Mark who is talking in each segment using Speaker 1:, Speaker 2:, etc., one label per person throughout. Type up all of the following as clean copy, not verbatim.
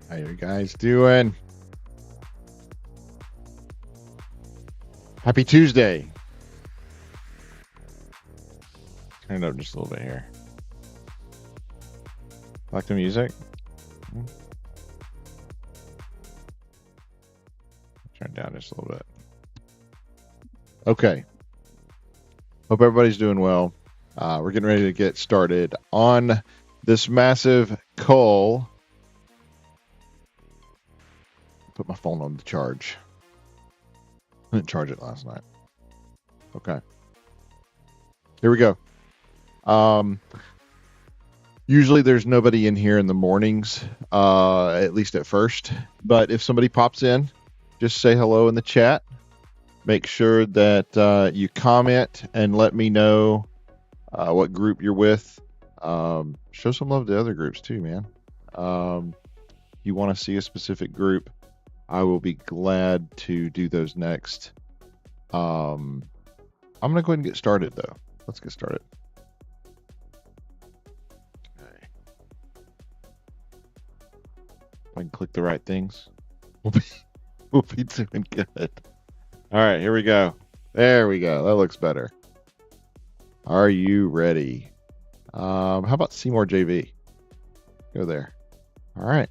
Speaker 1: How you guys doing? Happy Tuesday. Turn it up just a little bit here. Like the music? Turn it down just a little bit. Okay. Hope everybody's doing well. We're getting ready to get started on this massive cull. Put my phone on the charge. I didn't charge it last night. Okay. Here we go. Usually there's nobody in here in the mornings, at least at first. But if somebody pops in, just say hello in the chat. Make sure that you comment and let me know what group you're with. Show some love to other groups too, man. You want to see a specific group, I will be glad to do those next. I'm going to go ahead and get started, though. Let's get started. Okay. If I can click the right things, we'll be doing good. All right, here we go. There we go. That looks better. Are you ready? How about Seymour JV? Go there. All right.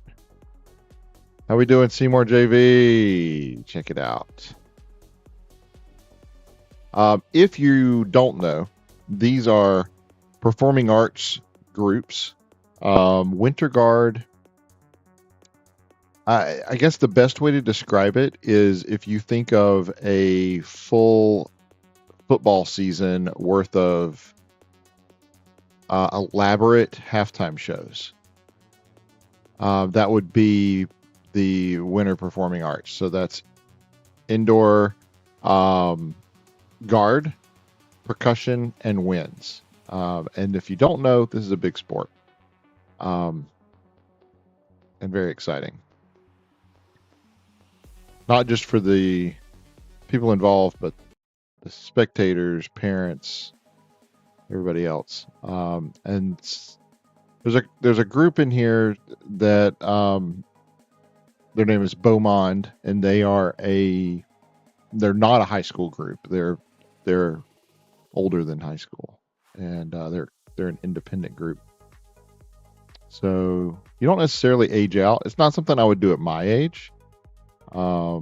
Speaker 1: How we doing, Seymour JV? Check it out. If you don't know, these are performing arts groups. Winter Guard. I guess the best way to describe it is if you think of a full football season worth of elaborate halftime shows. That would be the Winter Performing Arts. So that's indoor guard, percussion, and winds. And if you don't know, this is a big sport. And very exciting. Not just for the people involved, but the spectators, parents, everybody else. And there's a group in here that their name is Beaumont, and they're not a high school group. They're older than high school, and they're an independent group. So you don't necessarily age out. It's not something I would do at my age. I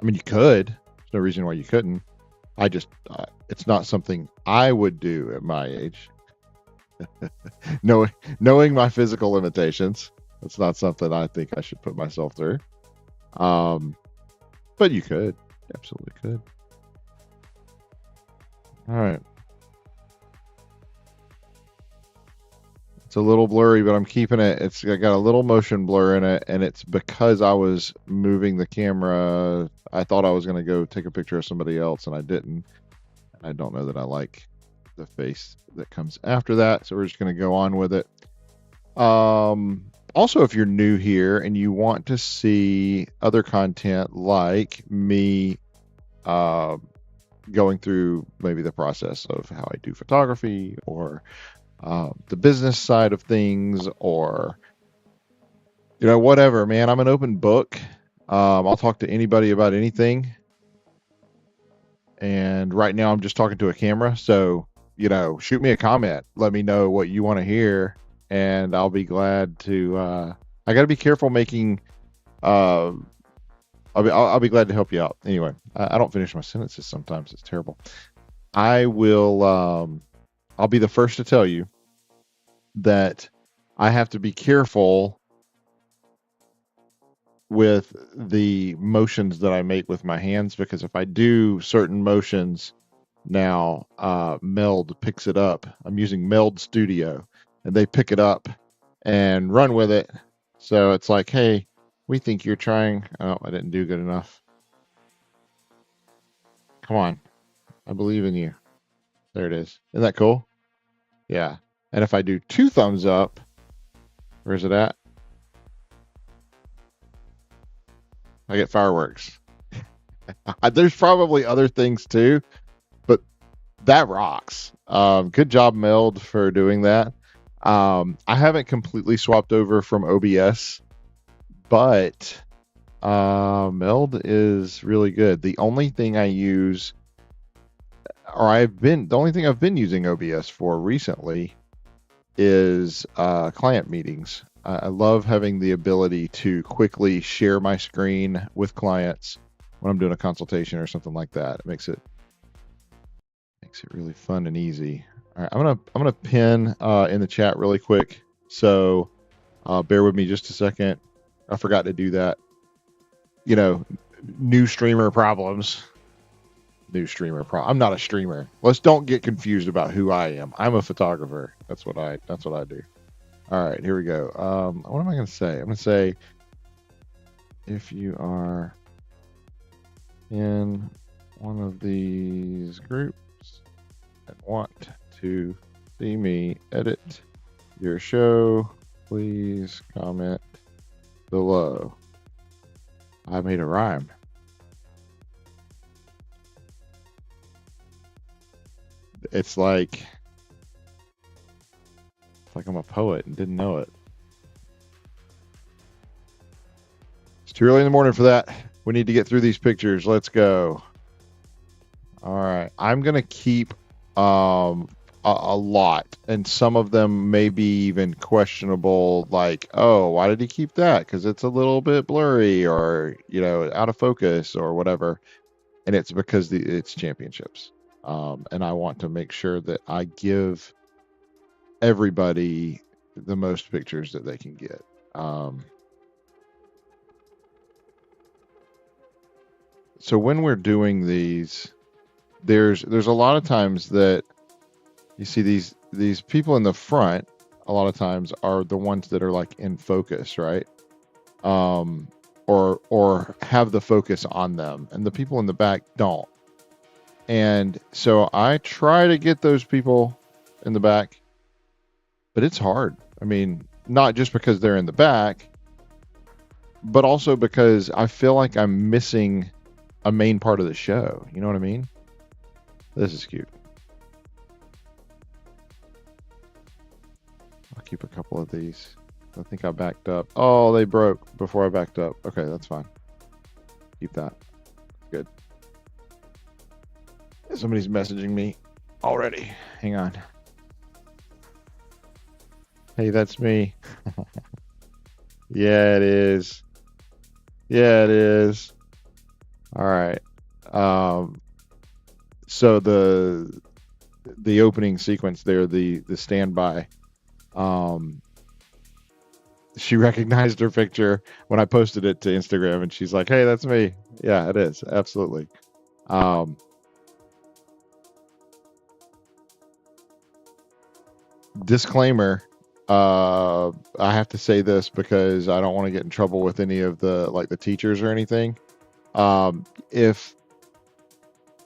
Speaker 1: mean, you could. There's no reason why you couldn't. It's not something I would do at my age. Knowing my physical limitations, it's not something I think I should put myself through. But you could, absolutely could. All right. It's a little blurry, but I'm keeping it. It's got a little motion blur in it, and it's because I was moving the camera. I thought I was going to go take a picture of somebody else, and I didn't. I don't know that I like the face that comes after that, so we're just going to go on with it. Also, if you're new here and you want to see other content like me going through maybe the process of how I do photography, or the business side of things, or whatever, man, I'm an open book. I'll talk to anybody about anything, and right now I'm just talking to a camera, so shoot me a comment, let me know what you want to hear, and I'll be glad to I got to be careful making I'll be glad to help you out. Anyway, I don't finish my sentences sometimes. It's terrible. I will I'll be the first to tell you that I have to be careful with the motions that I make with my hands, because if I do certain motions now, Meld picks it up. I'm using Meld Studio, and they pick it up and run with it. So it's like, hey, we think you're trying. Oh, I didn't do good enough. Come on. I believe in you. There it is. Isn't that cool? Yeah. And if I do 2 thumbs up, where is it at? I get fireworks. There's probably other things too, but that rocks. Good job, Meld, for doing that. I haven't completely swapped over from OBS, but Meld is really good. The only thing I've been using OBS for recently is client meetings. I love having the ability to quickly share my screen with clients when I'm doing a consultation or something like that. It makes it really fun and easy. All right, I'm gonna pin in the chat really quick, so bear with me just a second. I forgot to do that. New streamer problems. I'm not a streamer. Let's don't get confused about who I am. I'm a photographer. That's what I do. All right, here we go. What am I going to say? I'm going to say, if you are in one of these groups and want to see me edit your show, please comment below. I made a rhyme. It's like I'm a poet and didn't know it. It's too early in the morning for that. We need to get through these pictures. Let's go. All right. I'm going to keep a lot, and some of them may be even questionable, like, oh, why did he keep that? Because it's a little bit blurry, or, out of focus or whatever. And it's because it's championships. And I want to make sure that I give everybody the most pictures that they can get. So when we're doing these, there's a lot of times that you see these people in the front, a lot of times are the ones that are like in focus, right? Or have the focus on them, and the people in the back don't. And so I try to get those people in the back, but it's hard. I mean, not just because they're in the back, but also because I feel like I'm missing a main part of the show. You know what I mean? This is cute. keep a couple of these. I think I backed up. Oh, they broke before I backed up. Okay, that's fine. Keep that. Good. Somebody's messaging me already. Hang on. Hey, that's me. Yeah, it is. Yeah, it is. All right. So the opening sequence there, the standby. Um, she recognized her picture when I posted it to Instagram, and she's like, "Hey, that's me." Yeah, it is absolutely. Um, Disclaimer. I have to say this because I don't want to get in trouble with any of the teachers or anything. If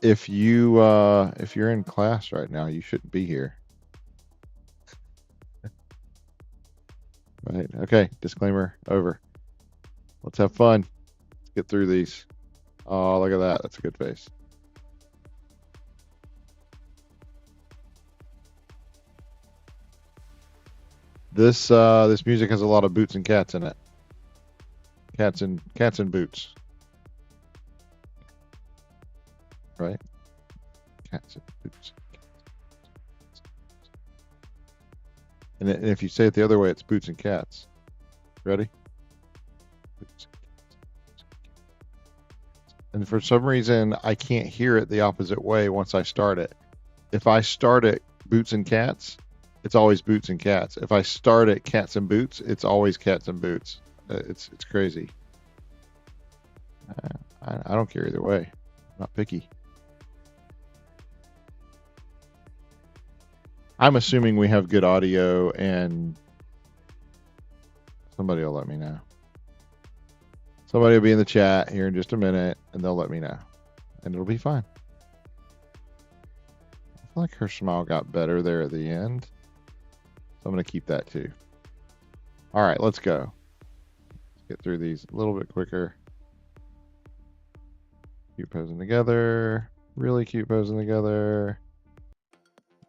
Speaker 1: if you're in class right now, you shouldn't be here. Right? Okay. Disclaimer over. Let's have fun. Let's get through these. Oh, look at that. That's a good face. This music has a lot of boots and cats in it. Cats and boots. Right? Cats and boots. And if you say it the other way, it's boots and cats. Ready? Boots. And for some reason, I can't hear it the opposite way once I start it. If I start it boots and cats, it's always boots and cats. If I start at cats and boots, it's always cats and boots. It's crazy. I don't care either way. I'm not picky. I'm assuming we have good audio, and somebody will let me know. Somebody will be in the chat here in just a minute, and they'll let me know, and it'll be fine. I feel like her smile got better there at the end. So I'm going to keep that too. All right, let's go. Let's get through these a little bit quicker. Cute posing together. Really cute posing together.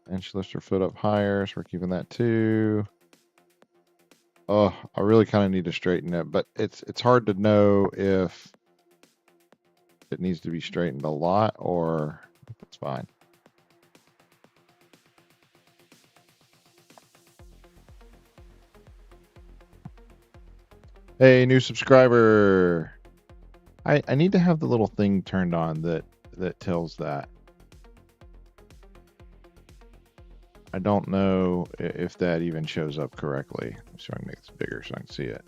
Speaker 1: And she lifts her foot up higher, so we're keeping that too. Oh, I really kind of need to straighten it, but it's hard to know if it needs to be straightened a lot or if it's fine. Hey, new subscriber. I need to have the little thing turned on that tells that. I don't know if that even shows up correctly. So I can make this bigger so I can see it.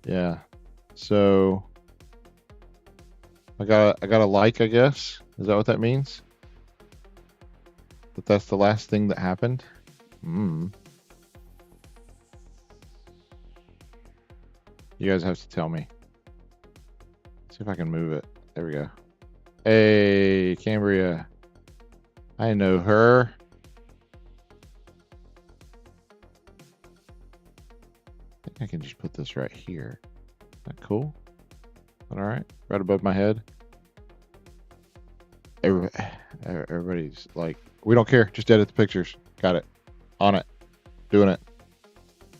Speaker 1: Yeah. So I got a like, I guess. Is that what that means? That's the last thing that happened? You guys have to tell me. Let's see if I can move it. There we go. Hey, Cambria. I know her. I think I can just put this right here. Is that cool? Is that all right? Right above my head. Everybody's like, we don't care. Just edit the pictures. Got it. On it. Doing it.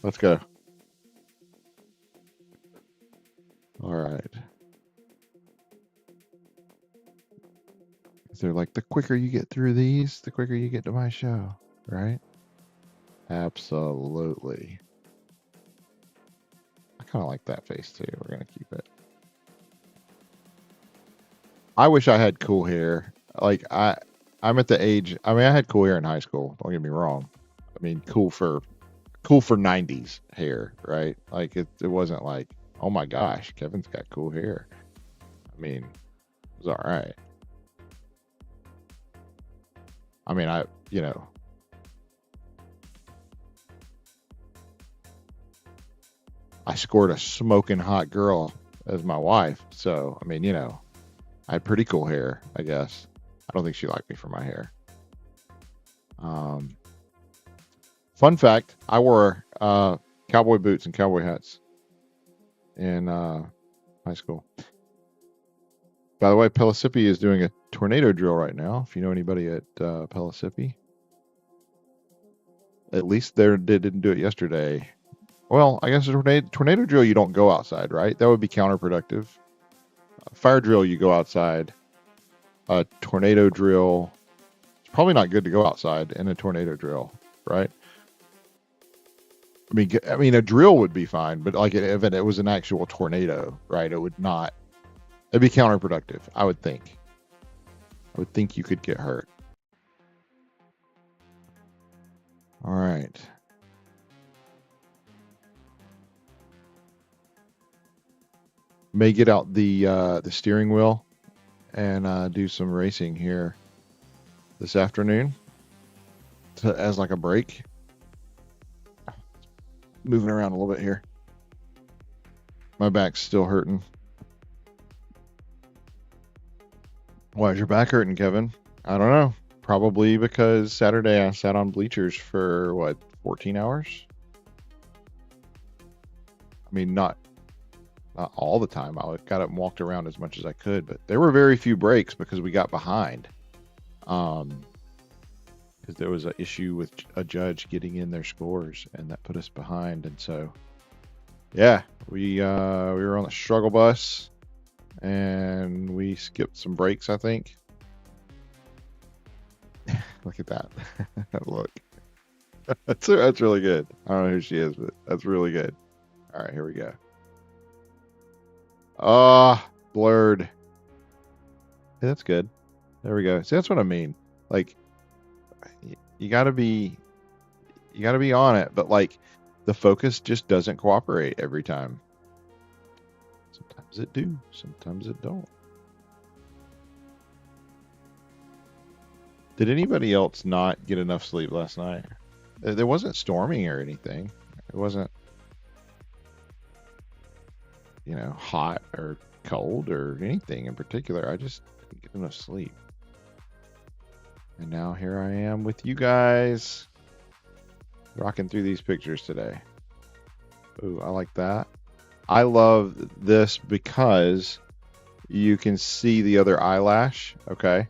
Speaker 1: Let's go. All right. They're like, the quicker you get through these, the quicker you get to my show, right? Absolutely. I kind of like that face too. We're going to keep it. I wish I had cool hair. Like I'm at the age, I mean, I had cool hair in high school. Don't get me wrong. I mean, cool for 90s hair, right? Like it wasn't like, oh my gosh, Kevin's got cool hair. I mean, it was all right. I mean, I scored a smoking hot girl as my wife. So, I mean, I had pretty cool hair, I guess. I don't think she liked me for my hair. Fun fact, I wore cowboy boots and cowboy hats in high school. By the way, Pellissippi is doing a tornado drill right now. If you know anybody at Pellissippi. At least they didn't do it yesterday. Well, I guess a tornado drill, you don't go outside, right? That would be counterproductive. Fire drill, you go outside. A tornado drill, it's probably not good to go outside in a tornado drill, right? I mean, a drill would be fine, but like if it was an actual tornado, right? It would not. It'd be counterproductive, I would think. I would think you could get hurt. All right. May get out the steering wheel and do some racing here this afternoon as like a break. Moving around a little bit here. My back's still hurting. Why is your back hurting, Kevin? I don't know. Probably because Saturday I sat on bleachers for what, 14 hours? I mean, not all the time. I got up and walked around as much as I could, but there were very few breaks because we got behind. Because there was an issue with a judge getting in their scores, and that put us behind. And so, yeah, we were on the struggle bus, and we skipped some breaks, I think. Look at that. Look. That's really good. I don't know who she is, but that's really good. All right, here we go. Blurred. Hey, that's good. There we go. See, that's what I mean. Like, you gotta be on it, but like the focus just doesn't cooperate every time. Sometimes it do, sometimes it don't. Did anybody else not get enough sleep last night? There wasn't storming or anything. It wasn't, hot or cold or anything in particular. I just didn't get enough sleep. And now here I am with you guys, rocking through these pictures today. Ooh, I like that. I love this because you can see the other eyelash, okay?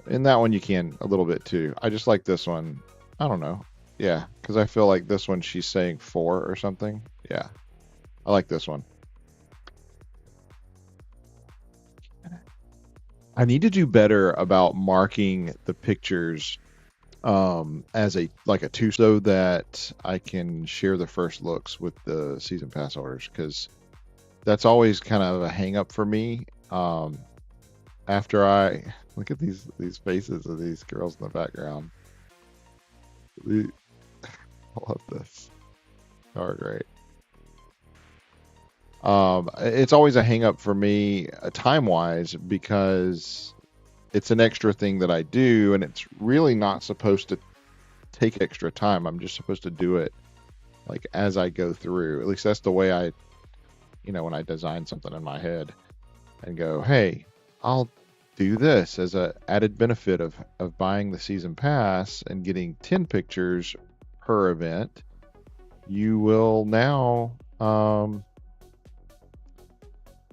Speaker 1: And that one you can a little bit too. I just like this one. I don't know. Yeah, because I feel like this one she's saying 4 or something. Yeah, I like this one. I need to do better about marking the pictures as a two, so that I can share the first looks with the season pass holders, because that's always kind of a hang up for me. After I look at these faces of these girls in the background. I love this. They are great. It's always a hang up for me time wise, because it's an extra thing that I do, and it's really not supposed to take extra time. I'm just supposed to do it like as I go through. At least that's the way I, when I design something in my head and go, hey, I'll do this as a added benefit of buying the season pass and getting 10 pictures per event. You will now,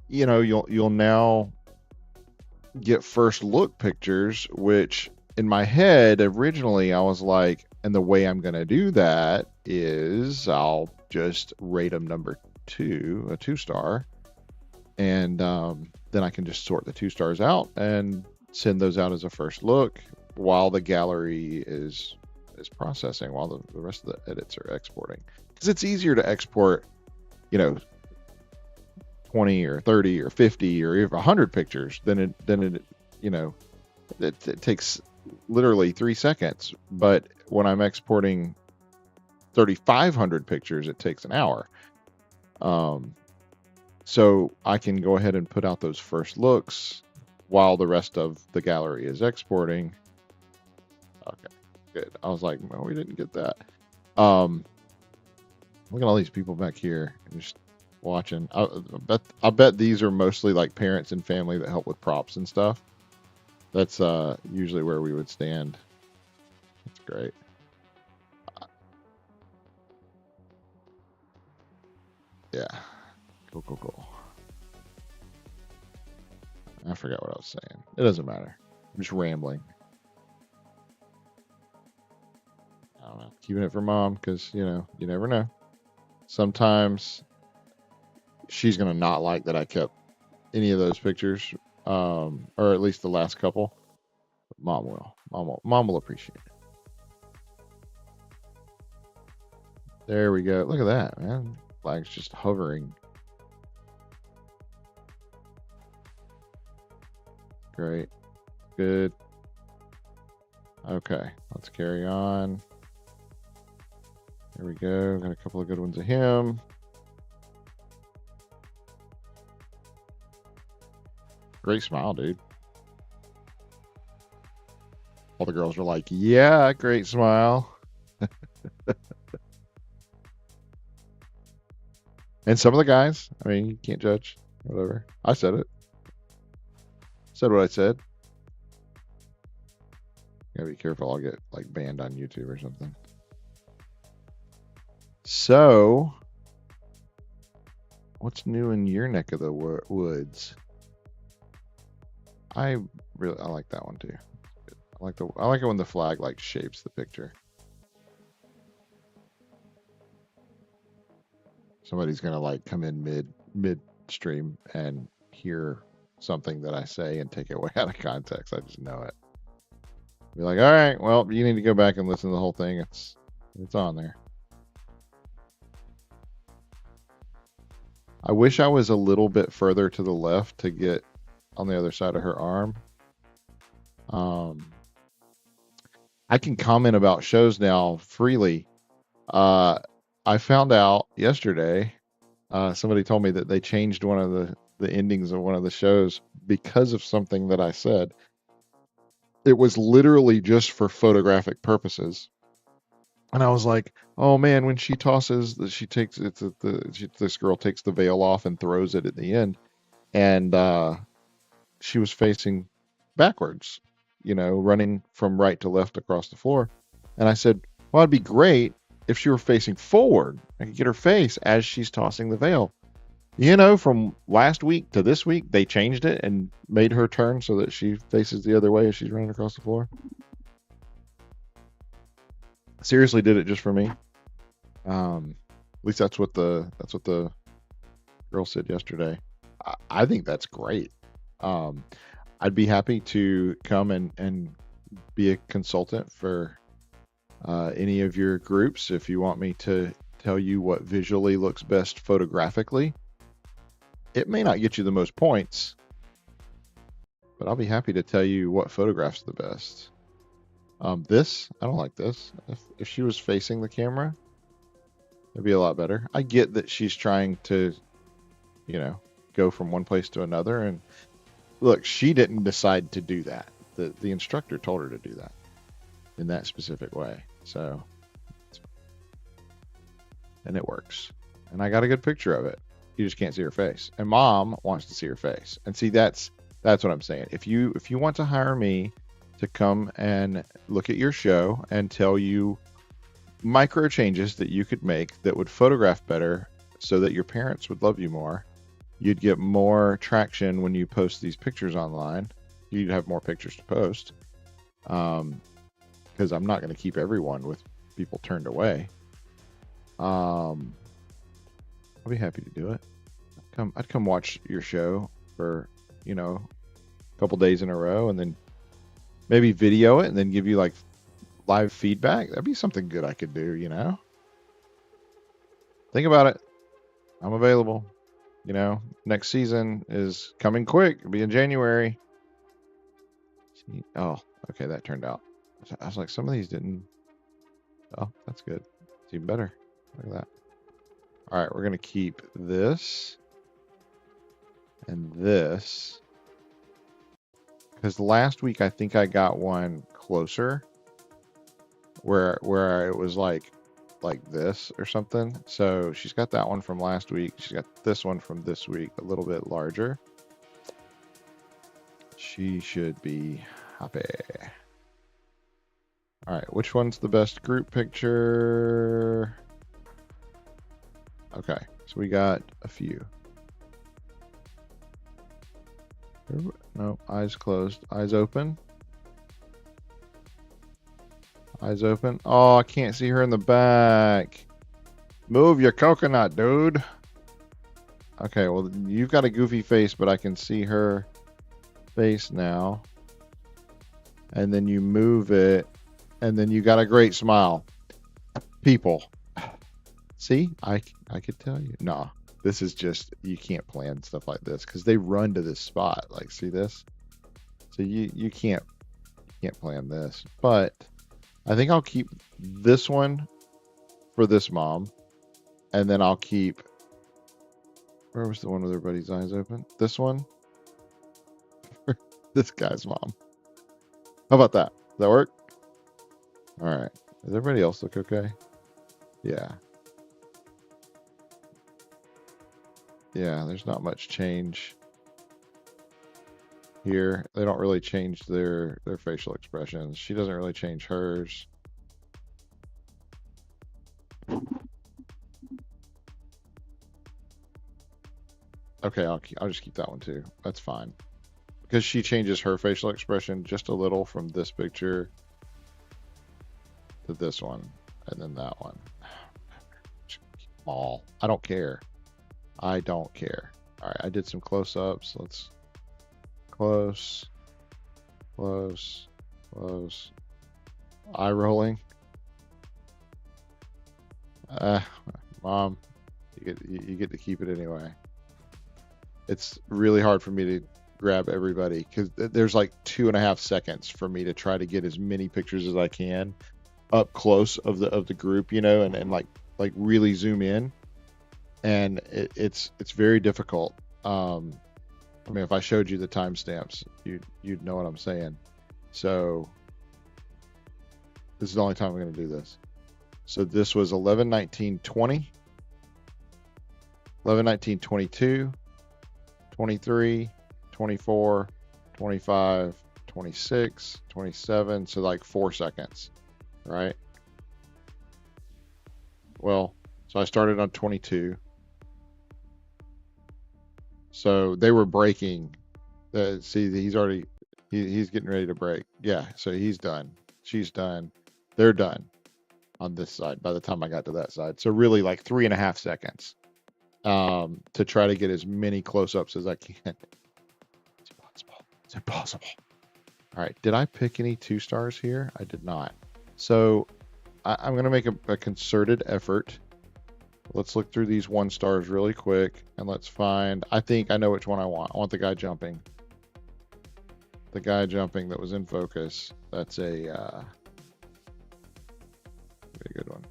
Speaker 1: you'll now get first look pictures, which in my head originally I was like, and the way I'm going to do that is I'll just rate them number 2, a 2-star, and then I can just sort the 2 stars out and send those out as a first look while the gallery is processing, while the rest of the edits are exporting, because it's easier to export 20 or 30 or 50 or even 100 pictures than it takes literally 3 seconds. But when I'm exporting 3,500 pictures, it takes an hour. So I can go ahead and put out those first looks while the rest of the gallery is exporting. Okay, good. I was like, well, we didn't get that. Look at all these people back here just watching. I bet these are mostly like parents and family that help with props and stuff. That's usually where we would stand. That's great. Yeah. Cool. I forgot what I was saying. It doesn't matter. I'm just rambling. keeping it for mom because, you know, you never know. Sometimes she's going to not like that I kept any of those pictures, or at least the last couple. Mom will. Mom will appreciate it. There we go. Look at that, man. Flag's just hovering. Great. Good. Okay, let's carry on. There we go. Got a couple of good ones of him. Great smile, dude. All the girls are like, yeah, great smile. And some of the guys, I mean, you can't judge. Whatever. I said it. Said what I said. Gotta be careful. I'll get like banned on YouTube or something. So, what's new in your neck of the woods? I like that one too. I like it when the flag like shapes the picture. Somebody's gonna like come in midstream and hear something that I say and take it way out of context. I just know it. Be like, all right, well, you need to go back and listen to the whole thing. It's on there. I wish I was a little bit further to the left to get on the other side of her arm. I can comment about shows now freely. I found out yesterday, somebody told me that they changed one of the endings of one of the shows because of something that I said. It was literally just for photographic purposes. And I was like, oh man, when she tosses, this girl takes the veil off and throws it at the end. And she was facing backwards, you know, running from right to left across the floor. And I said, well, it'd be great if she were facing forward. I could get her face as she's tossing the veil. You know, from last week to this week, they changed it and made her turn so that she faces the other way as she's running across the floor. Seriously, did it just for me. At least that's what the girl said yesterday. I think that's great. I'd be happy to come and be a consultant for any of your groups if you want me to tell you what visually looks best photographically. It may not get you the most points, but I'll be happy to tell you what photographs the best. This, I don't like this. If she was facing the camera, it'd be a lot better. I get that she's trying to, you know, go from one place to another. And look, she didn't decide to do that. The instructor told her to do that in that specific way. So, and it works. And I got a good picture of it. You just can't see her face. And mom wants to see her face. And see, that's what I'm saying. If you want to hire me to come and look at your show and tell you micro changes that you could make that would photograph better so that your parents would love you more, you'd get more traction when you post these pictures online. You'd have more pictures to post. Because I'm not going to keep everyone with people turned away. I'll be happy to do it. I'd come watch your show for, you know, a couple days in a row and then maybe video it and then give you like live feedback. That'd be something good I could do, you know? Think about it. I'm available. You know, next season is coming quick. It'll be in January. Oh, okay, that turned out. I was like, some of these didn't. Oh, that's good. It's even better. Look at that. All right, we're going to keep this and this. Because last week, I think I got one closer where it was like this or something. So she's got that one from last week. She's got this one from this week, a little bit larger. She should be happy. All right, which one's the best group picture? Okay, so we got a few. No, eyes closed, eyes open. Eyes open. Oh, I can't see her in the back. Move your coconut, dude. Okay, well, you've got a goofy face, but I can see her face now. And then you move it, and then you got a great smile. People. See? I could tell you. Nah, this is just, you can't plan stuff like this because they run to this spot. Like, see this? So you can't plan this. But I think I'll keep this one for this mom. And then I'll keep, where was the one with everybody's eyes open? This one. This guy's mom. How about that? Does that work? All right. Does everybody else look okay? Yeah. Yeah, there's not much change here. They don't really change their facial expressions. She doesn't really change hers. Okay, I'll just keep that one too. That's fine. Because she changes her facial expression just a little from this picture to this one and then that one. All. I don't care. I don't care. All right, I did some close-ups. Let's close, close, close. Eye rolling. Mom, you get to keep it anyway. It's really hard for me to grab everybody because there's like 2.5 seconds for me to try to get as many pictures as I can up close of the group, you know, and like really zoom in. And it's very difficult. I mean, if I showed you the timestamps, you'd know what I'm saying. So this is the only time I'm going to do this. So this was 11/19/20, 11/19/22, 23, 24, 25, 26, 27. So like 4 seconds, right? Well, so I started on 22. So they were breaking. See, he's getting ready to break. Yeah, so he's done. She's done. They're done on this side by the time I got to that side. So really like 3.5 seconds to try to get as many close-ups as I can. It's impossible. It's impossible. All right, did I pick any 2 stars here? I did not. So I'm going to make a concerted effort. Let's look through these 1 stars really quick and let's find, I think I know which one I want. I want the guy jumping. The guy jumping that was in focus. That's a good one.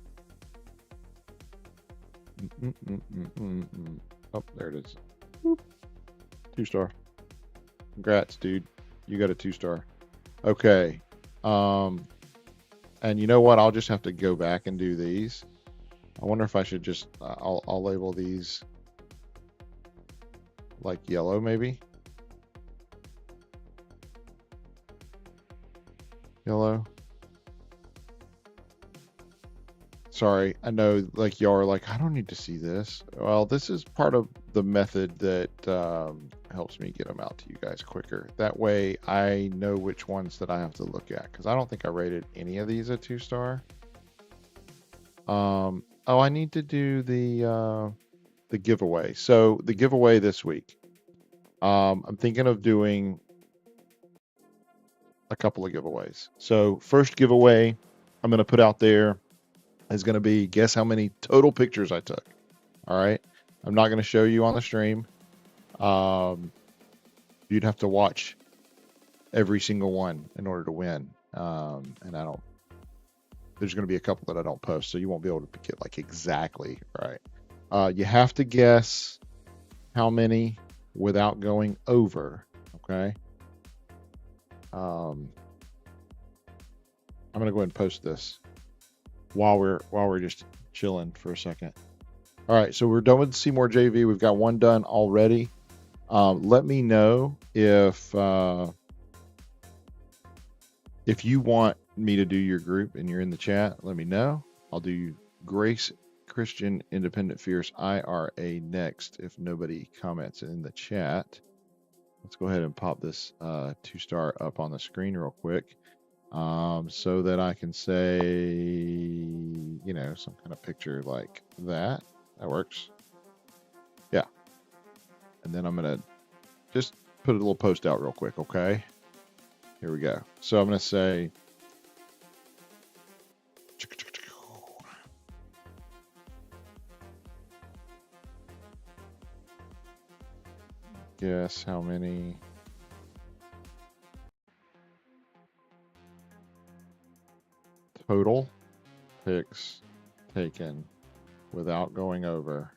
Speaker 1: Oh, there it is. 2 star. Congrats, dude. You got a 2 star. Okay. And you know what? I'll just have to go back and do these. I wonder if I should just, I'll label these like yellow maybe. Yellow. Sorry, I know like y'all are like, I don't need to see this. Well, this is part of the method that helps me get them out to you guys quicker. That way I know which ones that I have to look at because I don't think I rated any of these a 2 star. Oh, I need to do the giveaway. So the giveaway this week, I'm thinking of doing a couple of giveaways. So first giveaway I'm going to put out there is going to be guess how many total pictures I took. All right. I'm not going to show you on the stream. You'd have to watch every single one in order to win. And there's going to be a couple that I don't post, so you won't be able to get like exactly right. You have to guess how many without going over. Okay. I'm going to go ahead and post this while we're just chilling for a second. All right, so we're done with Seymour JV. We've got 1 done already. Let me know if you want me to do your group and you're in the chat. Let me know. I'll do Grace Christian Independent Fierce IRA next if nobody comments in the chat. Let's go ahead and pop this 2 star up on the screen real quick. so that I can say, you know, some kind of picture like that. That works. Yeah. And then I'm going to just put a little post out real quick, okay? Here we go. So I'm going to say, guess how many total pics taken without going over,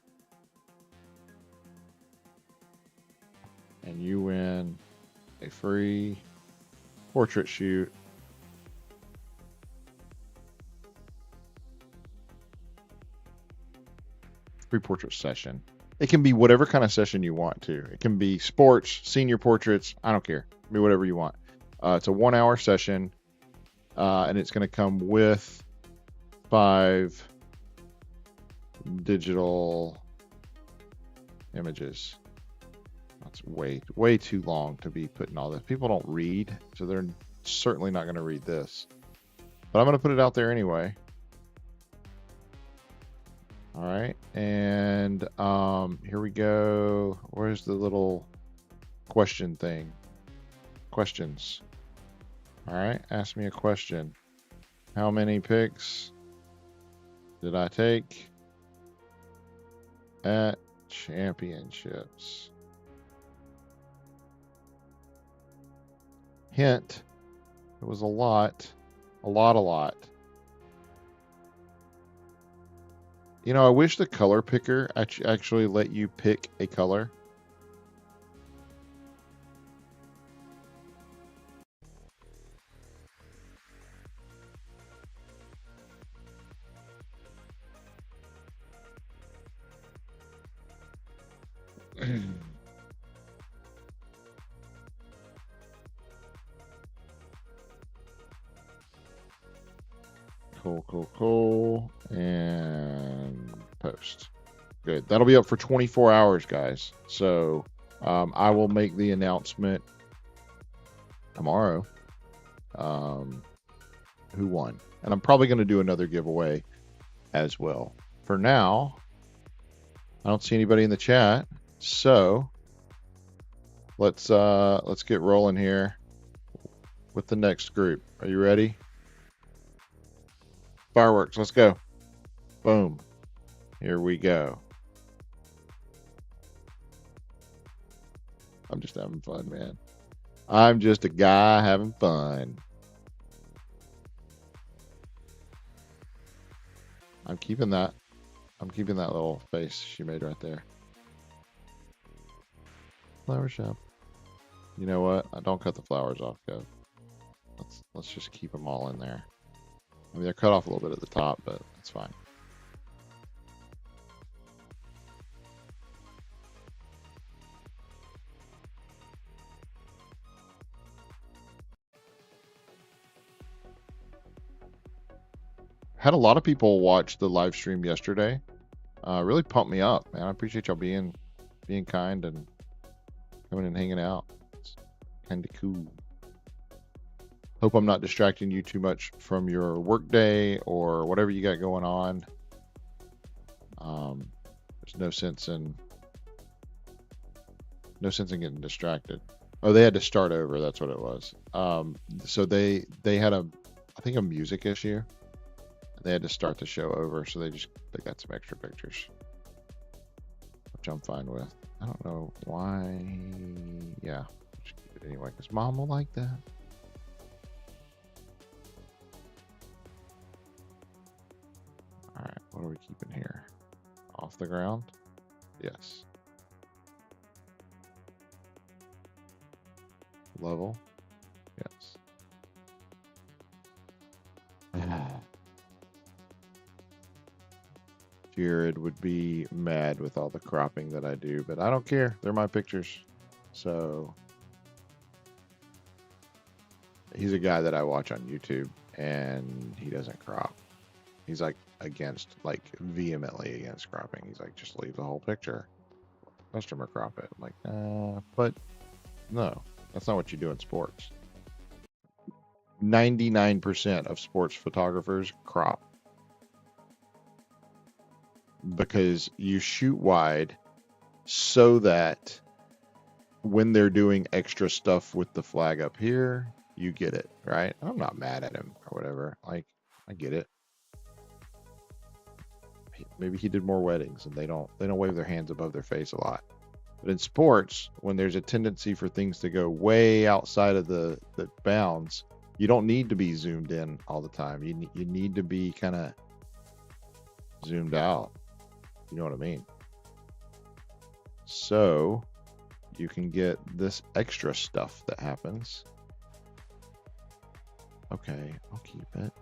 Speaker 1: and you win a free portrait shoot. Free portrait session. It can be whatever kind of session you want to. It can be sports, senior portraits. I don't care. It can be whatever you want. It's a 1 hour session, and it's going to come with 5 digital images. That's way too long to be putting all this. People don't read, so they're certainly not going to read this. But I'm going to put it out there anyway. All right, and here we go. Where's the little question thing? Questions. All right, ask me a question. How many pics did I take at championships? Hint, it was a lot. A lot. You know, I wish the color picker actually let you pick a color. Cool. And post. Good. That'll be up for 24 hours, guys. So I will make the announcement tomorrow who won. And I'm probably going to do another giveaway as well. For now, I don't see anybody in the chat. So let's get rolling here with the next group. Are you ready? Fireworks, let's go. Boom. Here we go. I'm just having fun, man. I'm just a guy having fun. I'm keeping that little face she made right there. Flower shop. You know what? I don't cut the flowers off, Kev. Let's just keep them all in there. I mean, they're cut off a little bit at the top, but that's fine. Had a lot of people watch the live stream yesterday. Really pumped me up, man. I appreciate y'all being kind and coming and hanging out. It's kind of cool. Hope I'm not distracting you too much from your work day or whatever you got going on. There's no sense in getting distracted. Oh, they had to start over. That's what it was. So they had I think a music issue. They had to start the show over, so they got some extra pictures, which I'm fine with. I don't know why. Yeah, just keep it anyway, because Mom will like that. All right, what are we keeping here? Off the ground? Yes. Level? Yes. Jared would be mad with all the cropping that I do, but I don't care. They're my pictures. So he's a guy that I watch on YouTube, and he doesn't crop. He's like vehemently against cropping. He's like, just leave the whole picture. Customer crop it. I'm like, but no, that's not what you do in sports. 99% of sports photographers crop because you shoot wide so that when they're doing extra stuff with the flag up here, you get it, right? I'm not mad at him or whatever. Like, I get it. Maybe he did more weddings and they don't wave their hands above their face a lot. But in sports, when there's a tendency for things to go way outside of the bounds, you don't need to be zoomed in all the time. You need to be kind of zoomed out. You know what I mean? So you can get this extra stuff that happens. Okay, I'll keep it.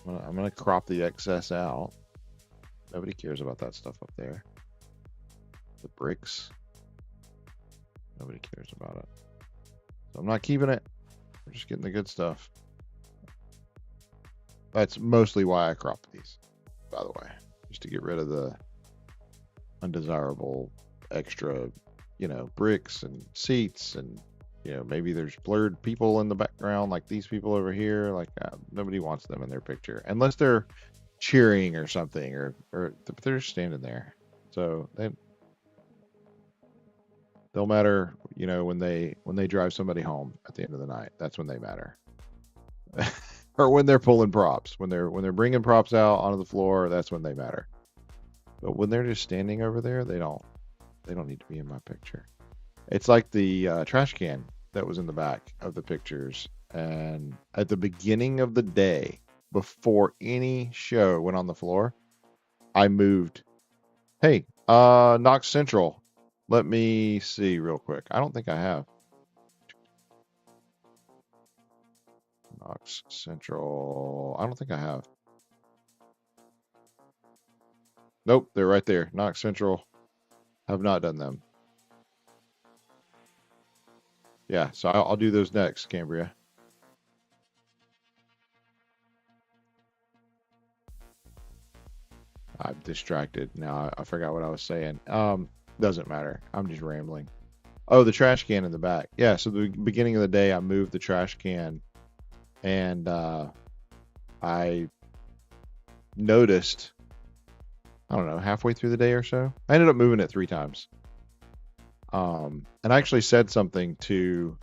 Speaker 1: I'm gonna crop the excess out. Nobody cares about that stuff up there. The bricks. Nobody cares about it. So I'm not keeping it. We're just getting the good stuff. That's mostly why I crop these, by the way. Just to get rid of the undesirable extra, bricks and seats, and maybe there's blurred people in the background, like these people over here. Like nobody wants them in their picture unless they're cheering or something, or they're standing there. So they'll matter, when they drive somebody home at the end of the night. That's when they matter. Or when they're pulling props, when they're bringing props out onto the floor, that's when they matter. But when they're just standing over there, they don't need to be in my picture. It's like the trash can that was in the back of the pictures. And at the beginning of the day, before any show went on the floor, I moved. Hey, Knox Central. Let me see real quick. I don't think I have. Knox Central. I don't think I have. Nope, they're right there. Knox Central. Have not done them. Yeah, so I'll do those next, Cambria. I'm distracted now. I forgot what I was saying. Doesn't matter. I'm just rambling. Oh, the trash can in the back. Yeah, so the beginning of the day, I moved the trash can, and I noticed, I don't know, halfway through the day or so, I ended up moving it 3 times. And I actually said something to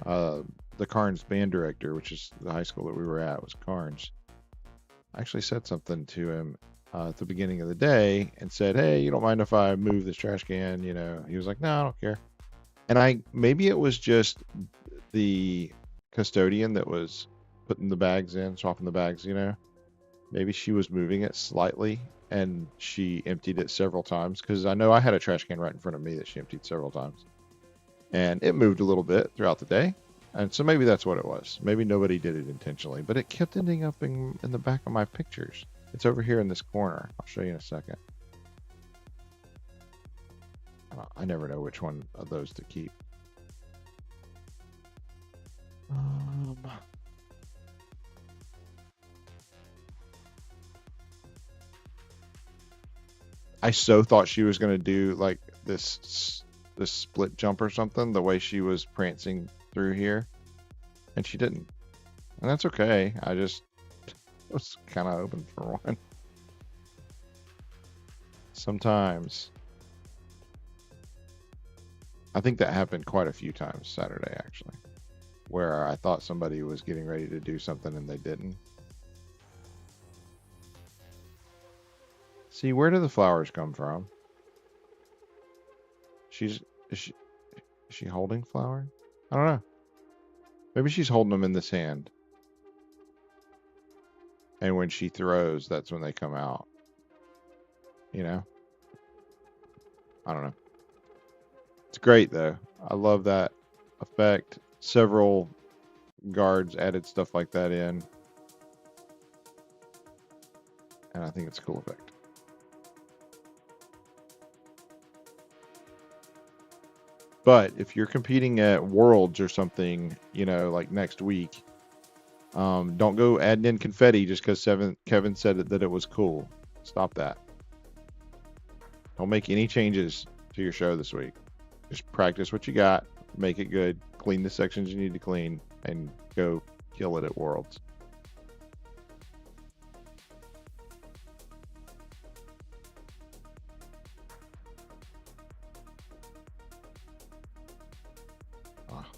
Speaker 1: the Carnes band director, which is the high school that we were at, was Carnes. I actually said something to him at the beginning of the day and said, hey, you don't mind if I move this trash can? He was like, no, I don't care. And maybe it was just the custodian that was putting the bags in, swapping the bags, maybe she was moving it slightly and she emptied it several times, because I know I had a trash can right in front of me that she emptied several times, and it moved a little bit throughout the day. And so maybe that's what it was. Maybe nobody did it intentionally, but it kept ending up in the back of my pictures. It's over here in this corner. I'll show you in a second. I never know which one of those to keep. I so thought she was going to do like this split jump or something, the way she was prancing through here, and she didn't. And that's okay. I just was kind of hoping for one. Sometimes. I think that happened quite a few times Saturday, actually, where I thought somebody was getting ready to do something and they didn't. See, where do the flowers come from? Is she holding flowers? I don't know. Maybe she's holding them in this hand. And when she throws, that's when they come out. I don't know. It's great, though. I love that effect. Several guards added stuff like that in. And I think it's a cool effect. But if you're competing at Worlds or something, like next week, don't go adding in confetti just because Kevin said that it was cool. Stop that. Don't make any changes to your show this week. Just practice what you got, make it good, clean the sections you need to clean, and go kill it at Worlds.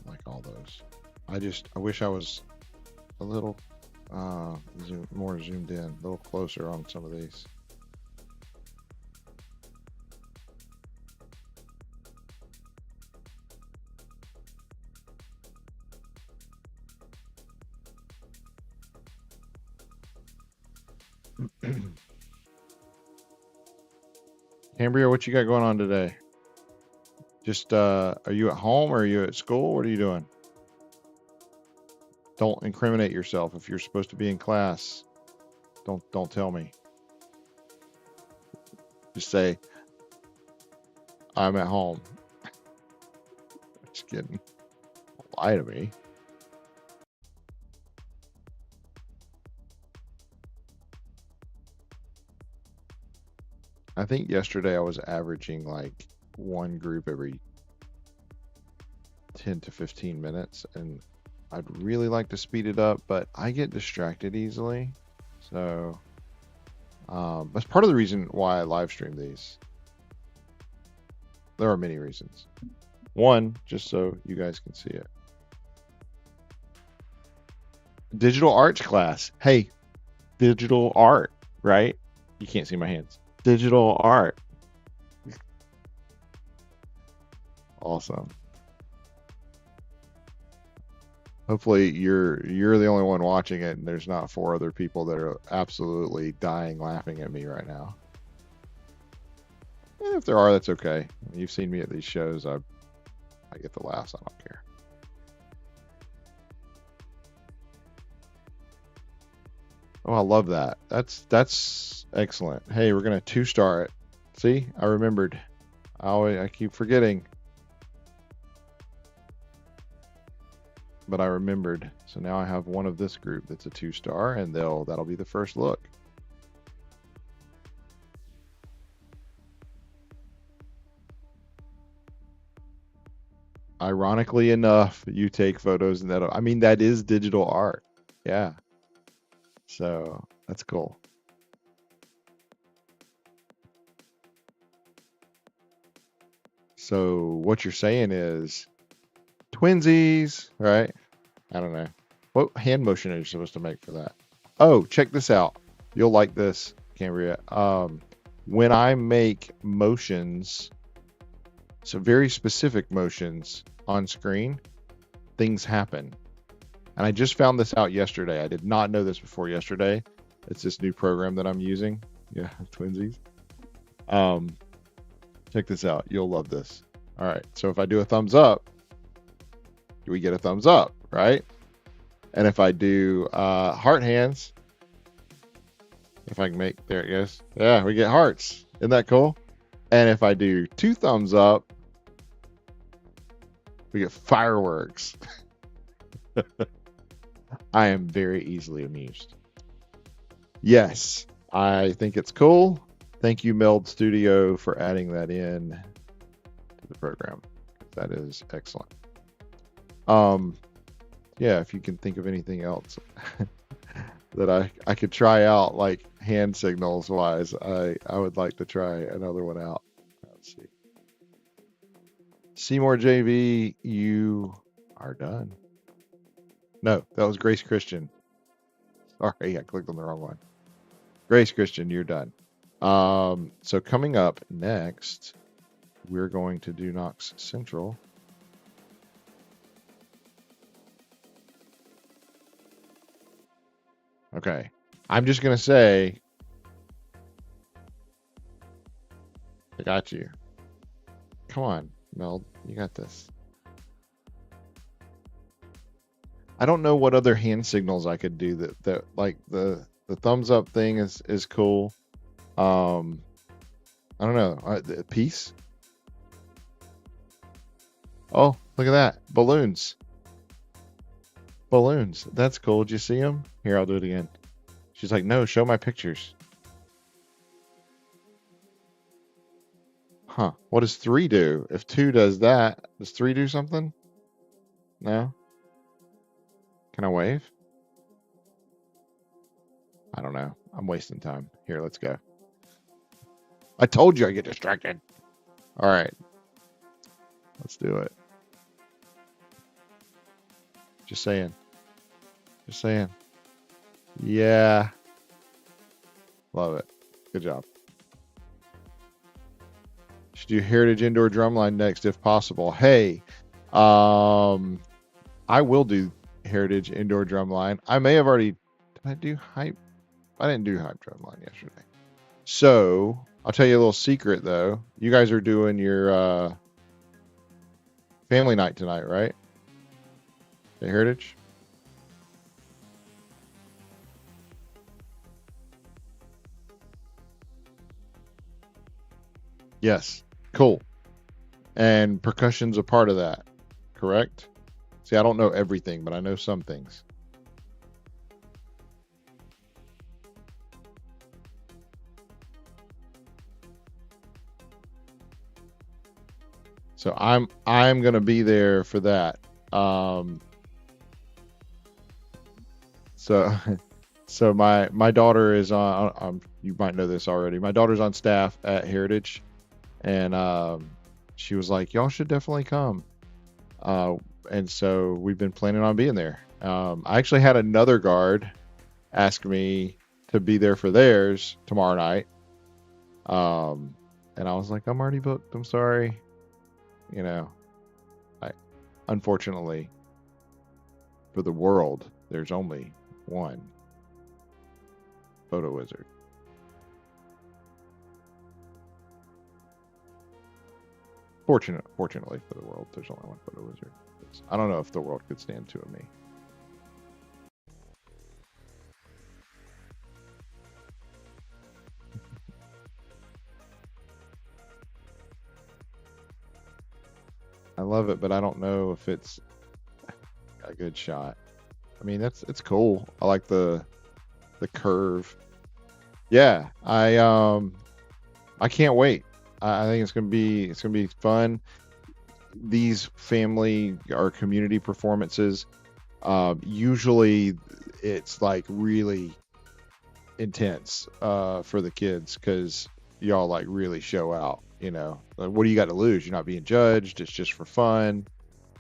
Speaker 1: Like all those. I wish I was a little more zoomed in, a little closer on some of these. Cambria, what you got going on today? Just are you at home or are you at school? What are you doing? Don't incriminate yourself if you're supposed to be in class. Don't tell me. Just say I'm at home. Just kidding. Don't lie to me. I think yesterday I was averaging like one group every 10 to 15 minutes, and I'd really like to speed it up, but I get distracted easily. So that's part of the reason why I live stream these. There are many reasons. One, just so you guys can see it. Digital arts class. Hey, digital art, right? You can't see my hands. Digital art. Awesome. Hopefully you're the only one watching it and there's not 4 other people that are absolutely dying laughing at me right now. And if there are, that's okay. You've seen me at these shows. I get the laughs. I don't care. Oh, I love that. That's excellent. Hey, we're gonna 2-star it. See, I remembered. I keep forgetting, but I remembered. So now I have one of this group that's a 2-star, and that'll be the first look. Ironically enough, you take photos and I mean, that is digital art. Yeah. So that's cool. So what you're saying is twinsies, right? I don't know. What hand motion are you supposed to make for that? Oh, check this out. You'll like this, Cambria. When I make motions, so very specific motions on screen, things happen. And I just found this out yesterday. I did not know this before yesterday. It's this new program that I'm using. Yeah, twinsies. Check this out. You'll love this. All right. So if I do a thumbs up, we get a thumbs up, right? And if I do heart hands, if I can make, there it goes. Yeah, we get hearts. Isn't that cool? And if I do 2 thumbs up, we get fireworks. I am very easily amused. Yes, I think it's cool. Thank you, Meld Studio, for adding that in to the program. That is excellent. Yeah, if you can think of anything else that I could try out, like hand signals wise, I would like to try another one out. Let's see. Seymour JV, you are done. No, that was Grace Christian. Sorry, I clicked on the wrong one. Grace Christian, you're done. So coming up next, we're going to do Knox Central. Okay. I'm just going to say, I got you. Come on, Mel, you got this. I don't know what other hand signals I could do that like the thumbs up thing is cool. I don't know. Peace. Oh, look at that. Balloons. Balloons. That's cool. Did you see them? Here, I'll do it again. She's like, no, show my pictures. Huh. What does 3 do? If 2 does that, does 3 do something? No? Can I wave? I don't know. I'm wasting time. Here, let's go. I told you I get distracted. All right. Let's do it. Just saying. Just saying. Yeah. Love it. Good job. Should do Heritage Indoor Drumline next if possible. Hey, I will do Heritage Indoor Drumline. I may have already. Did I do Hype? I didn't do Hype Drumline yesterday. So I'll tell you a little secret though. You guys are doing your family night tonight, right? The Heritage. Yes. Cool. And percussion's a part of that, correct? See, I don't know everything, but I know some things. So I'm gonna be there for that. So so my daughter is on. You might know this already. My daughter's on staff at Heritage, and she was like, "Y'all should definitely come." Uh, and so we've been planning on being there. I actually had another guard ask me to be there for theirs tomorrow night. And I was like, I'm already booked. I'm sorry. You know, I unfortunately for the world, there's only one photo wizard. Fortunately for the world, there's only one photo wizard. I don't know if the world could stand two of me. I love it, but I don't know if it's a good shot. I mean, it's cool. I like the curve. Yeah, I can't wait. I think it's gonna be fun. These family or community performances, usually it's like really intense for the kids because y'all like really show out. Like, what do you got to lose? You're not being judged. It's just for fun.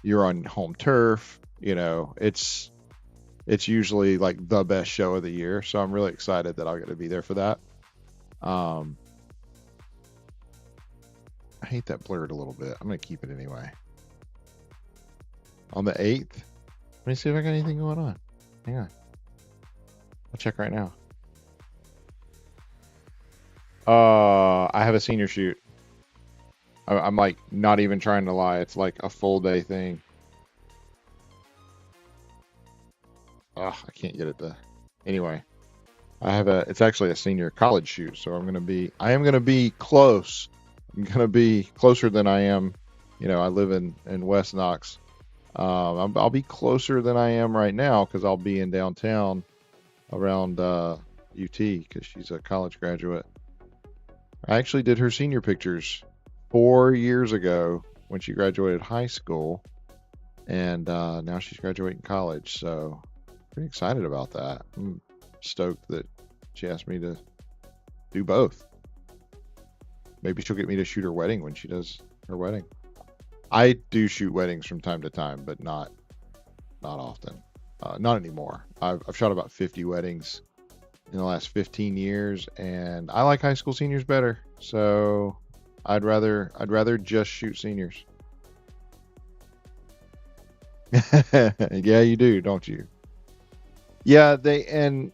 Speaker 1: You're on home turf. It's usually like the best show of the year. So I'm really excited that I'll get to be there for that. Um, I hate that blurred a little bit. I'm gonna keep it anyway. On the 8th, let me see if I got anything going on. Hang on, I'll check right now. I have a senior shoot. I'm like not even trying to lie. It's like a full day thing. Ugh, I can't get it to. Anyway, it's actually a senior college shoot, so I am gonna be close. I'm gonna be closer than I am. I live in West Knox. I'll be closer than I am right now because I'll be in downtown around UT because she's a college graduate. I actually did her senior pictures 4 years ago when she graduated high school, and now she's graduating college. So pretty excited about that. I'm stoked that she asked me to do both. Maybe she'll get me to shoot her wedding when she does her wedding. I do shoot weddings from time to time, but not often. Not anymore. I've shot about 50 weddings in the last 15 years, and I like high school seniors better. So I'd rather just shoot seniors. Yeah, you do, don't you? Yeah, and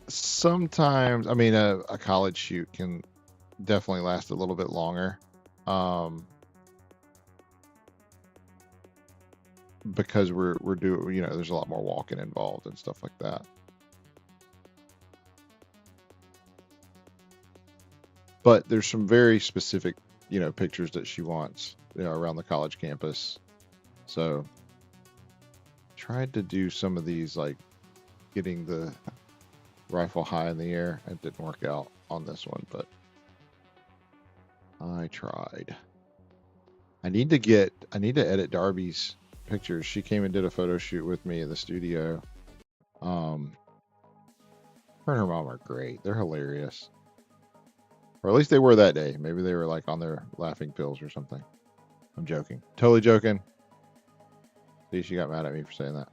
Speaker 1: sometimes, I mean, a college shoot can definitely last a little bit longer. Because we're doing, there's a lot more walking involved and stuff like that. But there's some very specific, pictures that she wants, around the college campus. So tried to do some of these, like getting the rifle high in the air. It didn't work out on this one, but I tried. I need to edit Darby's pictures. She came and did a photo shoot with me in the studio. Her and her mom are great. They're hilarious. Or at least they were that day. Maybe they were like on their laughing pills or something. I'm joking. Totally joking. See, she got mad at me for saying that.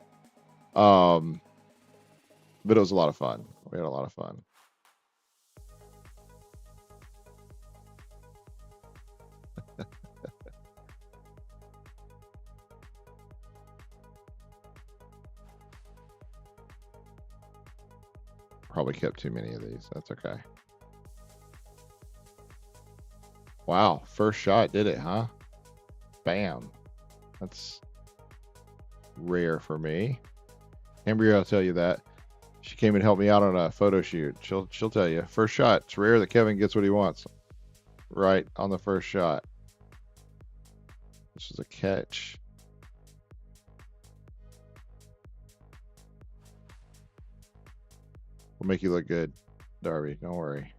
Speaker 1: But it was a lot of fun. We had a lot of fun. Probably kept too many of these. That's okay. Wow, first shot did it, huh? Bam. That's rare for me. Amber will tell you that. She came and helped me out on a photo shoot. She'll tell you. First shot. It's rare that Kevin gets what he wants. Right on the first shot. This is a catch. We'll make you look good, Darby. Don't worry.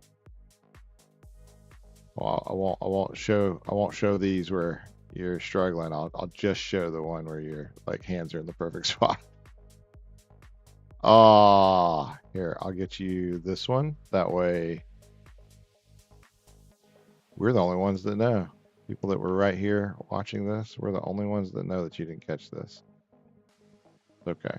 Speaker 1: Well, I won't show these where you're struggling. I'll just show the one where your like hands are in the perfect spot. Ah, here, I'll get you this one. That way we're the only ones that know. People that were right here watching this, we're the only ones that know that you didn't catch this. Okay.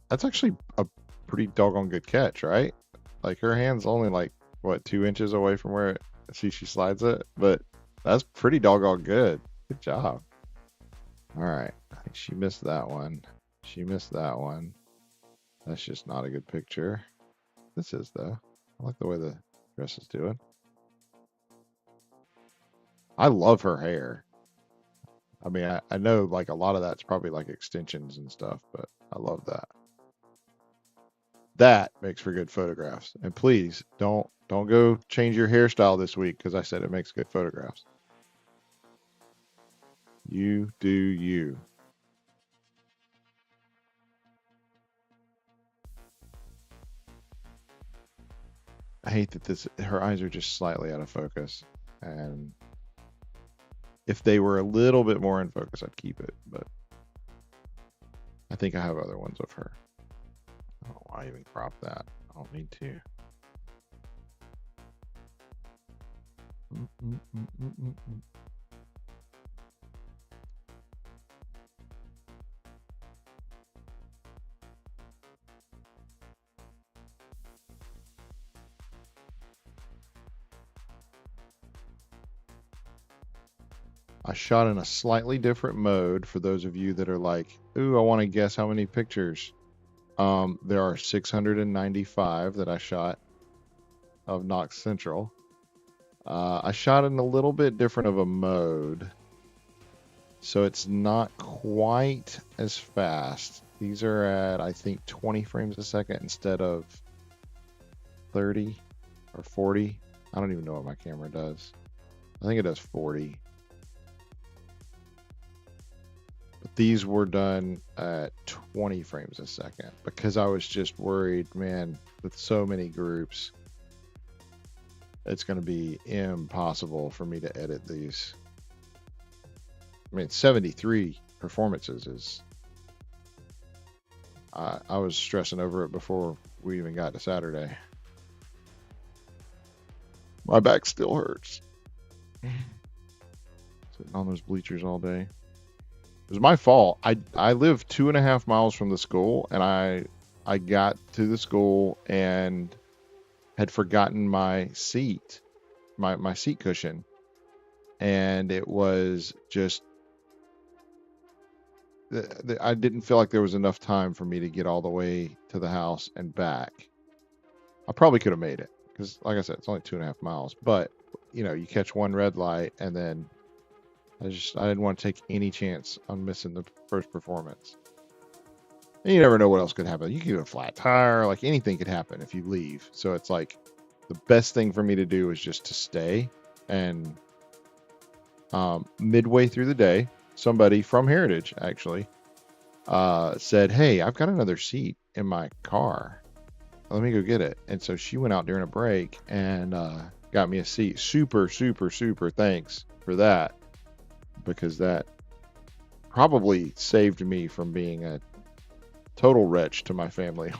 Speaker 1: That's actually a pretty doggone good catch, right? Like her hand's only like, what, 2 inches away from where she slides it, but that's pretty doggone good. Good job. All right. I think she missed that one. She missed that one. That's just not a good picture. This is, though. I like the way the dress is doing. I love her hair. I mean, I know like a lot of that's probably like extensions and stuff, but I love that. That makes for good photographs. And please don't go change your hairstyle this week because I said it makes good photographs. You do you. I hate that her eyes are just slightly out of focus. And if they were a little bit more in focus, I'd keep it. But I think I have other ones of her. I don't know why I even crop that. I don't need to. I shot in a slightly different mode for those of you that are like, ooh, I want to guess how many pictures. There are 695 that I shot of Knox Central. I shot in a little bit different of a mode, so it's not quite as fast. These are at, I think, 20 frames a second instead of 30 or 40. I don't even know what my camera does. I think it does 40. But these were done at 20 frames a second because I was just worried, man, with so many groups, it's going to be impossible for me to edit these. I mean, 73 performances is... I was stressing over it before we even got to Saturday. My back still hurts. Sitting on those bleachers all day. It was my fault. I live 2.5 miles from the school, and I got to the school and had forgotten my seat, my seat cushion, and it was just I didn't feel like there was enough time for me to get all the way to the house and back. I probably could have made it because, like I said, it's only 2.5 miles. But you know, you catch one red light, and then I didn't want to take any chance on missing the first performance. And you never know what else could happen. You could get a flat tire, like anything could happen if you leave. So it's like the best thing for me to do is just to stay. And midway through the day, somebody from Heritage actually said, "Hey, I've got another seat in my car. Let me go get it." And so she went out during a break and got me a seat. Super, super, super thanks for that, because that probably saved me from being a total wretch to my family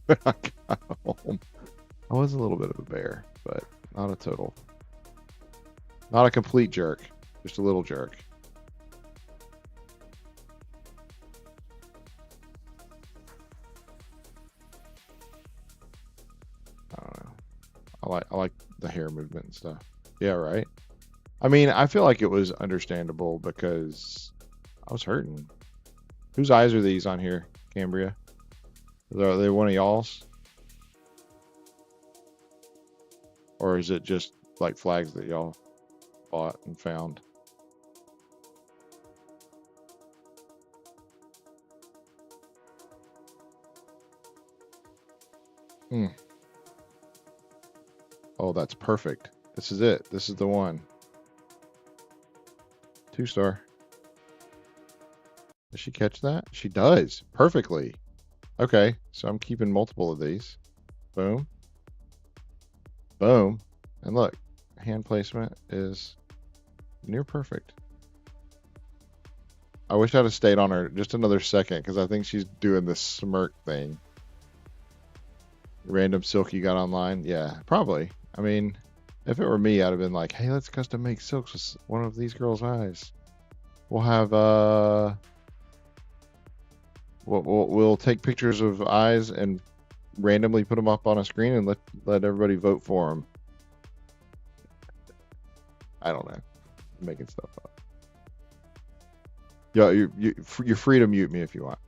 Speaker 1: when I got home. I was a little bit of a bear, but not a total, not a complete jerk, just a little jerk. I don't know. I like the hair movement and stuff. Yeah, right. I mean, I feel like it was understandable because I was hurting. Whose eyes are these on here, Cambria? Are they one of y'all's? Or is it just like flags that y'all bought and found? Hmm. Oh, that's perfect. This is it. This is the one. 2-star. Does she catch that? She does. Perfectly. Okay, so I'm keeping multiple of these. Boom. Boom. And look, hand placement is near perfect. I wish I'd have stayed on her just another second because I think she's doing this smirk thing. Random silk you got online? Yeah, probably. I mean, if it were me, I'd have been like, hey, let's custom make silks with one of these girls' eyes. We'll have we'll take pictures of eyes and randomly put them up on a screen and let everybody vote for them. I don't know. I'm making stuff up. Yeah, you're free to mute me if you want.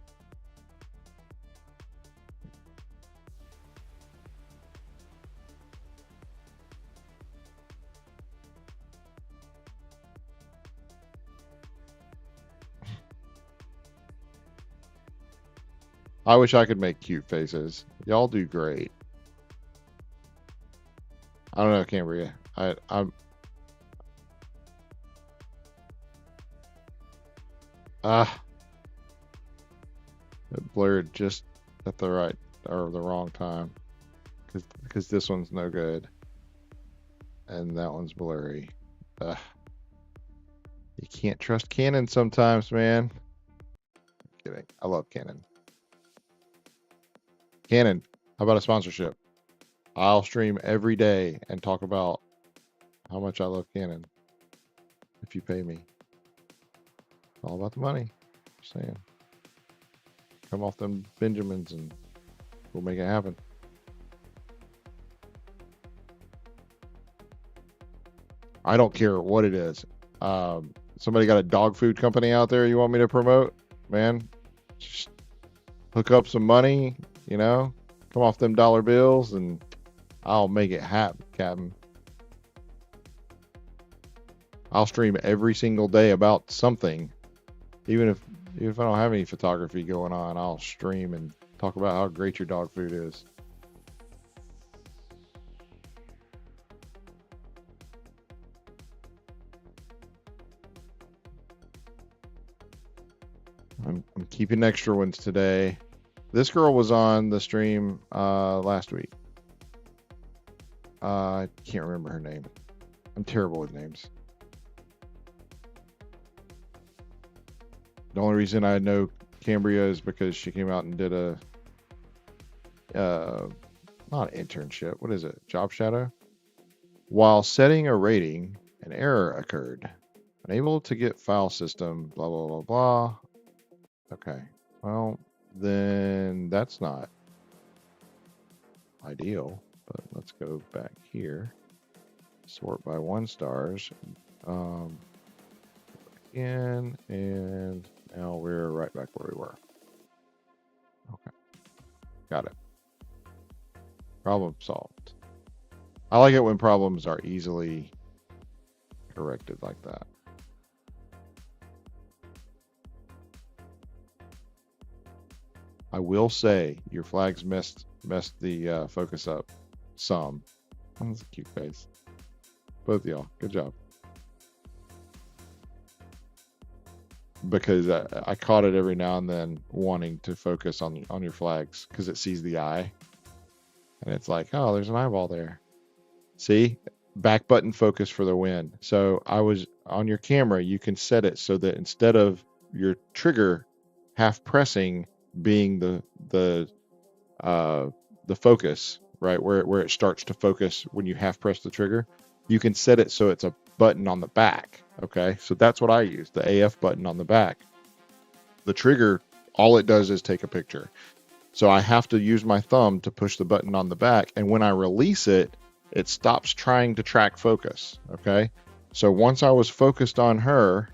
Speaker 1: I wish I could make cute faces. Y'all do great. I don't know, Cambria. I'm ah it blurred just at the right or the wrong time because this one's no good and that one's blurry. Ugh. You can't trust Canon sometimes, man. I'm kidding. I love Canon. Canon, how about a sponsorship? I'll stream every day and talk about how much I love Canon if you pay me. It's all about the money. Just saying. Come off them Benjamins and we'll make it happen. I don't care what it is. Somebody got a dog food company out there you want me to promote? Man, just hook up some money, come off them dollar bills and I'll make it happen, Captain. I'll stream every single day about something. Even if I don't have any photography going on, I'll stream and talk about how great your dog food is. I'm keeping extra ones today. This girl was on the stream last week. I can't remember her name. I'm terrible with names. The only reason I know Cambria is because she came out and did a not an internship. What is it? Job shadow? While setting a rating, an error occurred. Unable to get file system, blah, blah, blah, blah. Okay. Well, then that's not ideal, but let's go back here. Sort by 1 stars. Again, and now we're right back where we were. Okay. Got it. Problem solved. I like it when problems are easily corrected like that. I will say your flags messed the focus up some. That's a cute face. Both of y'all, good job. Because I caught it every now and then wanting to focus on your flags because it sees the eye, and it's like, oh, there's an eyeball there. See, back button focus for the win. So I was on your camera, you can set it so that instead of your trigger half pressing being the focus, right, where it starts to focus when you half press the trigger, you can set it so it's a button on the back. Okay, so that's what I use, the AF button on the back. The trigger, all it does is take a picture. So I have to use my thumb to push the button on the back, and when I release it, it stops trying to track focus. Okay, so once I was focused on her,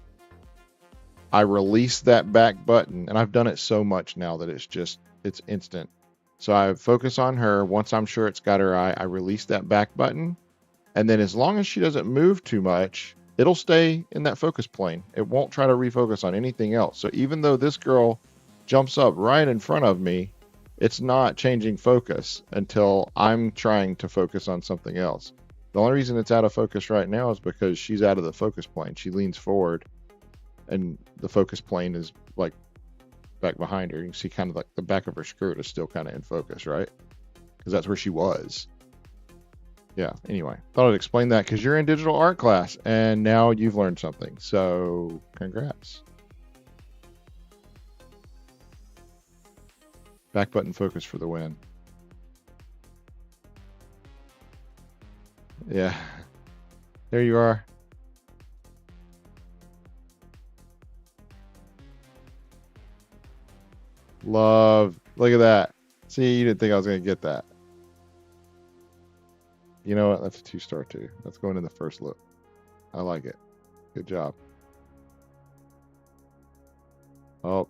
Speaker 1: I released that back button, and I've done it so much now that it's instant. So I focus on her. Once I'm sure it's got her eye, I release that back button, and then as long as she doesn't move too much, it'll stay in that focus plane. It won't try to refocus on anything else. So even though this girl jumps up right in front of me, it's not changing focus until I'm trying to focus on something else. The only reason it's out of focus right now is because she's out of the focus plane. She leans forward, and the focus plane is like back behind her. You can see kind of like the back of her skirt is still kind of in focus, right? Because that's where she was. Yeah, anyway, thought I'd explain that because you're in digital art class and now you've learned something. So congrats. Back button focus for the win. Yeah, there you are. Love, look at that. See, you didn't think I was going to get that. You know what? That's a 2-star too. That's going in the first look. I like it. Good job. Oh,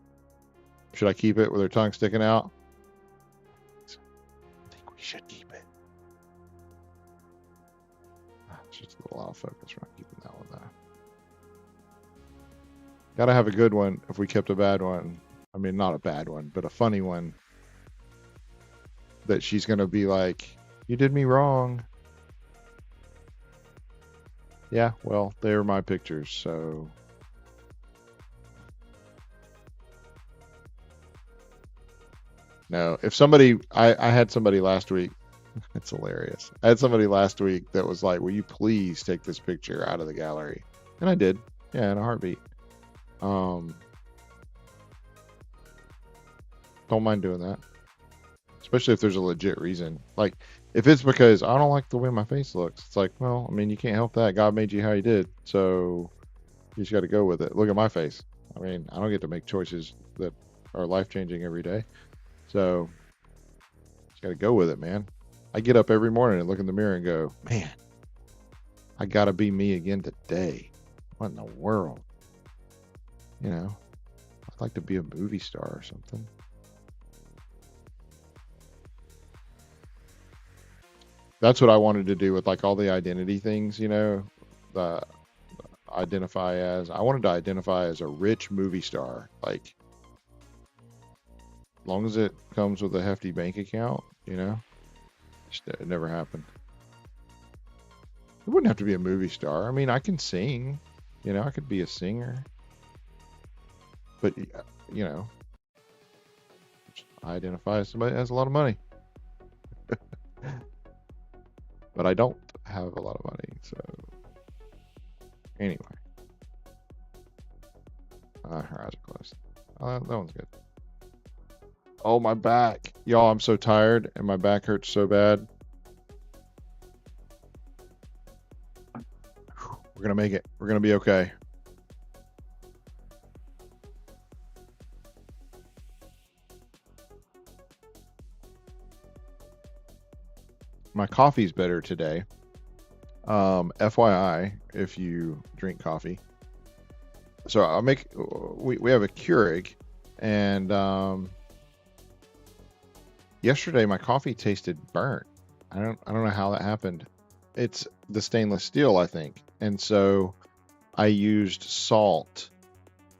Speaker 1: should I keep it with her tongue sticking out? I think we should keep it. It's just a little out of focus. We're not keeping that one though. Gotta have a good one if we kept a bad one. I mean, not a bad one, but a funny one that she's going to be like, you did me wrong. Yeah, well, they're my pictures, so. No, if somebody, I had somebody last week, it's hilarious. I had somebody last week that was like, will you please take this picture out of the gallery? And I did. Yeah, in a heartbeat. Don't mind doing that. Especially if there's a legit reason. Like, if it's because I don't like the way my face looks, it's like, well, I mean, you can't help that. God made you how he did. So you just got to go with it. Look at my face. I mean, I don't get to make choices that are life changing every day. So just got to go with it, man. I get up every morning and look in the mirror and go, man, I got to be me again today. What in the world? You know, I'd like to be a movie star or something. That's what I wanted to do with like all the identity things, you know, the identify as. I wanted to identify as a rich movie star. Like, as long as it comes with a hefty bank account, you know, it never happened. It wouldn't have to be a movie star. I mean, I can sing, you know, I could be a singer, but you know, I identify as somebody that has a lot of money. But I don't have a lot of money, so anyway. Her eyes are closed. That one's good. Oh, my back. Y'all, I'm so tired and my back hurts so bad. We're going to make it. We're going to be okay. My coffee's better today. FYI, if you drink coffee. So I'll make, we have a Keurig, and yesterday my coffee tasted burnt. I don't know how that happened. It's the stainless steel, I think. And so I used salt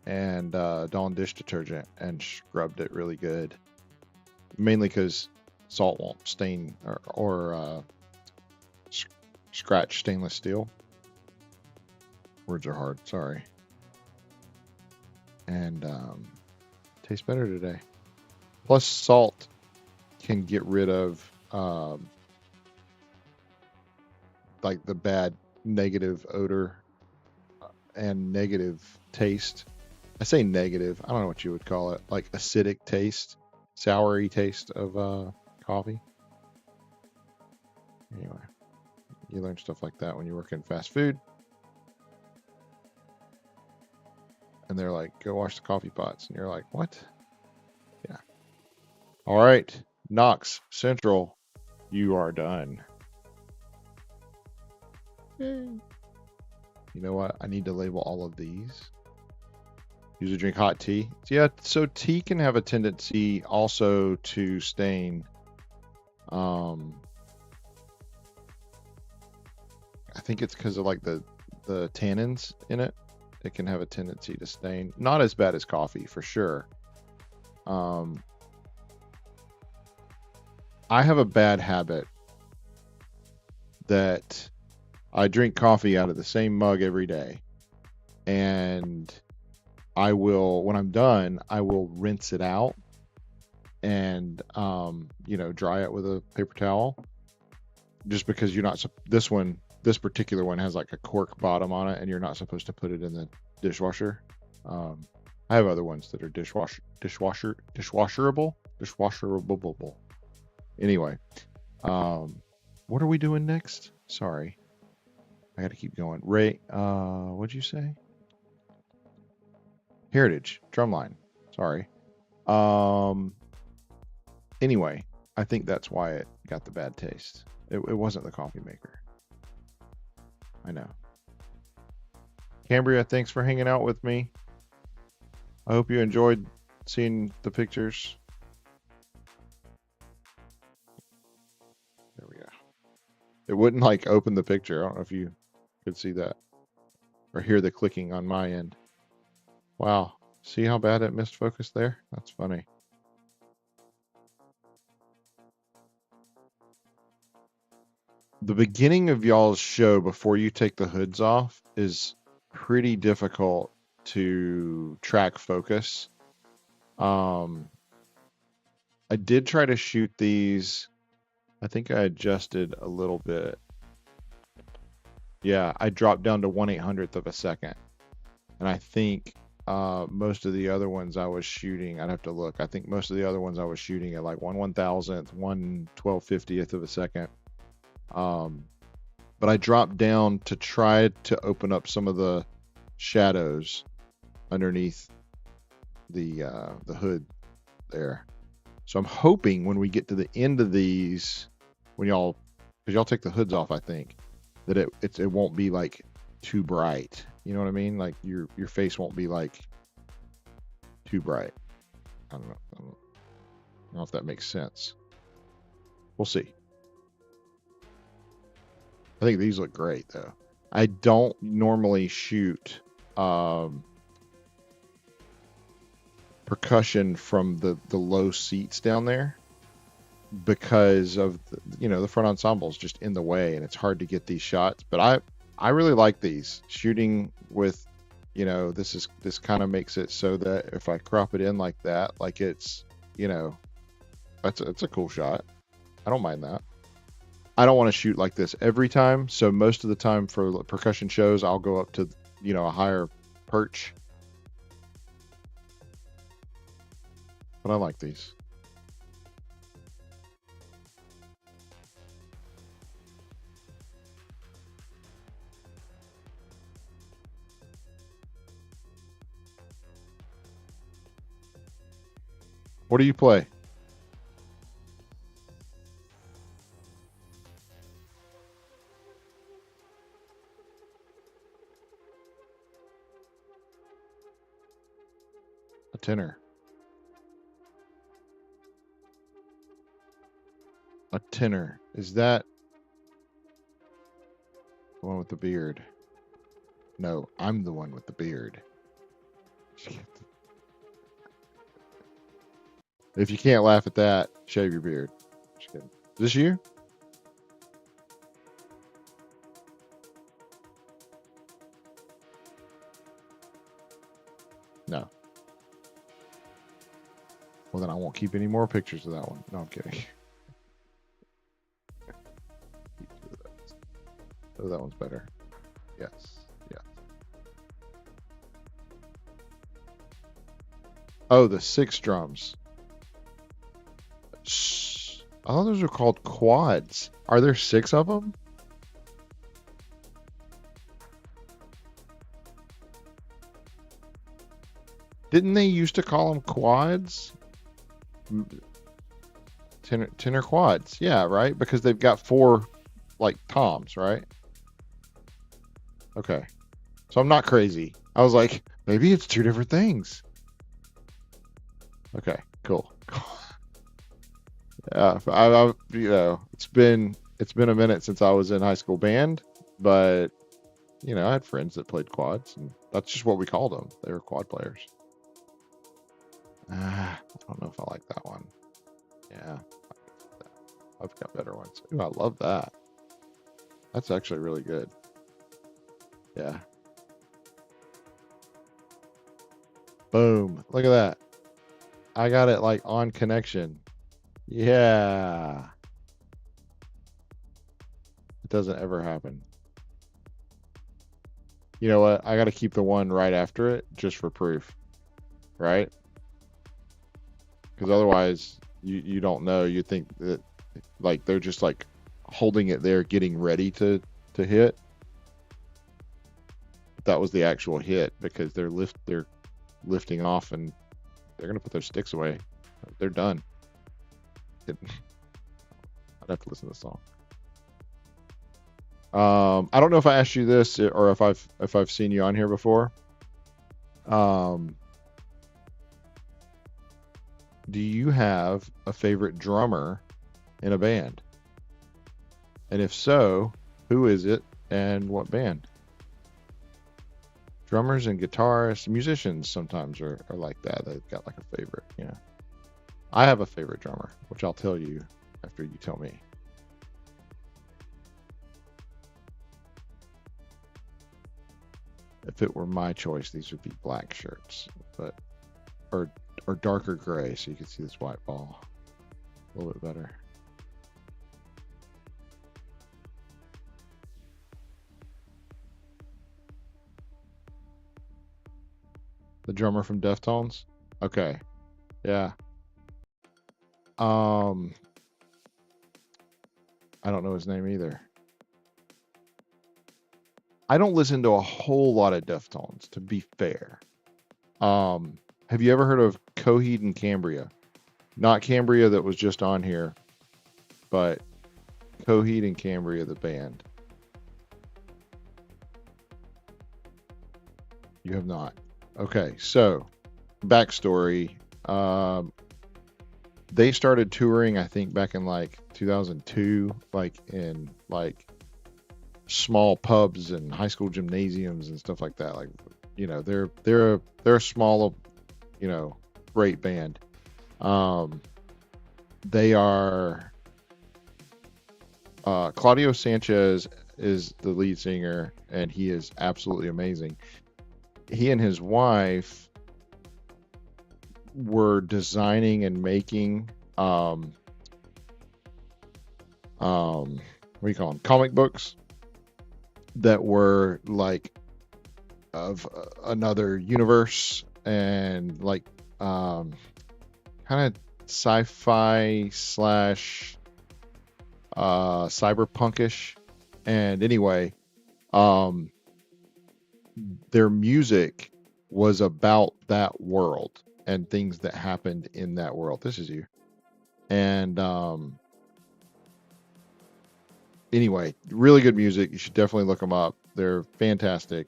Speaker 1: and Dawn dish detergent and scrubbed it really good. Mainly because salt won't stain or scratch stainless steel. Words are hard, sorry. And tastes better today. Plus, salt can get rid of like the bad negative odor and negative taste. I say negative. I don't know what you would call it. Like acidic taste, soury taste of coffee. Anyway, you learn stuff like that when you work in fast food. And they're like, go wash the coffee pots. And you're like, what? Yeah. All right. Knox Central, you are done. You know what? I need to label all of these. Usually drink hot tea. Yeah, so tea can have a tendency also to stain. I think it's because of like the tannins in it. It can have a tendency to stain. Not as bad as coffee for sure. I have a bad habit that I drink coffee out of the same mug every day, and I will, when I'm done, I will rinse it out and dry it with a paper towel. Just because you're not, this particular one has like a cork bottom on it, and you're not supposed to put it in the dishwasher. I have other ones that are dishwasherable. Anyway, what are we doing next? Sorry, I got to keep going. Ray, what'd you say? Heritage drumline. Sorry. Anyway, I think that's why it got the bad taste. It wasn't the coffee maker. I know. Cambria, thanks for hanging out with me. I hope you enjoyed seeing the pictures. There we go. It wouldn't like open the picture. I don't know if you could see that or hear the clicking on my end. Wow. See how bad it missed focus there? That's funny. The beginning of y'all's show before you take the hoods off is pretty difficult to track focus. I did try to shoot these. I think I adjusted a little bit. Yeah, I dropped down to 1/800th of a second. And I think most of the other ones I was shooting, I'd have to look. I think most of the other ones I was shooting at like 1/1000th, 1/1250th of a second. But I dropped down to try to open up some of the shadows underneath the hood there. So I'm hoping when we get to the end of these, because y'all take the hoods off, I think that it won't be like too bright. You know what I mean? Like your face won't be like too bright. I don't know if that makes sense. We'll see. I think these look great though. I don't normally shoot percussion from the low seats down there because of the front ensemble is just in the way and it's hard to get these shots. But I really like these shooting with, this kind of makes it so that if I crop it in like that, like it's, it's a cool shot. I don't mind that. I don't want to shoot like this every time. So most of the time for percussion shows, I'll go up to, a higher perch. But I like these. What do you play? A tenor. A tenor. Is that the one with the beard? No, I'm the one with the beard. If you can't laugh at that, shave your beard. Just kidding. Is this you? No. Well, then I won't keep any more pictures of that one. No, I'm kidding. Oh, that one's better. Yes. Yeah. Oh, the 6 drums. Oh, those are called quads. Are there 6 of them? Didn't they used to call them quads? Tenor quads. Yeah, right? Because they've got 4 like toms, right? Okay. So I'm not crazy. I was like, maybe it's 2 different things. Okay, cool. It's been a minute since I was in high school band, but I had friends that played quads, and that's just what we called them. They were quad players. I don't know if I like that one. Yeah, I've got better ones. Ooh, I love that. That's actually really good. Yeah. Boom. Look at that. I got it like on connection. Yeah. It doesn't ever happen. You know what? I got to keep the one right after it just for proof, right? Because otherwise, you don't know. You think that like they're just like holding it there, getting ready to hit. But that was the actual hit because they're lifting off and they're gonna put their sticks away. They're done. I'd have to listen to the song. I don't know if I asked you this or if I've seen you on here before. Do you have a favorite drummer in a band? And if so, who is it and what band? Drummers and guitarists, musicians sometimes are like that. They've got like a favorite, I have a favorite drummer, which I'll tell you after you tell me. If it were my choice, these would be black shirts, but or darker gray, so you can see this white ball a little bit better. The drummer from Deftones? Okay. Yeah. I don't know his name either. I don't listen to a whole lot of Deftones, to be fair. Have you ever heard of Coheed and Cambria? Not Cambria that was just on here, but Coheed and Cambria, the band. You have not. Okay, so backstory. They started touring, I think, back in like 2002, like in like small pubs and high school gymnasiums and stuff like that. Like, they're a small, great band. They are. Claudio Sanchez is the lead singer, and he is absolutely amazing. He and his wife were designing and making what do you call them, comic books that were like of another universe and like kind of sci-fi slash cyberpunkish. And anyway, their music was about that world and things that happened in that world. This is you. And anyway, really good music. You should definitely look them up. They're fantastic.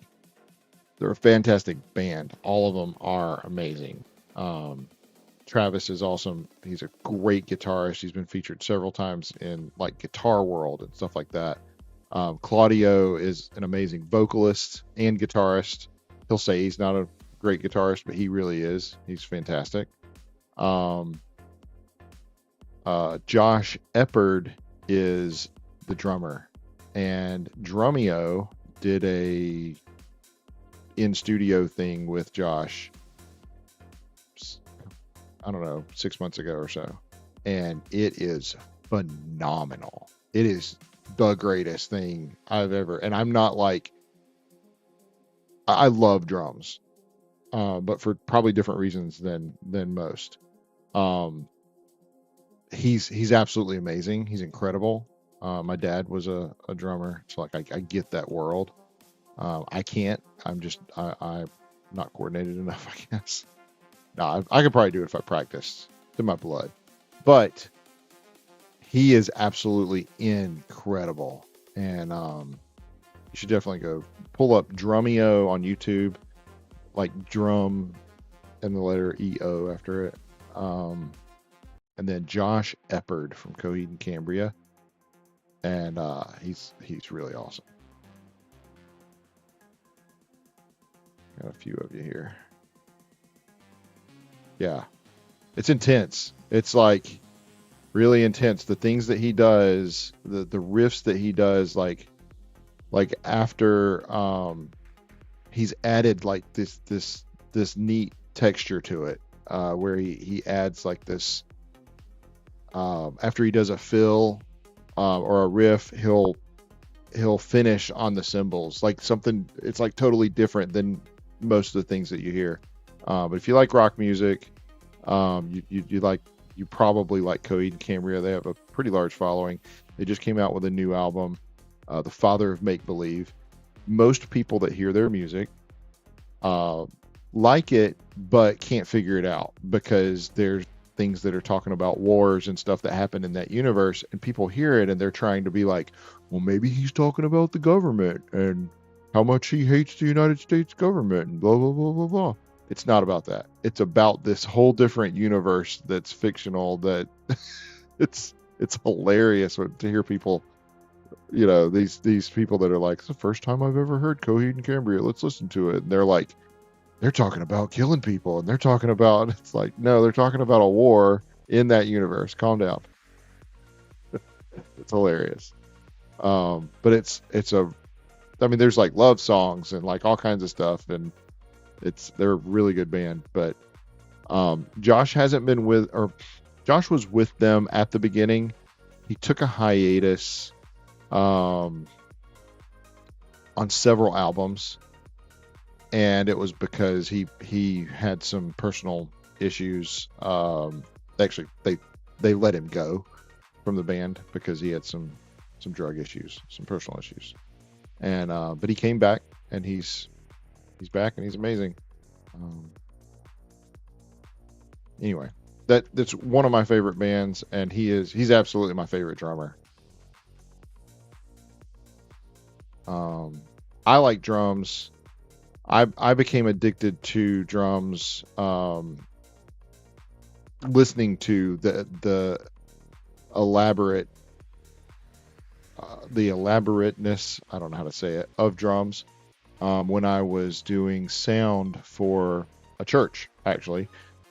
Speaker 1: They're a fantastic band. All of them are amazing. Travis is awesome. He's a great guitarist. He's been featured several times in like Guitar World and stuff like that. Claudio is an amazing vocalist and guitarist. He'll say he's not a great guitarist, but he really is. He's fantastic. Josh Eppard is the drummer, and Drumeo did a in-studio thing with Josh, I don't know, 6 months ago or so, and it is phenomenal. It is the greatest thing I've ever. And I'm not like, I love drums, but for probably different reasons than most. Um, he's absolutely amazing. He's incredible. My dad was a drummer, so like I get that world. I can't. I'm not coordinated enough, I guess. No, I could probably do it if I practiced. It's in my blood. But he is absolutely incredible, and you should definitely go pull up Drumeo on YouTube, like drum and the letter EO after it. And then Josh Eppard from Coheed and Cambria, and he's really awesome. Got a few of you here. Yeah, it's intense. It's like really intense. The things that he does, the riffs that he does, like after he's added like this neat texture to it, where he adds like this after he does a fill or a riff, he'll finish on the cymbals like something. It's like totally different than most of the things that you hear. But if you like rock music, you probably like Coheed and Cambria. They have a pretty large following. They just came out with a new album, The Father of Make Believe. Most people that hear their music like it, but can't figure it out because there's things that are talking about wars and stuff that happened in that universe, and people hear it and they're trying to be like, well, maybe he's talking about the government and how much he hates the United States government and blah blah blah blah blah. It's not about that. It's about this whole different universe that's fictional. That it's hilarious to hear people, these people that are like, it's the first time I've ever heard Coheed and Cambria. Let's listen to it. And they're like, they're talking about killing people, and they're talking about, it's like, no, they're talking about a war in that universe. Calm down. It's hilarious. But there's like love songs and like all kinds of stuff, and they're a really good band. But Josh was with them at the beginning. He took a hiatus on several albums, and it was because he had some personal issues. Actually, they let him go from the band because he had some drug issues, some personal issues. And but he came back, and he's back, and he's amazing. Anyway, that's one of my favorite bands, and he's absolutely my favorite drummer. I like drums. I became addicted to drums listening to the elaborateness, I don't know how to say it, of drums when I was doing sound for a church, actually.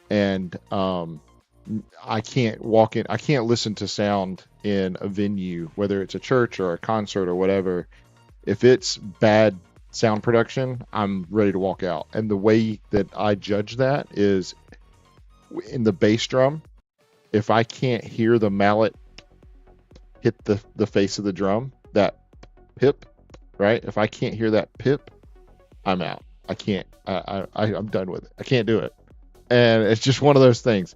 Speaker 1: And I can't listen to sound in a venue, whether it's a church or a concert or whatever. If it's bad sound production, I'm ready to walk out. And the way that I judge that is in the bass drum. If I can't hear the mallet hit the face of the drum, that pip, right? If I can't hear that pip, I'm out. I can't. I'm done with it. I can't do it. And it's just one of those things.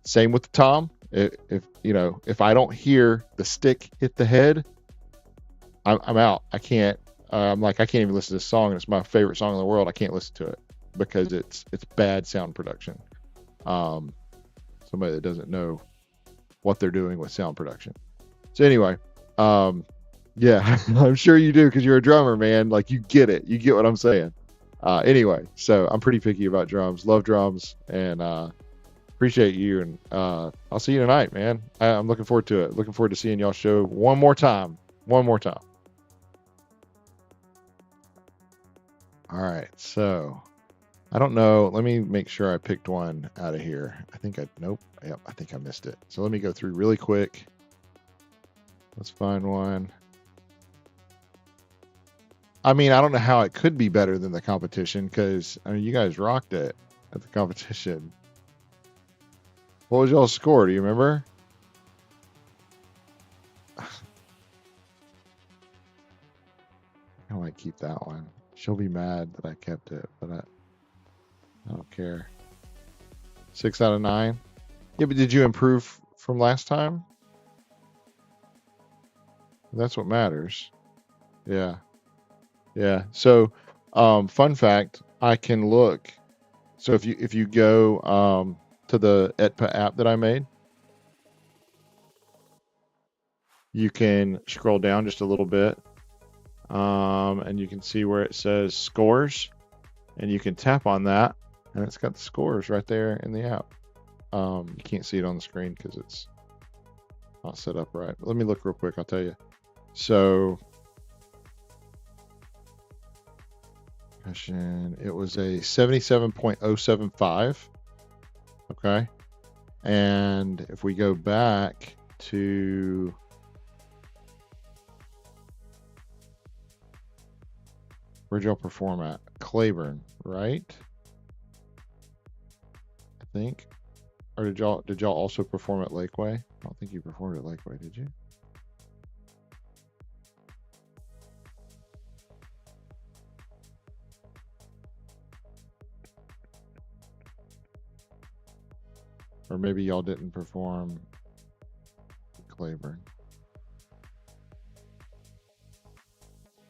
Speaker 1: Same with the tom. If I don't hear the stick hit the head, I'm out. I can't. I'm like, I can't even listen to this song, and it's my favorite song in the world. I can't listen to it because it's bad sound production. Somebody that doesn't know what they're doing with sound production. So anyway, yeah, I'm sure you do because you're a drummer, man. Like, you get it. You get what I'm saying. Anyway, so I'm pretty picky about drums. Love drums, and appreciate you. And I'll see you tonight, man. I'm looking forward to it. Looking forward to seeing y'all show one more time. One more time. All right, so I don't know. Let me make sure I picked one out of here. Nope. Yep, I think I missed it. So let me go through really quick. Let's find one. I mean, I don't know how it could be better than the competition because, you guys rocked it at the competition. What was y'all's score? Do you remember? might keep that one. She'll be mad that I kept it, but I don't care. 6 out of 9. Yeah, but did you improve from last time? That's what matters. Yeah. Yeah. So, fun fact, I can look. So if you go to the ETPA app that I made, you can scroll down just a little bit, and you can see where it says scores, and you can tap on that, and it's got the scores right there in the app. You can't see it on the screen because it's not set up right. But let me look real quick. I'll tell you. So, it was a 77.075. Okay. And if we go back to where'd y'all perform at? Claiborne, right? I think. Or did y'all also perform at Lakeway? I don't think you performed at Lakeway, did you? Or maybe y'all didn't perform Claiborne.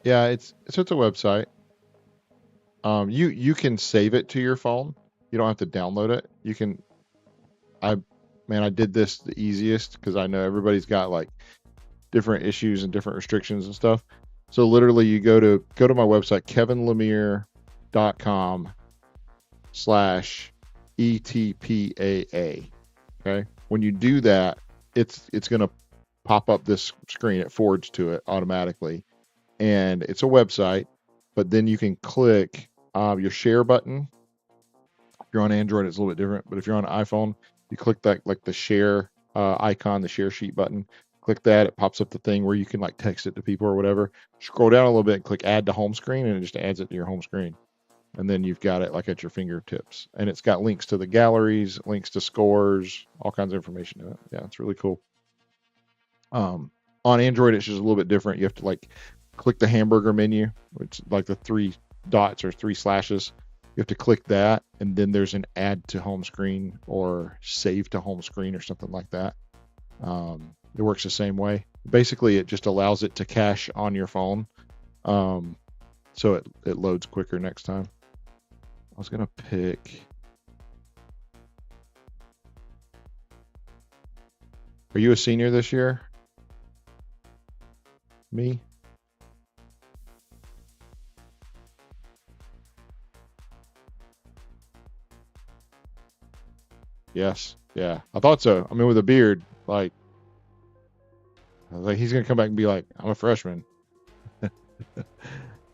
Speaker 1: Yeah, it's a website. You can save it to your phone. You don't have to download it. You can. I did this the easiest because I know everybody's got like different issues and different restrictions and stuff. So literally, you go to my website kevinlemire.com/ETPAA. Okay. When you do that, it's going to pop up this screen. It forwards to it automatically, and it's a website. But then you can click your share button. If you're on Android, it's a little bit different. But if you're on iPhone, you click that like the share icon, the share sheet button. Click that. It pops up the thing where you can like text it to people or whatever. Scroll down a little bit and click add to home screen, and it just adds it to your home screen. And then you've got it like at your fingertips. And it's got links to the galleries, links to scores, all kinds of information in it. Yeah, it's really cool. On Android, it's just a little bit different. You have to like click the hamburger menu, which like the 3 dots or 3 slashes. You have to click that, and then there's an add to home screen or save to home screen or something like that. It works the same way. Basically, it just allows it to cache on your phone, so it loads quicker next time. I was gonna pick. Are you a senior this year? Me? Yes. Yeah. I thought so. I mean, with a beard, like, I was like, he's gonna come back and be like, I'm a freshman. All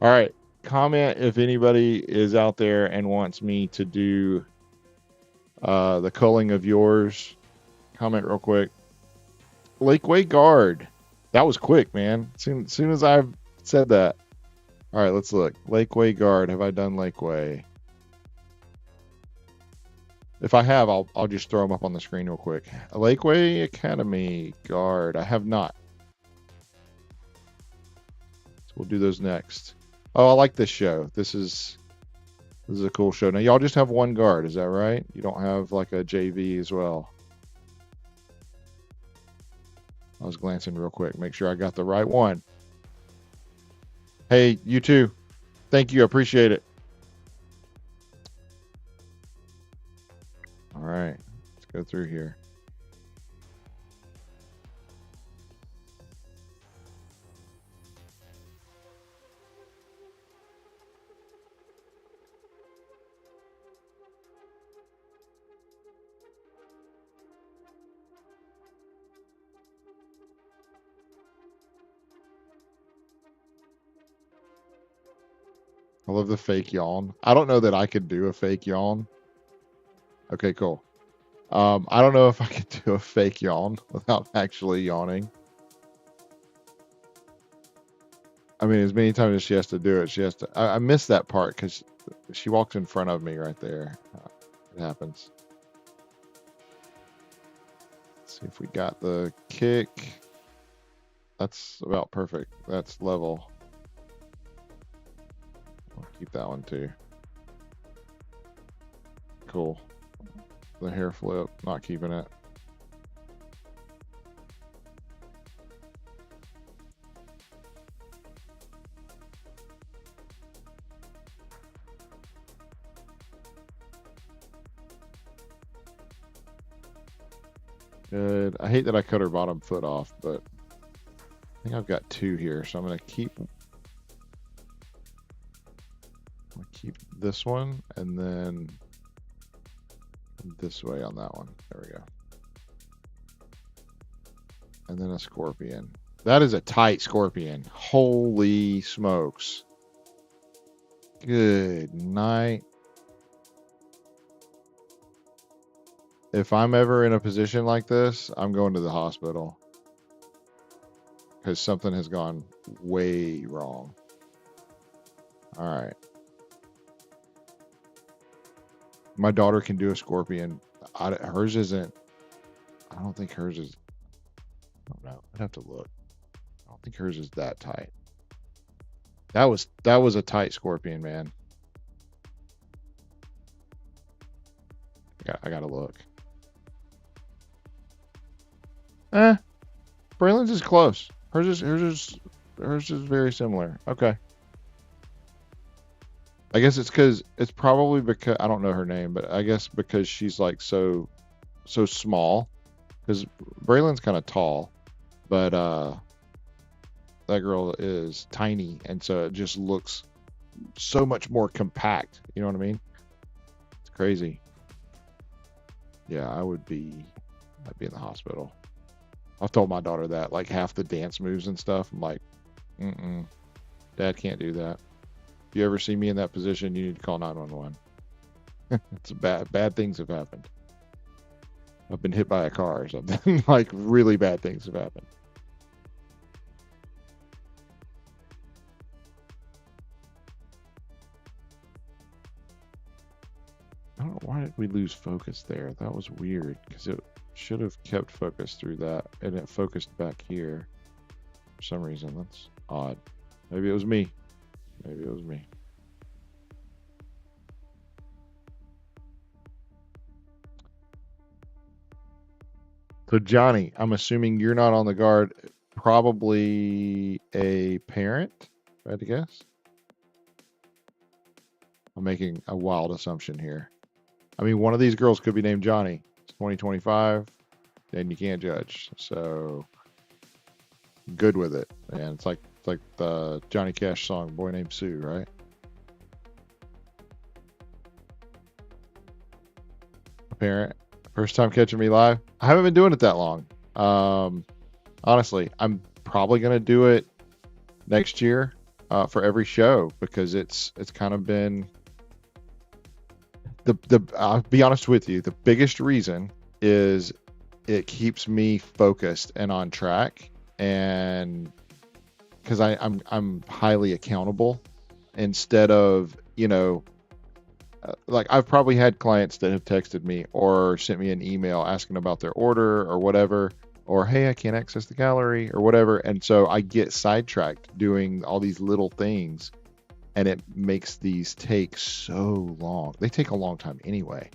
Speaker 1: right. Comment if anybody is out there and wants me to do the culling of yours. Comment real quick. Lakeway guard. That was quick, man. Soon as I said that. All right, let's look. Lakeway guard. Have I done Lakeway? If I have, I'll just throw them up on the screen real quick. Lakeway Academy guard. I have not. So we'll do those next. Oh, I like this show. This is a cool show. Now y'all just have one guard, is that right? You don't have like a JV as well. I was glancing real quick, make sure I got the right one. Hey, you too. Thank you. I appreciate it. All right, let's go through here. I love the fake yawn. I don't know that I could do a fake yawn. Okay, cool. I don't know if I could do a fake yawn without actually yawning. I mean, as many times as she has to do it, she has to. I miss that part because she walks in front of me right there. It happens. Let's see if we got the kick. That's about perfect. That's level. Keep that one too. Cool. The hair flip, not keeping it. Good. I hate that I cut her bottom foot off, but I think I've got 2 here, so I'm gonna keep this one and then this way on that one. There we go. And then a scorpion. That is a tight scorpion. Holy smokes. Good night. If I'm ever in a position like this, I'm going to the hospital. Because something has gone way wrong. All right. My daughter can do a scorpion. Hers isn't. I don't think hers is. I don't know. I'd have to look. I don't think hers is that tight. That was a tight scorpion, man. I gotta look. Braylon's is close. Hers is very similar. Okay. I guess it's probably because I don't know her name, but I guess because she's like so small. Because Braylon's kind of tall, but that girl is tiny, and so it just looks so much more compact. You know what I mean? It's crazy. Yeah, I'd be in the hospital. I've told my daughter that, like half the dance moves and stuff. I'm like, Dad can't do that. If you ever see me in that position, you need to call 911. It's bad things have happened. I've been hit by a car or something. Like really bad things have happened. I don't know, why did we lose focus there? That was weird because it should have kept focus through that and it focused back here for some reason. That's odd. Maybe it was me. So Johnny, I'm assuming you're not on the guard. Probably a parent, if I had to guess. I'm making a wild assumption here. I mean, one of these girls could be named Johnny. It's 2025, and you can't judge. So good with it, man. It's like the Johnny Cash song "Boy Named Sue," right? A parent, first time catching me live. I haven't been doing it that long. Honestly, I'm probably gonna do it next year for every show because it's kind of been the I'll be honest with you, the biggest reason is it keeps me focused and on track, and because I'm highly accountable instead of like I've probably had clients that have texted me or sent me an email asking about their order or whatever, or hey, I can't access the gallery or whatever, and so I get sidetracked doing all these little things, and it makes these take so long. They take a long time anyway,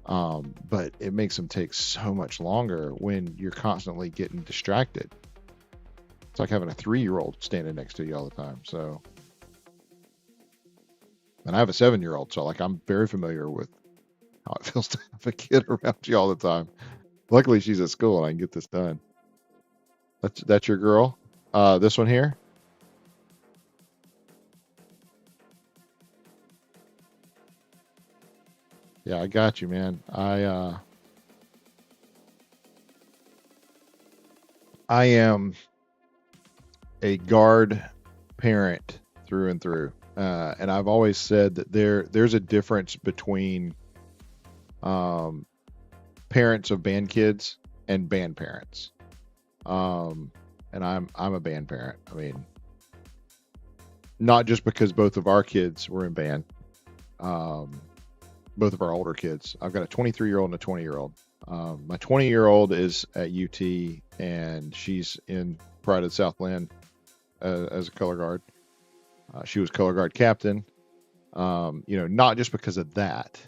Speaker 1: but it makes them take so much longer when you're constantly getting distracted. It's like having a 3-year-old standing next to you all the time. So, and I have a 7-year-old, so like I'm very familiar with how it feels to have a kid around you all the time. Luckily, she's at school and I can get this done. That's your girl. This one here. Yeah, I got you, man. I am a guard parent through and through, and I've always said that there's a difference between parents of band kids and band parents. And I'm a band parent. I mean, not just because both of our kids were in band. Both of our older kids. I've got a 23-year-old and a 20-year-old. My 20-year-old is at UT, and she's in Pride of the Southland as a color guard. She was color guard captain, Not just because of that,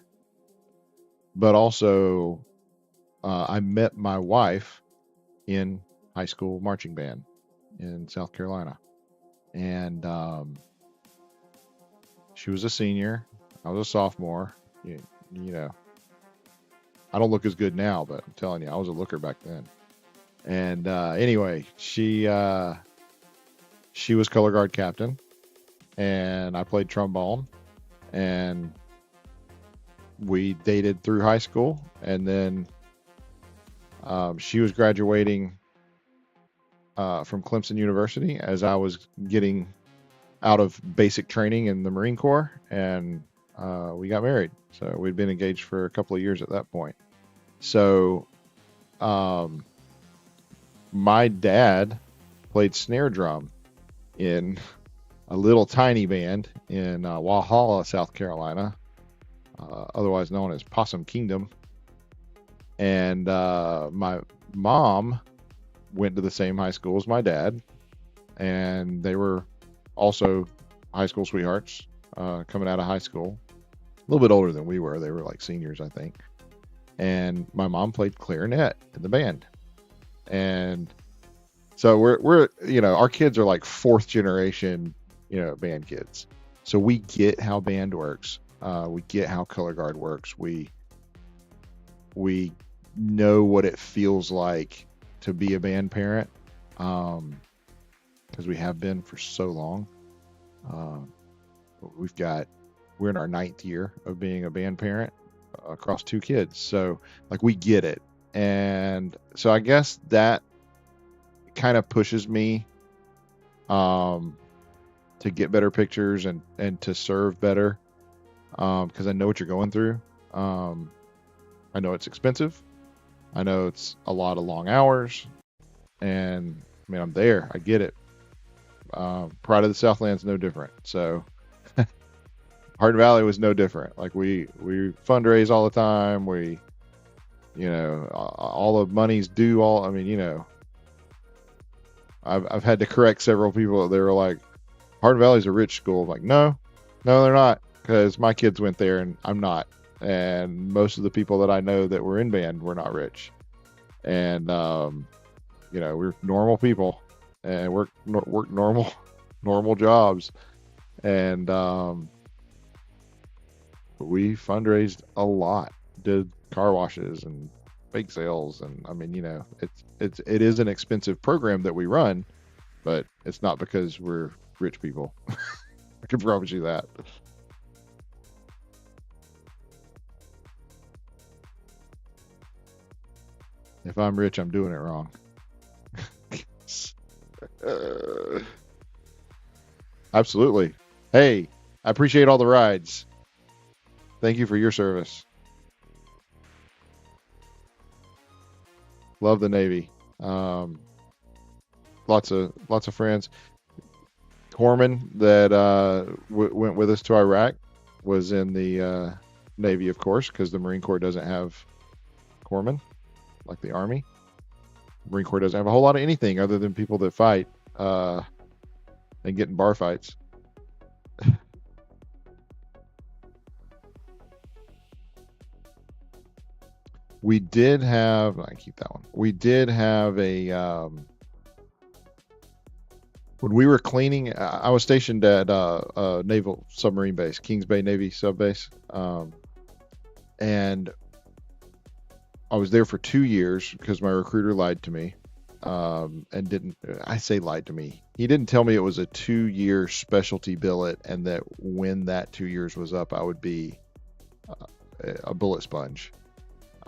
Speaker 1: but also I met my wife in high school marching band in South Carolina. And she was a senior. I was a sophomore. You know, I don't look as good now, but I'm telling you, I was a looker back then. And anyway, she was color guard captain, and I played trombone, and we dated through high school, and then she was graduating from Clemson University as I was getting out of basic training in the Marine Corps, and we got married. So we'd been engaged for a couple of years at that point. So my dad played snare drum in a little tiny band in Walhalla, South Carolina, otherwise known as Possum Kingdom. And my mom went to the same high school as my dad, and they were also high school sweethearts coming out of high school. A little bit older than we were. They were like seniors, I think. And my mom played clarinet in the band. And so we're our kids are like fourth generation, band kids. So we get how band works. We get how color guard works. We know what it feels like to be a band parent, because we have been for so long. We're in our 9th year of being a band parent across 2 kids. So like we get it. And so I guess that kind of pushes me to get better pictures and to serve better, because I know what you're going through. I know it's expensive. I know it's a lot of long hours. And I mean, I'm there. I get it. Pride of the Southland's no different. So Hardin Valley was no different. Like we fundraise all the time. We, all the money's due. I've had to correct several people. They were like, Hardin Valley's a rich school. I'm like, no, they're not, because my kids went there and I'm not. And most of the people that I know that were in band were not rich. And, we're normal people and work normal jobs. And, we fundraised a lot, did car washes and bake sales, and I mean, it is an expensive program that we run, but it's not because we're rich people. I can promise you that. If I'm rich, I'm doing it wrong. Absolutely. Hey, I appreciate all the rides. Thank you for your service. Love the Navy. Lots of friends. Corpsman that went with us to Iraq was in the Navy, of course, because the Marine Corps doesn't have corpsmen like the Army. Marine Corps doesn't have a whole lot of anything other than people that fight and get in bar fights. We did have, I keep that one. We did have a, when we were cleaning, I was stationed at Naval Submarine Base, Kings Bay Navy Sub Base. And I was there for 2 years because my recruiter lied to me. I say lied to me. He didn't tell me it was a 2-year specialty billet and that when that 2 years was up, I would be a bullet sponge.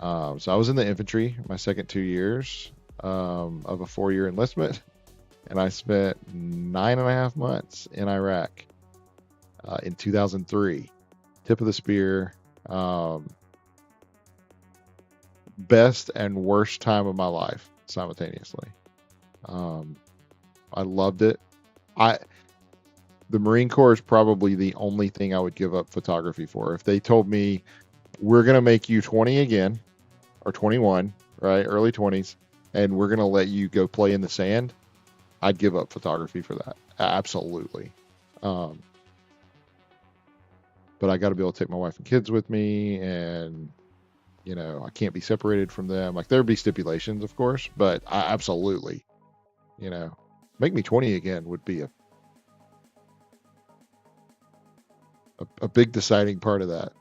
Speaker 1: So I was in the infantry my second 2 years of a 4-year enlistment, and I spent 9.5 months in Iraq in 2003. Tip of the spear. Best and worst time of my life simultaneously. I loved it. The Marine Corps is probably the only thing I would give up photography for. If they told me, we're going to make you 20 again, or 21, right? Early 20s, and we're going to let you go play in the sand, I'd give up photography for that. Absolutely. but I got to be able to take my wife and kids with me, and I can't be separated from them. Like there'd be stipulations, of course, but I absolutely, make me 20 again would be a big deciding part of that.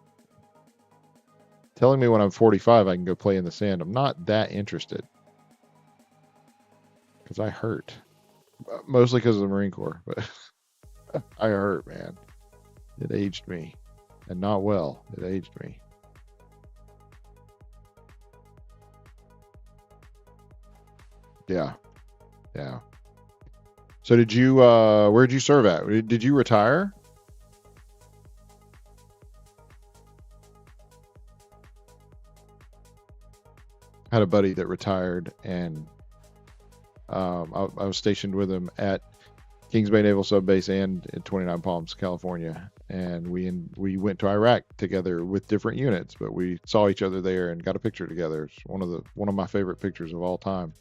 Speaker 1: Telling me when I'm 45 I can go play in the sand, I'm not that interested because I hurt. Mostly because of the Marine Corps, but I hurt, man. It aged me, and not well. It aged me. Yeah, yeah. So did you? Where did you serve at? Did you retire? I had a buddy that retired, and I was stationed with him at Kings Bay Naval Sub Base and in 29 Palms, California. And we went to Iraq together with different units, but we saw each other there and got a picture together. It's one of my favorite pictures of all time.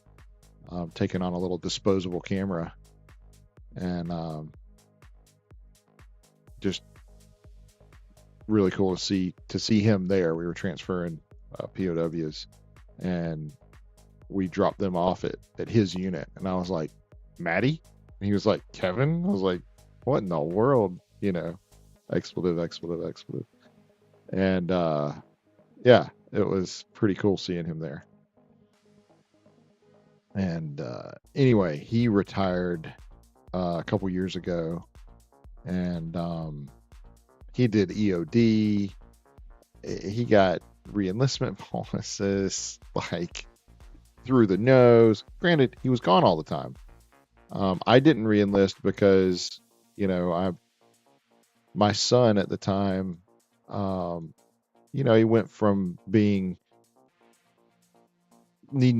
Speaker 1: Taken on a little disposable camera, and just really cool to see him there. We were transferring POWs, and we dropped them off at his unit, and I was like, Maddie? And he was like, Kevin? I was like, what in the world? Expletive, expletive, expletive. And yeah, it was pretty cool seeing him there. And anyway, he retired a couple years ago, and he did EOD. He got reenlistment bonuses like through the nose. Granted, he was gone all the time. I didn't reenlist because my son at the time, he went from needing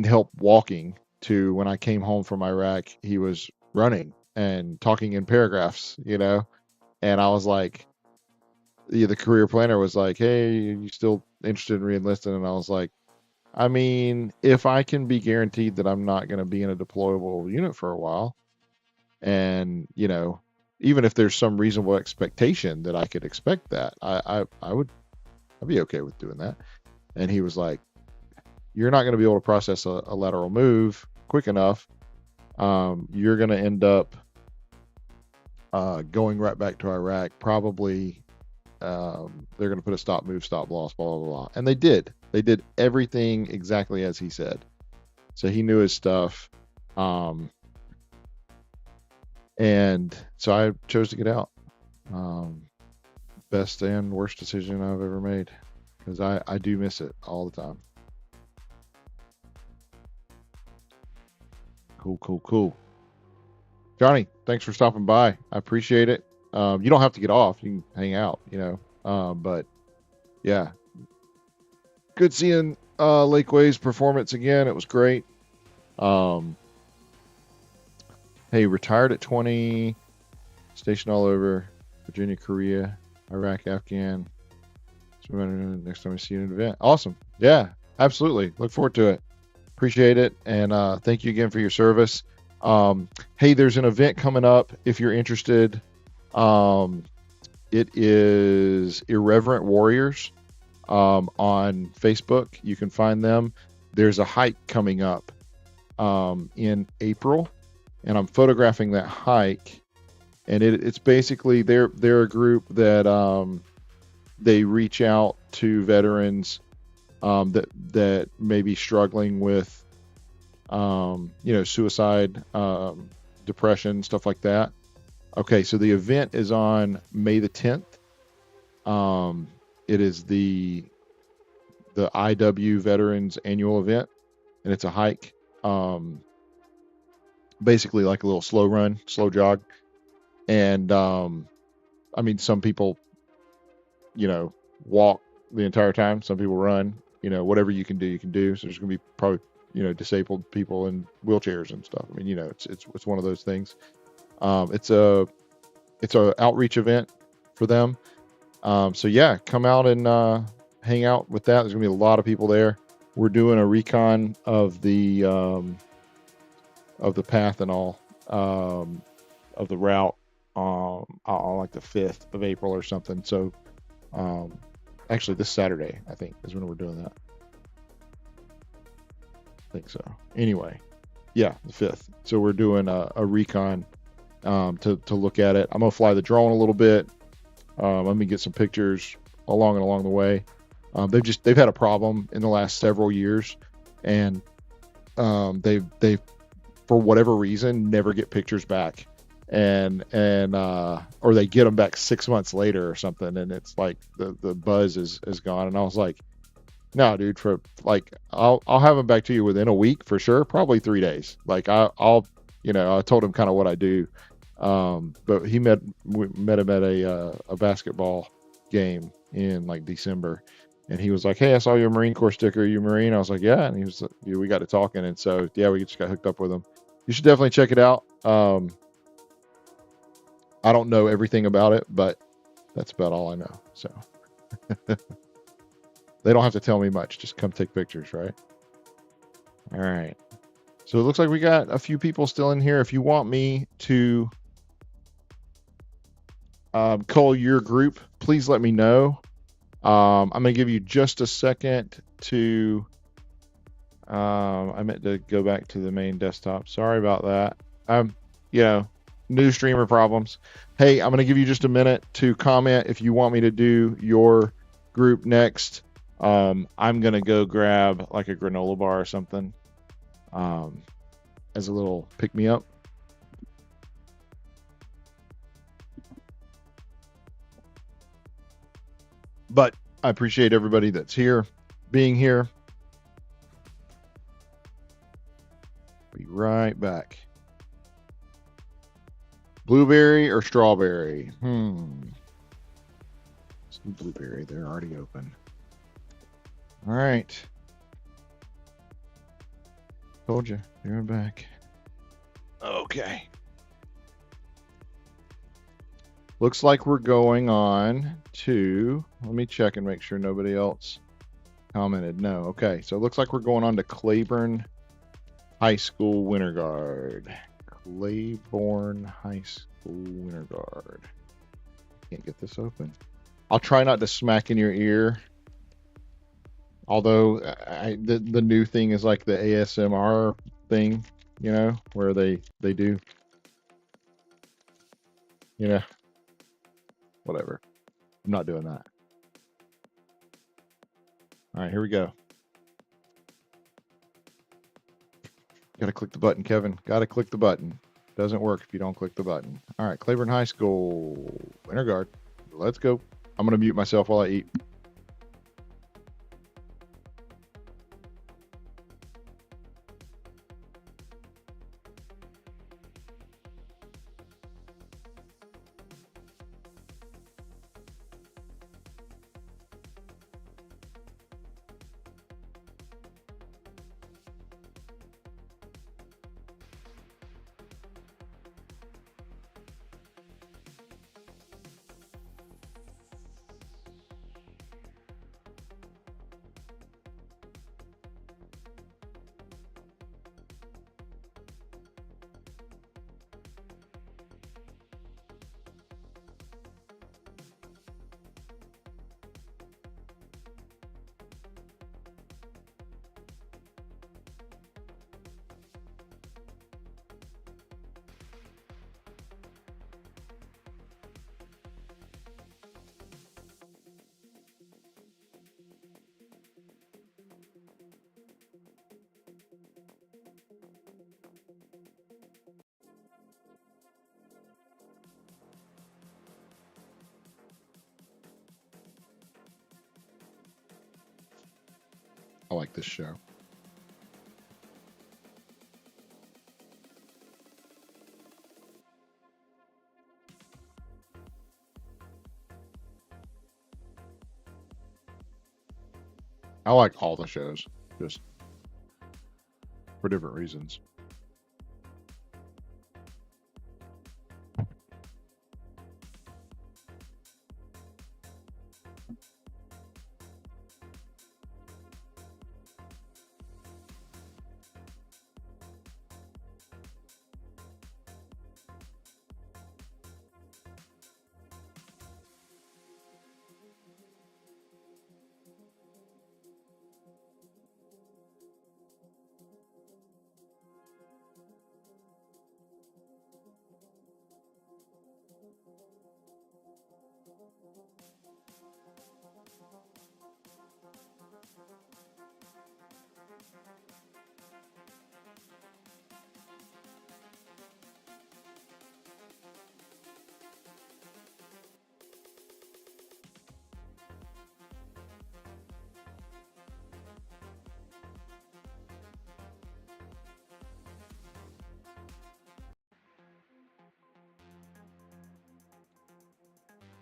Speaker 1: help walking to when I came home from Iraq, he was running and talking in paragraphs, and I was like, the career planner was like, hey, you still interested in reenlisting? And I was like, I mean, if I can be guaranteed that I'm not going to be in a deployable unit for a while, and even if there's some reasonable expectation that I could expect that, I'd be okay with doing that. And he was like, you're not going to be able to process a lateral move quick enough. You're going to end up going right back to Iraq. Probably they're going to put a stop, move, stop, loss, blah, blah, blah. And they did. They did everything exactly as he said. So he knew his stuff. And so I chose to get out. Best and worst decision I've ever made, because I do miss it all the time. Cool. Johnny, thanks for stopping by. I appreciate it. You don't have to get off. You can hang out, but yeah. Good seeing Lakeway's performance again. It was great. Hey, retired at 20, stationed all over Virginia, Korea, Iraq, Afghan. So next time we see you in an event. Awesome. Yeah, absolutely. Look forward to it. Appreciate it. And thank you again for your service. Hey, there's an event coming up if you're interested. It is Irreverent Warriors on Facebook. You can find them. There's a hike coming up in April, and I'm photographing that hike. And it's basically they're a group that they reach out to veterans that may be struggling with suicide, depression, stuff like that. Okay, so the event is on May the 10th. It is the IW Veterans Annual Event, and it's a hike. Basically like a little slow jog. And I mean, some people, walk the entire time. Some people run. Whatever you can do, you can do. So there's going to be probably disabled people in wheelchairs and stuff. I mean, it's one of those things. It's a outreach event for them. So yeah, come out and hang out with that. There's gonna be a lot of people there. We're doing a recon of the path and all, of the route, on like the 5th of April or something. So Um, actually, this Saturday, I think, is when we're doing that. I think so. Anyway, yeah, the 5th. So we're doing a recon to look at it. I'm gonna fly the drone a little bit. Let me get some pictures along the way. They've had a problem in the last several years, and they've for whatever reason never get pictures back, and or they get them back 6 months later or something, and it's like the buzz is gone. And I was like, no, dude, for like I'll have them back to you within a week for sure, probably 3 days. Like I'll I told him kind of what I do. But we met him at a basketball game in like December, and he was like, "Hey, I saw your Marine Corps sticker. Are you Marine?" I was like, "Yeah," and he was, we got to talking, and so yeah, we just got hooked up with him. You should definitely check it out. I don't know everything about it, but that's about all I know. So they don't have to tell me much. Just come take pictures, right? All right. So it looks like we got a few people still in here. If you want me to cull your group, please let me know. I'm going to give you just a second to. I meant to go back to the main desktop. Sorry about that. You know, new streamer problems. Hey, I'm going to give you just a minute to comment if you want me to do your group next. I'm going to go grab like a granola bar or something as a little pick me up. But I appreciate everybody that's here, being here. Be right back. Blueberry or strawberry? Some blueberry. They're already open. All right. Told you. You're back. Okay. Looks like we're going on to, let me check and make sure nobody else commented. No. Okay. So it looks like we're going on to Claiborne High School Winter Guard. Claiborne High School Winter Guard. Can't get this open. I'll try not to smack in your ear. Although the new thing is like the ASMR thing, where they do, whatever. I'm not doing that. All right, here we go. Got to click the button, Kevin. Got to click the button. Doesn't work if you don't click the button. All right, Claiborne High School Winter Guard. Let's go. I'm going to mute myself while I eat. I like this show. I like all the shows, just for different reasons.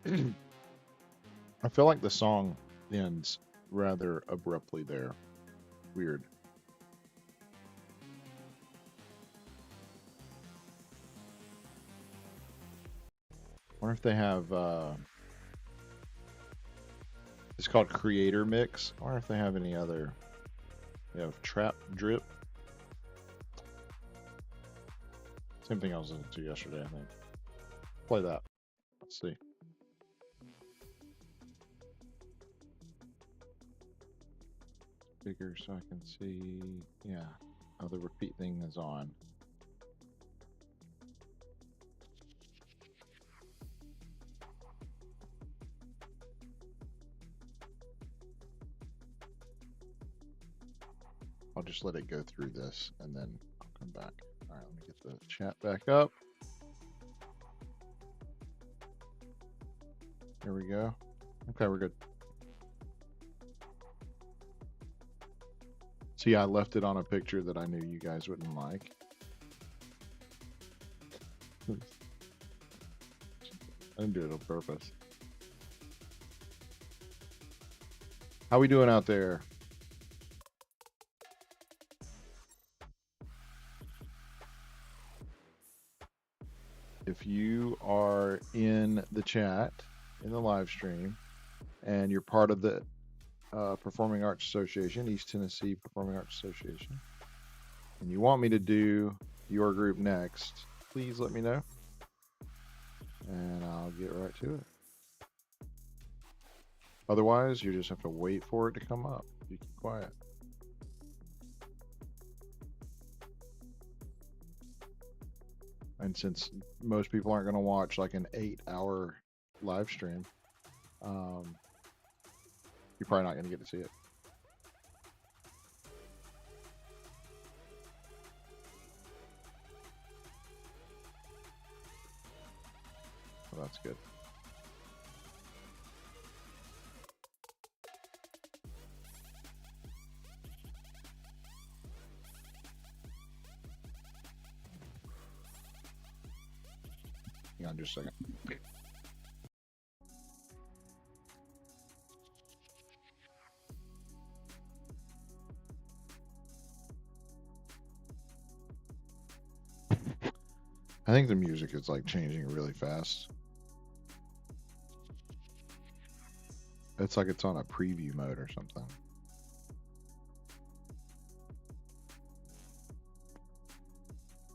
Speaker 1: I feel like the song ends rather abruptly there. Weird. Wonder if they have it's called Creator Mix. I wonder if they have any other. They have Trap Drip. Same thing I was listening to yesterday, I think. Play that. Let's see. Bigger so I can see. Yeah. Oh, the repeat thing is on. I'll just let it go through this and then I'll come back. All right, let me get the chat back up. Here we go. Okay, we're good. See, I left it on a picture that I knew you guys wouldn't like. I didn't do it on purpose. How we doing out there? If you are in the chat, in the live stream, and you're part of the Performing Arts Association, East Tennessee Performing Arts Association, and you want me to do your group next, please let me know, and I'll get right to it. Otherwise, you just have to wait for it to come up. Be quiet. And since most people aren't going to watch like an 8-hour live stream, you're probably not going to get to see it. Well, that's good. Hang on just a second. I think the music is like changing really fast. It's like it's on a preview mode or something.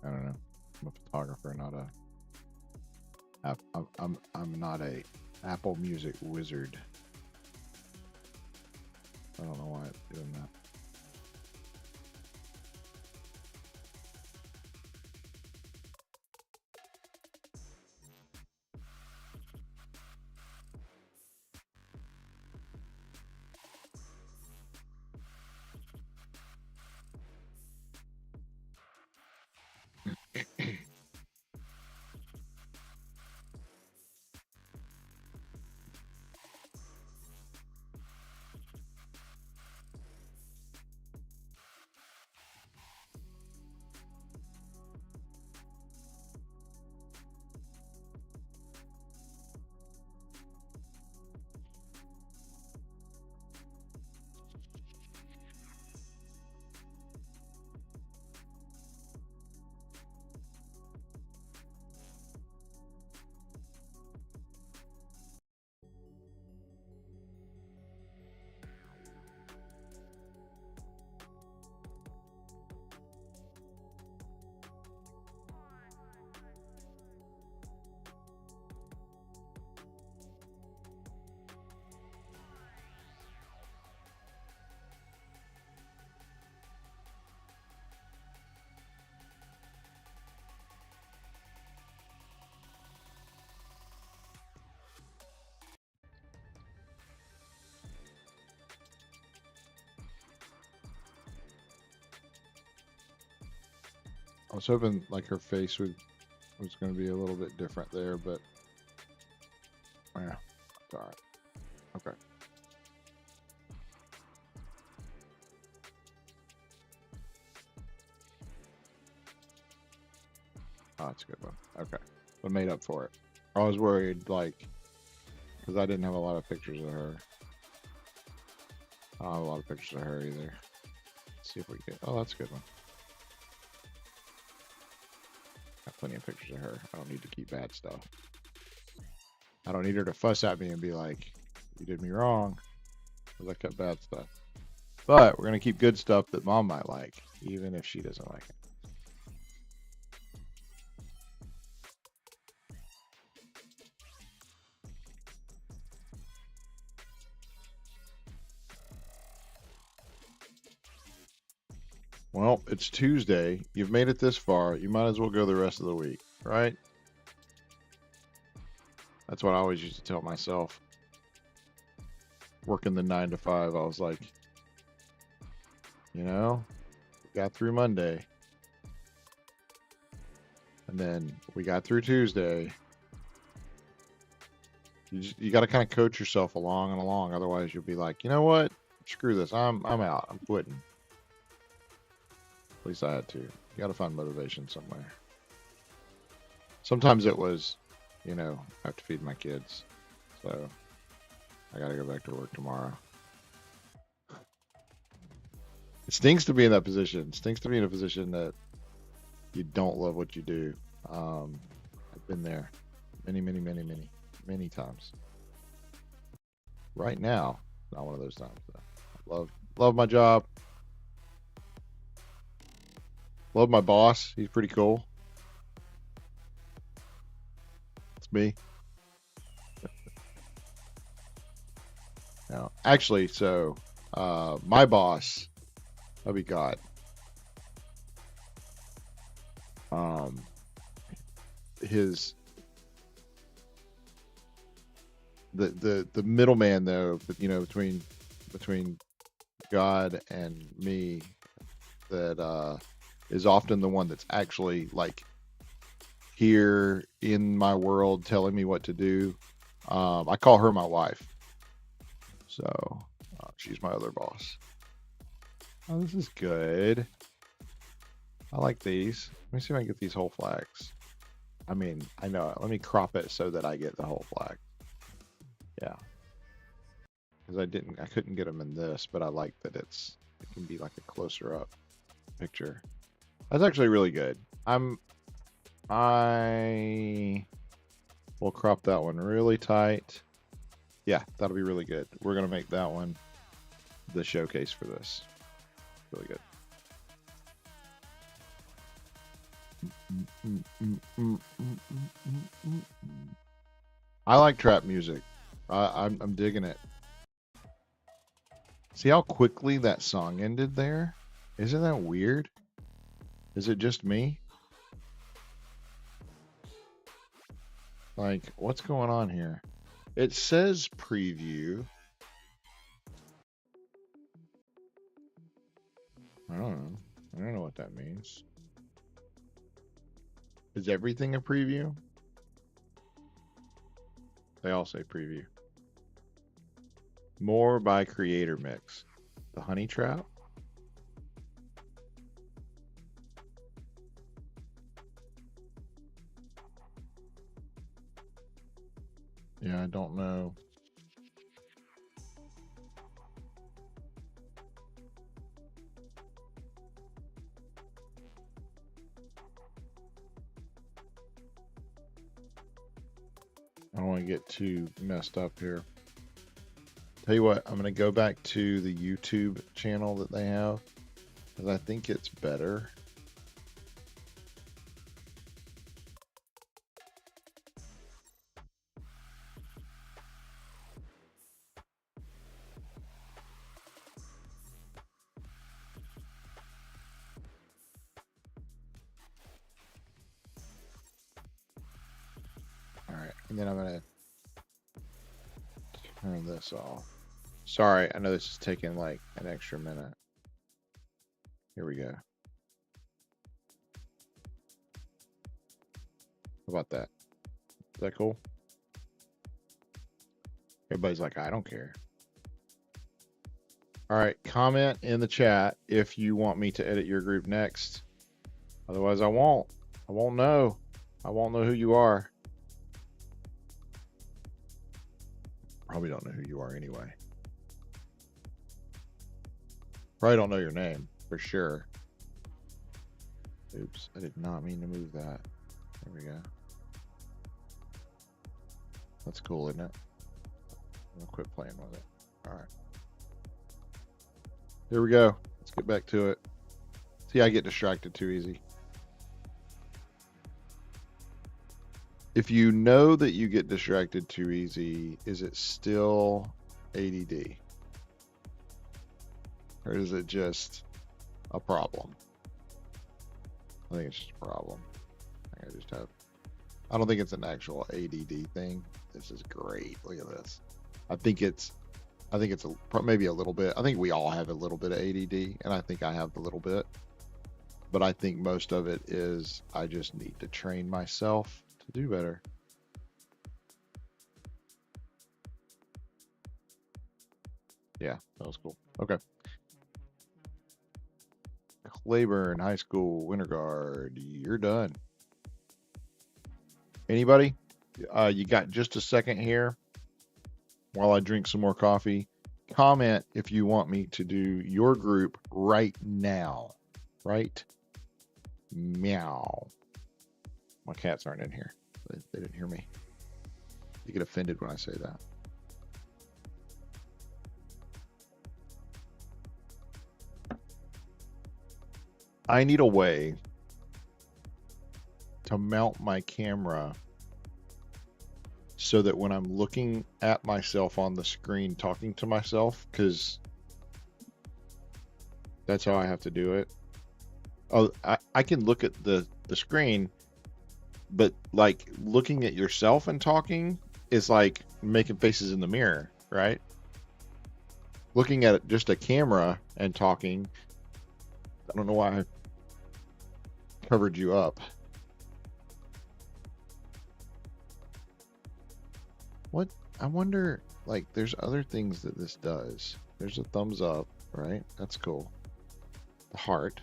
Speaker 1: I don't know. I'm a photographer, not a. I'm not a Apple Music wizard. I don't know why it's doing that. I was hoping like her face was going to be a little bit different there, but yeah, it's all right. Okay. Oh, that's a good one. Okay. I made up for it. I was worried like because I didn't have a lot of pictures of her. I don't have a lot of pictures of her either. Let's see if we get. Oh, that's a good one. Got plenty of pictures of her. I don't need to keep bad stuff. I don't need her to fuss at me and be like, "You did me wrong," because I kept bad stuff. But we're gonna keep good stuff that Mom might like, even if she doesn't like it. Well, it's Tuesday. You've made it this far. You might as well go the rest of the week, right? That's what I always used to tell myself. Working the 9 to 5, I was like, you know, we got through Monday. And then we got through Tuesday. You got to kind of coach yourself along and along. Otherwise, you'll be like, you know what? Screw this. I'm out. I'm quitting. At least I had to. You got to find motivation somewhere. Sometimes it was, you know, I have to feed my kids. So I got to go back to work tomorrow. It stinks to be in that position. It stinks to be in a position that you don't love what you do. I've been there many times. Right now, not one of those times. Though. Love my job. Love my boss. He's pretty cool. It's me. Now, actually, so my boss, oh be God, his the middleman though, you know, between God and me, that is often the one that's actually like here in my world telling me what to do. I call her my wife. So she's my other boss. Oh, this is good. I like these. Let me see if I can get these whole flags. I mean, I know it. Let me crop it so that I get the whole flag. Yeah. Because I couldn't get them in this, but I like that it can be like a closer up picture. That's actually really good. I will crop that one really tight. Yeah, that'll be really good. We're gonna make that one the showcase for this. Really good. I like trap music. I'm digging it. See how quickly that song ended there? Isn't that weird? Is it just me? Like, what's going on here? It says preview. I don't know. I don't know what that means. Is everything a preview? They all say preview. More by creator mix. The honey trap? Yeah, I don't know. I don't want to get too messed up here. Tell you what, I'm going to go back to the YouTube channel that they have because I think it's better. All right, and then I'm going to turn this off. Sorry, I know this is taking like an extra minute. Here we go. How about that? Is that cool? Everybody's like, I don't care. All right, comment in the chat if you want me to edit your group next. Otherwise, I won't. I won't know. I won't know who you are. Probably don't know who you are anyway. Probably don't know your name for sure. Oops, I did not mean to move that. There we go. That's cool, isn't it? I'll quit playing with it. All right. Here we go. Let's get back to it. See, I get distracted too easy. If you know that you get distracted too easy, is it still ADD? Or is it just a problem? I think it's just a problem. I don't think it's an actual ADD thing. This is great. Look at this. I think it's maybe a little bit. I think we all have a little bit of ADD, and I think I have a little bit. But I think most of it is I just need to train myself to do better. Yeah, that was cool. Okay. Claiborne High School, Winter Guard, you're done. Anybody? You got just a second here while I drink some more coffee. Comment if you want me to do your group right now. Right? Meow. My cats aren't in here. They didn't hear me. They get offended when I say that. I need a way to mount my camera so that when I'm looking at myself on the screen talking to myself, because that's how I have to do it. Oh, I can look at the screen, but like looking at yourself and talking is like making faces in the mirror, right? Looking at just a camera and talking, I don't know why I covered you up. What? I wonder, like, there's other things that this does. There's a thumbs up, right? That's cool. The heart.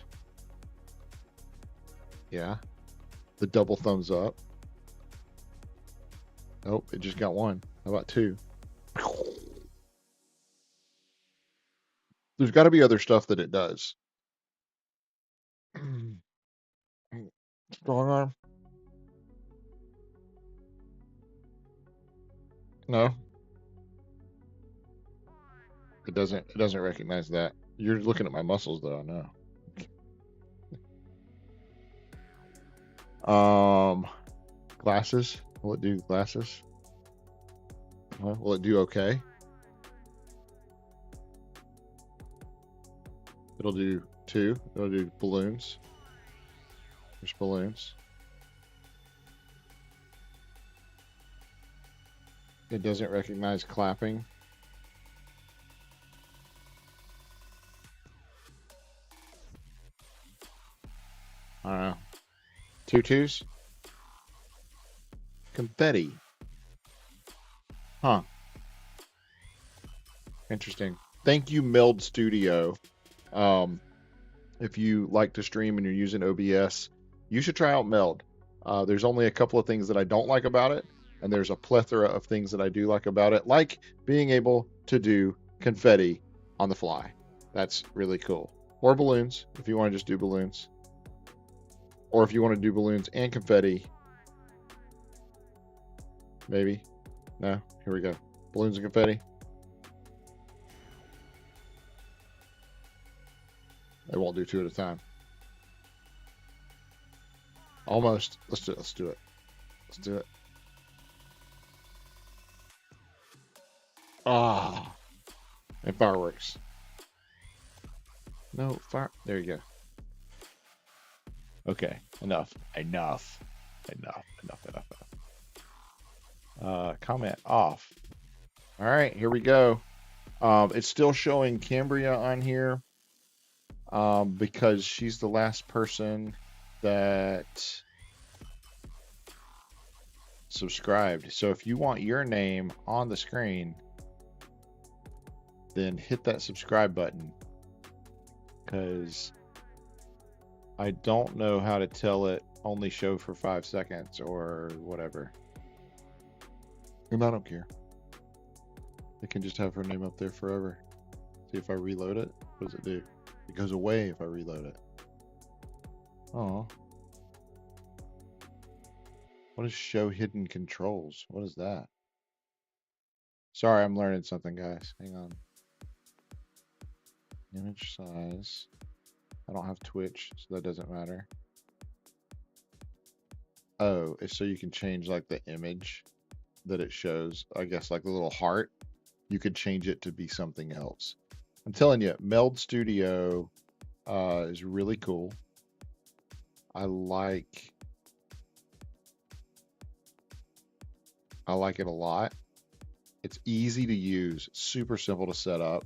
Speaker 1: Yeah. The double thumbs up. Oh, it just got one. How about two? There's got to be other stuff that it does. Strong arm? No. It doesn't recognize that. You're looking at my muscles though, no. Glasses. Will it do glasses? Will it do okay? It'll do two. It'll do balloons. There's balloons. It doesn't recognize clapping. I don't know. Tutus? Confetti. Huh. Interesting. Thank you, Meld Studio. If you like to stream and you're using OBS, you should try out Meld. There's only a couple of things that I don't like about it, and there's a plethora of things that I do like about it, like being able to do confetti on the fly. That's really cool. Or balloons, if you want to just do balloons. Or if you want to do balloons and confetti. Maybe. No? Here we go. Balloons and confetti. They won't do two at a time. Almost. Let's do it. Let's do it. Let's do it. Ah. And fireworks. No, fire. There you go. Okay. Enough. Comment off. All right. Here we go. It's still showing Cambria on here. Because she's the last person that subscribed. So if you want your name on the screen, then hit that subscribe button, because I don't know how to tell it only show for 5 seconds or whatever. And I don't care. It can just have her name up there forever. See if I reload it. What does it do? It goes away if I reload it. Oh. What is show hidden controls? What is that? Sorry, I'm learning something, guys. Hang on. Image size. I don't have Twitch, so that doesn't matter. Oh, it's so you can change like the image that it shows. I guess like the little heart. You could change it to be something else. I'm telling you, Meld Studio is really cool. I like it a lot. It's easy to use, super simple to set up.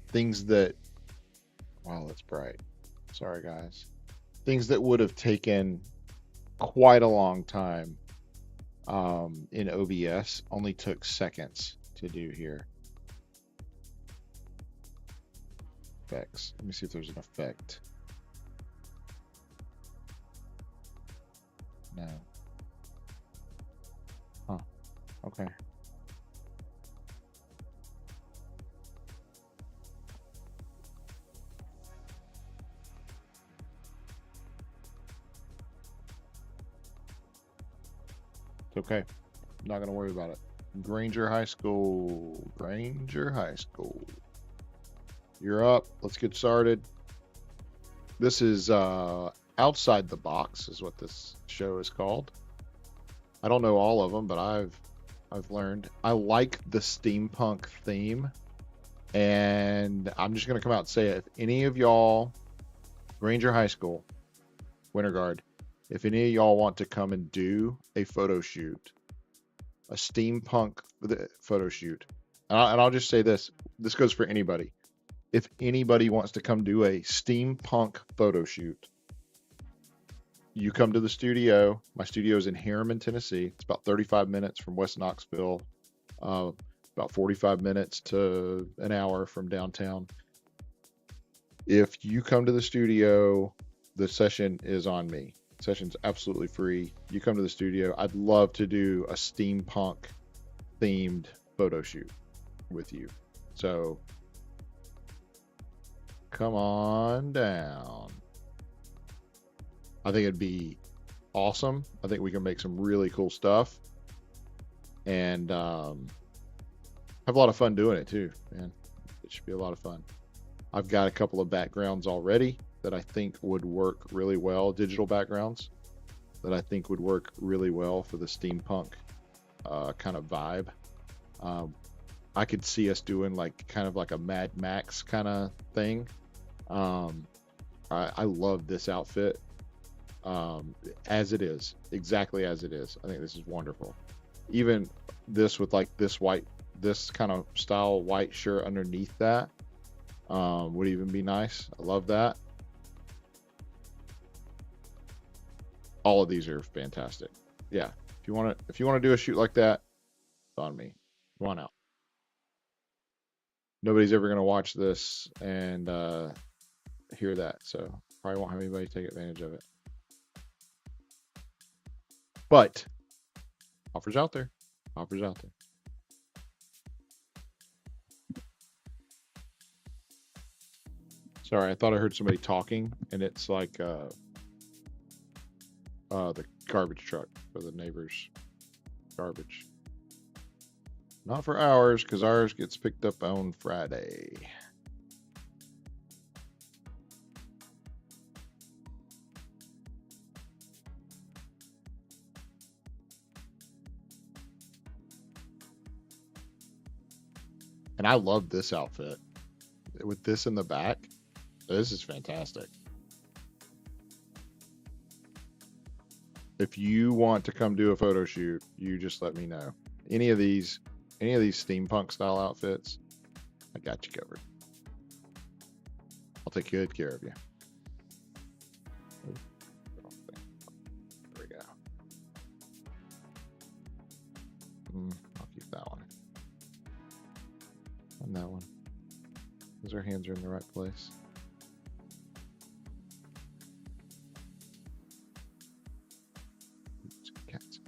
Speaker 1: Things that, wow, that's bright. Sorry, guys. Things that would have taken quite a long time in OBS only took seconds to do here. Effects. Let me see if there's an effect. No. Huh. Okay. It's okay. I'm not going to worry about it. Granger High School. Granger High School. You're up. Let's get started. This is Outside the Box is what this show is called. I don't know all of them, but I've learned. I like the steampunk theme, and I'm just going to come out and say it. If any of y'all, Granger High School, Winter Guard, if any of y'all want to come and do a photo shoot, a steampunk photo shoot, and I'll just say this goes for anybody. If anybody wants to come do a steampunk photo shoot, you come to the studio. My studio is in Harriman, Tennessee. It's about 35 minutes from West Knoxville, about 45 minutes to an hour from downtown. If you come to the studio, the session is on me. The session's absolutely free. You come to the studio. I'd love to do a steampunk themed photo shoot with you. So come on down. I think it'd be awesome. I think we can make some really cool stuff and have a lot of fun doing it too, man. It should be a lot of fun. I've got a couple of backgrounds already that I think would work really well, digital backgrounds that I think would work really well for the steampunk kind of vibe. I could see us doing like kind of like a Mad Max kind of thing. I love this outfit as it is, exactly as it is. I think this is wonderful. Even this with like this kind of style white shirt underneath that would even be nice. I love that. All of these are fantastic. Yeah, if you want to do a shoot like that, it's on me. Come on out. Nobody's ever going to watch this and hear that, so probably won't have anybody take advantage of it. But offers out there. Offers out there. Sorry, I thought I heard somebody talking, and it's like the garbage truck for the neighbor's garbage. Not for ours, because ours gets picked up on Friday. And I love this outfit. With this in the back, this is fantastic. If you want to come do a photo shoot, you just let me know. Any of these steampunk style outfits, I got you covered. I'll take good care of you. There we go. I'll keep that one. And that one. Because our hands are in the right place. Cats.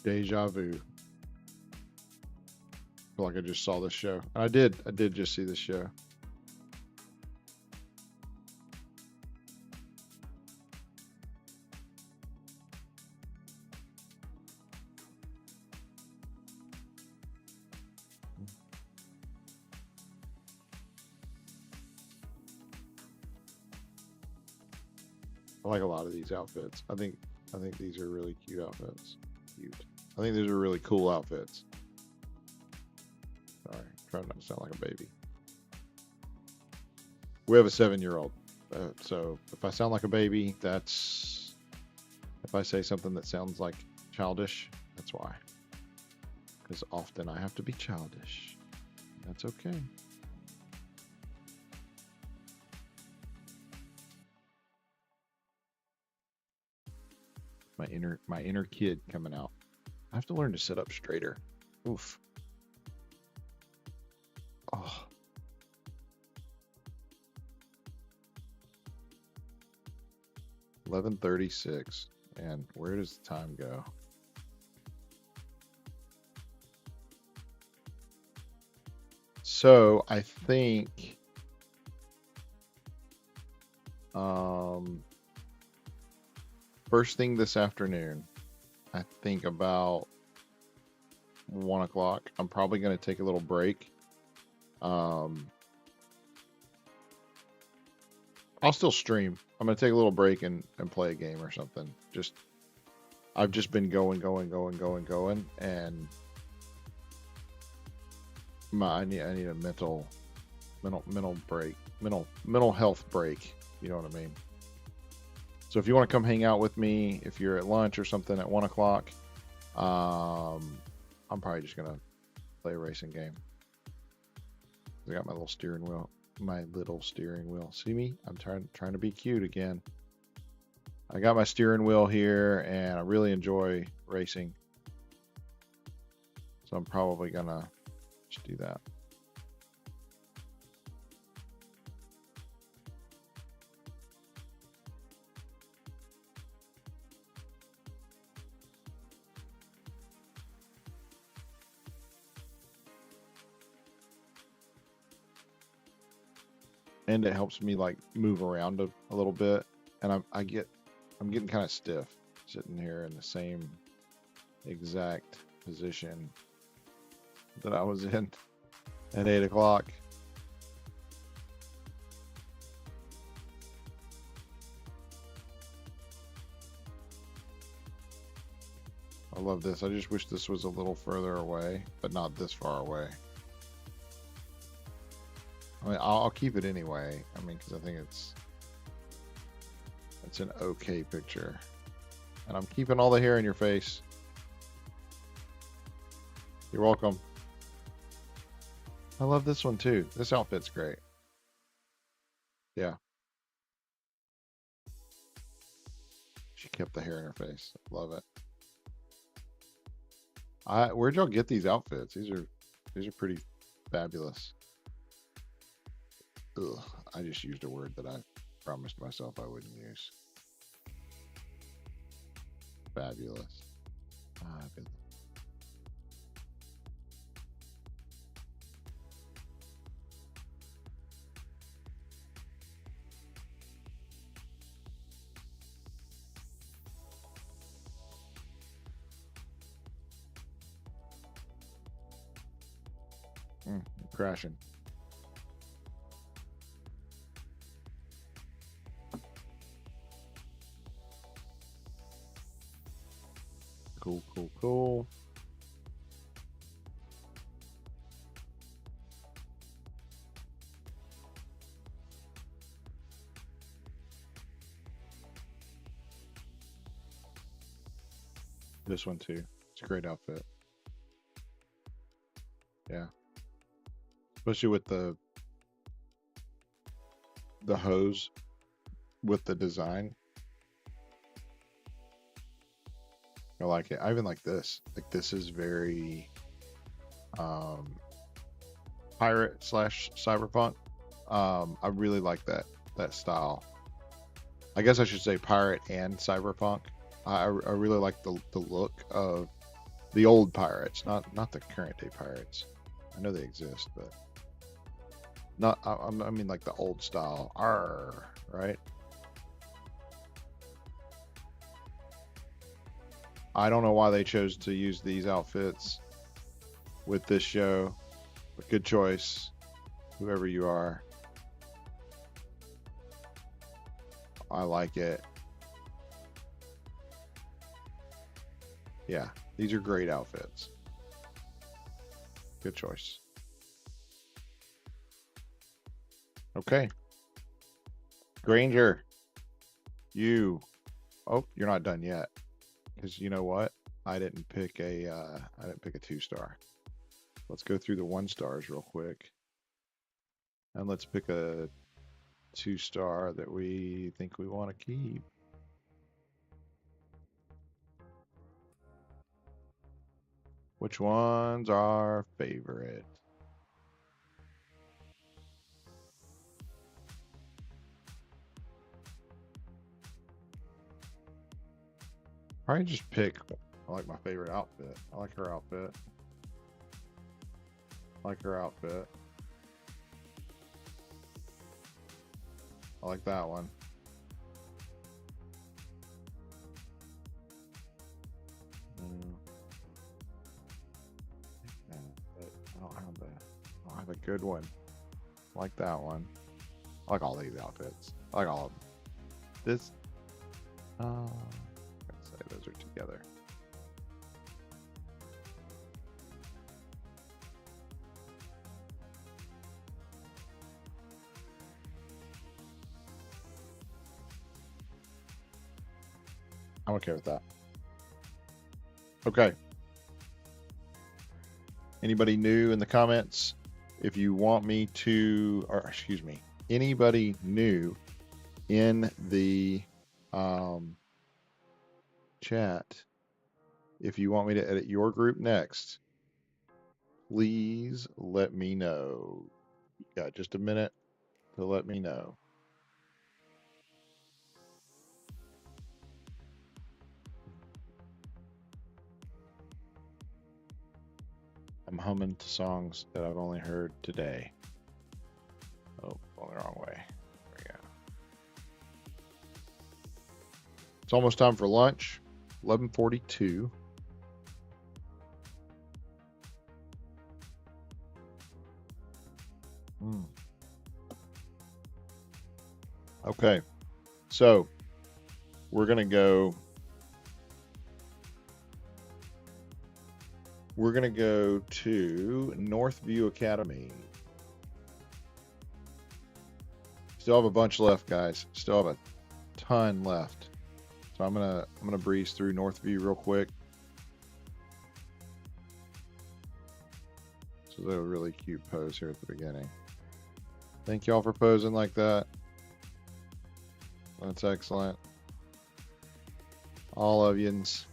Speaker 1: Deja vu. I feel like I just saw this show. I did just see this show. I like a lot of these outfits. I think these are really cute outfits. Cute. I think these are really cool outfits. Sorry, trying not to sound like a baby. We have a 7-year-old, so if I sound like a baby, that's if I say something that sounds like childish, that's why. Because often I have to be childish. That's okay. My inner kid coming out. I have to learn to sit up straighter. Oof. Oh. $11:36. And where does the time go? So I think first thing this afternoon, I think about 1 o'clock. I'm probably going to take a little break. I'll still stream. I'm going to take a little break and play a game or something. I've just been going, and I need a mental break, mental health break. You know what I mean? So if you want to come hang out with me, if you're at lunch or something at 1 o'clock, I'm probably just gonna play a racing game. I got my little steering wheel. See me? I'm trying to be cute again. I got my steering wheel here, and I really enjoy racing. So I'm probably gonna just do that. And it helps me like move around a little bit, and I'm getting kind of stiff sitting here in the same exact position that I was in at 8 o'clock. I love this. I just wish this was a little further away, but not this far away. I mean, I'll keep it anyway. I mean, because I think it's an okay picture. And I'm keeping all the hair in your face. You're welcome. I love this one too. This outfit's great. Yeah. She kept the hair in her face. Love it. Where'd y'all get these outfits? These are pretty fabulous. Ugh, I just used a word that I promised myself I wouldn't use. Fabulous. Fabulous. Crashing. Cool. This one too. It's a great outfit. Yeah. Especially with the hose with the design. I like it. I even like this. Like this is very pirate / cyberpunk. I really like that style. I guess I should say pirate and cyberpunk. I really like the look of The old pirates, not the current day pirates. I know they exist, but not. I mean like the old style. Arr, right? I don't know why they chose to use these outfits with this show, but good choice, whoever you are. I like it. Yeah, these are great outfits. Good choice. Okay. Granger, you. Oh, you're not done yet. Because you know what? I didn't pick a 2-star. Let's go through the 1-stars real quick. And let's pick a 2-star that we think we want to keep. Which one's our favorite? Probably just pick. I like my favorite outfit. I like her outfit. I like her outfit. I like that one. I don't have a good one. I like that one. I like all these outfits. I like all of them. This, let's say those are together. I'm okay with that. Okay. Anybody new in the comments? If you want me to, or excuse me, anybody new in the chat, if you want me to edit your group next, please let me know. You got just a minute to let me know. I'm humming to songs that I've only heard today. Oh, going the wrong way. There we go. It's almost time for lunch. 11:42. Okay, so we're gonna go. We're gonna go to Northview Academy. Still have a bunch left, guys. Still have a ton left. So I'm gonna breeze through Northview real quick. This is a really cute pose here at the beginning. Thank y'all for posing like that. That's excellent. All of yins.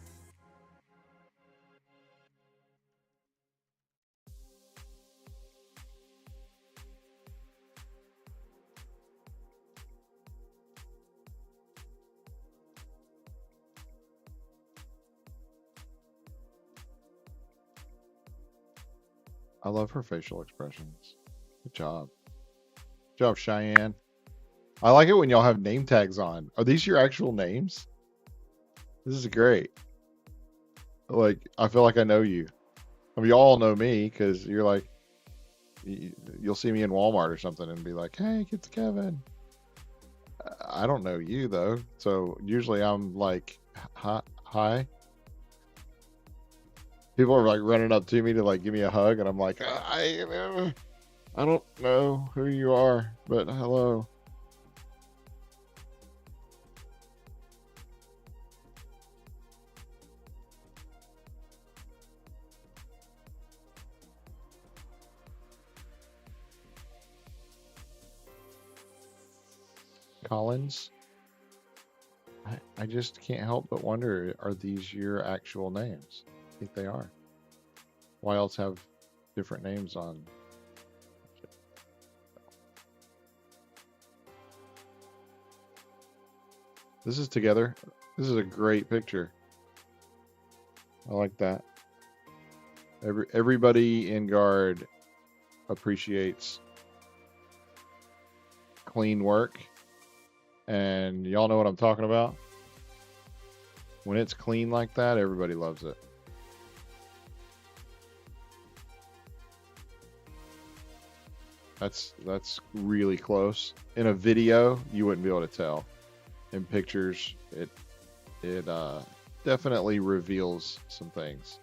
Speaker 1: I love her facial expressions. Good job. Good job, Cheyenne. I like it when y'all have name tags on. Are these your actual names? This is great. Like, I feel like I know you. I mean, y'all know me because you're like, you'll see me in Walmart or something and be like, hey, it's Kevin. I don't know you, though. So usually I'm like, hi. People are like running up to me to like give me a hug, and I'm like, I don't know who you are, but hello. Collins. I just can't help but wonder, are these your actual names? I think they are. Why else have different names on? This is together. This is a great picture. I like that. Everybody in guard appreciates clean work, and y'all know what I'm talking about. When it's clean like that, everybody loves it. That's really close. In a video, you wouldn't be able to tell. In pictures, it definitely reveals some things.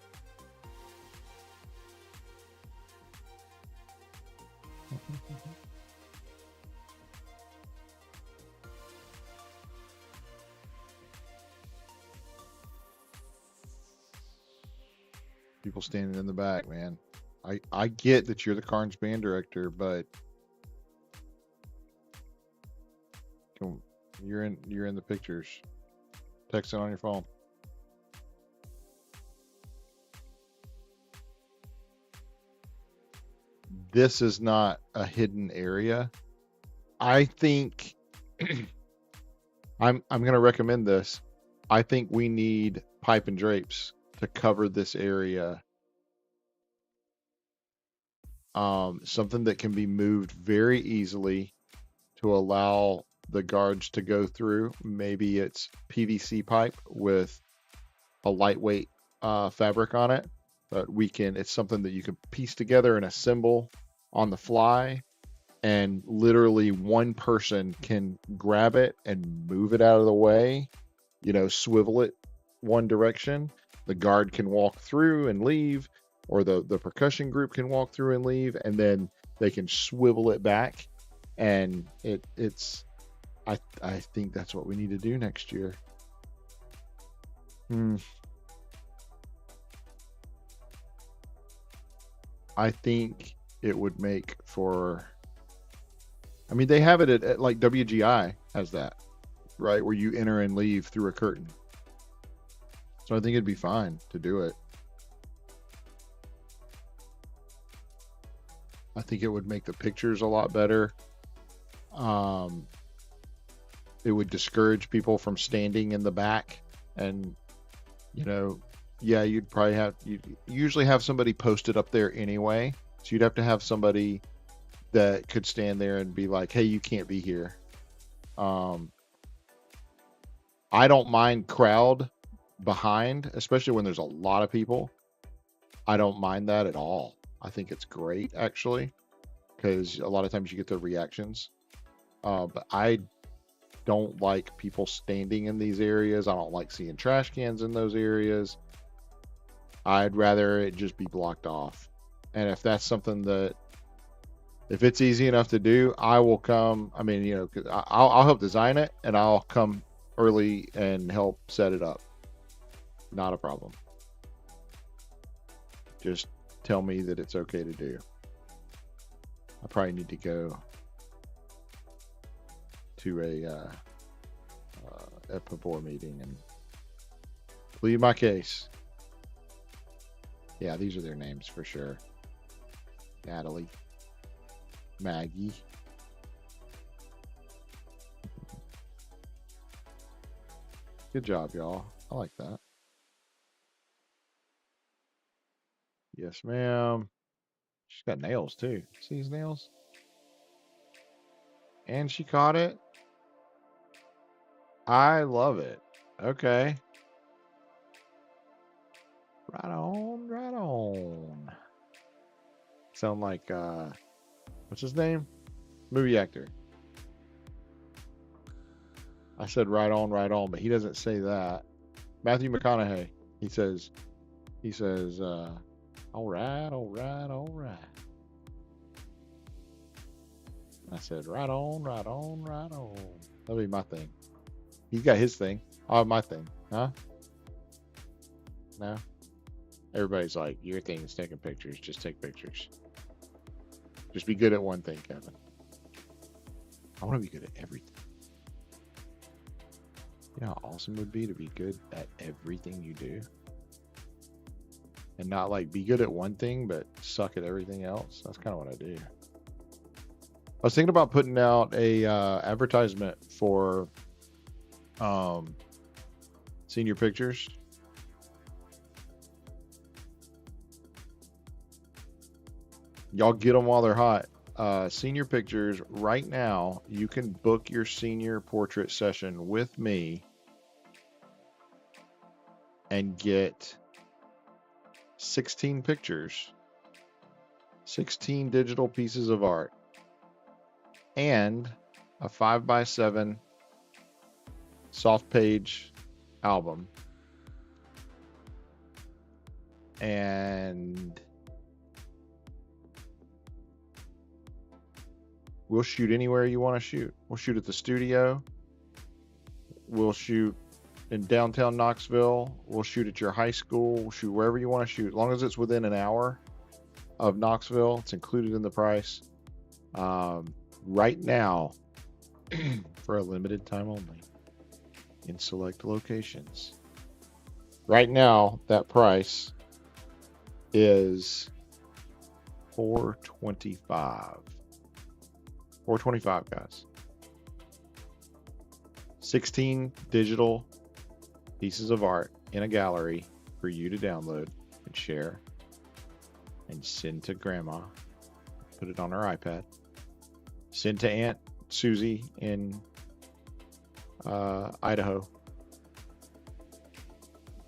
Speaker 1: People standing in the back, man. I get that you're the Carnes band director, but you're in the pictures. Text it on your phone. This is not a hidden area. I think I'm going to recommend this. I think we need pipe and drapes to cover this area. Something that can be moved very easily to allow the guards to go through. Maybe it's PVC pipe with a lightweight fabric on it, but it's something that you can piece together and assemble on the fly, and literally one person can grab it and move it out of the way, swivel it one direction. The guard can walk through and leave, or the percussion group can walk through and leave, and then they can swivel it back. And I think that's what we need to do next year. I think it would make for, they have it at like WGI has that, right? Where you enter and leave through a curtain. So I think it'd be fine to do it. I think it would make the pictures a lot better. It would discourage people from standing in the back, and you'd usually have somebody posted up there anyway. So you'd have to have somebody that could stand there and be like, hey, you can't be here. I don't mind crowd behind, especially when there's a lot of people. I don't mind that at all. I think it's great, actually, because a lot of times you get the reactions. But I don't like people standing in these areas. I don't like seeing trash cans in those areas. I'd rather it just be blocked off. And if that's something if it's easy enough to do, I will come. I'll help design it, and I'll come early and help set it up. Not a problem. Just tell me that it's okay to do. I probably need to go to a PABOR meeting and plead my case. Yeah, these are their names for sure. Natalie, Maggie. Good job, y'all. I like that. Yes, ma'am. She's got nails too. See these nails? And she caught it. I love it. Okay. Right on, right on. Sound like what's his name? Movie actor. I said right on, but he doesn't say that. Matthew McConaughey. He says, all right. I said, right on. That'll be my thing. He's got his thing. I'll have my thing. Huh? No? Everybody's like, your thing is taking pictures. Just take pictures. Just be good at one thing, Kevin. I want to be good at everything. You know how awesome it would be to be good at everything you do? And not like be good at one thing, but suck at everything else. That's kind of what I do. I was thinking about putting out a advertisement for senior pictures. Y'all get them while they're hot. Senior pictures, right now, you can book your senior portrait session with me and get 16 pictures, 16 digital pieces of art, and a 5x7 soft page album. And we'll shoot anywhere you want to shoot. We'll shoot at the studio. We'll shoot in downtown Knoxville. We'll shoot at your high school. We'll shoot wherever you want to shoot. As long as it's within an hour of Knoxville, it's included in the price. Right now, for a limited time only, in select locations. Right now, that price is $425. $425, guys. 16 digital pieces of art in a gallery for you to download and share and send to grandma. Put it on her iPad. Send to Aunt Susie in Idaho.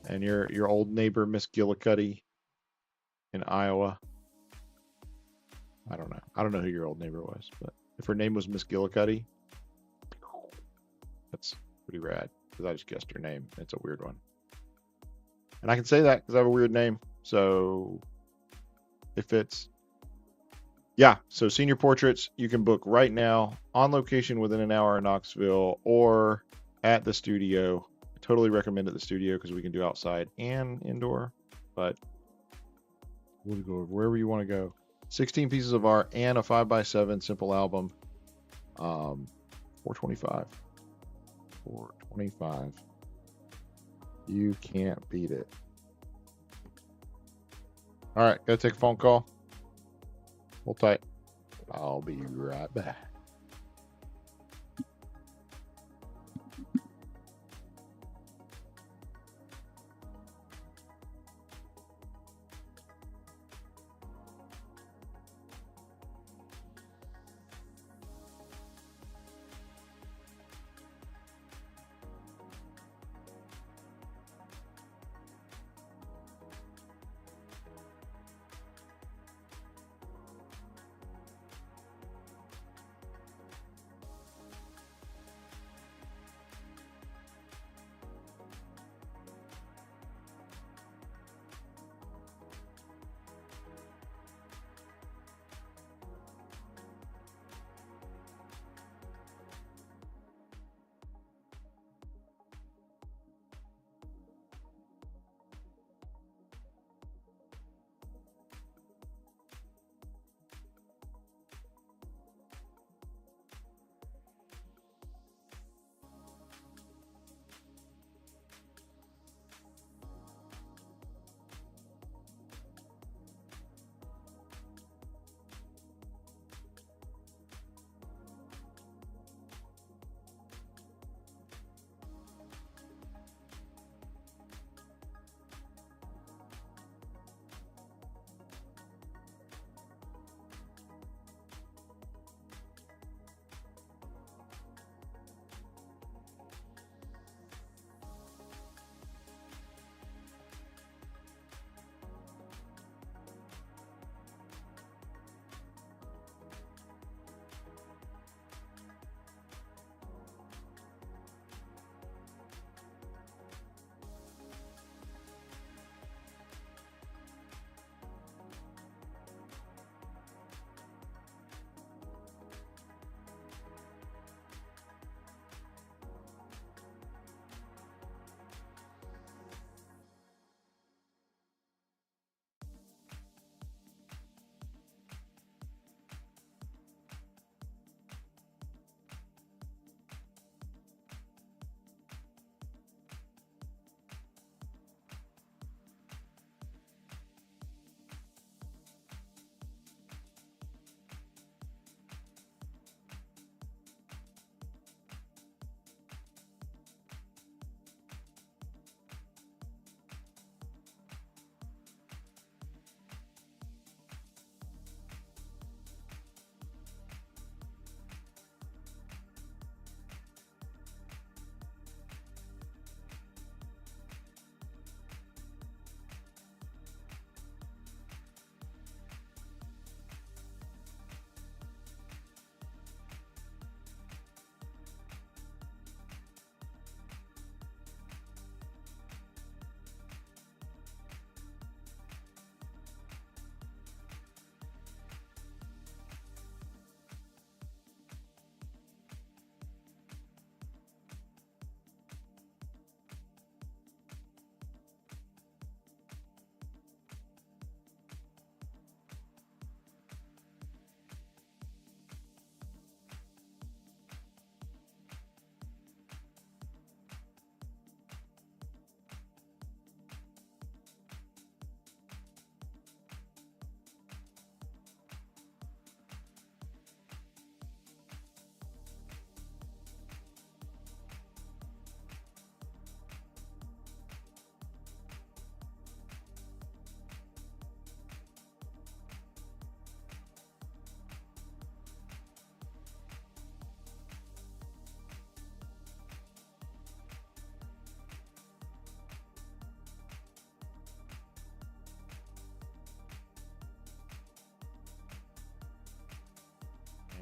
Speaker 1: And your old neighbor, Miss Gillicuddy in Iowa. I don't know. I don't know who your old neighbor was, but if her name was Miss Gillicuddy, that's pretty rad because I just guessed her name. It's a weird one. And I can say that because I have a weird name. So it fits. Yeah. So senior portraits, you can book right now on location within an hour in Knoxville or at the studio. I totally recommend at the studio because we can do outside and indoor, but we'll go wherever you want to go. 16 pieces of art and a 5x7 simple album. $425. $425. You can't beat it. All right, gotta take a phone call. Hold tight. I'll be right back.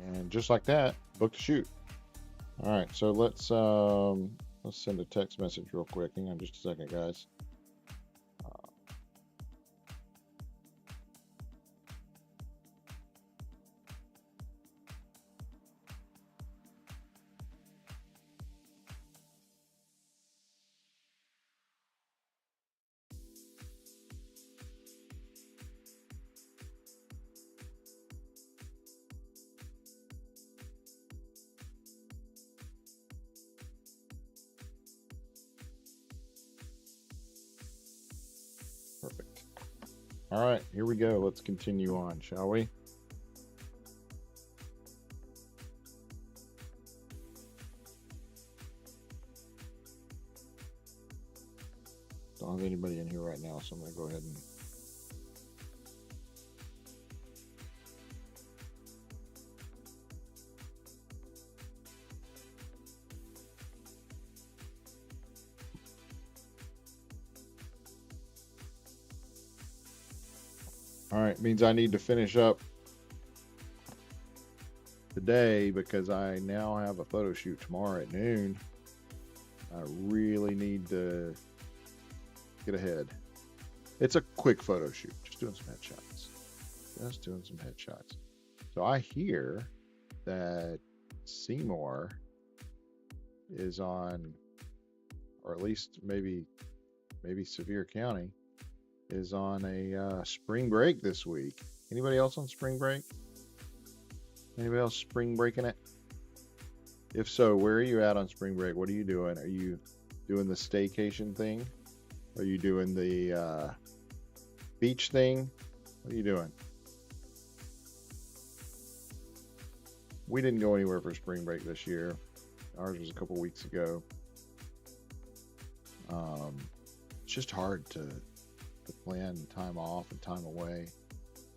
Speaker 1: And just like that, booked a shoot. All right, so let's send a text message real quick. Hang on just a second, guys. Perfect. All right, here we go. Let's continue on, shall we? Don't have anybody in here right now, so I'm going to go ahead and all right, means I need to finish up today because I now have a photo shoot tomorrow at noon. I really need to get ahead. It's a quick photo shoot, just doing some headshots. Just doing some headshots. So I hear that Seymour is on, or at least maybe Sevier County is on a spring break this week. Anybody else on spring break? Anybody else spring breaking it? If so, where are you at on spring break? What are you doing? Are you doing the staycation thing? Are you doing the beach thing? What are you doing? We didn't go anywhere for spring break this year. Ours was a couple weeks ago. It's just hard to plan time off and time away.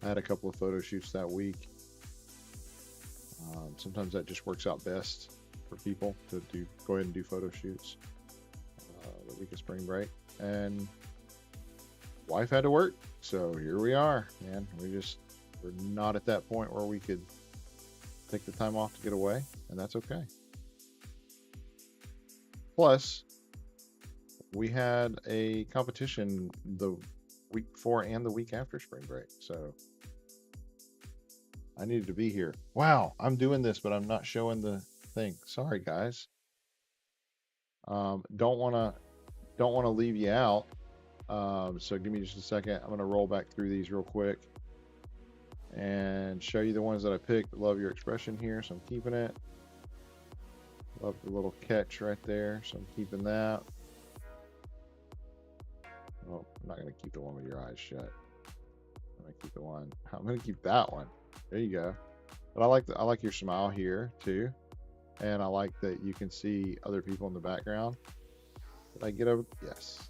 Speaker 1: I had a couple of photo shoots that week. Sometimes that just works out best for people to go ahead and do photo shoots the week of spring break. And wife had to work, so here we are, man. We're not at that point where we could take the time off to get away, and that's okay. Plus, we had a competition the week before and the week after spring break, so I needed to be here. Wow, I'm doing this, but I'm not showing the thing. Sorry, guys. Don't wanna leave you out. So give me just a second. I'm gonna roll back through these real quick and show you the ones that I picked. Love your expression here, so I'm keeping it. Love the little catch right there, so I'm keeping that. Oh, I'm not gonna keep the one with your eyes shut. I'm gonna keep that one. There you go. But I like your smile here too, and I like that you can see other people in the background. Did I get over? Yes.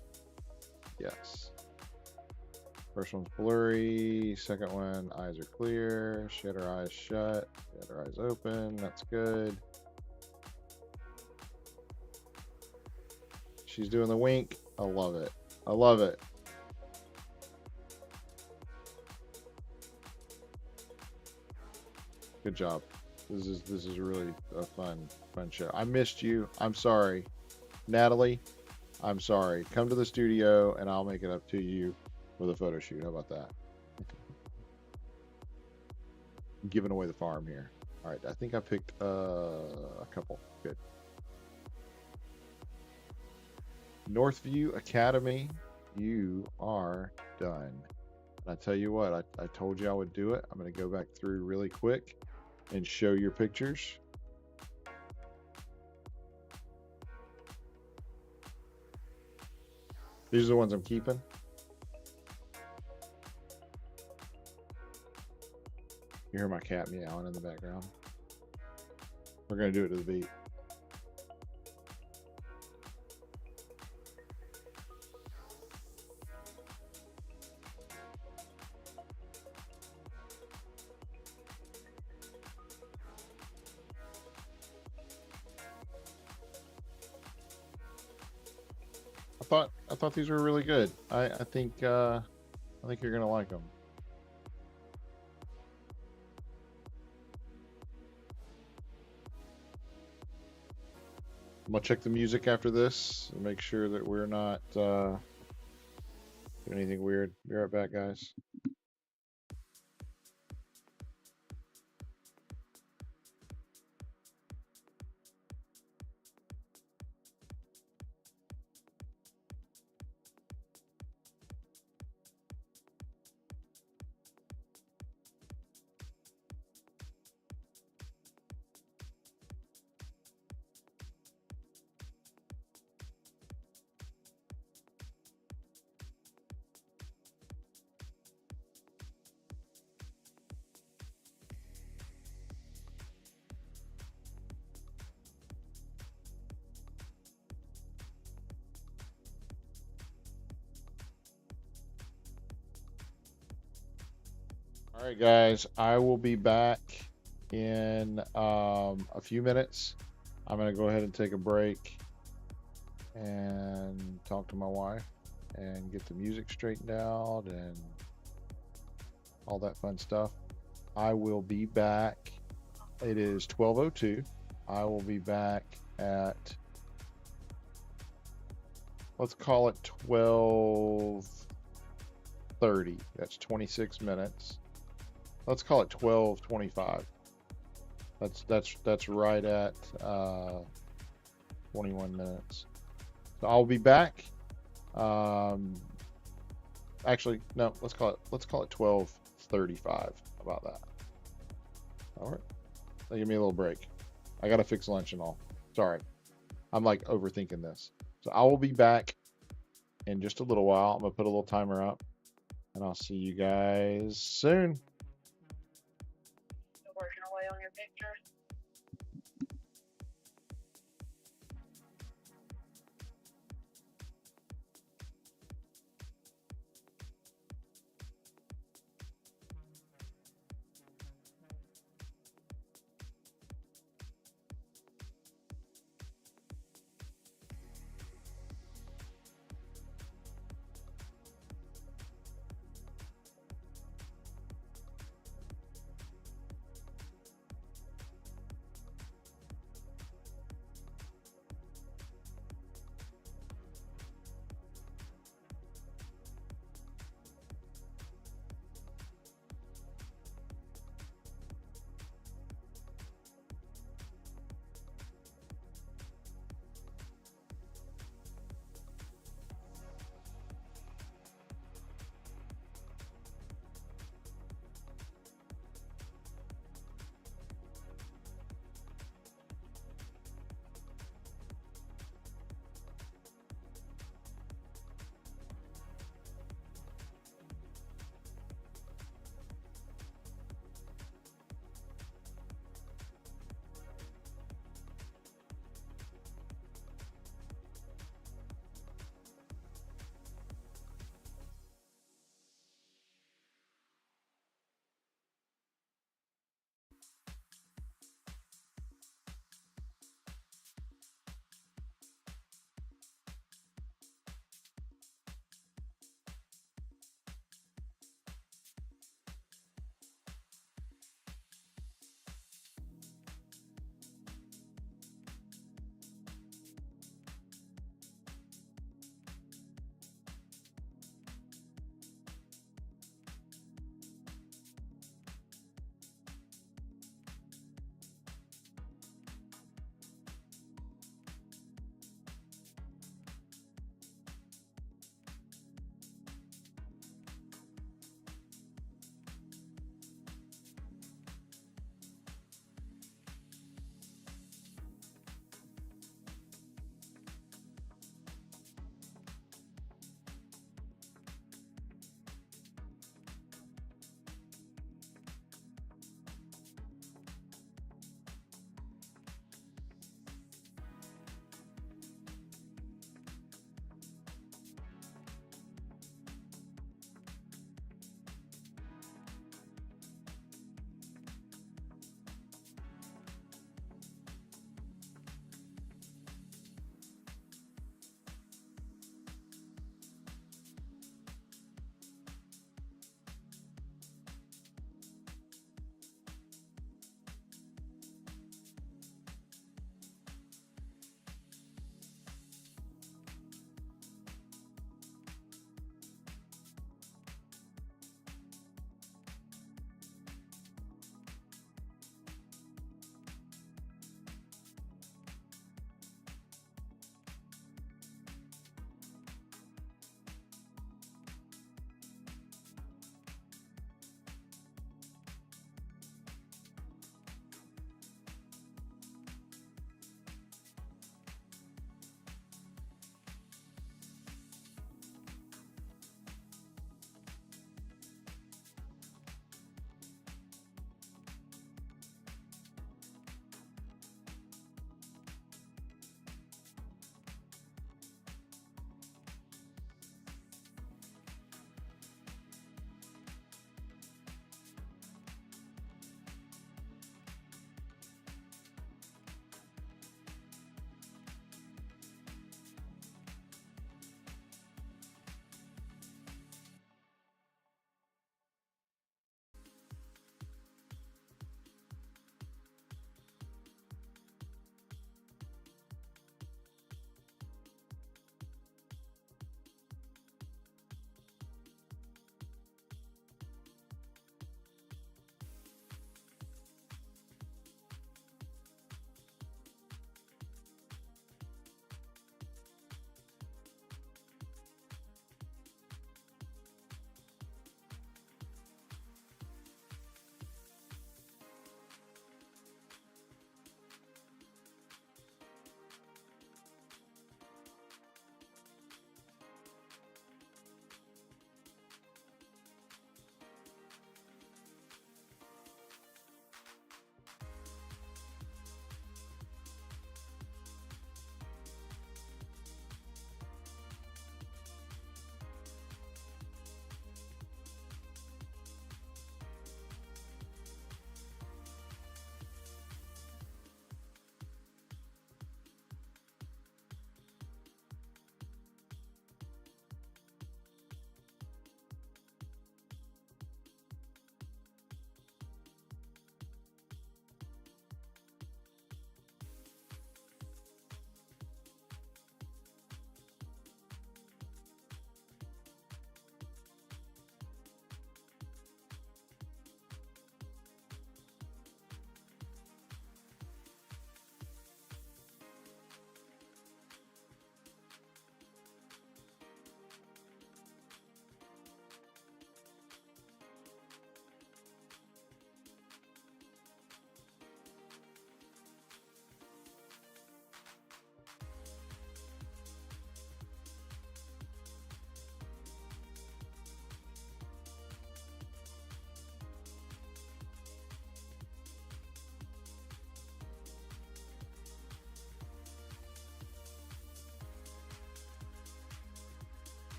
Speaker 1: First one's blurry. Second one, eyes are clear. She had her eyes shut. She had her eyes open. That's good. She's doing the wink. I love it. I love it. Good job. This is really a fun show. I missed you. I'm sorry. Natalie, I'm sorry. Come to the studio and I'll make it up to you with a photo shoot. How about that? I'm giving away the farm here. All right, I think I picked a couple. Good. Northview Academy, you are done. And I tell you what, I told you I would do it. I'm going to go back through really quick and show your pictures. These are the ones I'm keeping. You hear my cat meowing in the background. We're going to do it to the beat. I thought these were really good. I think you're gonna like them. I'm gonna check the music after this and make sure that we're not doing anything weird. Be right back, guys. All right, guys, I will be back in a few minutes. I'm going to go ahead and take a break and talk to my wife and get the music straightened out and all that fun stuff. I will be back. It is 12:02. I will be back at, let's call it 12:30. That's 26 minutes. Let's call it 12:25. That's right at 21 minutes. So I'll be back. Actually, no. Let's call it 12:35. How about that? All right. Give me a little break. I gotta fix lunch and all. Sorry, I'm like overthinking this. So I will be back in just a little while. I'm gonna put a little timer up, and I'll see you guys soon.
Speaker 2: Working away on your picture.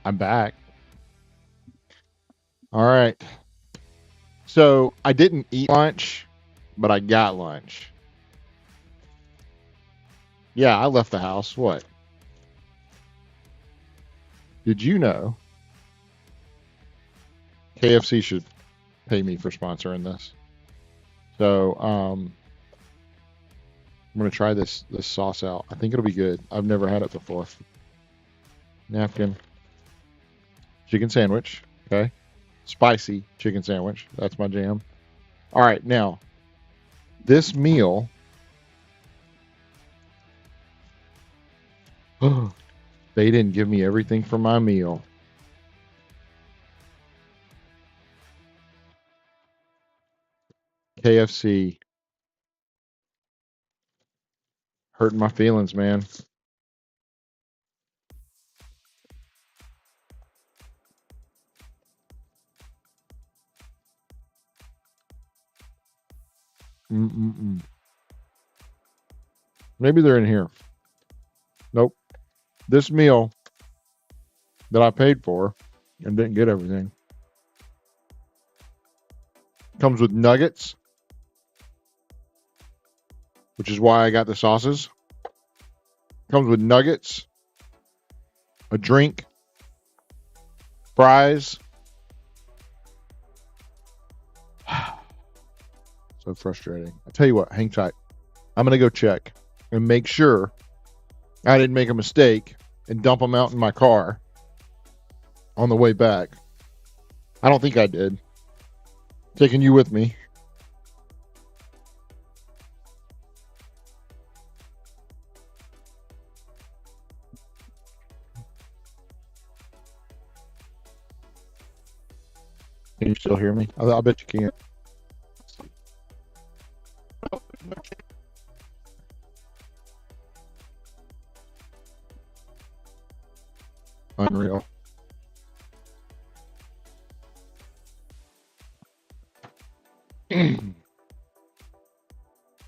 Speaker 1: I'm back. All right. So I didn't eat lunch, but I got lunch. Yeah, I left the house. What? Did you know KFC should pay me for sponsoring this? So I'm gonna try this sauce out. I think it'll be good. I've never had it before. Napkin, chicken sandwich. Okay, spicy chicken sandwich. That's my jam. All right, now this meal. They didn't give me everything for my meal. KFC hurting my feelings, man. Mm-mm-mm. Maybe they're in here. Nope. This meal that I paid for and didn't get everything comes with nuggets, which is why I got the sauces. Comes with nuggets, a drink, fries. So frustrating. I tell you what, hang tight. I'm gonna go check and make sure I didn't make a mistake and dump them out in my car on the way back. I don't think I did. Taking you with me. Can you still hear me? I bet you can. Unreal.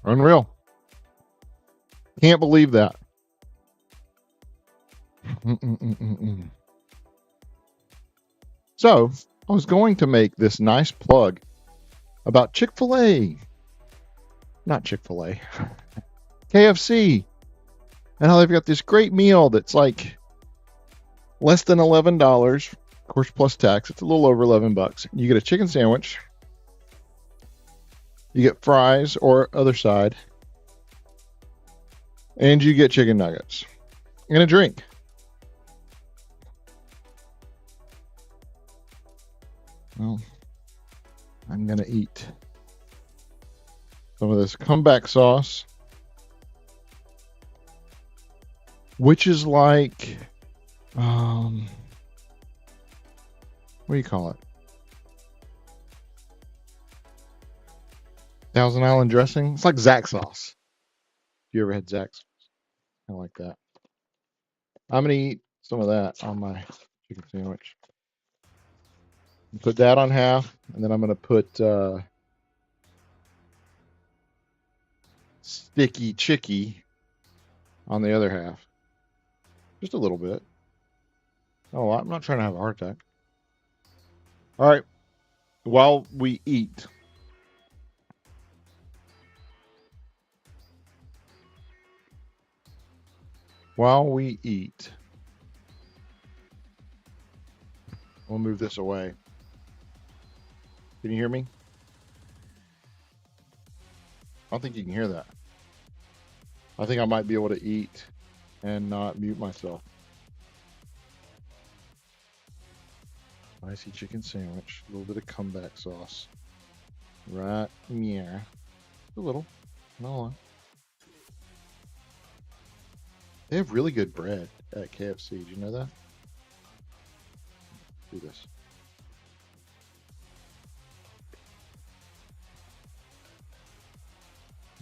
Speaker 1: Unreal. Can't believe that. Mm-mm-mm-mm-mm. So I was going to make this nice plug about Chick-fil-A. Not Chick-fil-A. KFC. And how they've got this great meal that's like less than $11. Of course, plus tax. It's a little over $11. You get a chicken sandwich. You get fries or other side. And you get chicken nuggets. And a drink. Well, I'm going to eat some of this comeback sauce, which is like, what do you call it? Thousand Island dressing. It's like Zax sauce. You ever had Zax? I like that. I'm going to eat some of that on my chicken sandwich. Put that on half, and then I'm going to put sticky chicky on the other half. Just a little bit. Oh, I'm not trying to have a heart attack. All right. While we eat, we'll move this away. Can you hear me? I don't think you can hear that. I think I might be able to eat and not mute myself. Spicy chicken sandwich, a little bit of comeback sauce. Right, yeah. A little, not a lot. They have really good bread at KFC. Did you know that? Do this.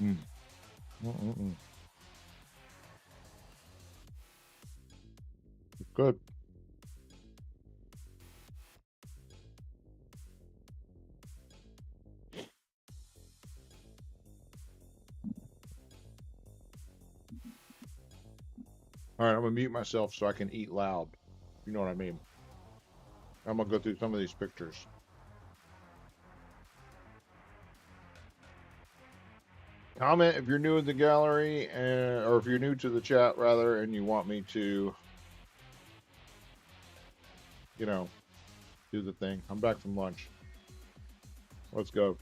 Speaker 1: Mm. Mm-mm-mm. Good. All right, I'm gonna mute myself so I can eat loud. You know what I mean? I'm gonna go through some of these pictures. Comment if you're new in the gallery, or if you're new to the chat rather, and you want me to, you know, do the thing. I'm back from lunch. Let's go.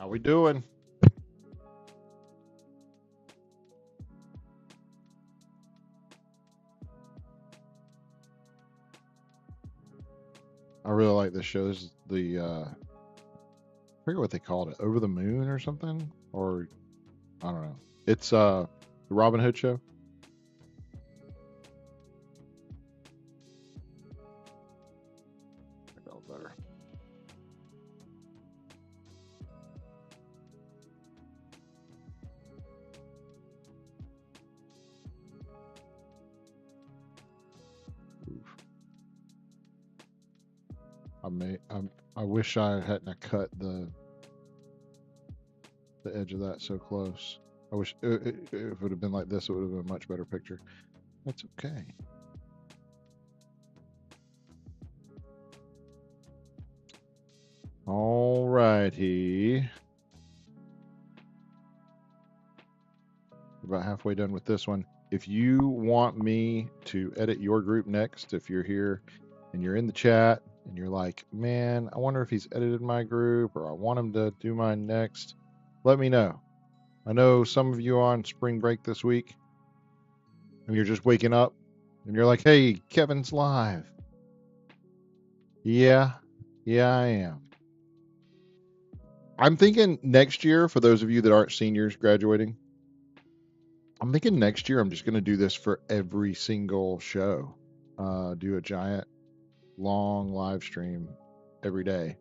Speaker 1: How we doing? I really like this show. This is the I forget what they called it, Over the Moon or something, or I don't know. It's the Robin Hood show. I felt better. Oof. I wish I hadn't have cut the edge of that so close. I wish if it would have been like this, it would have been a much better picture. That's okay. All righty. About halfway done with this one. If you want me to edit your group next, if you're here and you're in the chat and you're like, man, I wonder if he's edited my group or I want him to do mine next, let me know. I know some of you are on spring break this week and you're just waking up and you're like, hey, Kevin's live. Yeah, I am. I'm thinking next year, for those of you that aren't seniors graduating, I'm thinking next year I'm just going to do this for every single show. Do a giant, long live stream every day.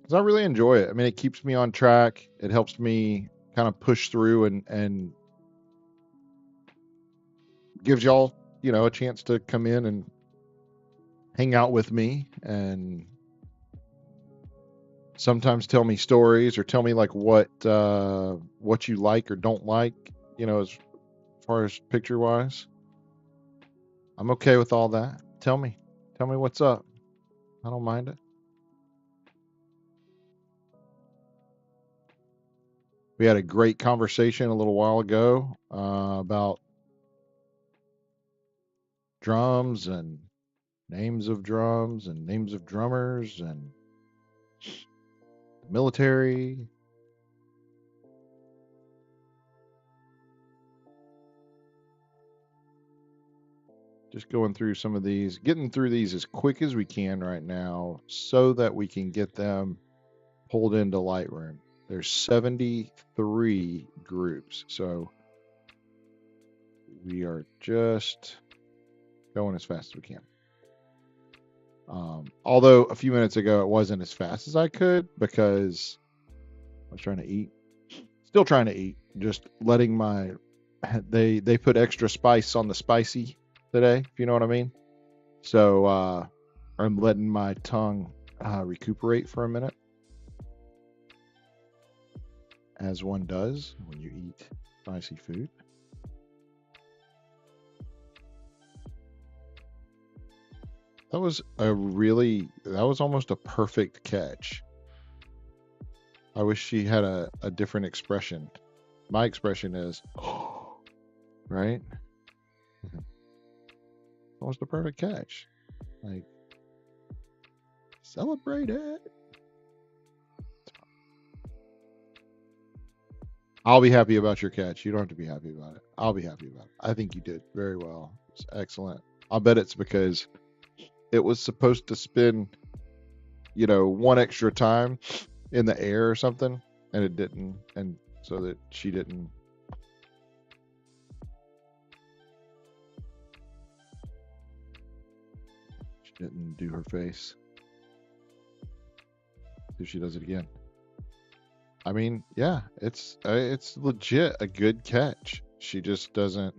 Speaker 1: Because I really enjoy it. I mean, it keeps me on track. It helps me kind of push through and gives y'all, a chance to come in and hang out with me and sometimes tell me stories or tell me like what you like or don't like, as far as picture wise. I'm okay with all that. Tell me what's up. I don't mind it. We had a great conversation a little while ago about drums and names of drums and names of drummers and military. Just going through some of these, getting through these as quick as we can right now so that we can get them pulled into Lightroom. There's 73 groups. So we are just going as fast as we can. Although a few minutes ago it wasn't as fast as I could because I was trying to eat. Still trying to eat. Just letting my they put extra spice on the spicy today, if you know what I mean. So I'm letting my tongue recuperate for a minute, as one does when you eat spicy food. That was almost a perfect catch. I wish she had a different expression. My expression is, oh, right? Almost a perfect catch. Like, celebrate it. I'll be happy about your catch. You don't have to be happy about it. I'll be happy about it. I think you did very well. It's excellent. I'll bet it's because it was supposed to spend, one extra time in the air or something, and it didn't, and so that she didn't. She didn't do her face. So she does it again. I mean, yeah, it's legit a good catch. She just doesn't.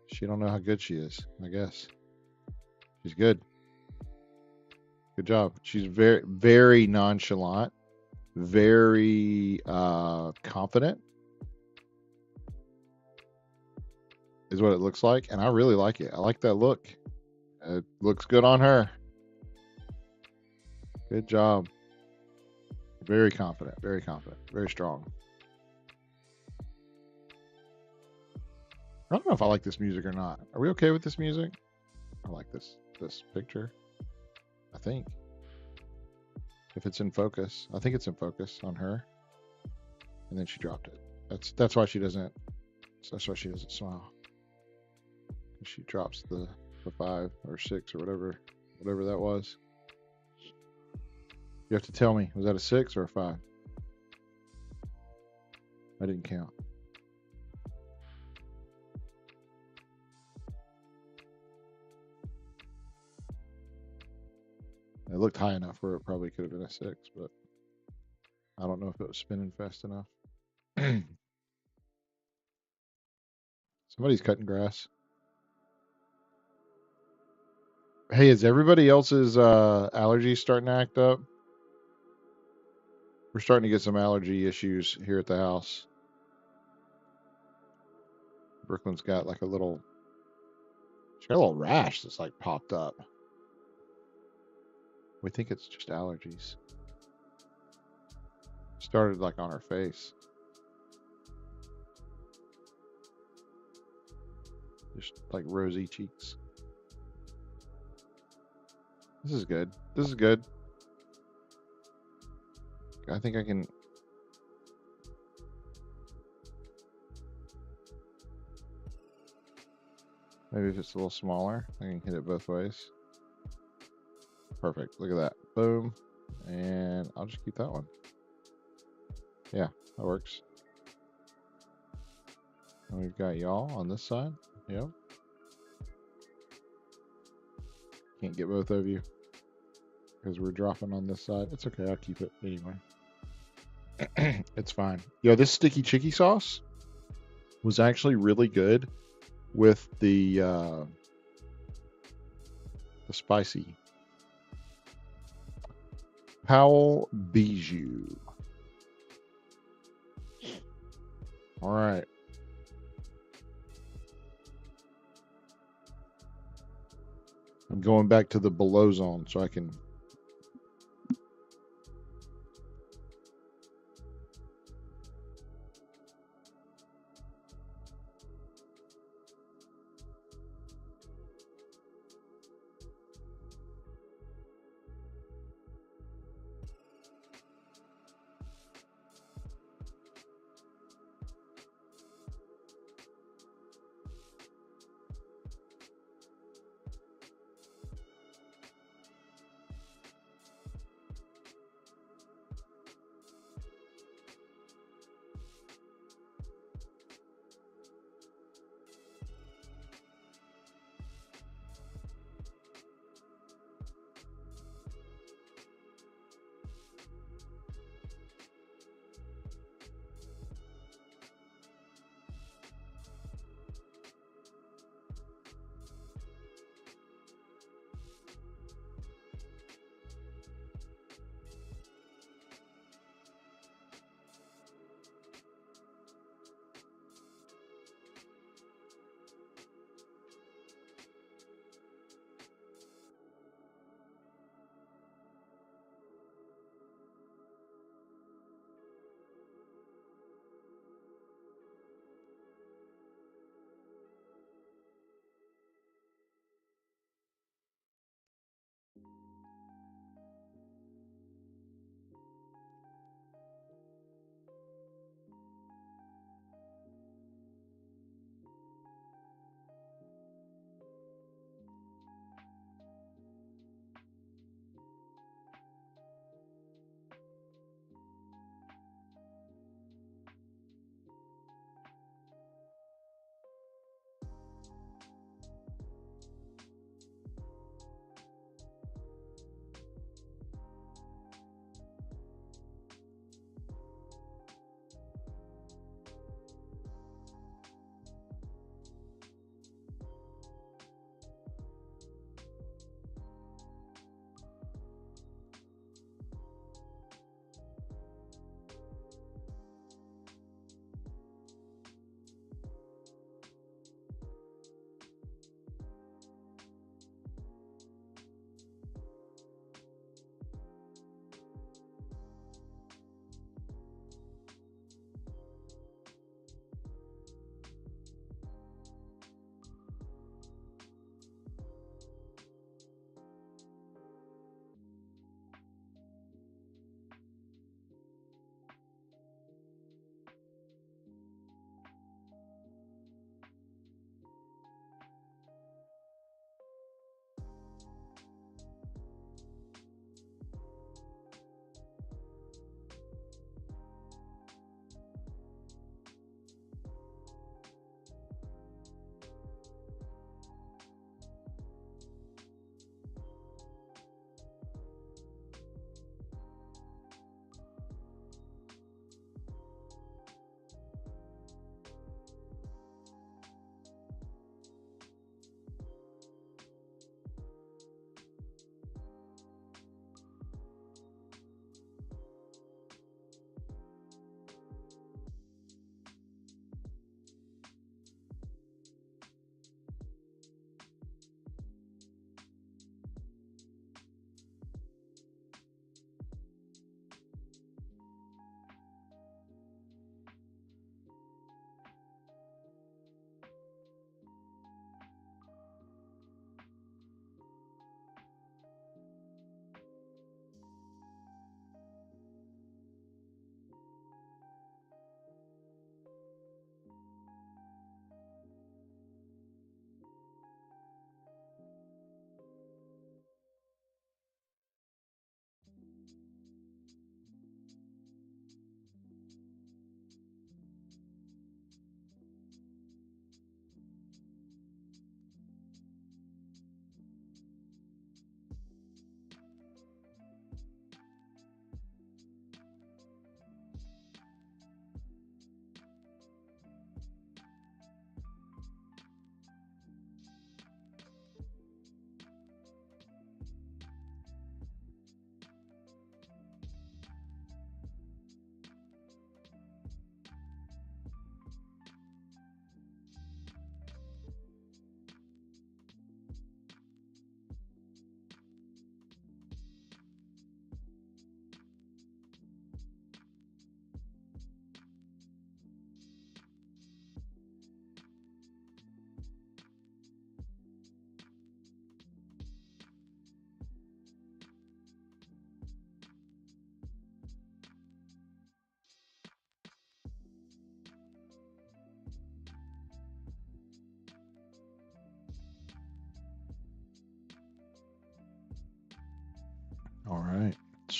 Speaker 1: She don't know how good she is. I guess she's good. Good job. She's very, very nonchalant, very confident, is what it looks like, and I really like it. I like that look. It looks good on her. Good job. Very confident, very strong. I don't know if I like this music or not. Are we okay with this music? I like this picture, I think. If it's in focus, I think it's in focus on her, and then she dropped it. That's why she doesn't. That's why she doesn't smile. She drops the 5 or 6 or whatever that was. You have to tell me, was that a 6 or a 5? I didn't count. It looked high enough where it probably could have been a 6, but I don't know if it was spinning fast enough. Somebody's cutting grass. Hey, is everybody else's allergies starting to act up? We're starting to get some allergy issues here at the house. Brooklyn's got like she's got a little rash that's like popped up. We think it's just allergies. Started like on her face. Just like rosy cheeks. This is good. This is good. I think I can. Maybe if it's a little smaller, I can hit it both ways. Perfect. Look at that. Boom. And I'll just keep that one. Yeah, that works. And we've got y'all on this side. Yep. Can't get both of you because we're dropping on this side. It's okay. I'll keep it anyway. It's fine. Yo, this sticky chicky sauce was actually really good with the spicy Powell Bijou. All right. I'm going back to the below zone so I can.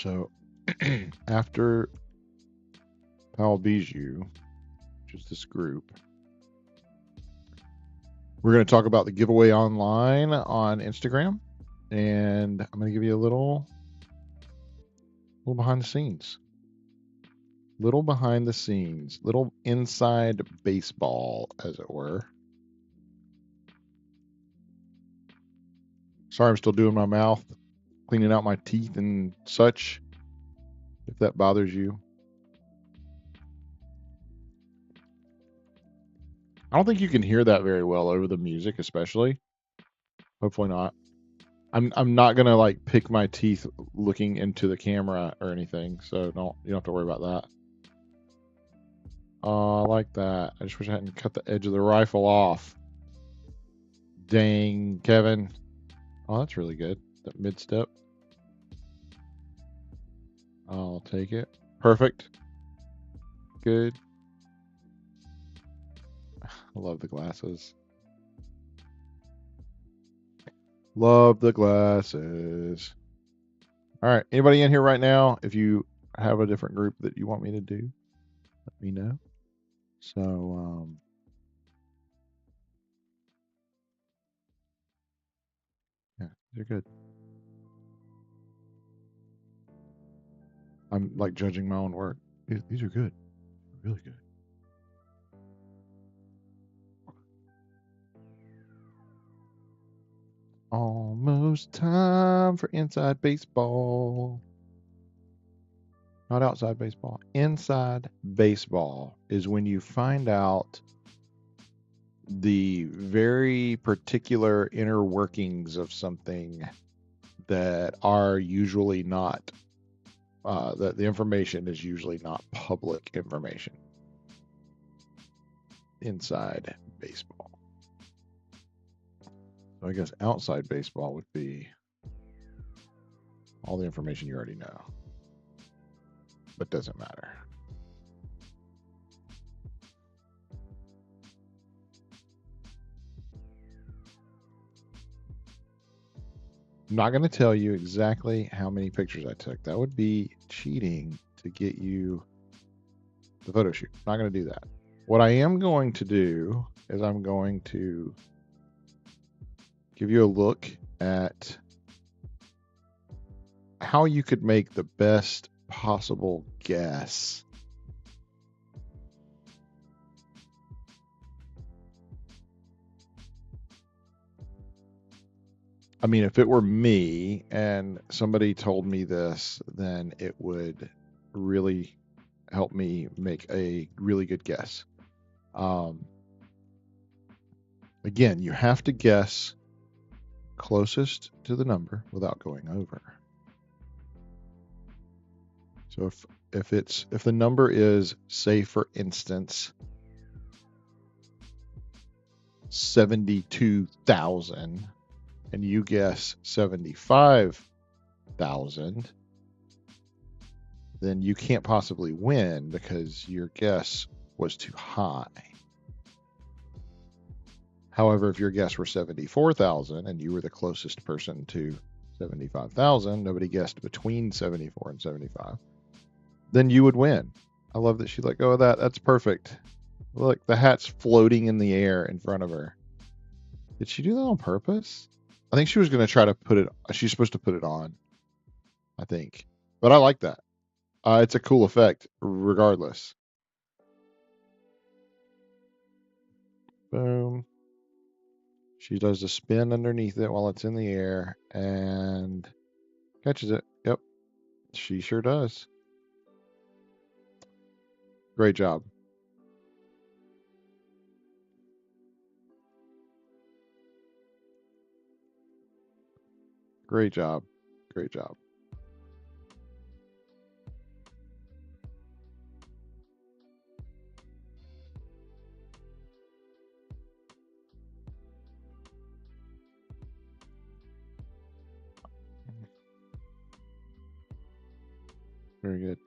Speaker 1: So after Pal Bijou, which is this group, we're going to talk about the giveaway online on Instagram, and I'm going to give you a little behind the scenes. Little behind the scenes, little inside baseball, as it were. Sorry, I'm still doing my mouth, cleaning out my teeth and such, if that bothers you. I don't think you can hear that very well over the music, especially. Hopefully not. I'm not gonna like pick my teeth looking into the camera or anything, so you don't have to worry about that. Oh, I like that. I just wish I hadn't cut the edge of the rifle off. Dang, Kevin. Oh, that's really good. That mid step. I'll take it. Perfect. Good. I love the glasses. Love the glasses. All right. Anybody in here right now? If you have a different group that you want me to do, let me know. So, yeah, they're good. I'm like judging my own work. These are good. Really good. Almost time for inside baseball. Not outside baseball. Inside baseball is when you find out the very particular inner workings of something that are usually not, that the information is usually not public information. Inside baseball. So I guess outside baseball would be all the information you already know, but doesn't matter. I'm not going to tell you exactly how many pictures I took. That would be cheating to get you the photo shoot. I'm not going to do that. What I am going to do is I'm going to give you a look at how you could make the best possible guess. I mean, if it were me and somebody told me this, then it would really help me make a really good guess. Again, you have to guess closest to the number without going over. So if the number is, say for instance, 72,000 and you guess 75,000, then you can't possibly win because your guess was too high. However, if your guess were 74,000 and you were the closest person to 75,000, nobody guessed between 74 and 75, then you would win. I love that she let go of that. That's perfect. Look, the hat's floating in the air in front of her. Did she do that on purpose? I think she was going to try to put it, she's supposed to put it on, I think. But I like that. It's a cool effect regardless. Boom. She does a spin underneath it while it's in the air and catches it. Yep, she sure does. Great job. Great job. Great job. Very good.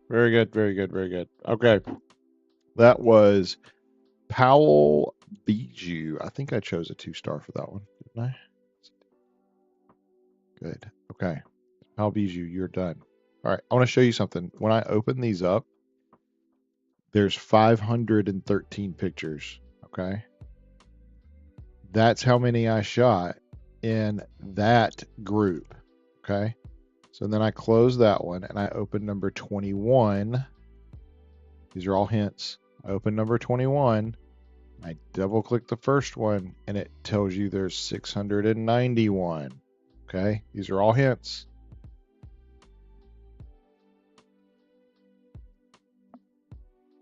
Speaker 1: Very good. Very good. Very good. Okay. That was Powell Bijou. I think I chose a 2-star for that one, didn't I? Good. Okay. Powell Bijou, you're done. All right. I want to show you something. When I open these up, there's 513 pictures. Okay. That's how many I shot in that group. Okay. So then I close that one and I open number 21. These are all hints. I open number 21. I double click the first one and it tells you there's 691. Okay. These are all hints.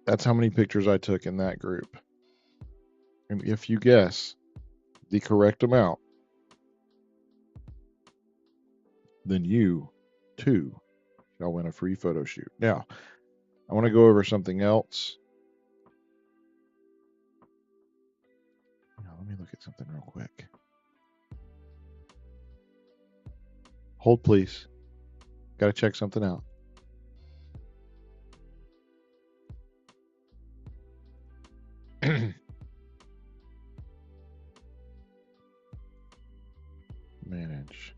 Speaker 1: That's how many pictures I took in that group. And if you guess the correct amount, then you too shall win a free photo shoot. Now, I want to go over something else. Now, let me look at something real quick. Hold, please. Got to check something out. Manage.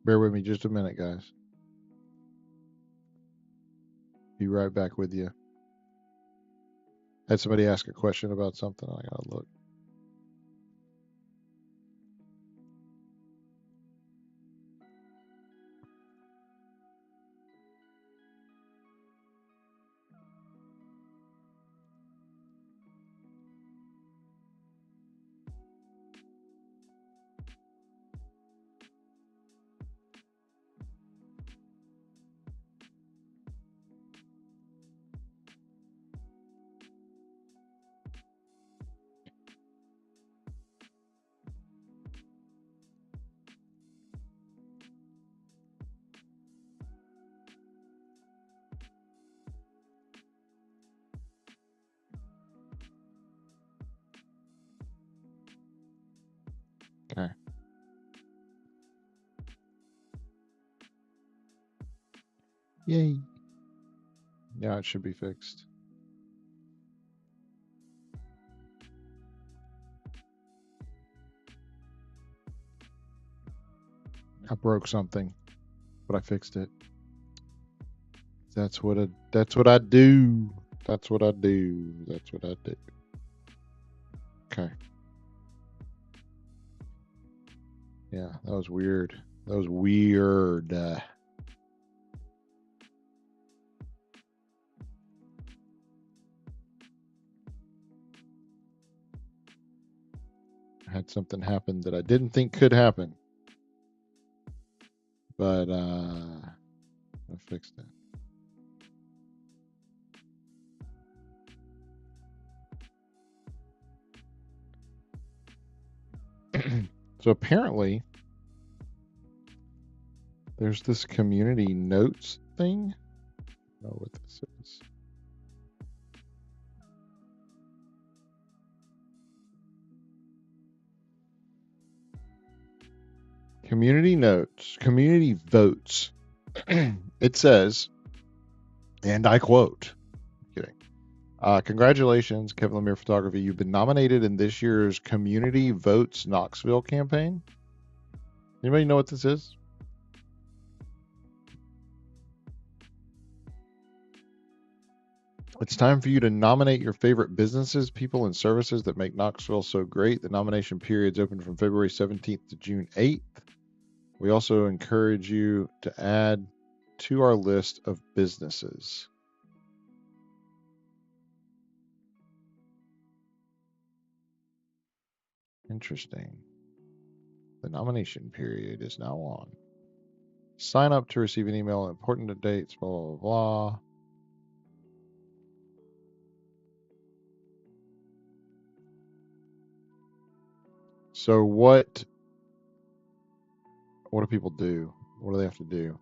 Speaker 1: Bear with me just a minute, guys. Be right back with you. Had somebody ask a question about something. I gotta look. Okay. Yay. Yeah, it should be fixed. I broke something, but I fixed it. That's what I do. That's what I do. That's what I do. Okay. Yeah, that was weird. That was weird. I had something happen that I didn't think could happen, but I fixed it. So apparently, there's this community notes thing. I don't know what this is. Community notes, community votes. It says, and I quote, kidding. Congratulations, Kevin Lemire Photography. You've been nominated in this year's Community Votes Knoxville campaign. Anybody know what this is? It's time for you to nominate your favorite businesses, people, and services that make Knoxville so great. The nomination period's open from February 17th to June 8th. We also encourage you to add to our list of businesses. Interesting. The nomination period is now on. Sign up to receive an email important to dates, blah, blah, blah. So what do people do? What do they have to do?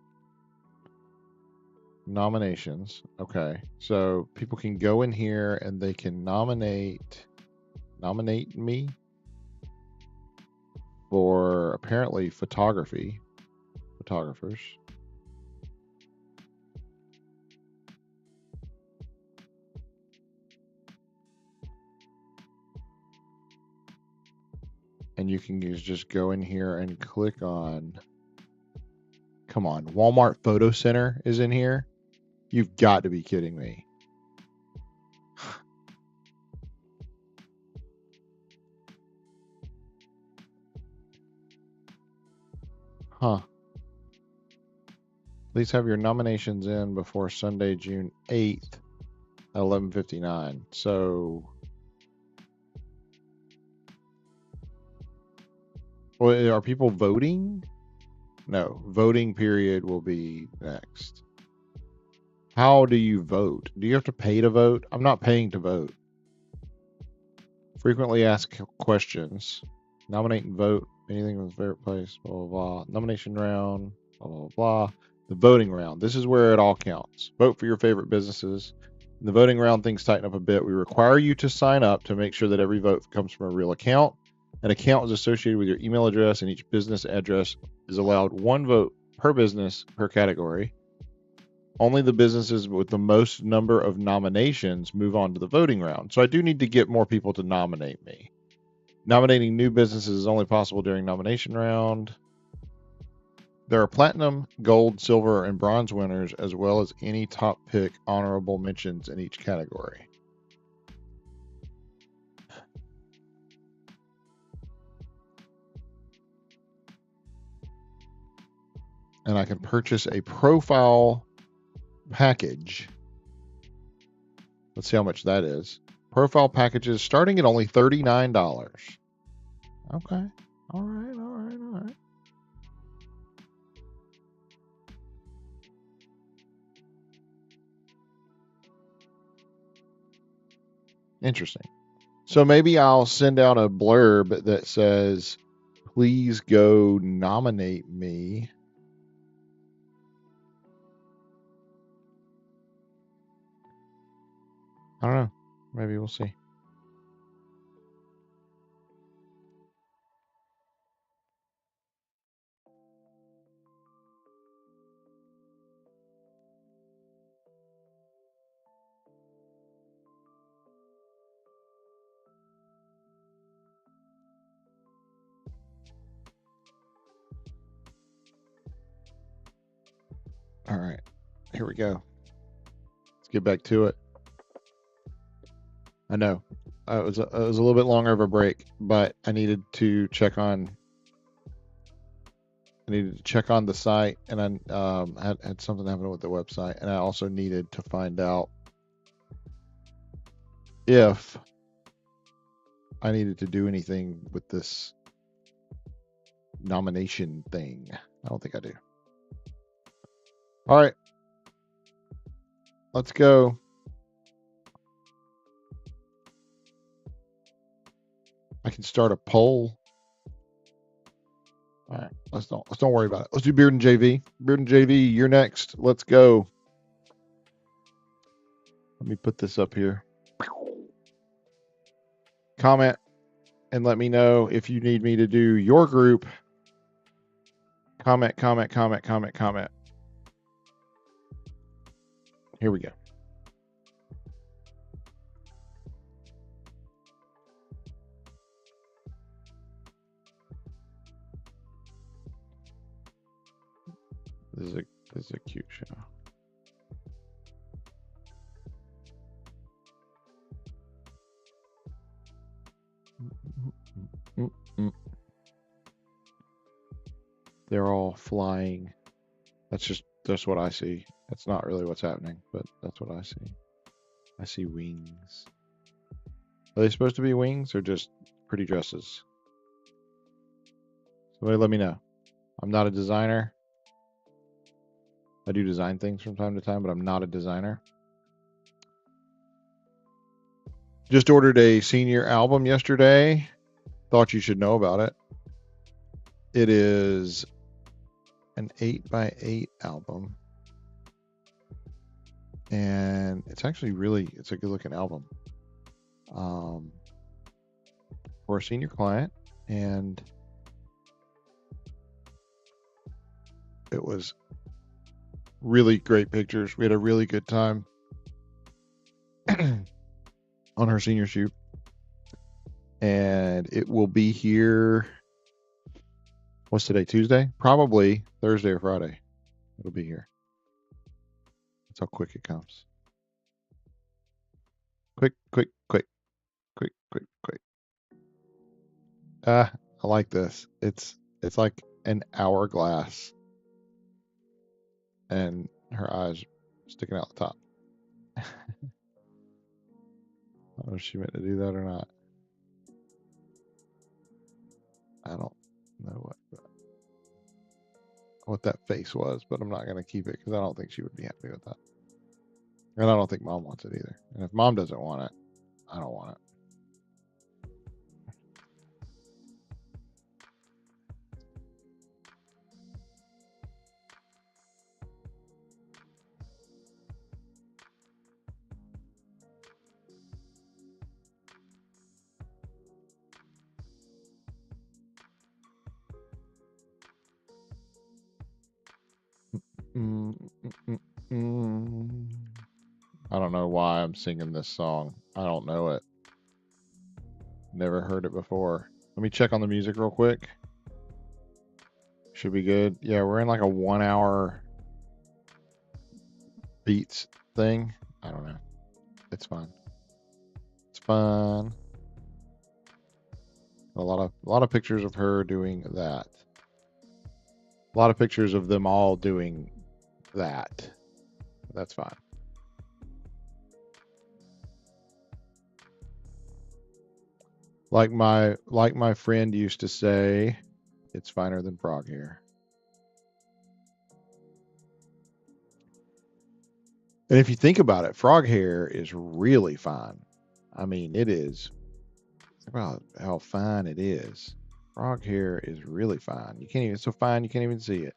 Speaker 1: Nominations. Okay. So people can go in here and they can nominate me for apparently photographers. And you can just go in here and click on, come on, Walmart Photo Center is in here. You've got to be kidding me. Huh. Please have your nominations in before Sunday, June 8th at 11:59. So, well, are people voting? No, voting period will be next. How do you vote? Do you have to pay to vote? I'm not paying to vote. Frequently asked questions. Nominate and vote. Anything in the favorite place. Blah, blah, blah. Nomination round. Blah, blah, blah. The voting round. This is where it all counts. Vote for your favorite businesses. In the voting round, things tighten up a bit. We require you to sign up to make sure that every vote comes from a real account. An account is associated with your email address, and each business address is allowed one vote per business per category. Only the businesses with the most number of nominations move on to the voting round. So I do need to get more people to nominate me. Nominating new businesses is only possible during nomination round. There are platinum, gold, silver, and bronze winners, as well as any top pick honorable mentions in each category. And I can purchase a profile package. Let's see how much that is. Profile packages starting at only $39. Okay. All right. Interesting. So maybe I'll send out a blurb that says, please go nominate me. I don't know. Maybe we'll see. All right. Here we go. Let's get back to it. I know. It was a little bit longer of a break, but I needed to check on the site, and I had something happen with the website, and I also needed to find out if I needed to do anything with this nomination thing. I don't think I do. All right. Let's go. I can start a poll. All right. Let's don't worry about it. Let's do Beard and JV. Beard and JV, you're next. Let's go. Let me put this up here. Comment and let me know if you need me to do your group. Comment. Here we go. This is a cute show. They're all flying. That's what I see. That's not really what's happening, but that's what I see. I see wings. Are they supposed to be wings or just pretty dresses? Somebody let me know. I'm not a designer. I do design things from time to time, but I'm not a designer. Just ordered a senior album yesterday. Thought you should know about it. It is an 8x8 album. And it's actually it's a good looking album. For a senior client. And it was really great pictures. We had a really good time on her senior shoot. And it will be here. What's today? Tuesday? Probably Thursday or Friday. It'll be here. That's how quick it comes. Quick. I like this. It's like an hourglass. And her eyes sticking out the top. I don't know if she meant to do that or not. I don't know what that face was, but I'm not going to keep it because I don't think she would be happy with that. And I don't think mom wants it either. And if mom doesn't want it, I don't want it. I don't know why I'm singing this song. I don't know it. Never heard it before. Let me check on the music real quick. Should be good. Yeah, we're in like a 1 hour beats thing. I don't know. It's fun. It's fun. A lot of pictures of her doing that. A lot of pictures of them all doing that. That's fine. Like my friend used to say, it's finer than frog hair. And if you think about it, frog hair is really fine. I mean, it is. Think about how fine it is. Frog hair is really fine. You can't even, it's so fine you can't even see it.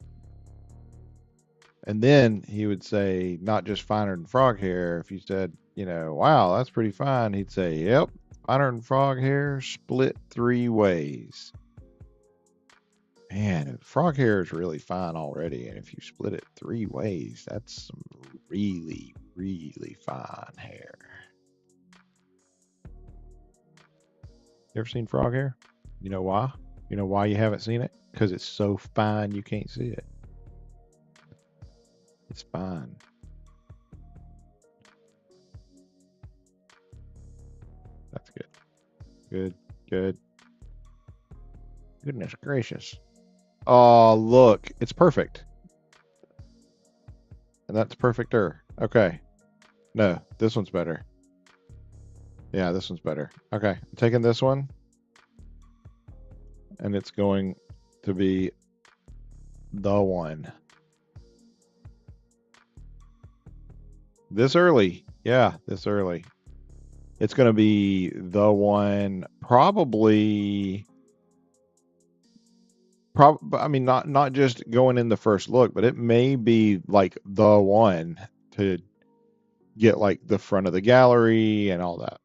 Speaker 1: And then he would say, not just finer than frog hair. If you said, wow, that's pretty fine, he'd say, yep, finer than frog hair, split 3 ways. Man, frog hair is really fine already. And if you split it 3 ways, that's some really, really fine hair. You ever seen frog hair? You know why? You know why you haven't seen it? Because it's so fine you can't see it. It's fine. That's good. Good. Goodness gracious. Oh, look. It's perfect. And that's perfecter. Okay. No, this one's better. Yeah, this one's better. Okay. I'm taking this one. And it's going to be the one. This early. Yeah, this early. It's going to be the one, probably. I mean, not just going in the first look, but it may be like the one to get like the front of the gallery and all that.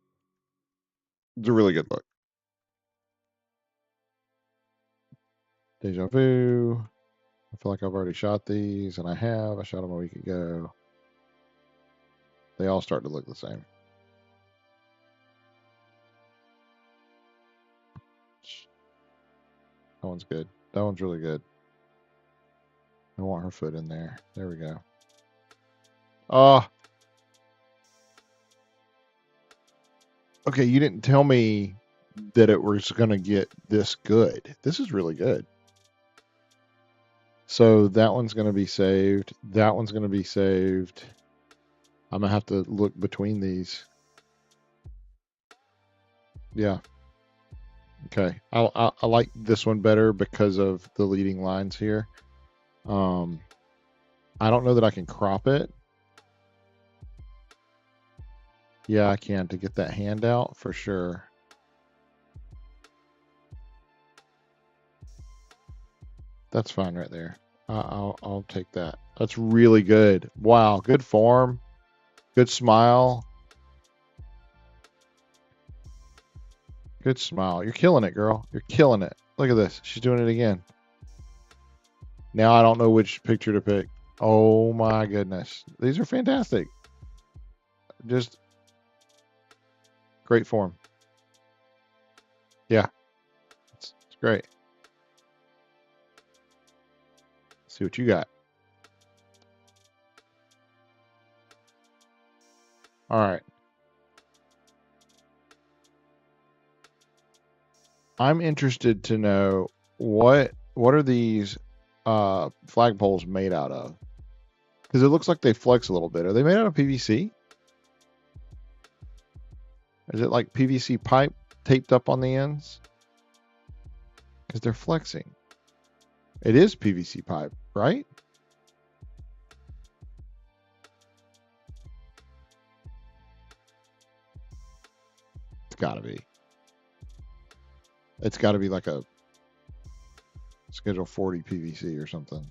Speaker 1: It's a really good look. Deja vu. I feel like I've already shot these, and I have. I shot them a week ago. They all start to look the same. That one's good. That one's really good. I want her foot in there. There we go. Oh. Okay, you didn't tell me that it was going to get this good. This is really good. So that one's going to be saved. That one's going to be saved. I'm going to have to look between these. Yeah. Okay, I like this one better because of the leading lines here. Um, I don't know that I can crop it. Yeah, I can to get that hand out for sure. That's fine right there. I'll take that. That's really good. Wow, good form, good smile, good smile. You're killing it, girl. You're killing it. Look at this. She's doing it again. Now I don't know which picture to pick. Oh my goodness, these are fantastic. Just great form. Yeah, it's great. Let's see what you got. All right. I'm interested to know what are these flagpoles made out of? Because it looks like they flex a little bit. Are they made out of PVC? Is it like PVC pipe taped up on the ends? Because they're flexing. It is PVC pipe, right? It's got to be. It's got to be like a Schedule 40 PVC or something.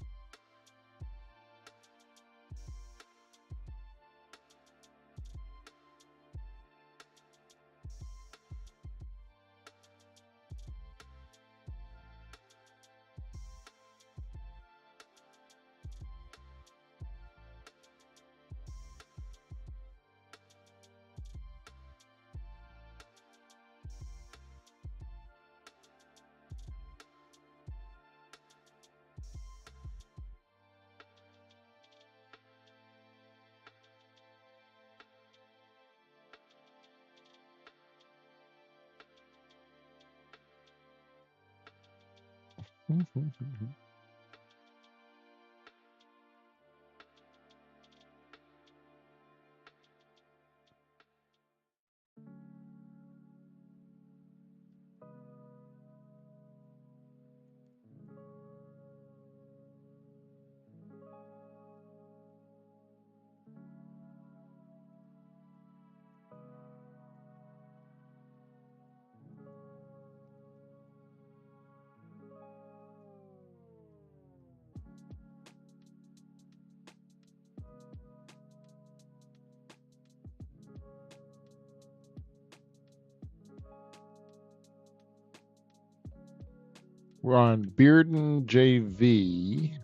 Speaker 1: We're on Bearden JV.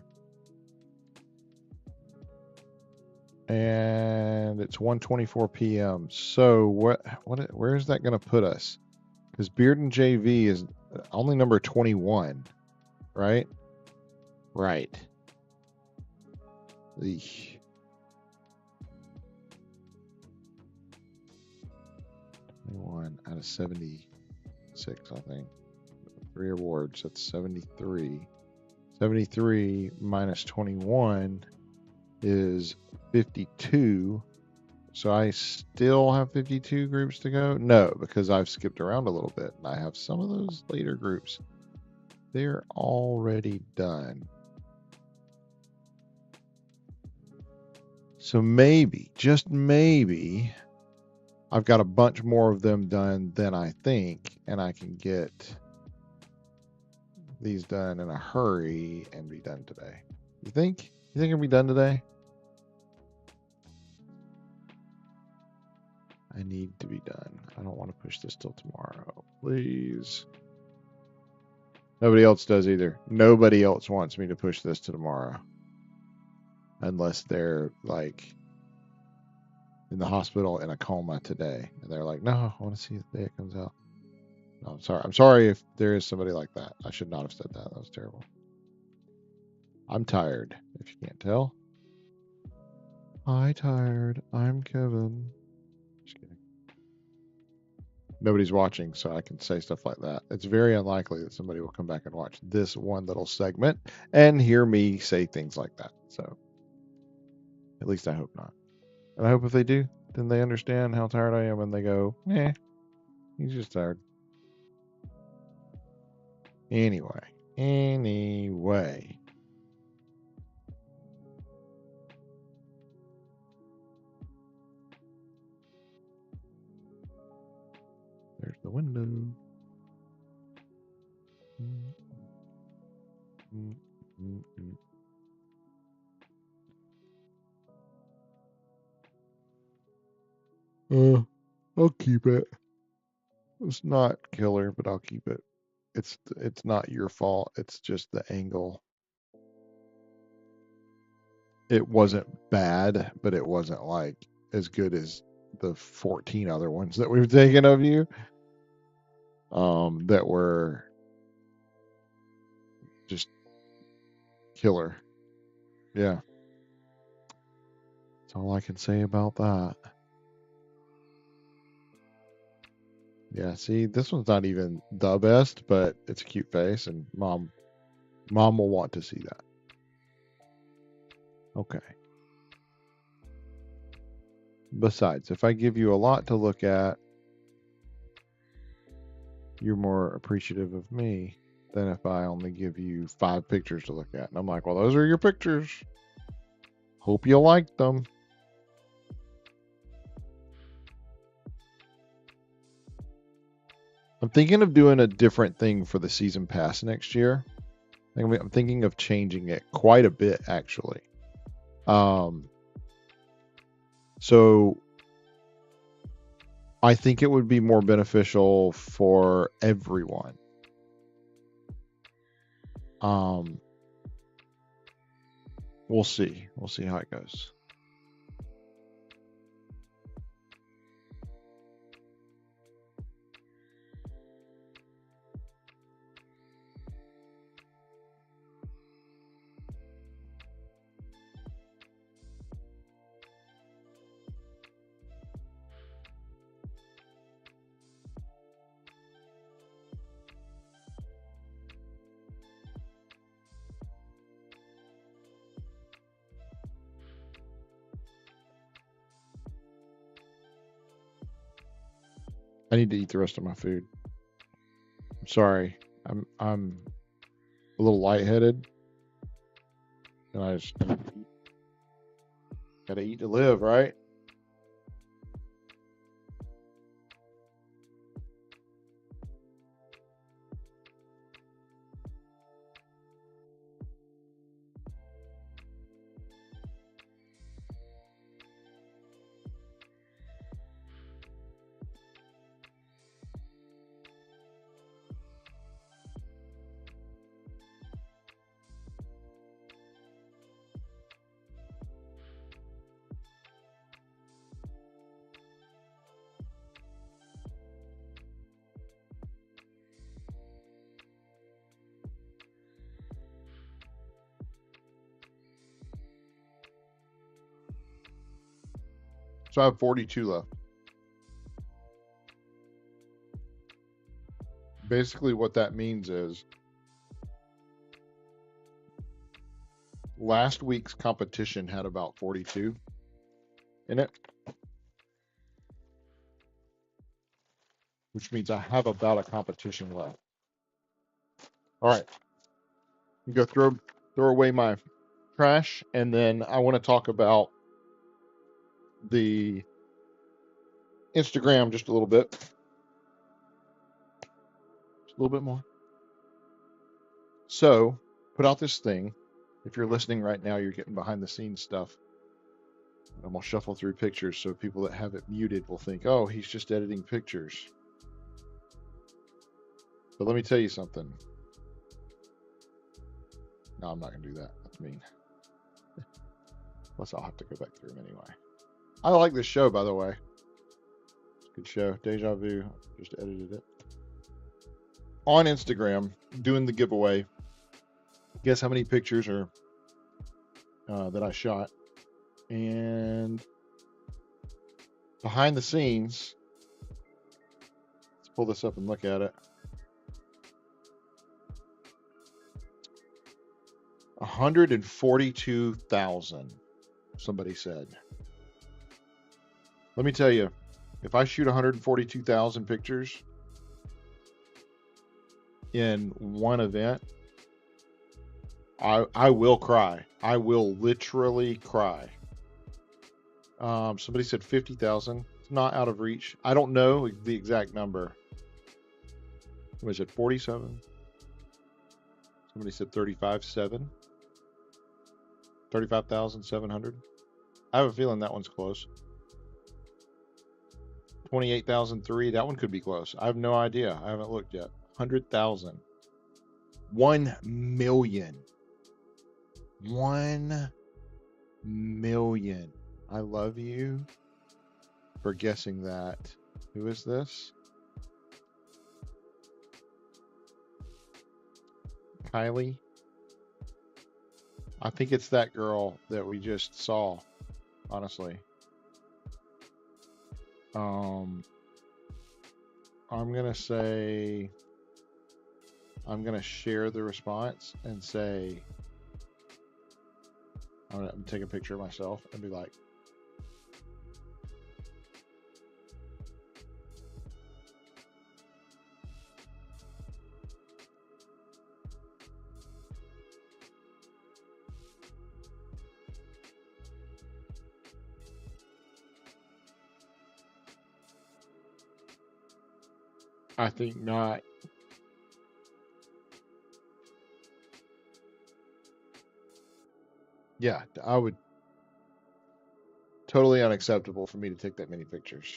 Speaker 1: And it's 1:24 p.m. So where is that going to put us? Because Bearden JV is only number 21, right? Right. Eesh. 21 out of 76, I think. 3 awards. That's 73. 73 minus 21 is 52. So I still have 52 groups to go? No, because I've skipped around a little bit and I have some of those later groups. They're already done. So maybe, just maybe, I've got a bunch more of them done than I think, and I can get these done in a hurry and be done today. You think? You think it'll be done today? I need to be done. I don't want to push this till tomorrow. Please. Nobody else does either. Nobody else wants me to push this to tomorrow. Unless they're like in the hospital in a coma today. And they're like, no, I want to see the day it comes out. No, I'm sorry. I'm sorry if there is somebody like that. I should not have said that. That was terrible. I'm tired, if you can't tell. Tired. I'm Kevin. Just kidding. Nobody's watching, so I can say stuff like that. It's very unlikely that somebody will come back and watch this one little segment and hear me say things like that. So at least I hope not. And I hope if they do, then they understand how tired I am and they go, he's just tired. Anyway. There's the window. I'll keep it. It's not killer, but I'll keep it. It's not your fault. It's just the angle. It wasn't bad, but it wasn't like as good as the 14 other ones that we've taken of you. That were just killer. Yeah. That's all I can say about that. Yeah, see, this one's not even the best, but it's a cute face, and mom will want to see that. Okay. Besides, if I give you a lot to look at, you're more appreciative of me than if I only give you 5 pictures to look at. And I'm like, well, those are your pictures. Hope you like them. I'm thinking of doing a different thing for the season pass next year. I'm thinking of changing it quite a bit, actually. So I think it would be more beneficial for everyone. We'll see. We'll see how it goes. I need to eat the rest of my food. I'm sorry. I'm a little lightheaded, and I just gotta eat to live, right? So I have 42 left. Basically, what that means is last week's competition had about 42 in it, which means I have about a competition left. All right, you go throw away my trash, and then I want to talk about the Instagram just a little bit. Just a little bit more. So, put out this thing. If you're listening right now, you're getting behind the scenes stuff. I'm going to shuffle through pictures so people that have it muted will think, oh, he's just editing pictures. But let me tell you something. No, I'm not going to do that. That's mean. Plus, I'll have to go back through them anyway. I like this show, by the way. It's a good show. Deja Vu. Just edited it. On Instagram, doing the giveaway. Guess how many pictures are that I shot. And behind the scenes, let's pull this up and look at it. 142,000, somebody said. Let me tell you, if I shoot 142,000 pictures, in one event, I will cry. I will literally cry. Somebody said 50,000. It's not out of reach. I don't know the exact number. Was it 47? Somebody said 35,700. I have a feeling that one's close. 28,003. That one could be close. I have no idea. I haven't looked yet. 100,000. 1 million. 1 million. I love you for guessing that. Who is this? Kylie? I think it's that girl that we just saw, honestly. I'm gonna say, I'm gonna share the response and say, I'm gonna take a picture of myself and be like, I think not. Yeah, I would. Totally unacceptable for me to take that many pictures.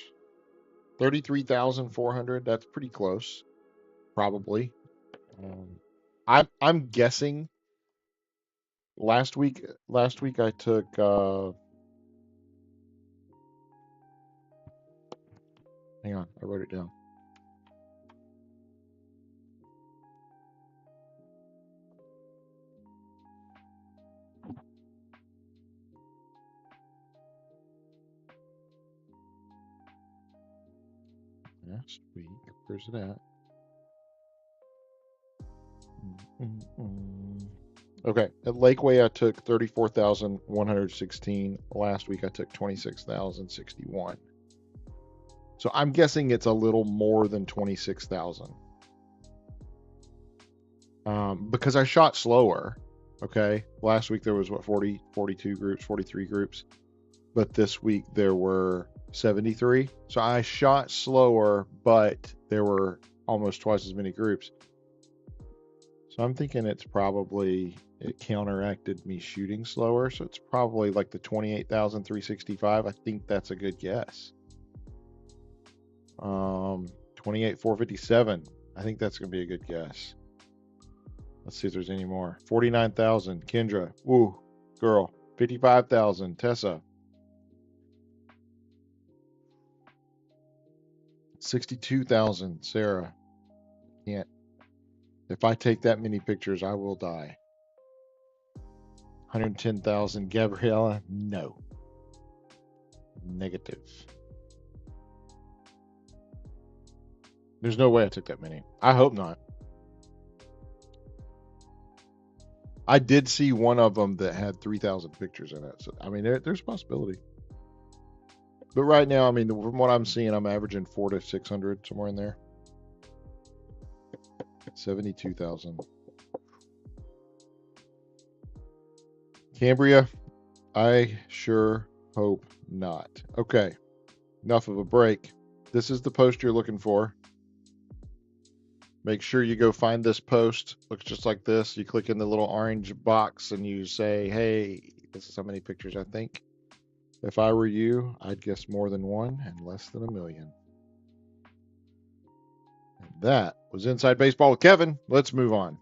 Speaker 1: 33,400. That's pretty close, probably. I'm guessing. Last week I took. Hang on, I wrote it down. Last week, where's it at? Okay, at Lakeway I took 34,116. Last week I took 26,061. So I'm guessing it's a little more than 26,000. Because I shot slower. Okay, last week there was what, 40, 42 groups, 43 groups, but this week there were 73. So I shot slower, but there were almost twice as many groups. So I'm thinking it counteracted me shooting slower. So it's probably like the 28,365. I think that's a good guess. 28,457. I think that's going to be a good guess. Let's see if there's any more. 49,000. Kendra. Woo. Girl. 55,000. Tessa. 62,000. Sarah. Can't. If I take that many pictures, I will die. 110,000. Gabriella. No. Negative. There's no way I took that many. I hope not. I did see one of them that had 3,000 pictures in it. So, I mean, there's a possibility. But right now, I mean, from what I'm seeing, I'm averaging 400 to 600, somewhere in there. 72,000. Cambria, I sure hope not. Okay, enough of a break. This is the post you're looking for. Make sure you go find this post. Looks just like this. You click in the little orange box and you say, hey, this is how many pictures I think. If I were you, I'd guess more than one and less than 1 million. And that was Inside Baseball with Kevin. Let's move on.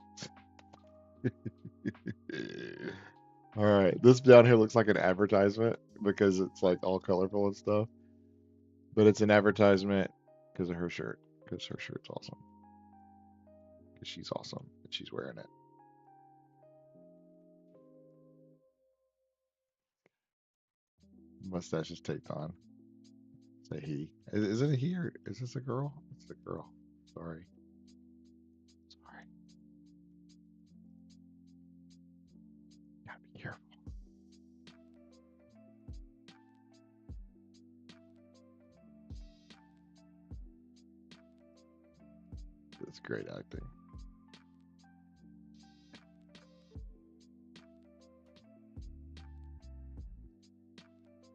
Speaker 1: All right. This down here looks like an advertisement because it's like all colorful and stuff. But it's an advertisement because of her shirt. Because her shirt's awesome. Because she's awesome and she's wearing it. Mustache is taped on. Say he. Is it a he or is this a girl? It's a girl. Sorry. Sorry. Gotta be careful. That's great acting.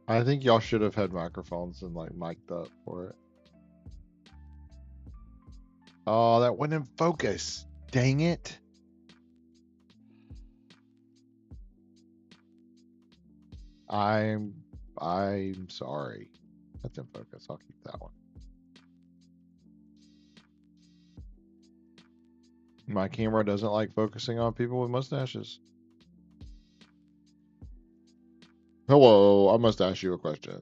Speaker 1: I think y'all should have had microphones and like mic'd up for it. Oh, that went in focus. Dang it. I'm sorry. That's in focus. I'll keep that one. My camera doesn't like focusing on people with mustaches. Hello, I must ask you a question.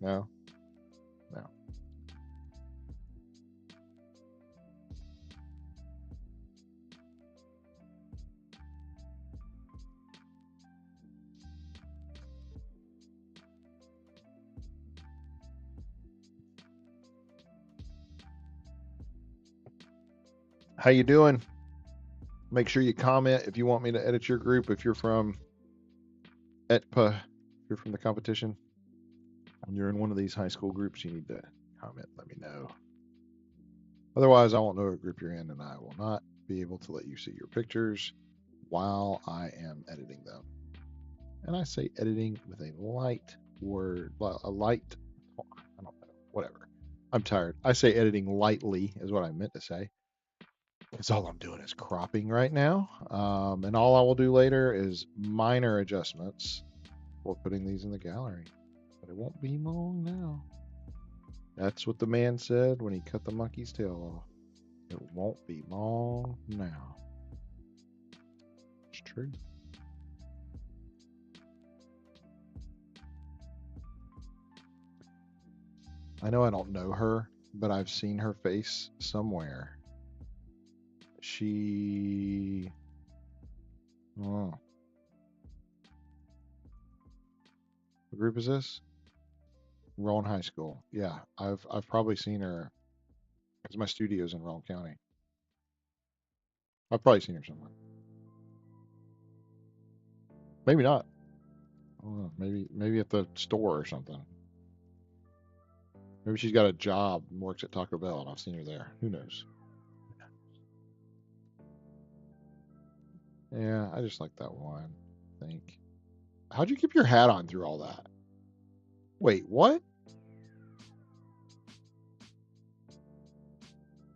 Speaker 1: No? No. How you doing? Make sure you comment if you want me to edit your group. If you're from ETPA, if you're from the competition, and you're in one of these high school groups, you need to comment. Let me know. Otherwise, I won't know what group you're in, and I will not be able to let you see your pictures while I am editing them. And I say editing with a light word, a light, I don't know, whatever. I'm tired. I say editing lightly is what I meant to say. Because all I'm doing is cropping right now. And all I will do later is minor adjustments for putting these in the gallery. But it won't be long now. That's what the man said when he cut the monkey's tail off. It won't be long now. It's true. I know I don't know her, but I've seen her face somewhere. She. Oh. What group is this? Rowan High School. Yeah, I've probably seen her because my studio's in Rowan County. I've probably seen her somewhere. Maybe not. I don't know. Maybe at the store or something. Maybe she's got a job and works at Taco Bell, and I've seen her there. Who knows? Yeah, I just like that one. I think. How'd you keep your hat on through all that? Wait, what?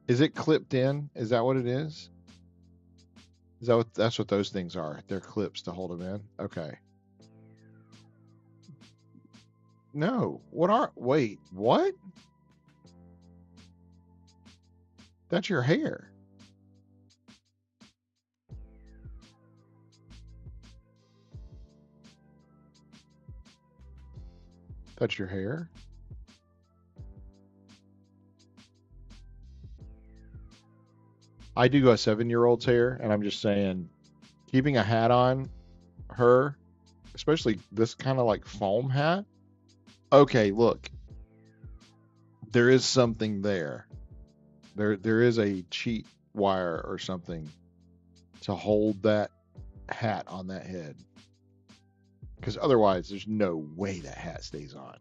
Speaker 1: Is it clipped in? Is that what it is? Is that what that's what those things are? They're clips to hold them in. Okay. No. What are? Wait, what? That's your hair. That's your hair. I do a 7-year-old's hair, and I'm just saying, keeping a hat on her, especially this kind of like foam hat. Okay, look, there is something there. There is a cheat wire or something to hold that hat on that head. Because otherwise, there's no way that hat stays on.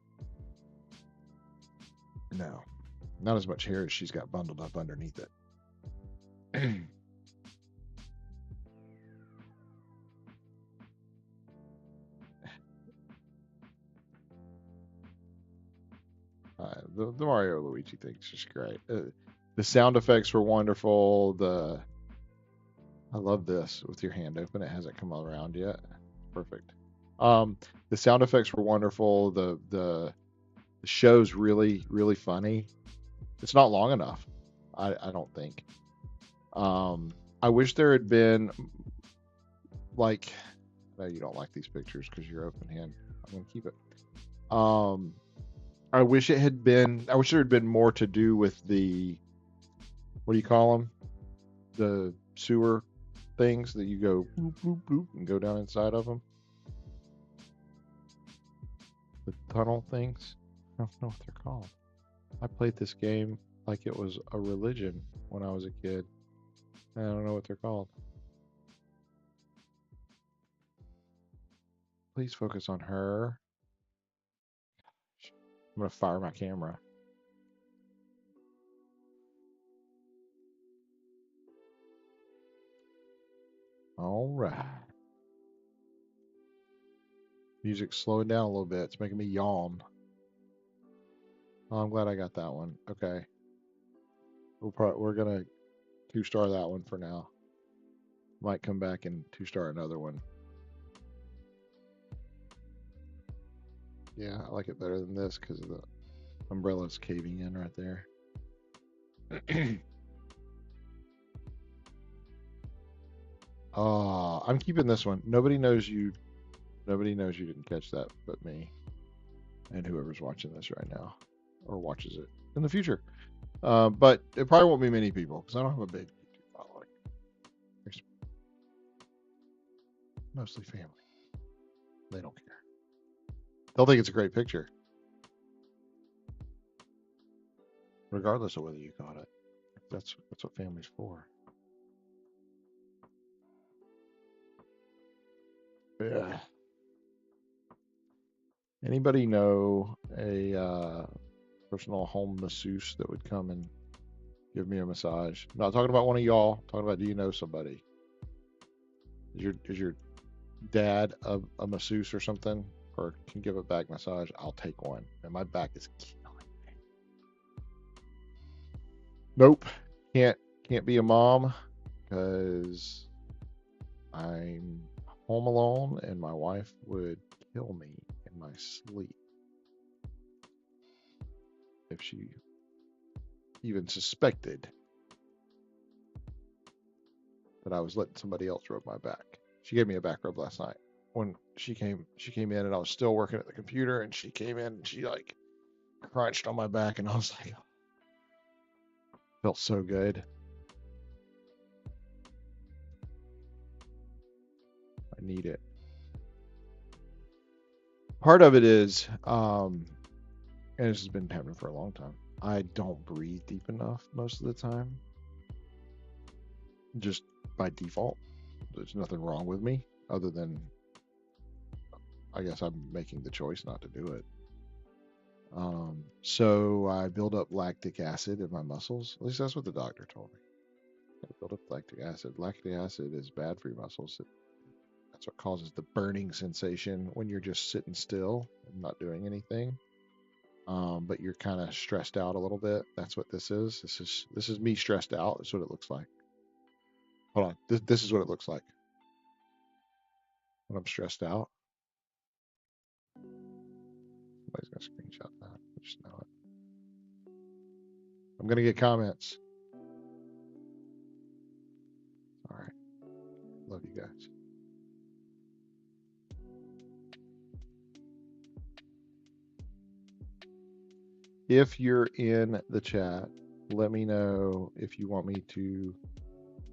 Speaker 1: No, not as much hair as she's got bundled up underneath it. The Mario Luigi thing's just great. The sound effects were wonderful. I love this with your hand open. It hasn't come around yet. Perfect. The sound effects were wonderful. The show's really funny. It's not long enough. I don't think. I wish there had been like. No, you don't like these pictures because you're open hand. I'm gonna keep it. Um, I wish it had been. I wish there had been more to do with the. What do you call them? The sewer things that you go bloop bloop bloop and go down inside of them. The tunnel things. I don't know what they're called. I played this game like it was a religion when I was a kid. I don't know what they're called. Please focus on her. I'm gonna fire my camera. All right. Music's slowing down a little bit. It's making me yawn. Oh, I'm glad I got that one. Okay. We're gonna 2-star that one for now. Might come back and 2-star another one. Yeah, I like it better than this because the umbrella's caving in right there. I'm keeping this one. Nobody knows you didn't catch that but me and whoever's watching this right now or watches it in the future. But it probably won't be many people because I don't have a big YouTube following. There's mostly family. They don't care. They'll think it's a great picture, regardless of whether you caught it. That's what family's for. Yeah. Anybody know a personal home masseuse that would come and give me a massage? I'm not talking about one of y'all. I'm talking about, do you know somebody? Is your dad a masseuse or something, or can give a back massage? I'll take one. And my back is killing me. Nope, can't be a mom because I'm home alone and my wife would kill me in my sleep if she even suspected that I was letting somebody else rub my back. She gave me a back rub last night when she came in, and I was still working at the computer, and she came in and she like crunched on my back, and I was like, felt so good. I need it. Part of it is, and this has been happening for a long time, I don't breathe deep enough most of the time. Just by default. There's nothing wrong with me other than I guess I'm making the choice not to do it. So I build up lactic acid in my muscles. At least that's what the doctor told me. I build up lactic acid. Lactic acid is bad for your muscles. That's what causes the burning sensation when you're just sitting still and not doing anything. But you're kind of stressed out a little bit. That's what this is. This is me stressed out. That's what it looks like. Hold on. This is what it looks like when I'm stressed out. Somebody's gonna screenshot that. I just know it. I'm gonna get comments. All right. Love you guys. If you're in the chat, let me know if you want me to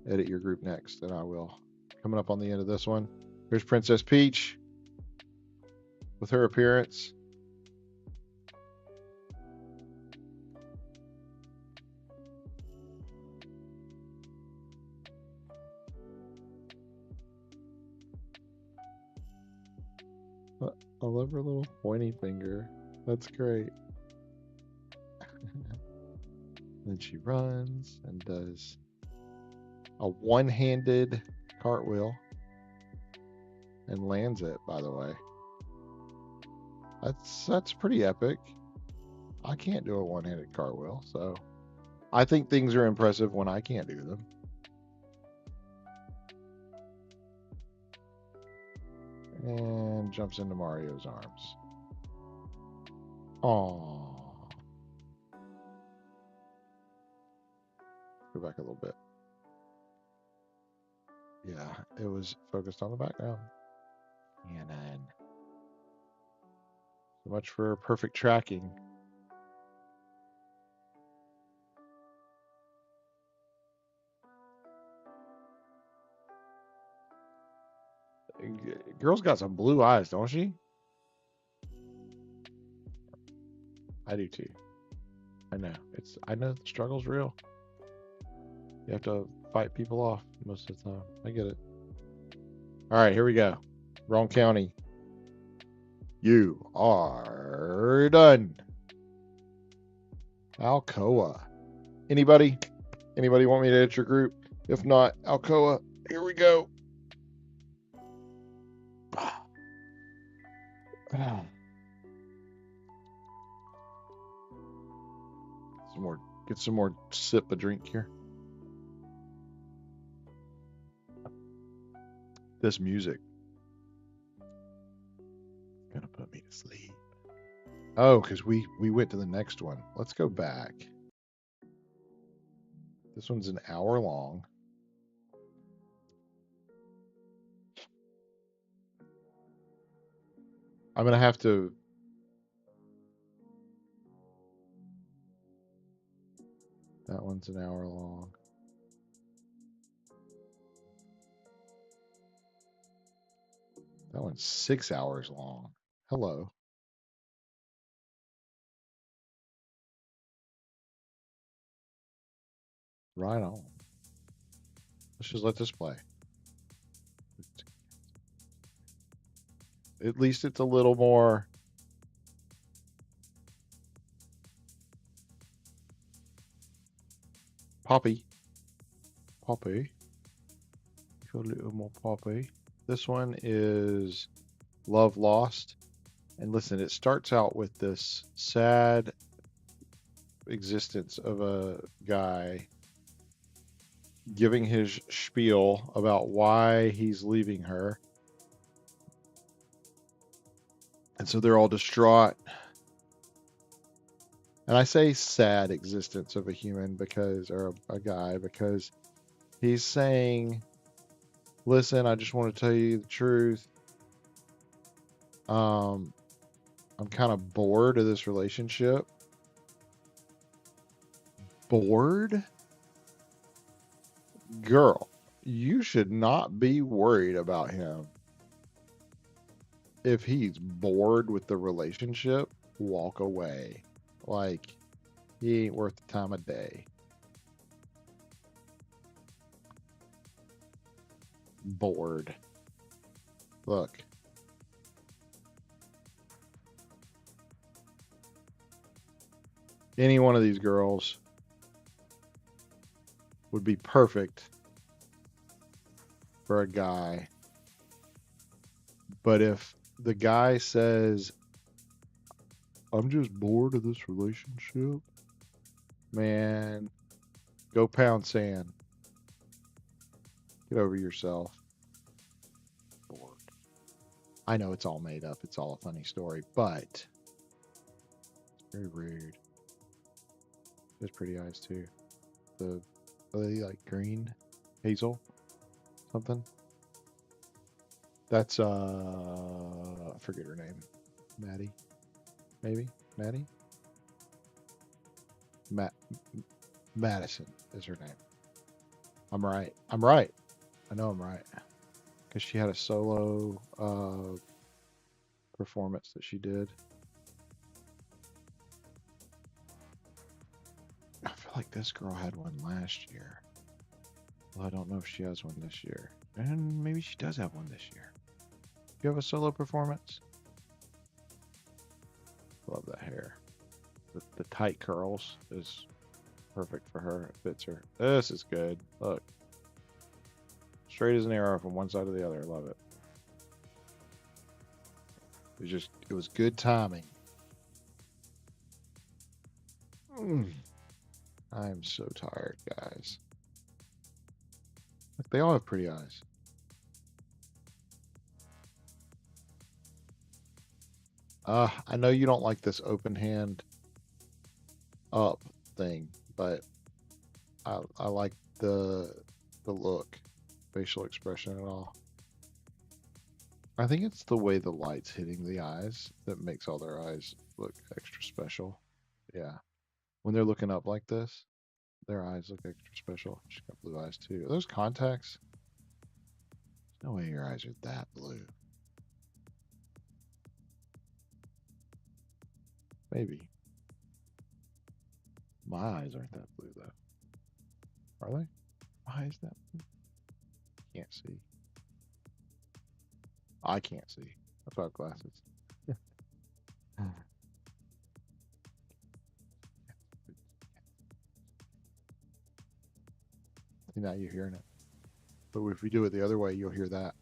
Speaker 1: edit your group next, and I will. Coming up on the end of this one, here's Princess Peach with her appearance. I love her little pointy finger. That's great. Then she runs and does a one-handed cartwheel and lands it, by the way. That's pretty epic. I can't do a one-handed cartwheel, so I think things are impressive when I can't do them. And jumps into Mario's arms. Aww. Go back a little bit. Yeah, it was focused on the background. And then so much for perfect tracking. Girl's got some blue eyes, don't she? I do too. I know. I know the struggle's real. You have to fight people off most of the time. I get it. All right, here we go. Wrong county. You are done. Alcoa. Anybody want me to edit your group? If not, Alcoa, here we go. Get some more sip of drink here. This music gonna put me to sleep. Oh, because we went to the next one. Let's go back. This one's an hour long. I'm gonna have to. That one's an hour long. That one's 6 hours long. Hello. Right on. Let's just let this play. At least it's a little more. Poppy. Poppy. A little more poppy. This one is Love Lost. And listen, it starts out with this sad existence of a guy giving his spiel about why he's leaving her. And so they're all distraught. And I say sad existence of a human because, or a guy, because he's saying, listen, I just want to tell you the truth. I'm kind of bored of this relationship. Bored? Girl, you should not be worried about him. If he's bored with the relationship, walk away. Like, he ain't worth the time of day. Bored. Look. Any one of these girls would be perfect for a guy. But if the guy says, I'm just bored of this relationship, man, go pound sand. Get over yourself. Bored. I know it's all made up. It's all a funny story, but it's very rude. She has pretty eyes too. Are they like green? Hazel? Something? That's I forget her name. Maddie? Maybe? Maddie? Madison is her name. I'm right. I'm right. I know I'm right. Because she had a solo performance that she did. I feel like this girl had one last year. Well, I don't know if she has one this year. And maybe she does have one this year. You have a solo performance? Love that hair. The tight curls is perfect for her. It fits her. This is good. Look. Straight as an arrow from one side to the other. I love it. It was good timing. I am so tired, guys. Look, they all have pretty eyes. I know you don't like this open hand up thing, but I like the look, facial expression and all. I think it's the way the light's hitting the eyes that makes all their eyes look extra special. Yeah. When they're looking up like this, their eyes look extra special. She's got blue eyes too. Are those contacts? There's no way your eyes are that blue. Maybe. My eyes aren't that blue though. Are they? My eyes that blue? Can't see. I can't see. That's why I have glasses. See, now you're hearing it. But if we do it the other way, you'll hear that.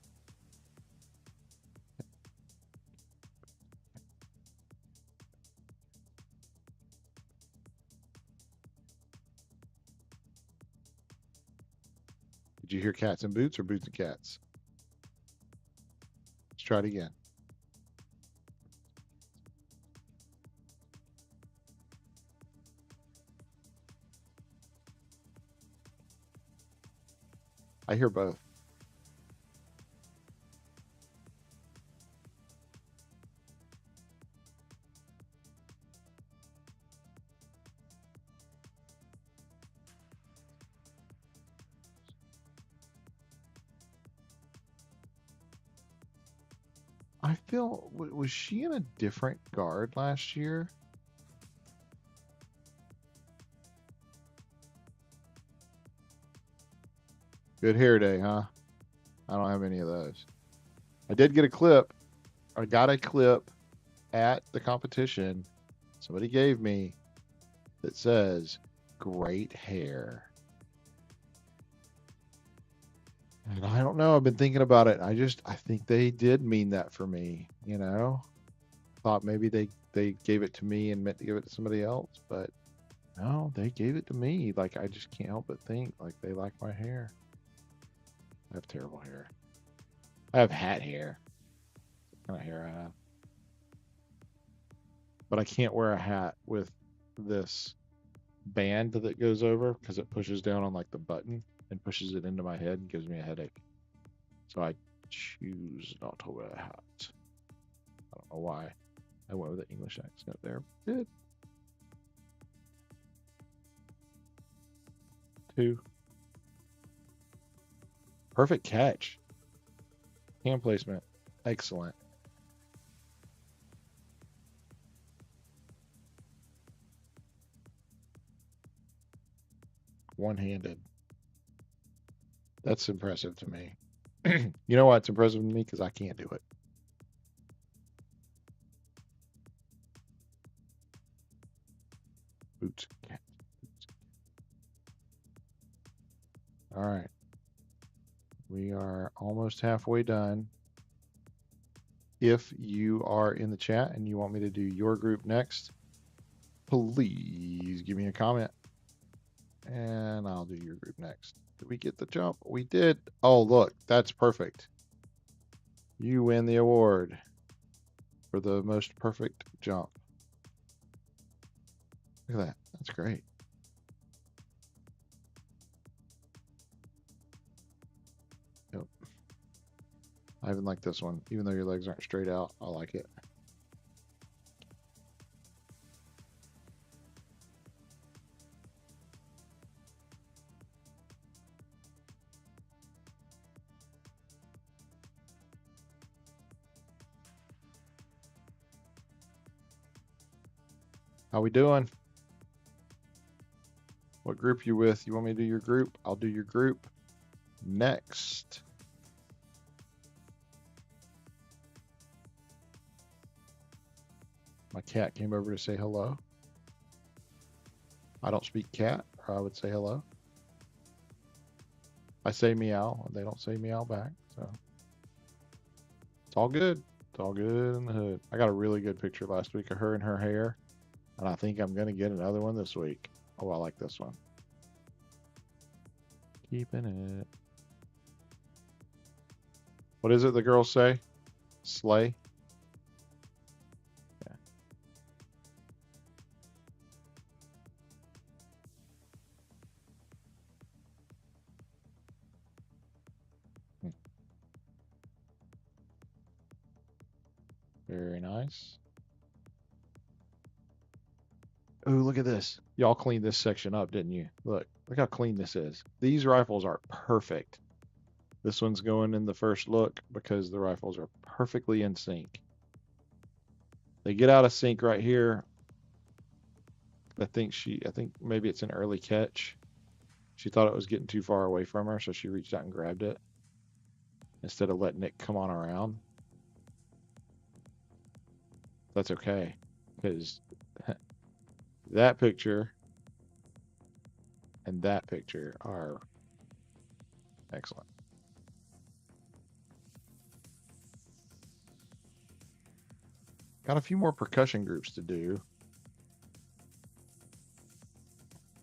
Speaker 1: you hear cats and boots or boots and cats? Let's try it again. I hear both. I feel, was she in a different guard last year? Good hair day, huh? I don't have any of those. I did get a clip. I got a clip at the competition somebody gave me that says great hair. And I don't know. I've been thinking about it. I think they did mean that for me, you know? Thought maybe they gave it to me and meant to give it to somebody else, but no, they gave it to me. Like, I just can't help but think like they like my hair. I have terrible hair. I have hat hair. What kind of hair I have. But I can't wear a hat with this band that goes over because it pushes down on like the button and pushes it into my head and gives me a headache. So I choose not to wear a hat. I don't know why. I went with an English accent there. Good. 2. Perfect catch. Hand placement. Excellent. One-handed. That's impressive to me. You know why it's impressive to me? Because I can't do it. Boots. Cat. All right. We are almost halfway done. If you are in the chat and you want me to do your group next, please give me a comment and I'll do your group next. Did we get the jump? We did. Oh, look, that's perfect. You win the award for the most perfect jump. Look at that. That's great. Yep. I even like this one. Even though your legs aren't straight out, I like it. How we doing? What group you with? You want me to do your group? I'll do your group next. My cat came over to say hello. I don't speak cat, or I would say hello. I say meow, and they don't say meow back, so it's all good. It's all good in the hood. I got a really good picture last week of her and her hair, and I think I'm going to get another one this week. Oh, I like this one. Keeping it. What is it the girls say? Slay? Yeah. Very nice. Oh, look at this. Y'all cleaned this section up, didn't you? Look how clean this is. These rifles are perfect. This one's going in the first look because the rifles are perfectly in sync. They get out of sync right here. I think maybe it's an early catch. She thought it was getting too far away from her, so she reached out and grabbed it instead of letting it come on around. That's okay, because that picture and that picture are excellent. Got a few more percussion groups to do.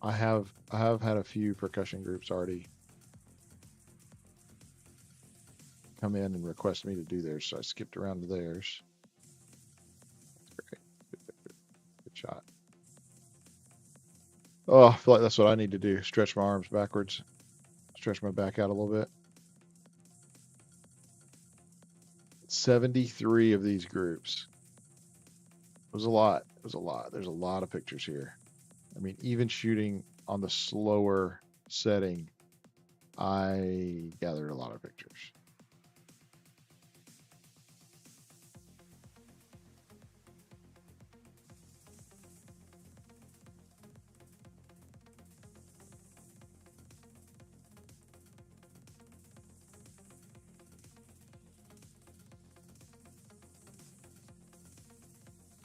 Speaker 1: I have had a few percussion groups already come in and request me to do theirs, so I skipped around to theirs. Great. Good shot. Oh, I feel like that's what I need to do. Stretch my arms backwards. Stretch my back out a little bit. 73 of these groups. It was a lot. It was a lot. There's a lot of pictures here. I mean, even shooting on the slower setting, I gathered a lot of pictures.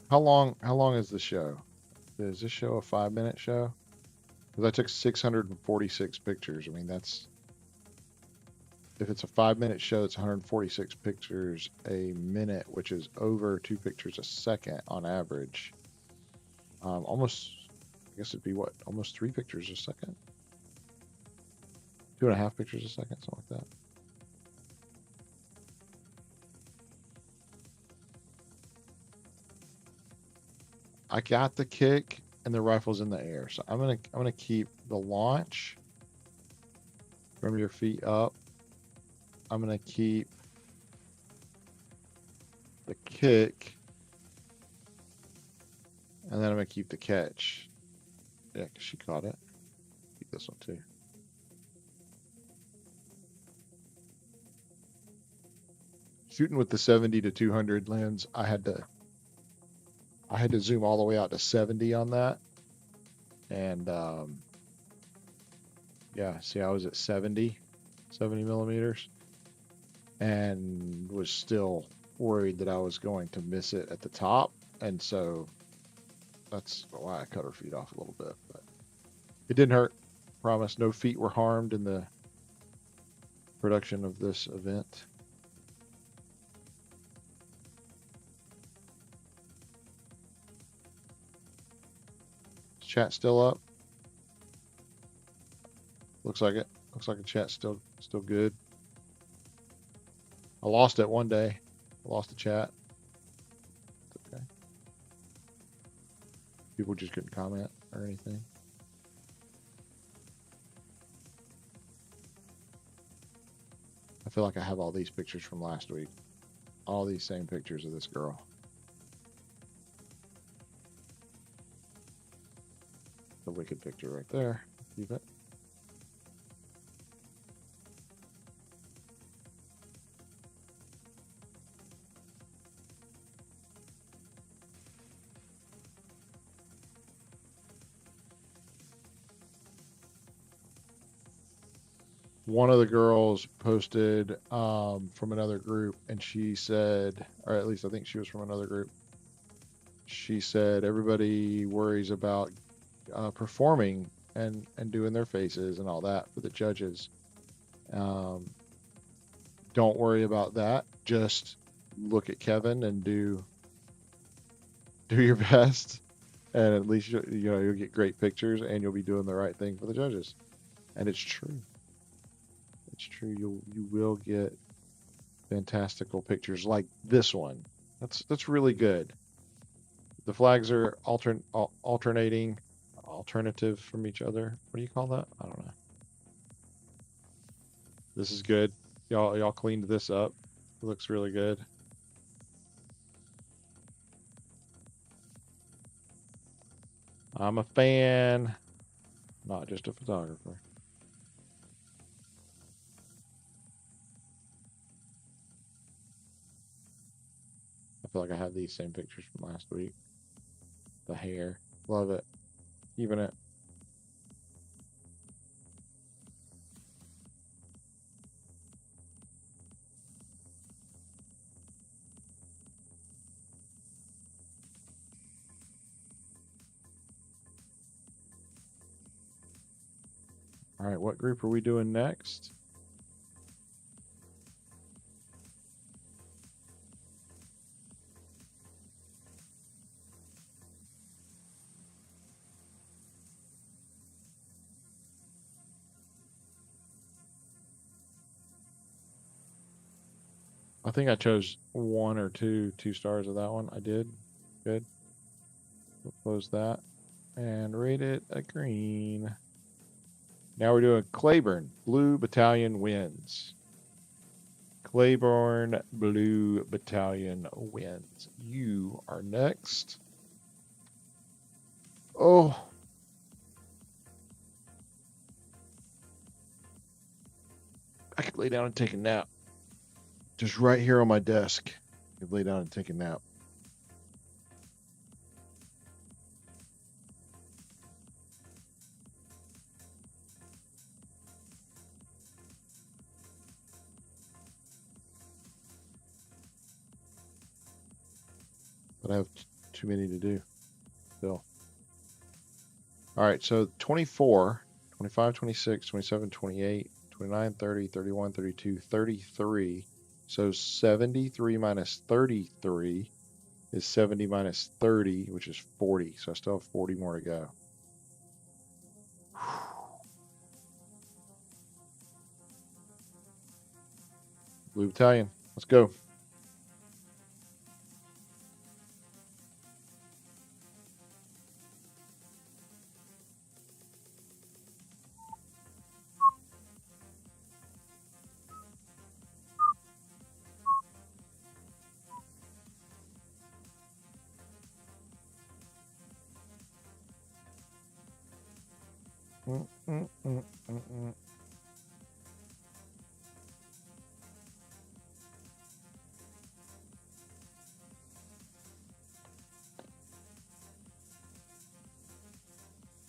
Speaker 1: How long is the show? Is this show a 5-minute show? Because I took 646 pictures. I mean, that's, if it's a 5-minute show, it's 146 pictures a minute, which is over 2 pictures a second on average. Almost, I guess it'd be what? Almost 3 pictures a second? 2.5 pictures a second, something like that. I got the kick and the rifle's in the air. So I'm gonna keep the launch from your feet up. I'm gonna keep the kick, and then I'm gonna keep the catch. Yeah, 'cause she caught it. Keep this one too. Shooting with the 70 to 200 lens, I had to zoom all the way out to 70 on that, and yeah, see, I was at 70 millimeters, and was still worried that I was going to miss it at the top, and so that's why I cut her feet off a little bit, but it didn't hurt. Promise, no feet were harmed in the production of this event. Is chat still up? Looks like it. Looks like the chat's still good. I lost it one day. I lost the chat. It's okay. People just couldn't comment or anything. I feel like I have all these pictures from last week. All these same pictures of this girl. The wicked picture right there. Keep it. One of the girls posted from another group, and she said, or at least I think she was from another group. She said everybody worries about performing and doing their faces and all that for the judges. Don't worry about that. Just look at Kevin and do your best, and at least you'll get great pictures, and you'll be doing the right thing for the judges. And it's true. It's true. You will get fantastical pictures like this one. That's really good. The flags are alternating, alternative from each other. What do you call that? I don't know. This is good. Y'all cleaned this up. It looks really good. I'm a fan, not just a photographer. I feel like I have these same pictures from last week. The hair, love it. Even it. All right, what group are we doing next?
Speaker 2: I think I chose one or two stars of that one. I did. Good. We'll close that and rate it a green. Now we're doing Claiborne. Blue Battalion wins. Claiborne Blue Battalion wins. You are next. Oh. I could lay down and take a nap. Just right here on my desk. I could lay down and take a nap. But I have too many to do still. All right, so 24, 25, 26, 27, 28, 29, 30, 31, 32, 33. So 73 minus 33 is 70 minus 30, which is 40. So I still have 40 more to go. Blue Battalion, let's go.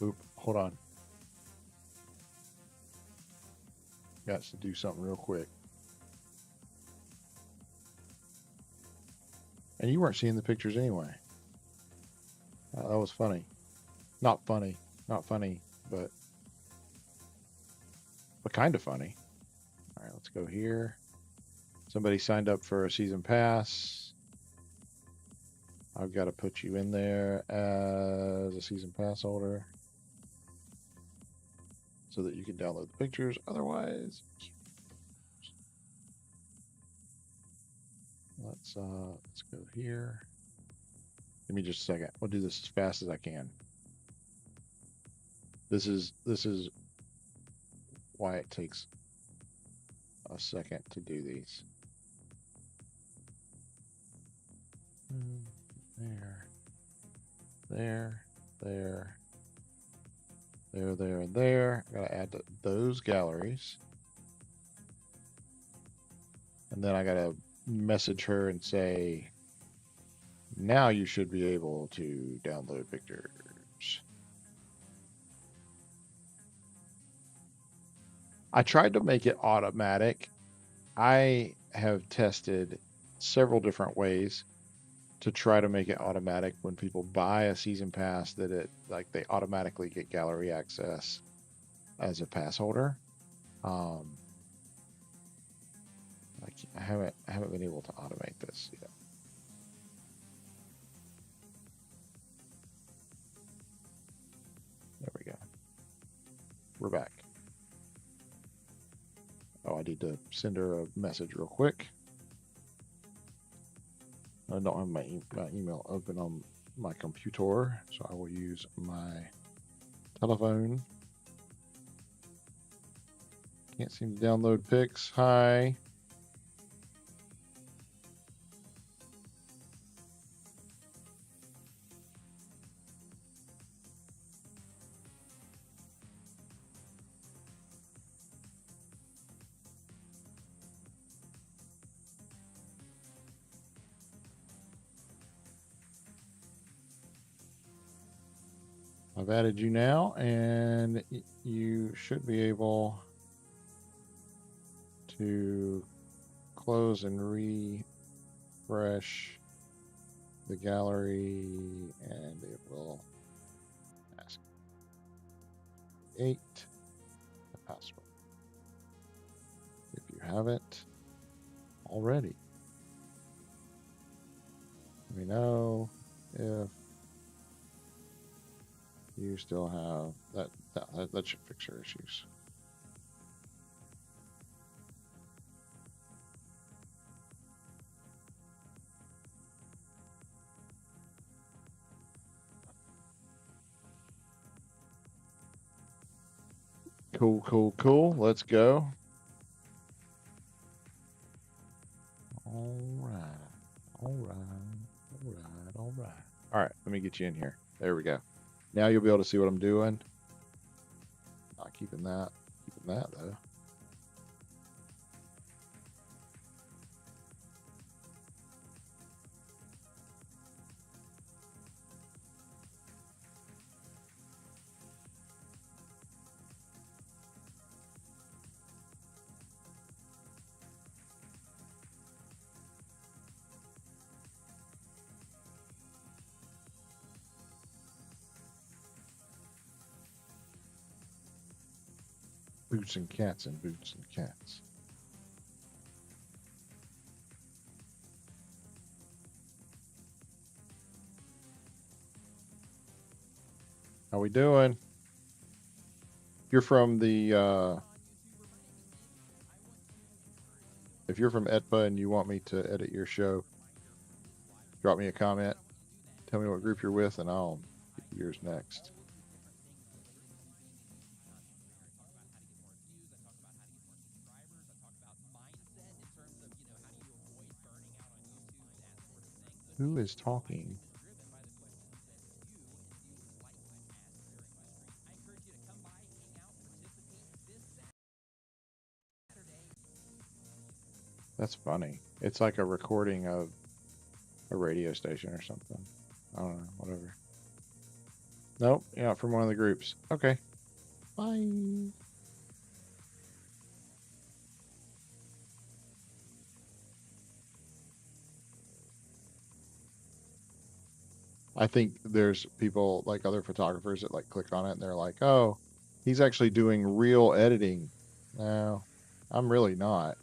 Speaker 2: Oop, hold on. Got to do something real quick. And you weren't seeing the pictures anyway. That was funny. Not funny. Not funny, but kind of funny. All right, let's go here. Somebody signed up for a season pass. I've got to put you in there as a season pass holder so that you can download the pictures. Otherwise, let's go here. Give me just a second. We'll do this as fast as I can. This is why it takes a second to do these. There. I gotta add those galleries. And then I gotta message her and say, now you should be able to download pictures. I tried to make it automatic. I have tested several different ways to try to make it automatic when people buy a season pass, that it like they automatically get gallery access as a pass holder. I haven't been able to automate this yet. There we go. We're back. Oh, I need to send her a message real quick. I don't have my email open on my computer, so I will use my telephone. Can't seem to download pics. Hi. I've added you now, and you should be able to close and refresh the gallery, and it will ask 8 the password if you have it already. Let me know if you still have that. That should fix your issues.
Speaker 1: Cool, cool, cool. Let's go. All right. All right. All right. All right. All right. Let me get you in here. There we go. Now you'll be able to see what I'm doing. Not keeping that. Keeping that, though. Boots and cats and boots and cats. How we doing? You're from the if you're from ETPA and you want me to edit your show, drop me a comment. Tell me what group you're with, and I'll get yours next. Who is talking? That's funny. It's like a recording of a radio station or something. I don't know. Whatever. Nope. Yeah, from one of the groups. Okay. Bye. I think there's people like other photographers that like click on it and they're like, oh, he's actually doing real editing. No, I'm really not.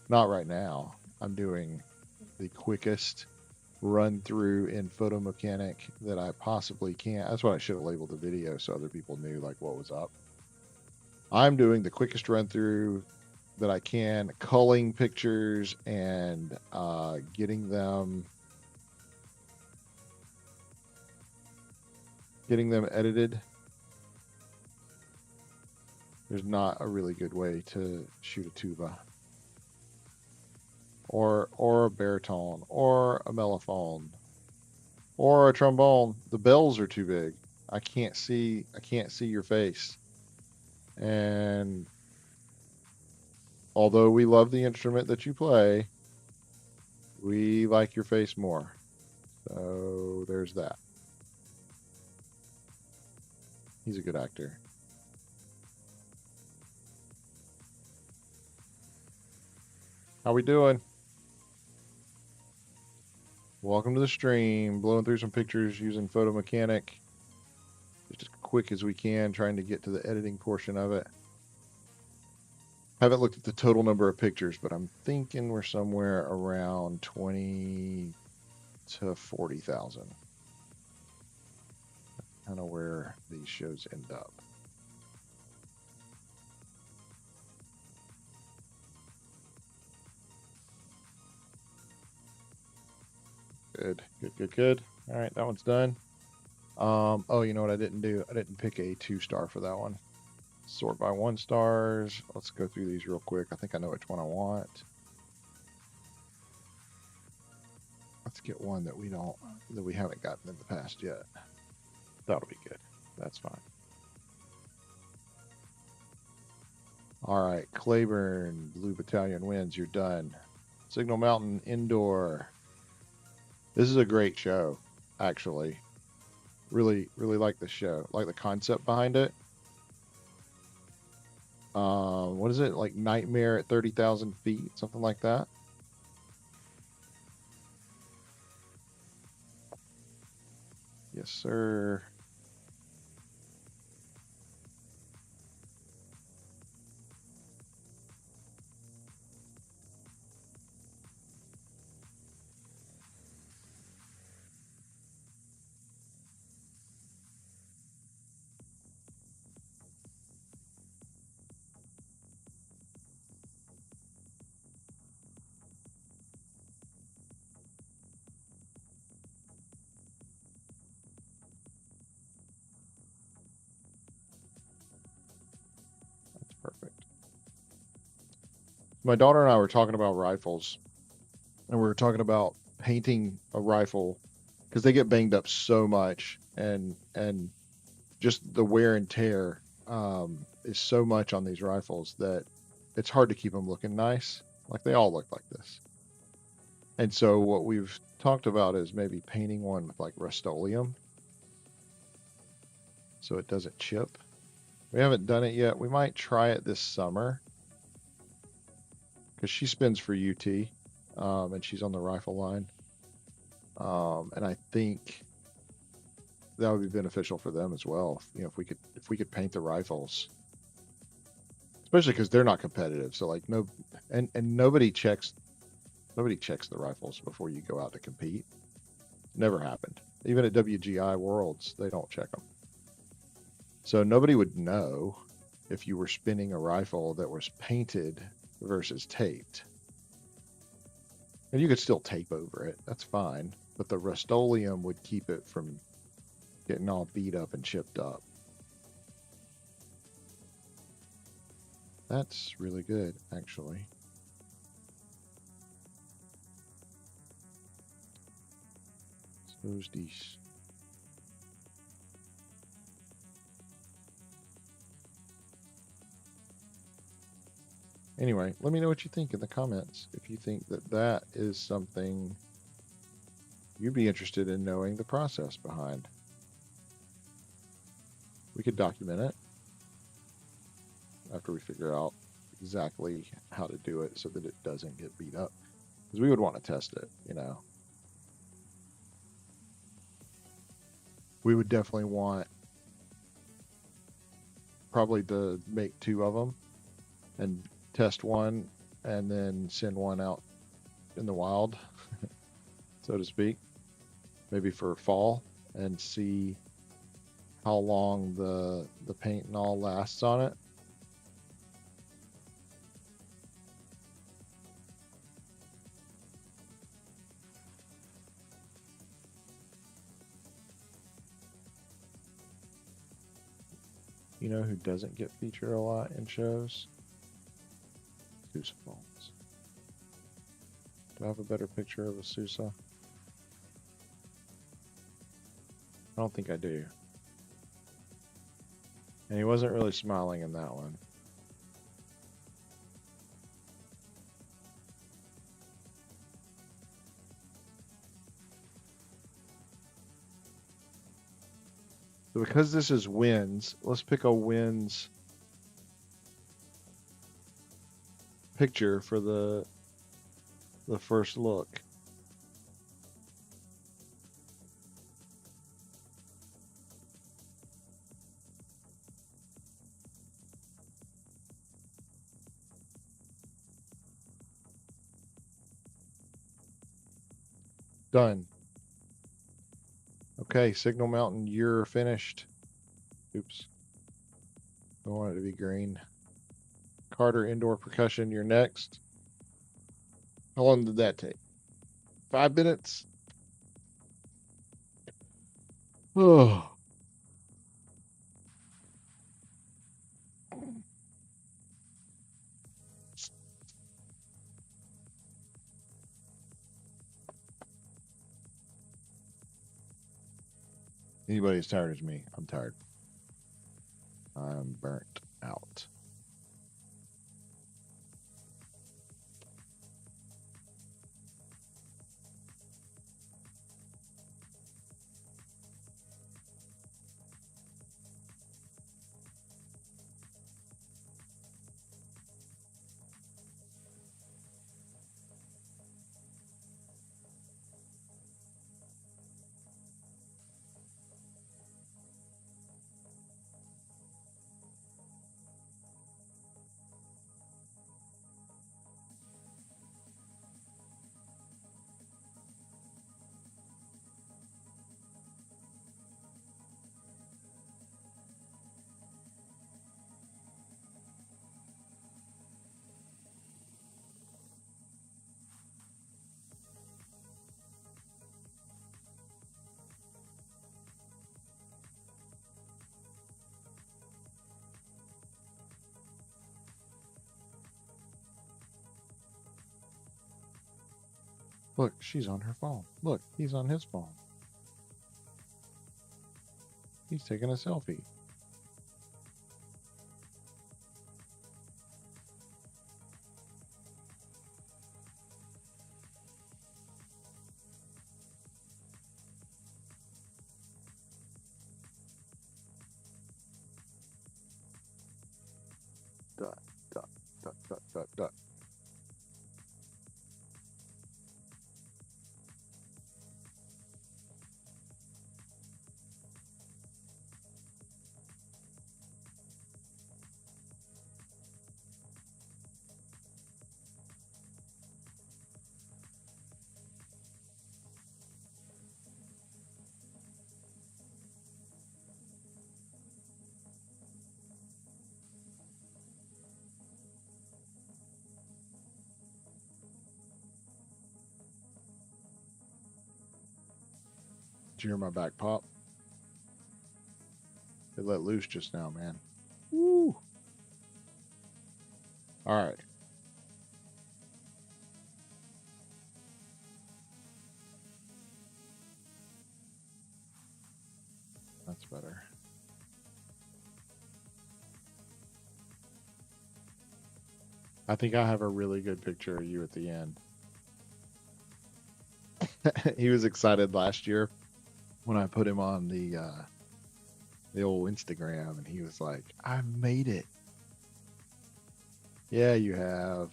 Speaker 1: Not right now. I'm doing the quickest run through in photo mechanic that I possibly can. That's what I should have labeled the video so other people knew like what was up. I'm doing the quickest run through that I can, culling pictures and getting them edited. There's not a really good way to shoot a tuba or a baritone or a mellophone or a trombone. The bells are too big. I can't see your face. And although we love the instrument that you play, we like your face more. So there's that. He's a good actor. How we doing? Welcome to the stream. Blowing through some pictures using Photo Mechanic. Just as quick as we can, trying to get to the editing portion of it. Haven't looked at the total number of pictures, but I'm thinking we're somewhere around 20 to 40,000. Kind of where these shows end up. Good, good, good, good. All right, that one's done. Oh, you know what I didn't do? I didn't pick a 2-star for that one. Sort by 1-stars. Let's go through these real quick. I think I know which one I want. Let's get one that we haven't gotten in the past yet. That'll be good. That's fine. All right, Claiborne, Blue Battalion wins. You're done. Signal Mountain Indoor. This is a great show, actually. Really, really like the show. Like the concept behind it. What is it? Like Nightmare at 30,000 feet? Something like that. Yes, sir.
Speaker 2: My daughter and I were talking about rifles, and we were talking about painting a rifle because they get banged up so much, and just the wear and tear is so much on these rifles that it's hard to keep them looking nice. Like they all look like this. And so what we've talked about is maybe painting one with like Rust-Oleum so it doesn't chip. We haven't done it yet. We might try it this summer because she spins for UT, and she's on the rifle line. And I think that would be beneficial for them as well. You know, if we could paint the rifles, especially because they're not competitive. So like and nobody checks the rifles before you go out to compete. Never happened. Even at WGI Worlds, they don't check them. So nobody would know if you were spinning a rifle that was painted versus taped. And you could still tape over it. That's fine. But the Rust-Oleum would keep it from getting all beat up and chipped up. That's really good, actually. Suppose these. Anyway, let me know what you think in the comments. If you think that that is something you'd be interested in knowing the process behind. We could document it after we figure out exactly how to do it so that it doesn't get beat up. Because we would want to test it, you know. We would definitely want probably to make 2 of them and test one and then send one out in the wild, so to speak, maybe for fall, and see how long the paint and all lasts on it. You know who doesn't get featured a lot in shows? Sousa Falls. Do I have a better picture of a Sousa? I don't think I do. And he wasn't really smiling in that one. So because this is wins, let's pick a wins picture for the first look. Done. Okay, Signal Mountain, you're finished. Oops. I want it to be green. Carter, Indoor Percussion, you're next. How long did that take? 5 minutes? Oh. Anybody as tired as me, I'm tired. I'm burnt out. Look, she's on her phone. Look, he's on his phone. He's taking a selfie. Dot, dot, dot, dot, dot, dot. Did you hear my back pop? It let loose just now, man. Woo! All right. That's better. I think I have a really good picture of you at the end. He was excited last year when I put him on the old Instagram, and he was like, "I made it." Yeah, you have.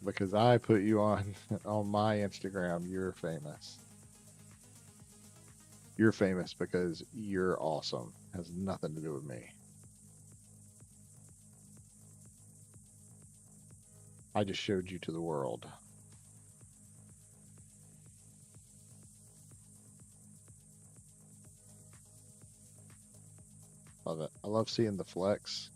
Speaker 2: Because I put you on on my Instagram, you're famous. You're famous because you're awesome. Has nothing to do with me. I just showed you to the world. Love it. I love seeing the flex.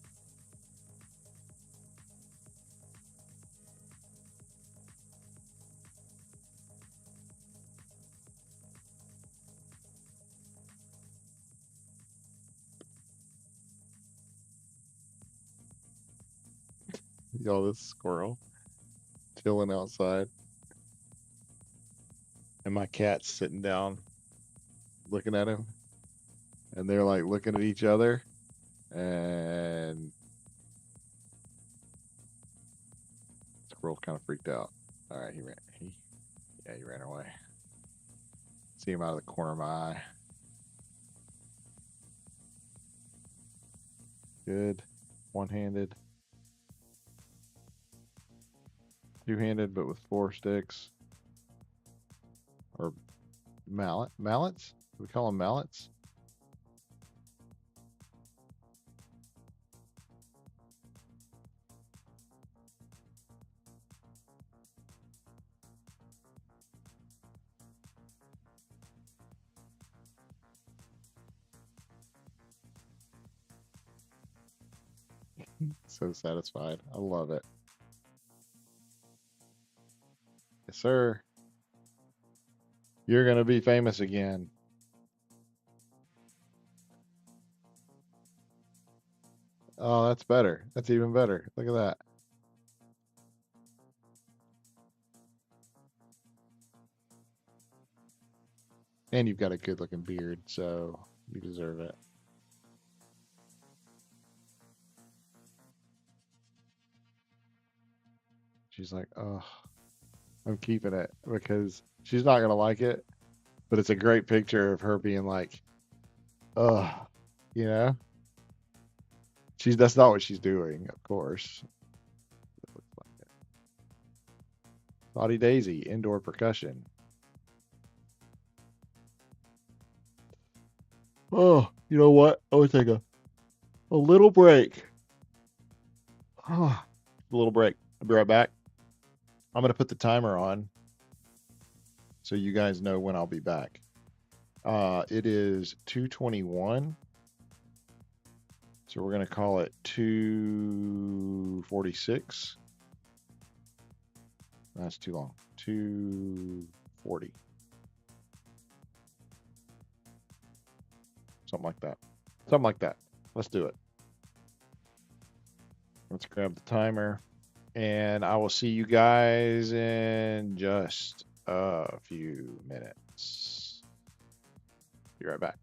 Speaker 2: Yo, this squirrel chilling outside. And my cat's sitting down looking at him. And they're like looking at each other. And squirrel's kind of freaked out. All right, he ran away. See him out of the corner of my eye. Good. One-handed. Two-handed, but with 4 sticks. Or mallets? We call them mallets? So satisfied. I love it. Yes, sir. You're going to be famous again. Oh, that's better. That's even better. Look at that. And you've got a good looking beard, so you deserve it. She's like, oh, I'm keeping it because she's not going to like it, but it's a great picture of her being like, oh, you know? That's not what she's doing, of course. It looks like it. Lottie Daisy, indoor percussion. Oh, you know what? I would take a little break. Oh, a little break. I'll be right back. I'm going to put the timer on so you guys know when I'll be back. It is 2:21. So we're going to call it 2:46. That's too long. 2:40. Something like that. Something like that. Let's do it. Let's grab the timer. And I will see you guys in just a few minutes. Be right back.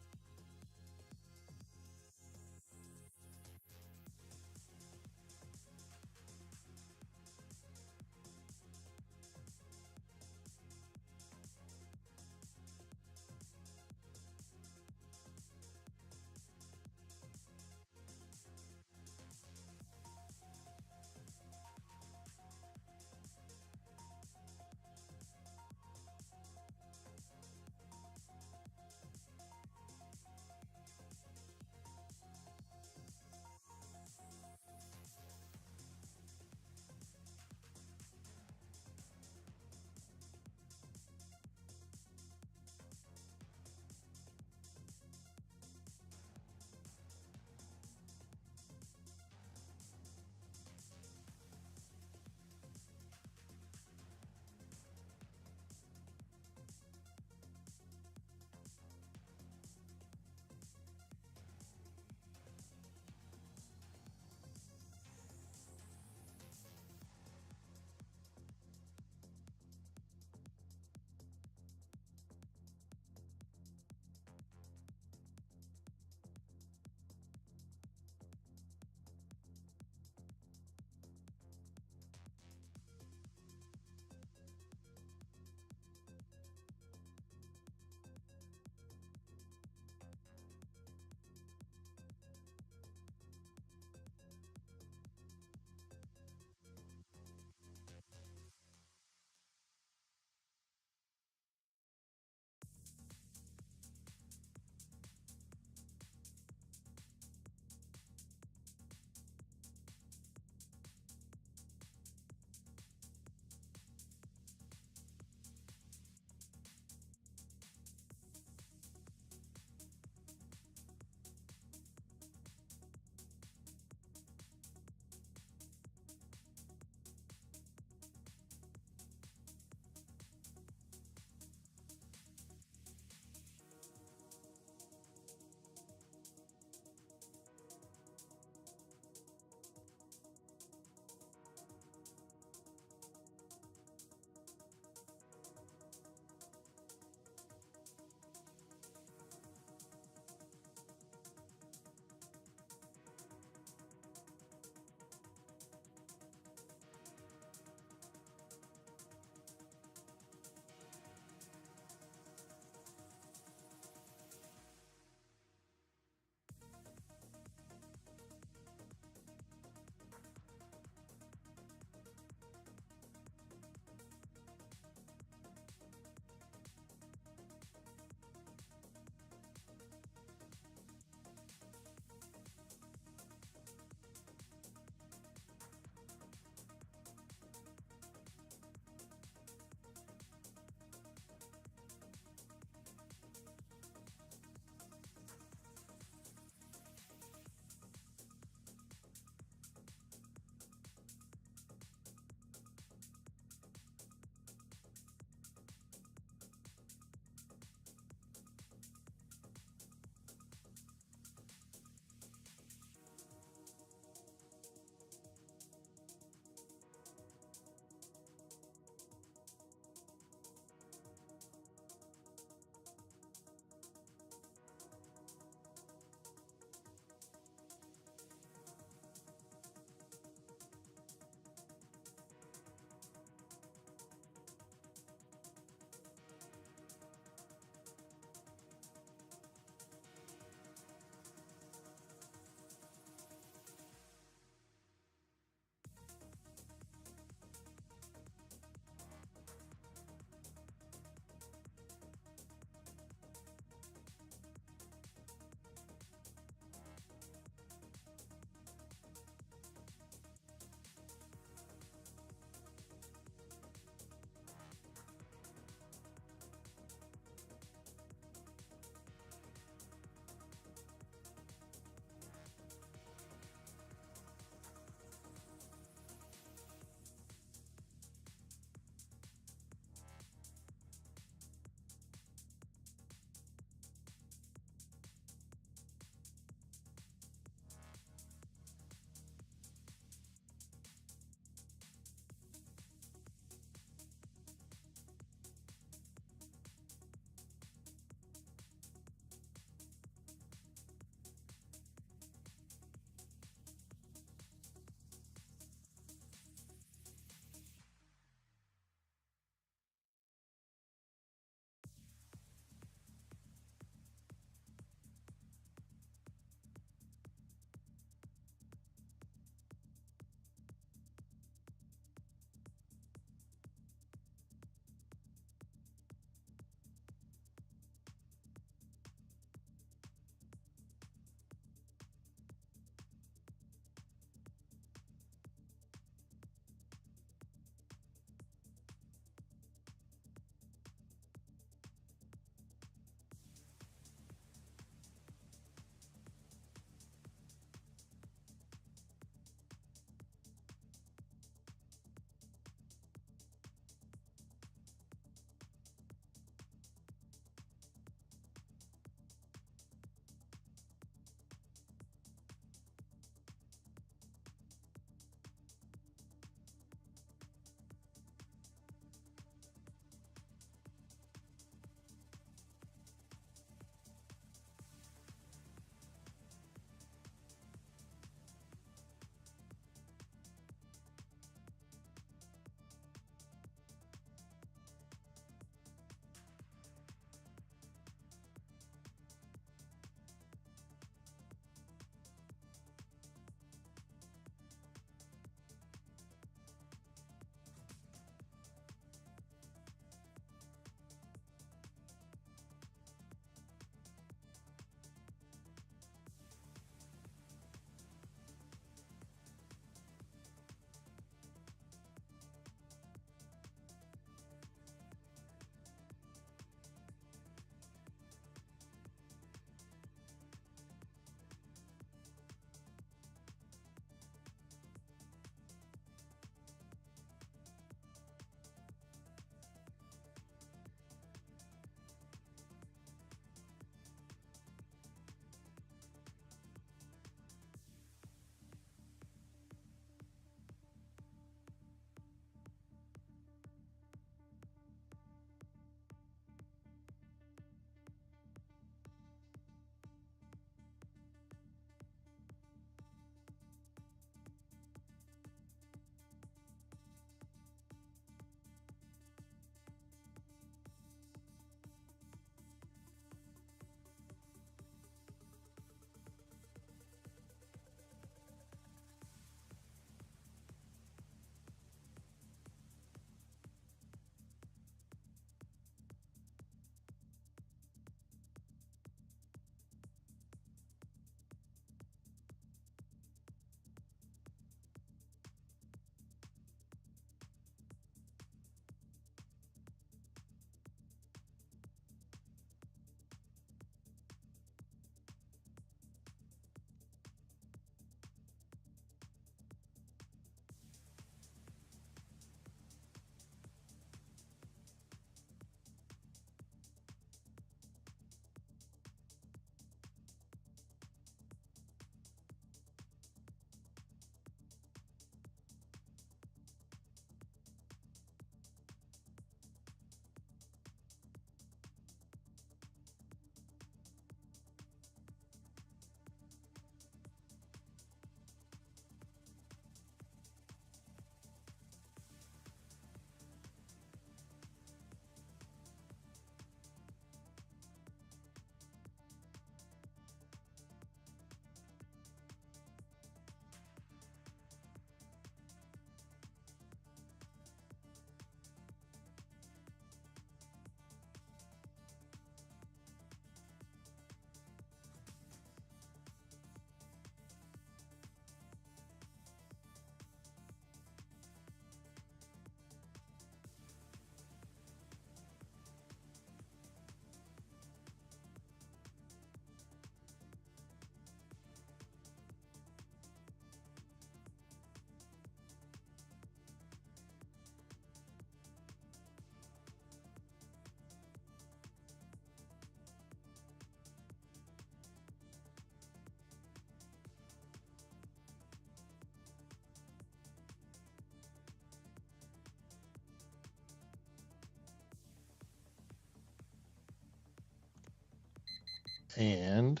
Speaker 1: And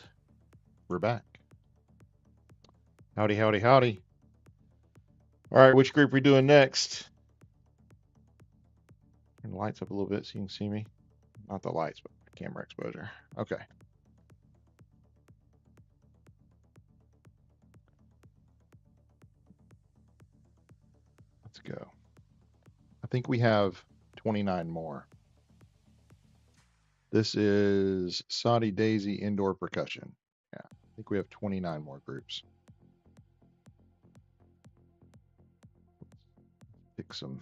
Speaker 1: we're back. Howdy, howdy, howdy. All right, which group are we doing next? Turn the lights up a little bit so you can see me. Not the lights, but the camera exposure. Okay. Let's go. I think we have 29 more. This is Saudi Daisy Indoor Percussion. Yeah, I think we have 29 more groups. Pick some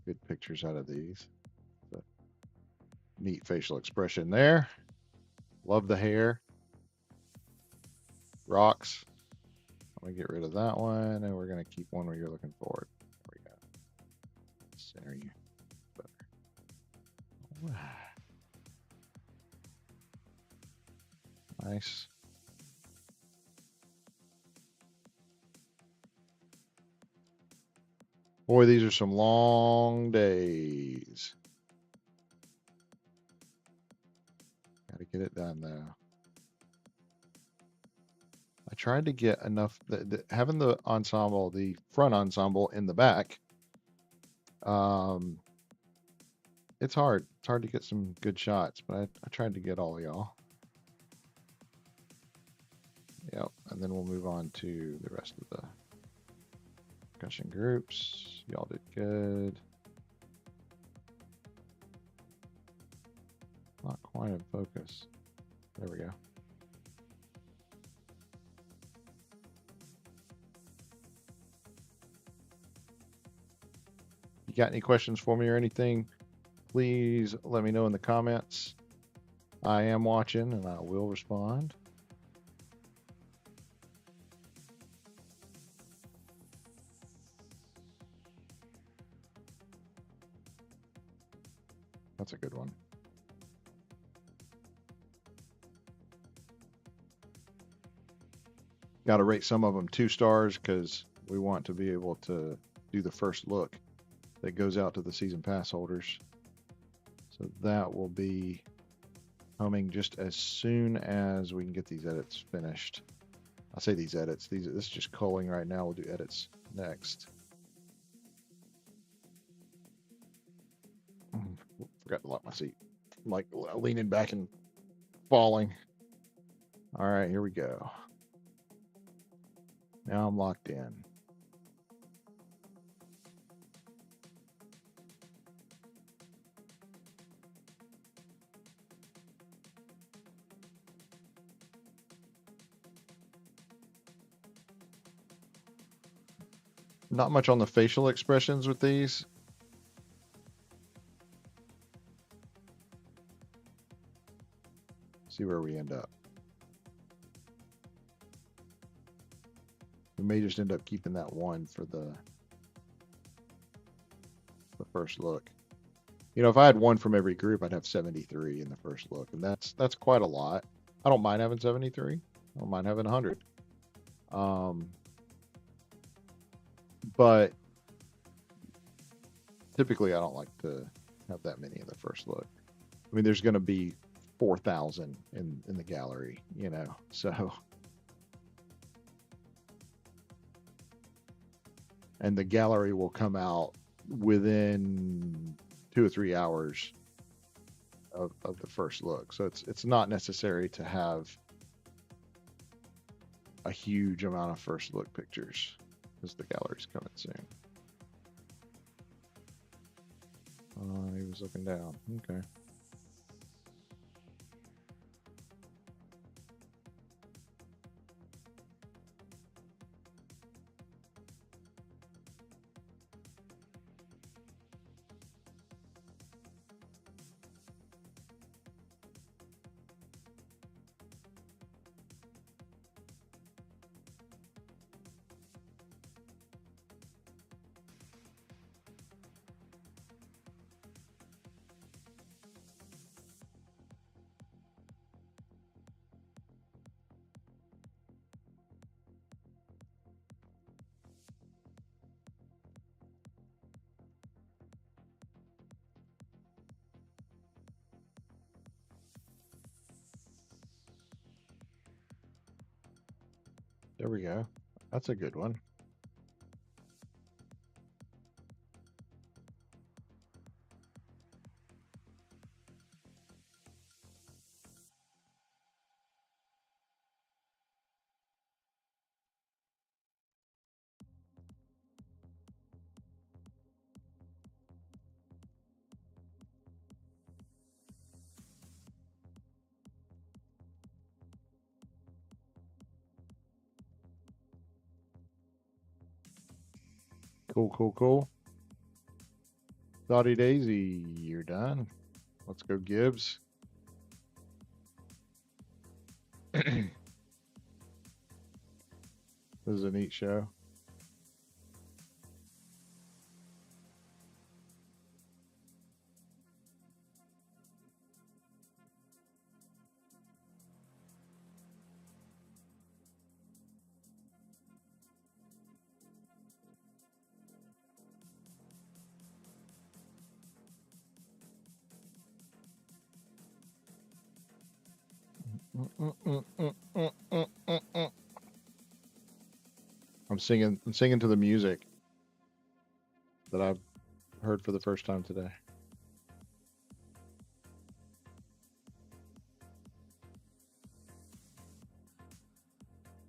Speaker 1: good pictures out of these. But neat facial expression there. Love the hair. Rocks. I'm going to get rid of that one, and we're going to keep one where you're looking forward. There we go. Center you better. Nice. Boy, these are some long days. Got to get it done, though. I tried to get enough, having the ensemble, the front ensemble in the back, it's hard. It's hard to get some good shots, but I tried to get all y'all. Yep, and then we'll move on to the rest of the percussion groups. Y'all did good. Not quite in focus. There we go. You got any questions for me or anything, please let me know in the comments. I am watching and I will respond. That's a good one. Got to rate some of them 2 stars because we want to be able to do the first look that goes out to the season pass holders. So that will be coming just as soon as we can get these edits finished. I say these edits. This is just culling right now. We'll do edits next. Forgot to lock my seat. I'm like leaning back and falling. All right, here we go. Now I'm locked in. Not much on the facial expressions with these. See where we end up. We may just end up keeping that one for the first look. You know, if I had one from every group, I'd have 73 in the first look, and that's quite a lot. I don't mind having 73. I don't mind having 100. But typically I don't like to have that many in the first look. I mean, there's going to be 4,000 in the gallery, you know, so. And the gallery will come out within 2 or 3 hours of the first look. So it's not necessary to have a huge amount of first look pictures because the gallery's coming soon. He was looking down. Okay. There we go. That's a good one. Cool, cool, cool. Dotty Daisy, you're done. Let's go, Gibbs. This is a neat show. I'm singing to the music that I've heard for the first time today.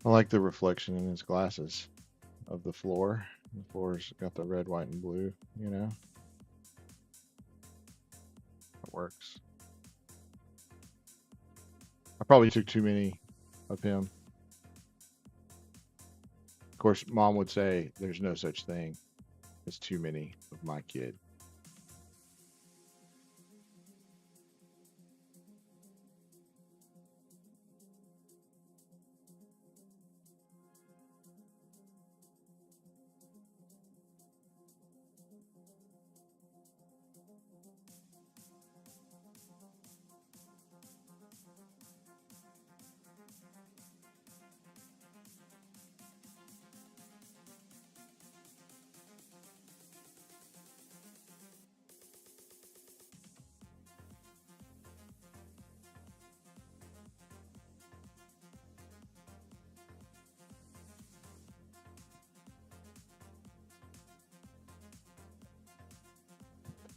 Speaker 1: I like the reflection in his glasses of the floor. The floor's got the red, white, and blue, you know. It works. I probably took too many of him. Of course, mom would say there's no such thing as too many of my kid.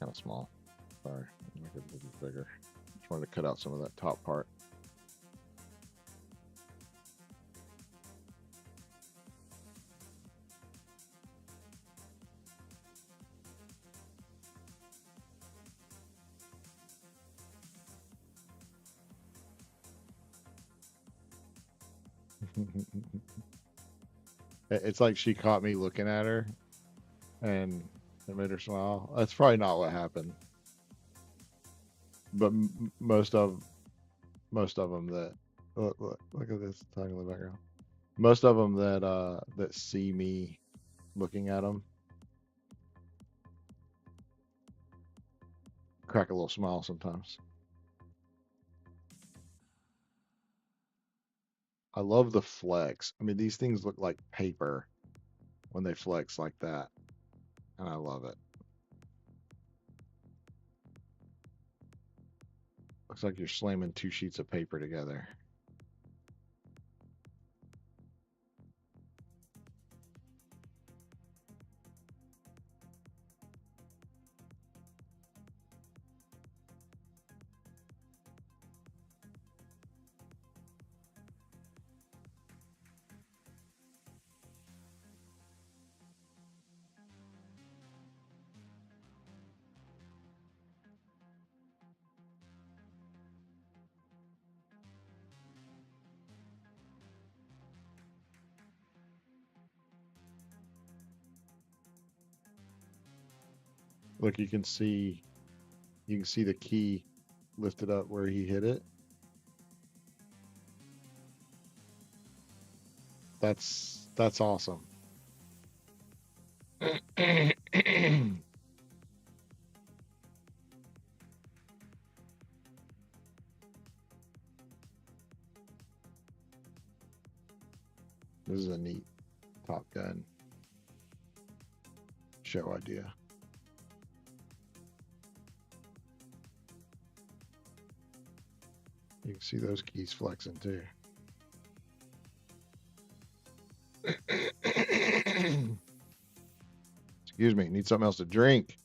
Speaker 1: Kind of small. Sorry, make it a little bigger. Just wanted to cut out some of that top part. It's like she caught me looking at her, and it made her smile. That's probably not what happened, but most of them that look at this tongue in the background. Most of them that see me looking at them crack a little smile sometimes. I love the flex. I mean, these things look like paper when they flex like that, and I love it. Looks like you're slamming two sheets of paper together. Look, you can see the key lifted up where he hit it. That's awesome. This is a neat Top Gun show idea. You can see those keys flexing too. Excuse me. Need something else to drink.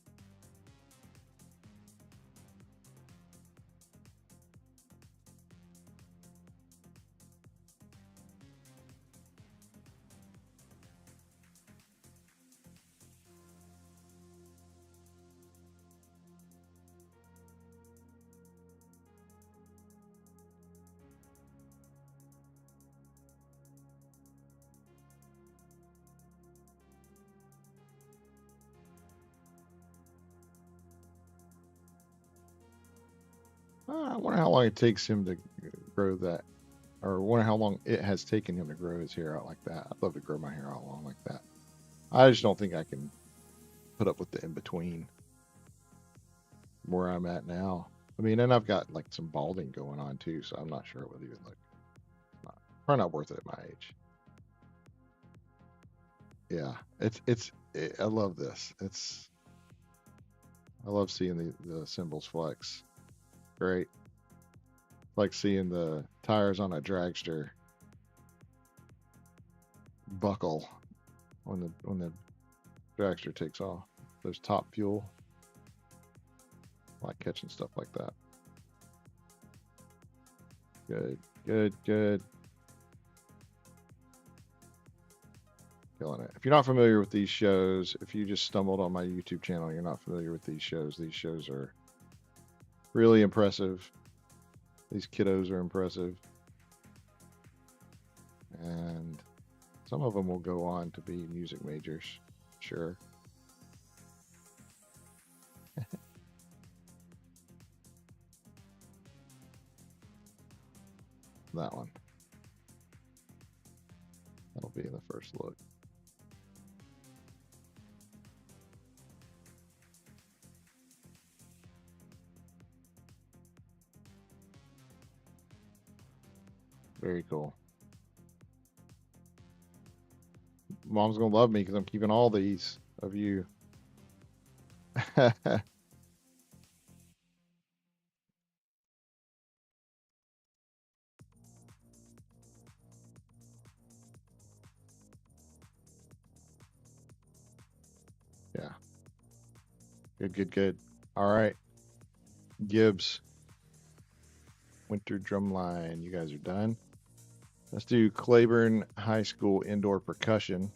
Speaker 1: I wonder how long it takes him to grow that, or wonder how long it has taken him to grow his hair out like that. I'd love to grow my hair out long like that. I just don't think I can put up with the in between where I'm at now. I mean, and I've got like some balding going on too, so I'm not sure it would even look. Probably not worth it at my age. Yeah, I love this. I love seeing the symbols flex. Great. Like seeing the tires on a dragster buckle when the dragster takes off. Those top fuel. I like catching stuff like that. Good, good, good. Killing it. If you're not familiar with these shows, if you just stumbled on my YouTube channel, you're not familiar with these shows. These shows are really impressive. These kiddos are impressive. And some of them will go on to be music majors. Sure. That one. That'll be the first look. Very cool. Mom's gonna love me because I'm keeping all these of you. Yeah. Good, good, good. All right. Gibbs. Winter Drumline. You guys are done. Let's do Claiborne High School indoor percussion.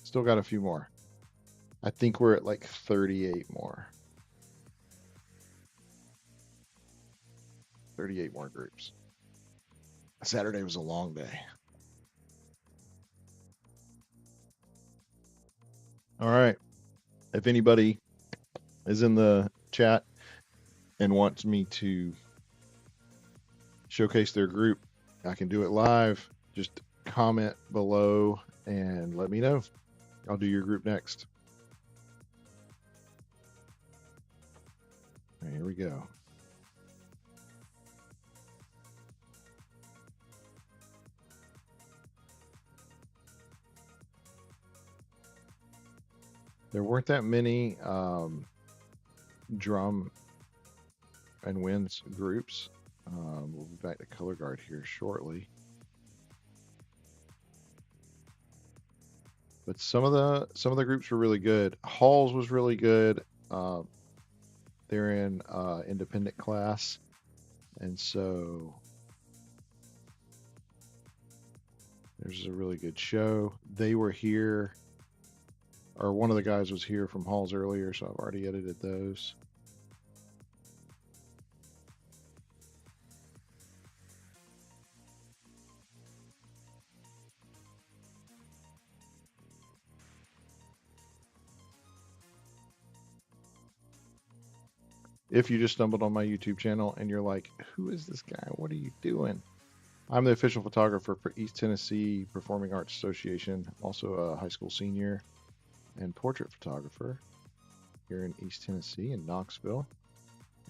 Speaker 1: Still got a few more. I think we're at like 38 more. 38 more groups. Saturday was a long day. All right. If anybody is in the chat and wants me to showcase their group, I can do it live. Just comment below and let me know. I'll do your group next. Right, here we go. There weren't that many drum and winds groups. We'll be back to color guard here shortly. But some of the groups were really good. Halls was really good. They're in independent class, and so there's a really good show. They were here, or one of the guys was here from Halls earlier, so I've already edited those. If you just stumbled on my YouTube channel and you're like, who is this guy? What are you doing? I'm the official photographer for East Tennessee Performing Arts Association, also a high school senior and portrait photographer here in East Tennessee in Knoxville.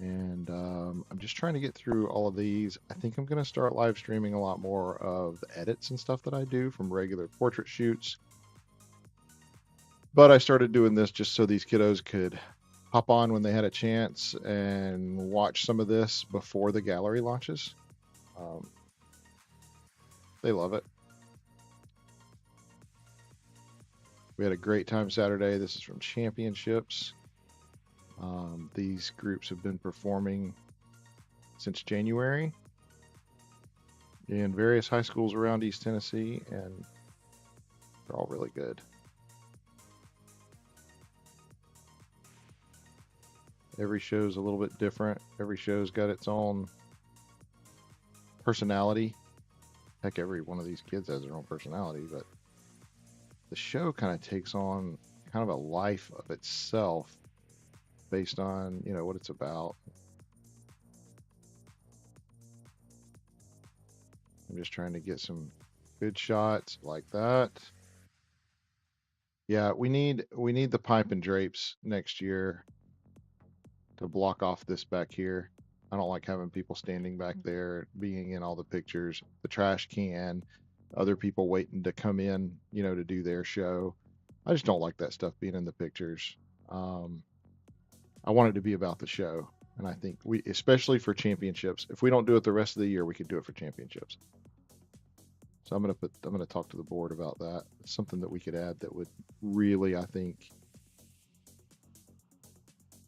Speaker 1: And I'm just trying to get through all of these. I think I'm going to start live streaming a lot more of the edits and stuff that I do from regular portrait shoots. But I started doing this just so these kiddos could hop on when they had a chance and watch some of this before the gallery launches.
Speaker 2: They love it. We had a great time Saturday. This is from Championships. These groups have been performing since January in various high schools around East Tennessee, and they're all really good. Every show's a little bit different. Every show's got its own personality. Heck, every one of these kids has their own personality, but the show kind of takes on kind of a life of itself based on, what it's about. I'm just trying to get some good shots like that. Yeah, we need the pipe and drapes next year to block off this back here. I don't like having people standing back there, being in all the pictures, the trash can, other people waiting to come in, to do their show. I just don't like that stuff being in the pictures. I want it to be about the show, and I think especially for championships, if we don't do it the rest of the year, we could do it for championships. So I'm gonna talk to the board about that. It's something that we could add that would really, I think,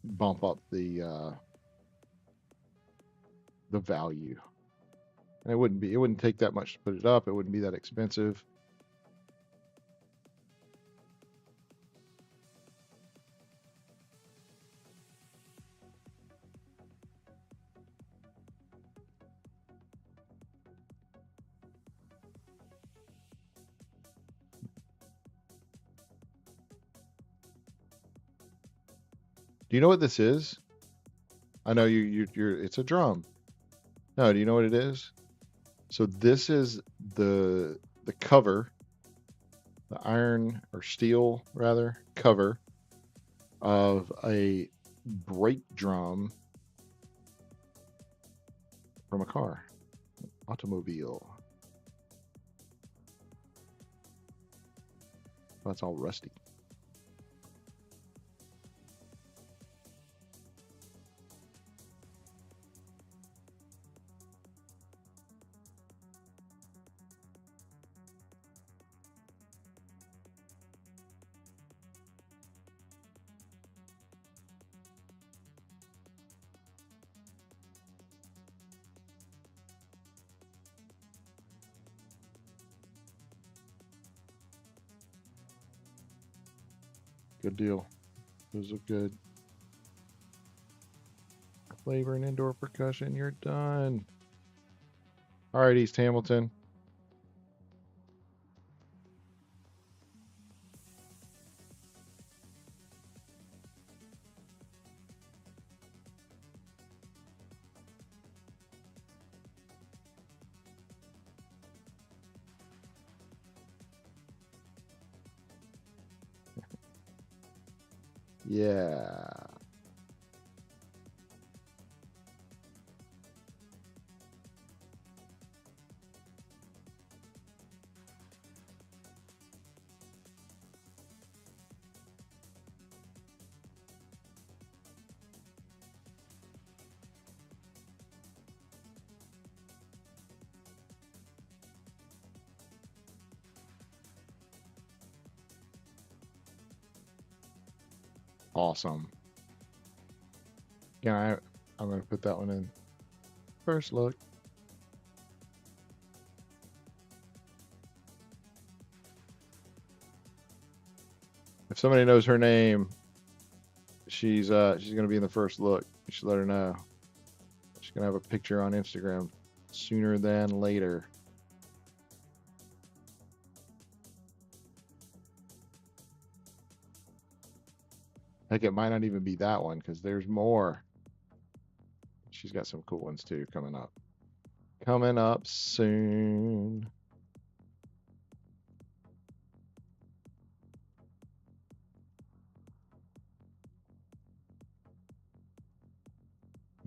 Speaker 2: bump up the value. And it wouldn't take that much to put it up. It wouldn't be that expensive. Do you know what this is? I know you're it's a drum. No, do you know what it is? So this is the cover, the iron or steel rather cover of a brake drum from a car, automobile. That's all rusty. Good deal. Those look good. Flavor and indoor percussion, you're done. All right, East Hamilton. Yeah. Awesome. Yeah, I'm going to put that one in. First look. If somebody knows her name, she's going to be in the first look. You should let her know. She's going to have a picture on Instagram sooner than later. Heck, it might not even be that one because there's more. She's got some cool ones too coming up. Coming up soon.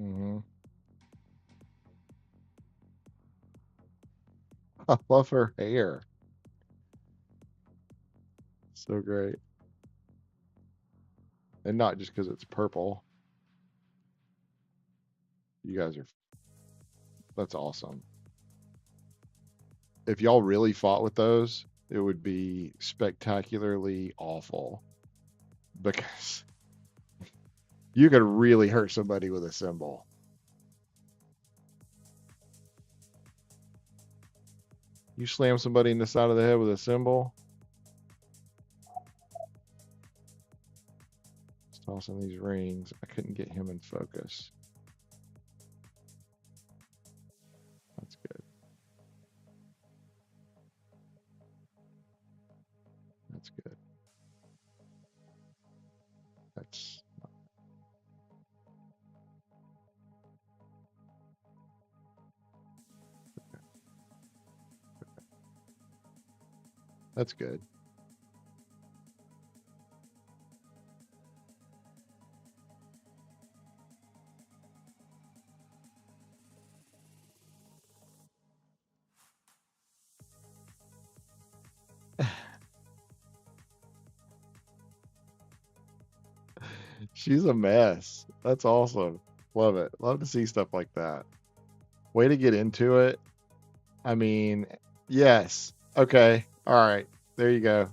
Speaker 2: Mm-hmm. I love her hair. So great. And not just because it's purple. You guys are, that's awesome.
Speaker 1: if y'all really fought with those, it would be spectacularly awful because you could really hurt somebody with a symbol. You slam somebody in the side of the head with a symbol. Just tossing these rings. I couldn't get him in focus. That's good. That's good. That's that's good. She's a mess. That's awesome. Love it. Love to see stuff like that. Way to get into it. I mean, yes. Okay. All right. There you go.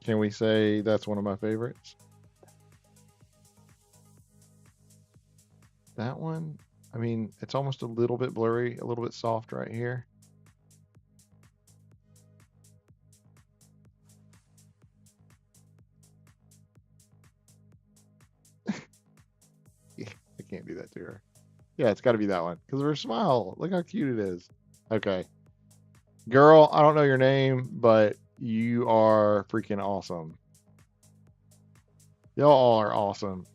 Speaker 1: Can we say that's one of my favorites? That one, I mean, it's almost a little bit blurry, a little bit soft right here. I can't do that to her. Yeah, it's got to be that one because of her smile. Look how cute it is. Okay. Girl, I don't know your name, but you are freaking awesome. Y'all are awesome.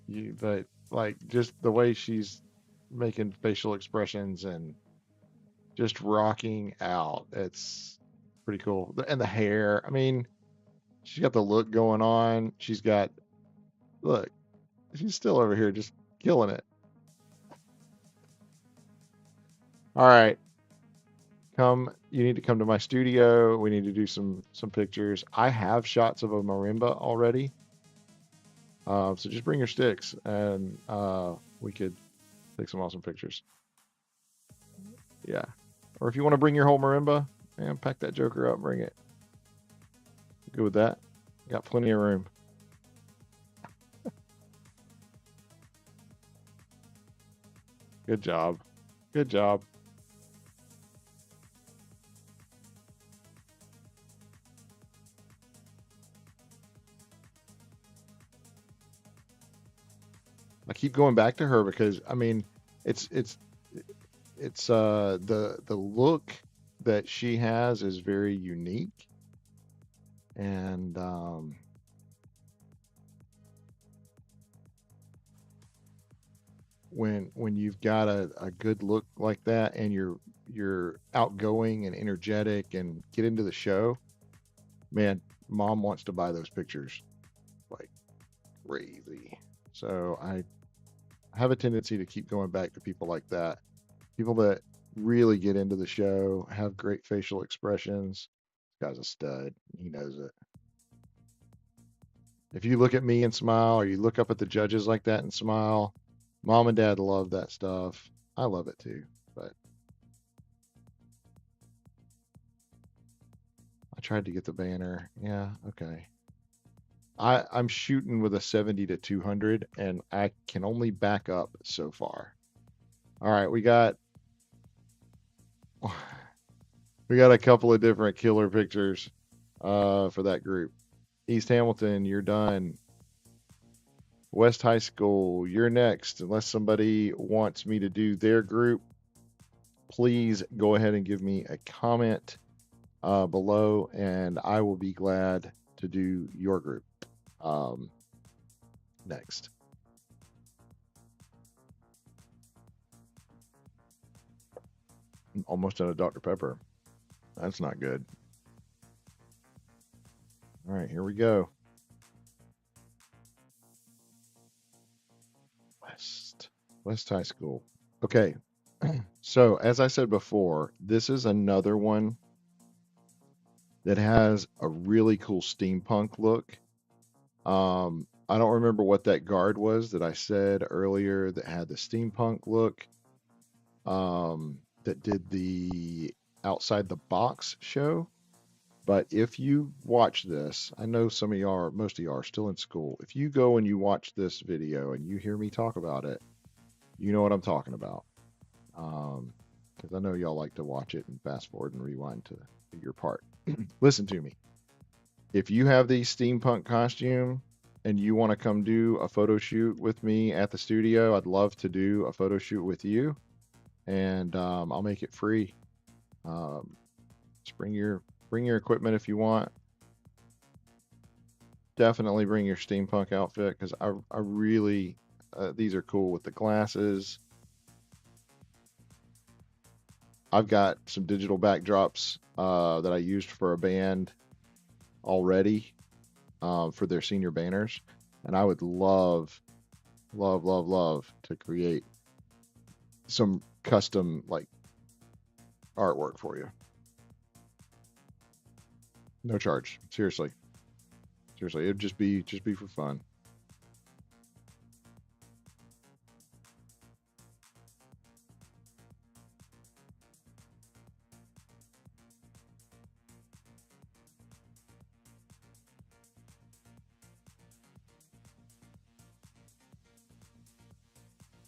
Speaker 1: But like just the way she's making facial expressions and just rocking out. It's pretty cool. And the hair. I mean, she's got the look going on. She's got look. She's still over here just killing it. All right, come. You need to come to my studio. We need to do some pictures. I have shots of a marimba already. So just bring your sticks and we could take some awesome pictures. Yeah. Or if you want to bring your whole marimba, man, pack that joker up, bring it. Good with that. Got plenty of room. Good job. Good job. I keep going back to her because I mean, it's it's it's the look that she has is very unique and when you've got a good look like that and you're outgoing and energetic and get into the show, man, mom wants to buy those pictures like crazy. So I have a tendency to keep going back to people like that. People that really get into the show, have great facial expressions. This guy's a stud. He knows it. If you look at me and smile, or you look up at the judges like that and smile, mom and dad love that stuff. I love it too. But I tried to get the banner. Yeah, okay. I'm shooting with a 70 to 200, and I can only back up so far. All right, we got a couple of different killer pictures for that group. East Hamilton, you're done. West High School, you're next. Unless somebody wants me to do their group, please go ahead and give me a comment below, and I will be glad to do your group um, next. Almost out of Dr. Pepper. That's not good. All right, here we go. West High School. Okay. So, as I said before, this is another one that has a really cool steampunk look. I don't remember what that guard was that I said earlier that had the steampunk look, that did the outside the box show. But if you watch this, I know some of y'all, most of y'all are still in school. If you go and you watch this video and you hear me talk about it, you know what I'm talking about. Because I know y'all like to watch it and fast forward and rewind to your part. Listen to me. If you have the steampunk costume and you want to come do a photo shoot with me at the studio, I'd love to do a photo shoot with you, and I'll make it free. Um, just bring your equipment if you want. Definitely bring your steampunk outfit because I really these are cool with the glasses. I've got some digital backdrops that I used for a band already for their senior banners, and I would love, love, love, love to create some custom like artwork for you. No charge. Seriously. Seriously, it'd just be for fun.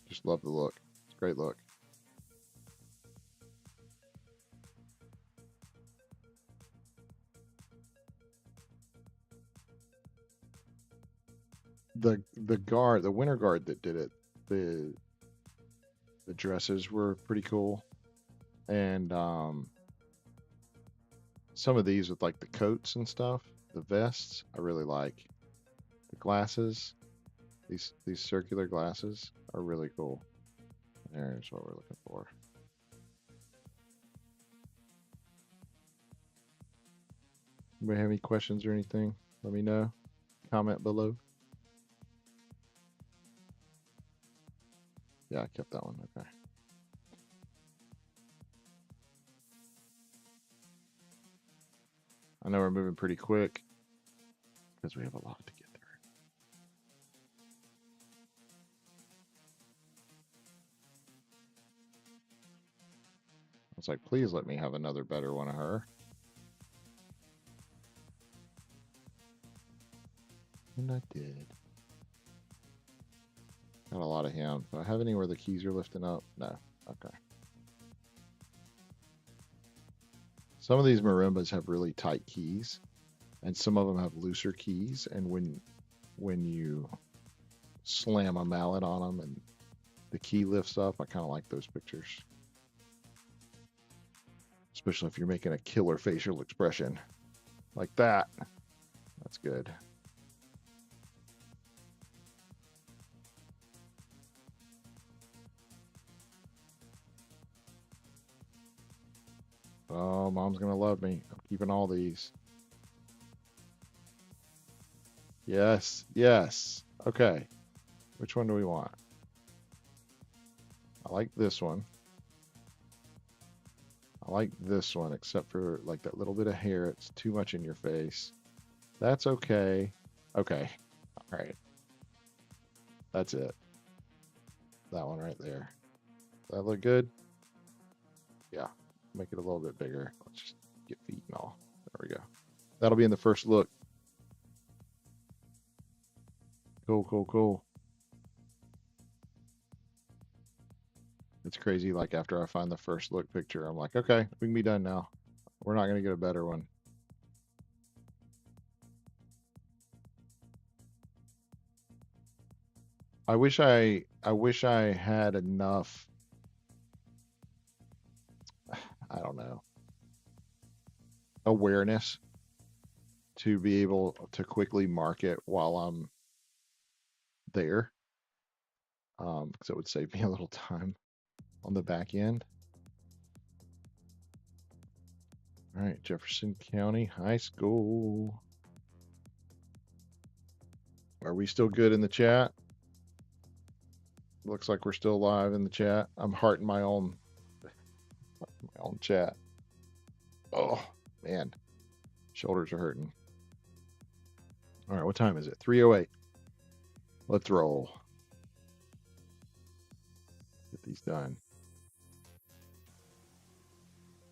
Speaker 1: Just love the look. It's a great look. The winter guard that did it, the the dresses were pretty cool. And some of these with like the coats and stuff, the vests, I really like. The glasses, these circular glasses are really cool. There's what we're looking for. Anybody have any questions or anything? Let me know. Comment below. Yeah, I kept that one. Okay. I know we're moving pretty quick because we have a lot to get through. I was like, please let me have another better one of her. And I did. Got a lot of him. Do I have any where the keys are lifting up? No. Okay. Some of these marimbas have really tight keys, and some of them have looser keys. And when you slam a mallet on them and the key lifts up, I kind of like those pictures, especially if you're making a killer facial expression like that. That's good. Oh, mom's gonna love me. I'm keeping all these. Yes, yes. Okay. Which one do we want? I like this one. I like this one, except for like that little bit of hair. It's too much in your face. That's okay. Okay. All right. That's it. That one right there. Does that look good? Yeah. Make it a little bit bigger. Let's just get feet and all. There we go. That'll be in the first look. Cool, cool, cool. It's crazy. Like after I find the first look picture, I'm like, okay, we can be done now. We're not going to get a better one. I wish I had enough, I don't know, awareness to be able to quickly market while I'm there. Because it would save me a little time on the back end. All right, Jefferson County High School. Are we still good in the chat? Looks like we're still live in the chat. I'm hearting my own chat. Oh man, shoulders are hurting. All right, what time is it? 3:08. Let's roll. Get these done.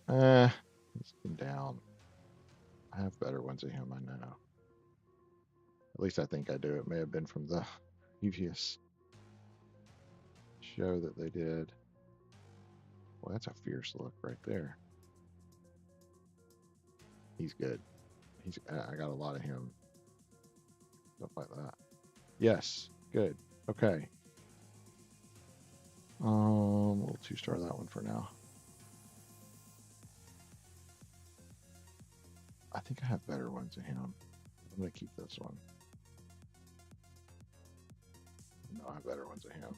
Speaker 1: Let's come down. I have better ones of him, I know. At least I think I do. It may have been from the previous show that they did. Well, that's a fierce look right there. He's good. I got a lot of him. Stuff like that. Yes, good. Okay. We'll 2-star that one for now. I think I have better ones of him. I'm gonna keep this one. No, I have better ones of him.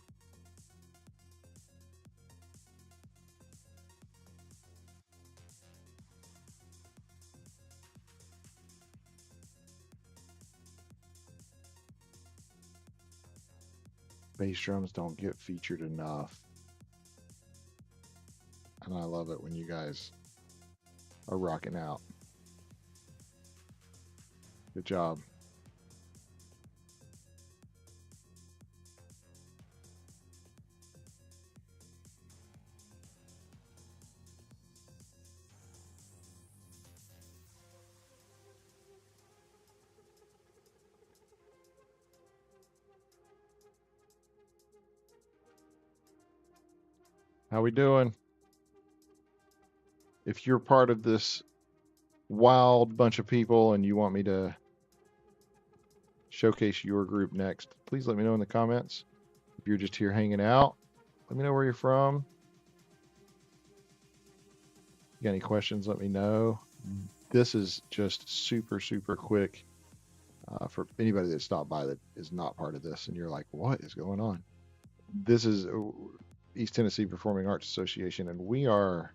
Speaker 1: Bass drums don't get featured enough. And I love it when you guys are rocking out. Good job. How we doing? If you're part of this wild bunch of people and you want me to showcase your group next, please let me know in the comments. If you're just here hanging out, let me know where you're from. If you got any questions, let me know. This is just super, super quick for anybody that stopped by that is not part of this and you're like, what is going on? This is East Tennessee Performing Arts Association, and we are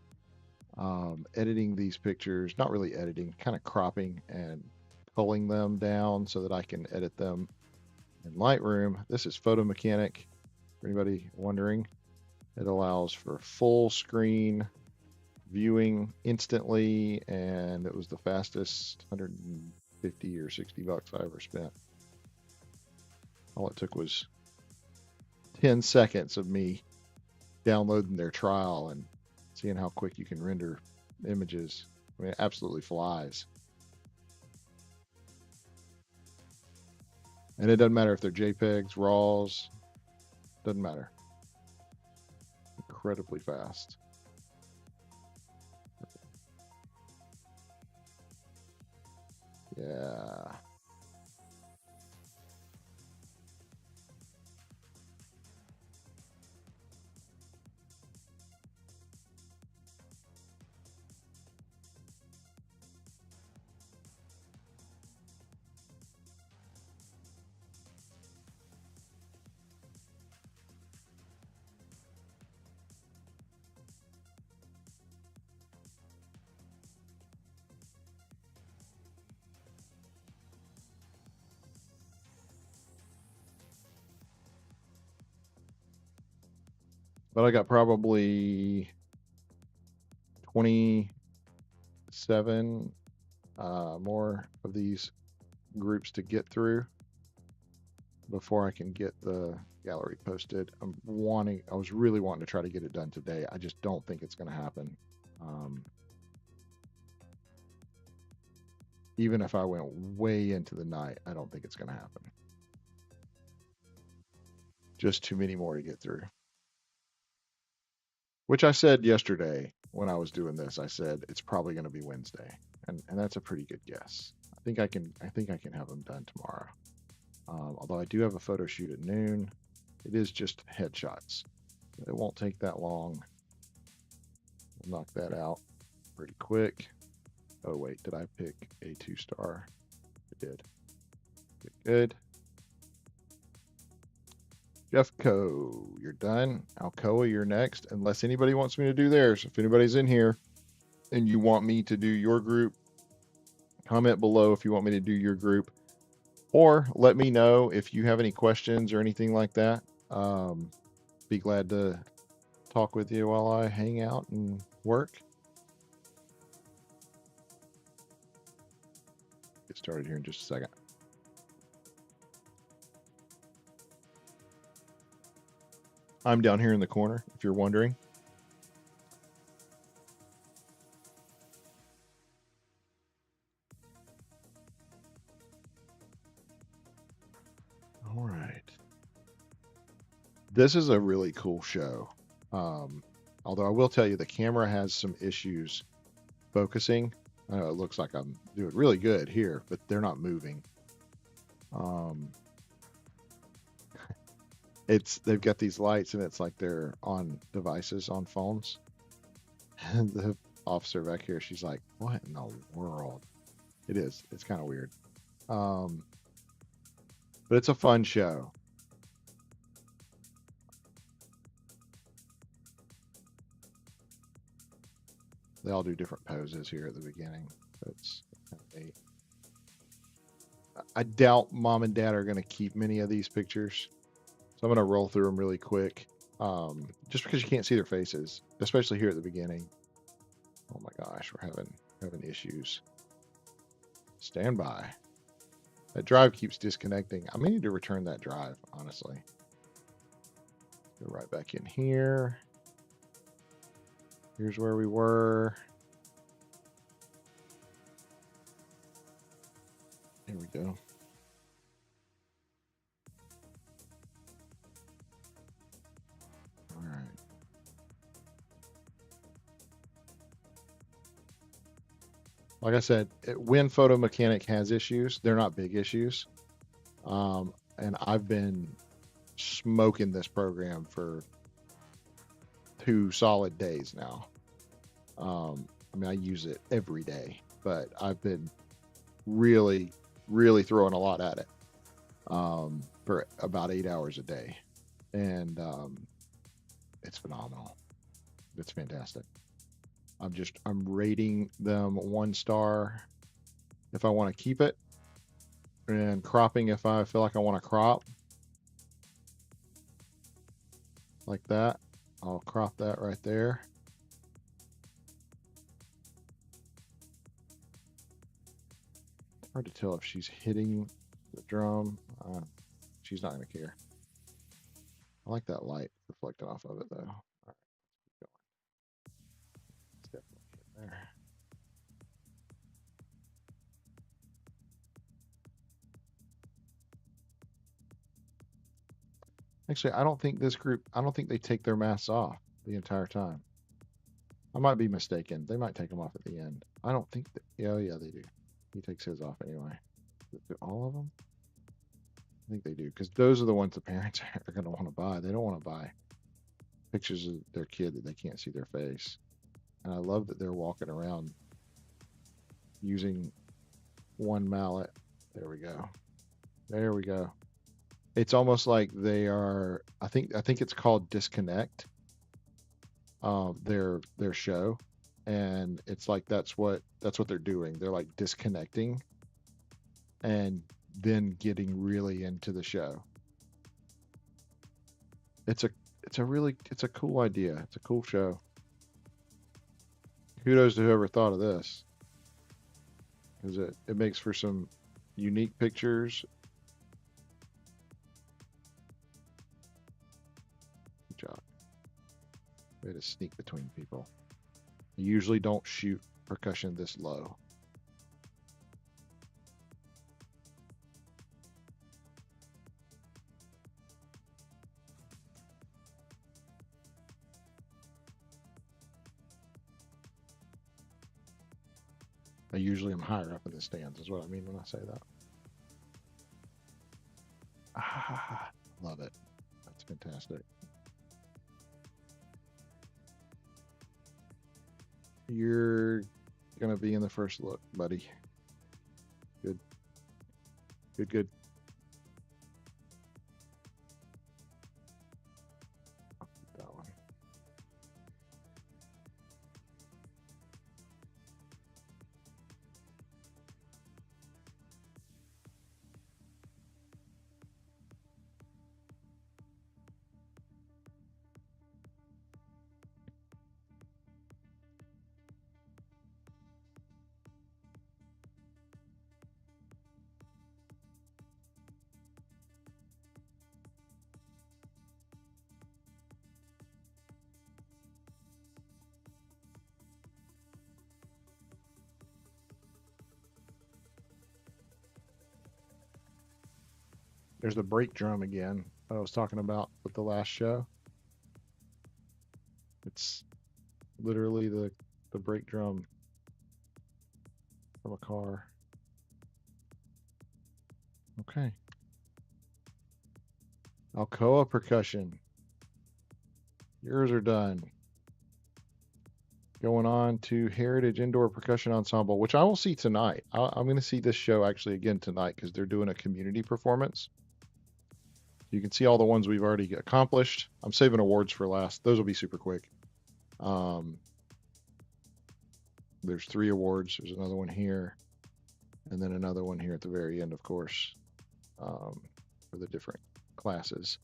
Speaker 1: editing these pictures, not really editing, kind of cropping and pulling them down so that I can edit them in Lightroom. This is Photo Mechanic, for anybody wondering. It allows for full screen viewing instantly, and it was the fastest 150 or 60 bucks I ever spent. All it took was 10 seconds of me downloading their trial and seeing how quick you can render images. I mean, it absolutely flies. And it doesn't matter if they're JPEGs, RAWs, doesn't matter. Incredibly fast. Yeah. But I got probably 27 more of these groups to get through before I can get the gallery posted. I was really wanting to try to get it done today. I just don't think it's going to happen. Even if I went way into the night, I don't think it's going to happen. Just too many more to get through. Which I said yesterday when I was doing this. I said it's probably going to be Wednesday, and that's a pretty good guess. I think I can have them done tomorrow. Although I do have a photo shoot at noon. It is just headshots. It won't take that long. We'll knock that out pretty quick. Oh wait, did I pick a 2-star? I did. Good. Jeffco, you're done. Alcoa, you're next. Unless anybody wants me to do theirs. If anybody's in here and you want me to do your group, comment below if you want me to do your group. Or let me know if you have any questions or anything like that. Be glad to talk with you while I hang out and work. Get started here in just a second. I'm down here in the corner, if you're wondering. All right. This is a really cool show. Although I will tell you, the camera has some issues focusing. It looks like I'm doing really good here, but they're not moving. They've got these lights, and it's like they're on devices on phones. And the officer back here, she's like, "What in the world?" It is. It's kind of weird. Um, but it's a fun show. They all do different poses here at the beginning. That's kind of neat. I doubt mom and dad are going to keep many of these pictures, so I'm going to roll through them really quick. Just because you can't see their faces, especially here at the beginning. Oh my gosh, we're having issues. Stand by. That drive keeps disconnecting. I may need to return that drive, honestly. Go right back in here. Here's where we were. Here we go. All right. Like I said, when Photo Mechanic has issues, they're not big issues. And I've been smoking this program for 2 solid days now. I mean, I use it every day, but I've been really, really throwing a lot at it for about 8 hours a day. And it's phenomenal. It's fantastic. I'm rating them 1 star if I want to keep it, and cropping if I feel like I want to crop like that. I'll crop that right there. Hard to tell if she's hitting the drum. She's not going to care. I like that light reflecting off of it though. All right, let's keep going. It's definitely in there. Actually, I don't think this group, I don't think they take their masks off the entire time. I might be mistaken. They might take them off at the end. I don't think that, yeah, yeah, they do. He takes his off anyway. Do all of them? I think they do, because those are the ones the parents are going to want to buy. They don't want to buy pictures of their kid that they can't see their face. And I love that they're walking around using one mallet. There we go. There we go. It's almost like they are. I think it's called Disconnect. Their show, and it's like that's what they're doing. They're like disconnecting, and then getting really into the show. It's a it's a cool idea. It's a cool show. Kudos to whoever thought of this, because it makes for some unique pictures. Good job. Way to sneak between people. I usually don't shoot percussion this low. I usually am higher up in the stands, is what I mean when I say that. Ah, love it. That's fantastic. You're gonna be in the first look, buddy. Good, good, good. I'll keep that one.
Speaker 2: There's the brake drum again that I was talking about with the last show. It's literally the brake drum from a car. Okay. Alcoa percussion. Yours are done. Going on to Heritage Indoor Percussion Ensemble, which I will see tonight. I'm going to see this show actually again tonight because they're doing a community performance. You can see all the ones we've already accomplished. I'm saving awards for last. Those will be super quick. There's 3 awards. There's another one here, and then another one here at the very end, of course, for the different classes.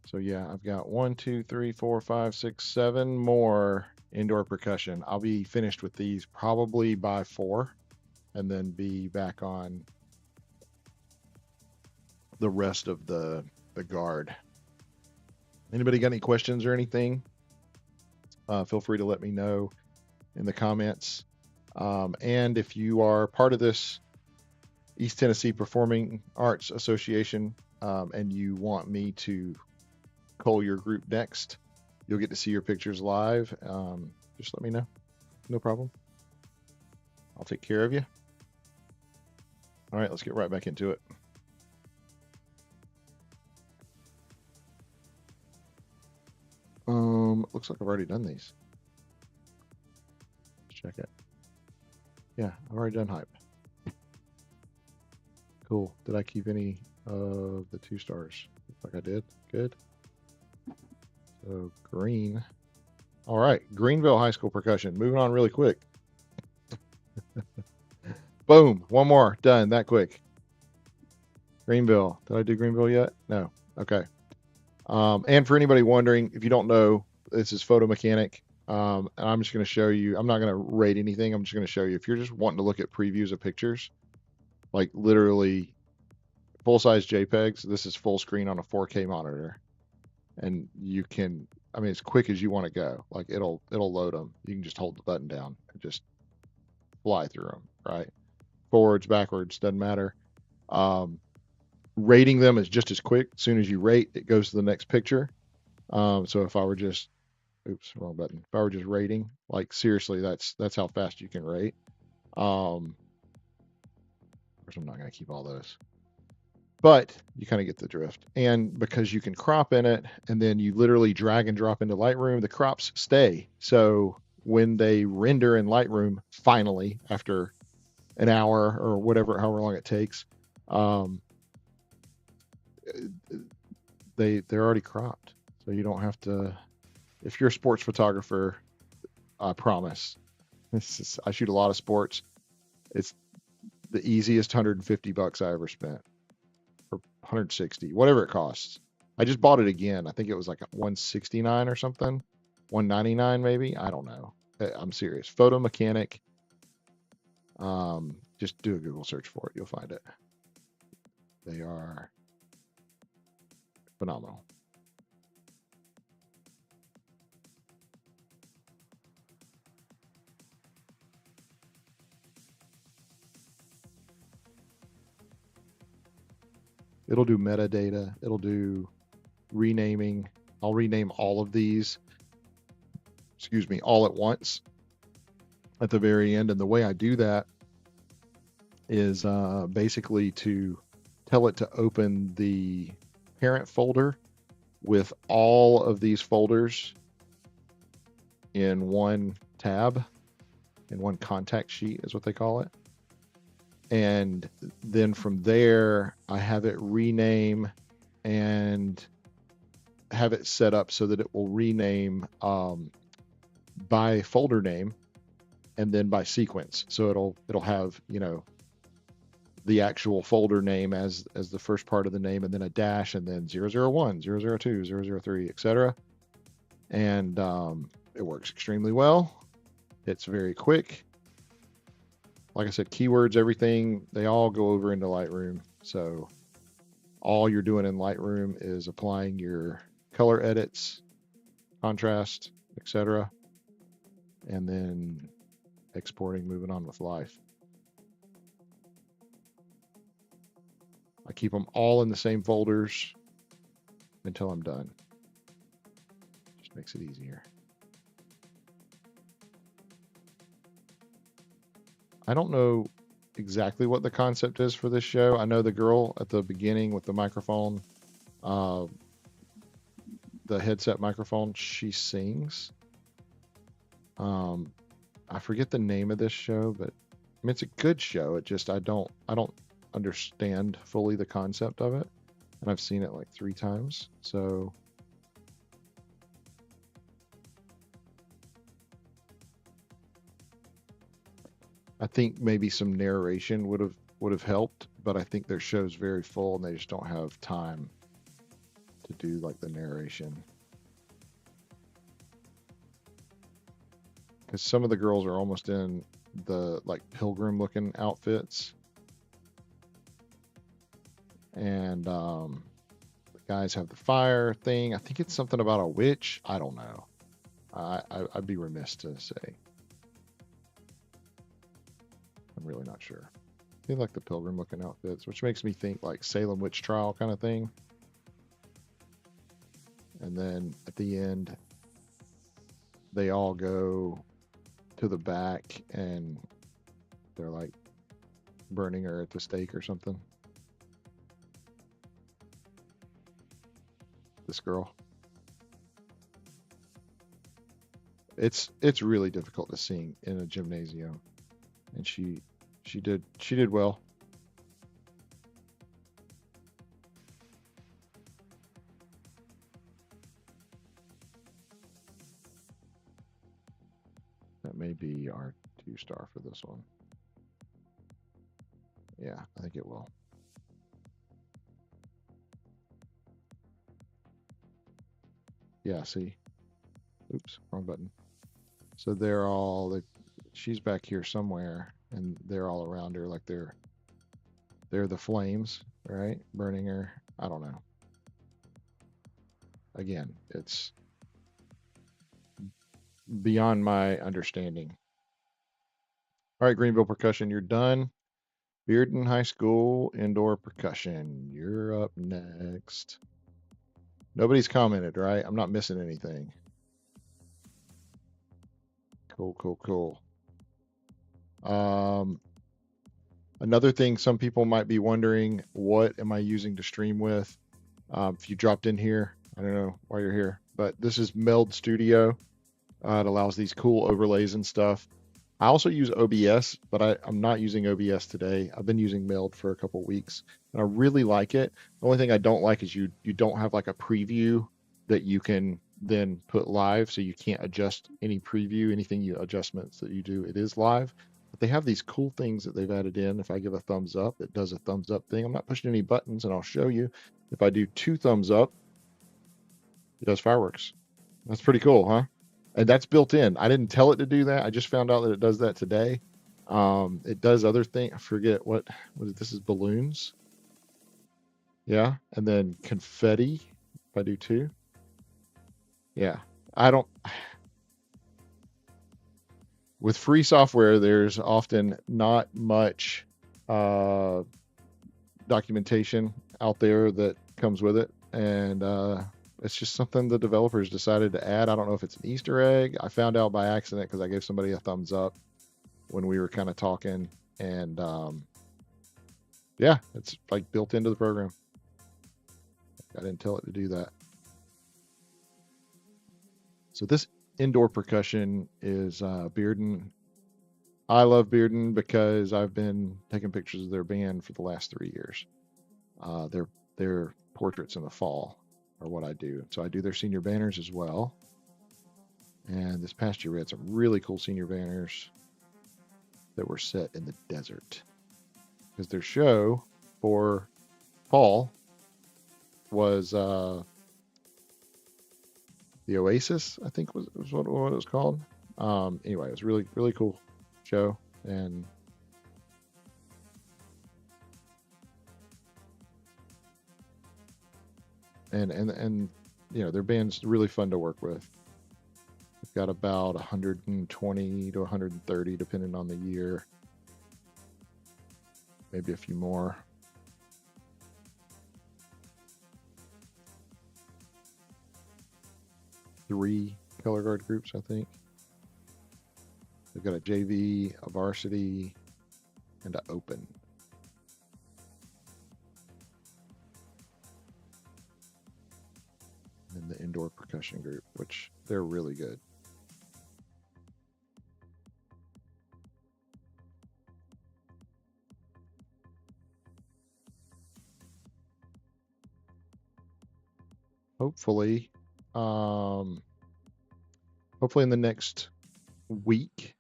Speaker 2: So yeah, I've got 1, 2, 3, 4, 5, 6, 7 more indoor percussion. I'll be finished with these probably by 4, and then be back on the rest of the guard. Anybody got any questions or anything? Feel free to let me know in the comments. And if you are part of this East Tennessee Performing Arts Association, and you want me to cull your group next, you'll get to see your pictures live. Just let me know. No problem. I'll take care of you. All right, let's get right back into it. Looks like I've already done these. Let's check it. Yeah, I've already done hype. Cool. Did I keep any of the 2 stars? Looks like I did. Good. So green. All right, Greenville High School Percussion. Moving on really quick. Boom. One more. Done that quick. Greenville. Did I do Greenville yet? No. Okay. And for anybody wondering, if you don't know, this is Photo Mechanic. And I'm just going to show you. I'm not going to rate anything. I'm just going to show you. If you're just wanting to look at previews of pictures, like literally full-size JPEGs, this is full screen on a 4K monitor. And you can, I mean, as quick as you want to go. Like it'll load them. You can just hold the button down and just fly through them, right? Forwards, backwards, doesn't matter. Rating them is just as quick. As soon as you rate, it goes to the next picture. So if I were just, oops, wrong button. If I were just rating, like seriously, that's how fast you can rate. Of course, I'm not going to keep all those, but you kind of get the drift. And because you can crop in it, and then you literally drag and drop into Lightroom, the crops stay. So when they render in Lightroom, finally, after an hour or whatever, however long it takes, they're already cropped. So you don't have to, if you're a sports photographer, I promise, I shoot a lot of sports. It's the easiest $150 I ever spent, or 160, whatever it costs. I just bought it again. I think it was like 169 or something, 199 maybe. I don't know. I'm serious. Photo Mechanic. Just do a Google search for it. You'll find it. They are phenomenal. It'll do metadata. It'll do renaming. I'll rename all of these, excuse me, all at once at the very end. And the way I do that is basically to tell it to open the parent folder with all of these folders in one tab, in one contact sheet is what they call it. And then from there, I have it rename and have it set up so that it will rename by folder name and then by sequence. So it'll have, you know, the actual folder name as the first part of the name, and then a dash, and then 001, 002, 003, etc. And it works extremely well. It's very quick. Like I said, keywords, everything, they all go over into Lightroom. So all you're doing in Lightroom is applying your color edits, contrast, etc., and then exporting, moving on with life.
Speaker 1: I keep them all in the same folders until I'm done. Just makes it easier. I don't know exactly what the concept is for this show. I know the girl at the beginning with the microphone, the headset microphone, she sings. I forget the name of this show, but I mean, it's a good show. It just I don't understand fully the concept of it, and I've seen it like 3 times. So I think maybe some narration would have helped, but I think their show's very full and they just don't have time to do like the narration. Because some of the girls are almost in the like pilgrim looking outfits, and the guys have the fire thing. I think it's something about a witch. I don't know. I'd be remiss to say. I'm really not sure. They like the pilgrim looking outfits, which makes me think like Salem witch trial kind of thing. And then at the end, they all go to the back and they're like burning her at the stake or something. This girl. It's really difficult to sing in a gymnasium, and she did well. That may be our 2-star for this one. Yeah, I think it will. Yeah, see? Oops, wrong button. So she's back here somewhere, and they're all around her like they're the flames, right? Burning her. I don't know. Again, it's beyond my understanding. All right, Greenville Percussion, you're done. Bearden High School Indoor Percussion, you're up next. Nobody's commented, right? I'm not missing anything. Cool. Another thing some people might be wondering, what am I using to stream with? If you dropped in here, I don't know why you're here, but this is Meld Studio. It allows these cool overlays and stuff. I also use OBS, but I'm not using OBS today. I've been using Meld for a couple weeks, and I really like it. The only thing I don't like is you don't have like a preview that you can then put live, so you can't adjust any preview, adjustments that you do. It is live, but they have these cool things that they've added in. If I give a thumbs up, it does a thumbs up thing. I'm not pushing any buttons, and I'll show you. If I do 2 thumbs up, it does fireworks. That's pretty cool, huh? And that's built in. I didn't tell it to do that. I just found out that it does that today. It does other things. I forget what this is. Balloons. Yeah. And then confetti. If I do 2. Yeah. I don't. With free software, there's often not much documentation out there that comes with it. And it's just something the developers decided to add. I don't know if it's an Easter egg. I found out by accident because I gave somebody a thumbs up when we were kind of talking, and yeah, it's like built into the program. I didn't tell it to do that. So this indoor percussion is Bearden. I love Bearden because I've been taking pictures of their band for the last 3 years. Their portraits in the fall are what I do. So I do their senior banners as well. And this past year we had some really cool senior banners that were set in the desert. Because their show for fall was the Oasis, I think was what it was called. Anyway, it was really, really cool show. And you know, their band's really fun to work with. They've got about 120 to 130 depending on the year, maybe a few more.
Speaker 2: 3 color guard groups, I think. They've got a JV, a varsity, and an open. And then the indoor percussion group, which they're really good. Hopefully, hopefully in the next week,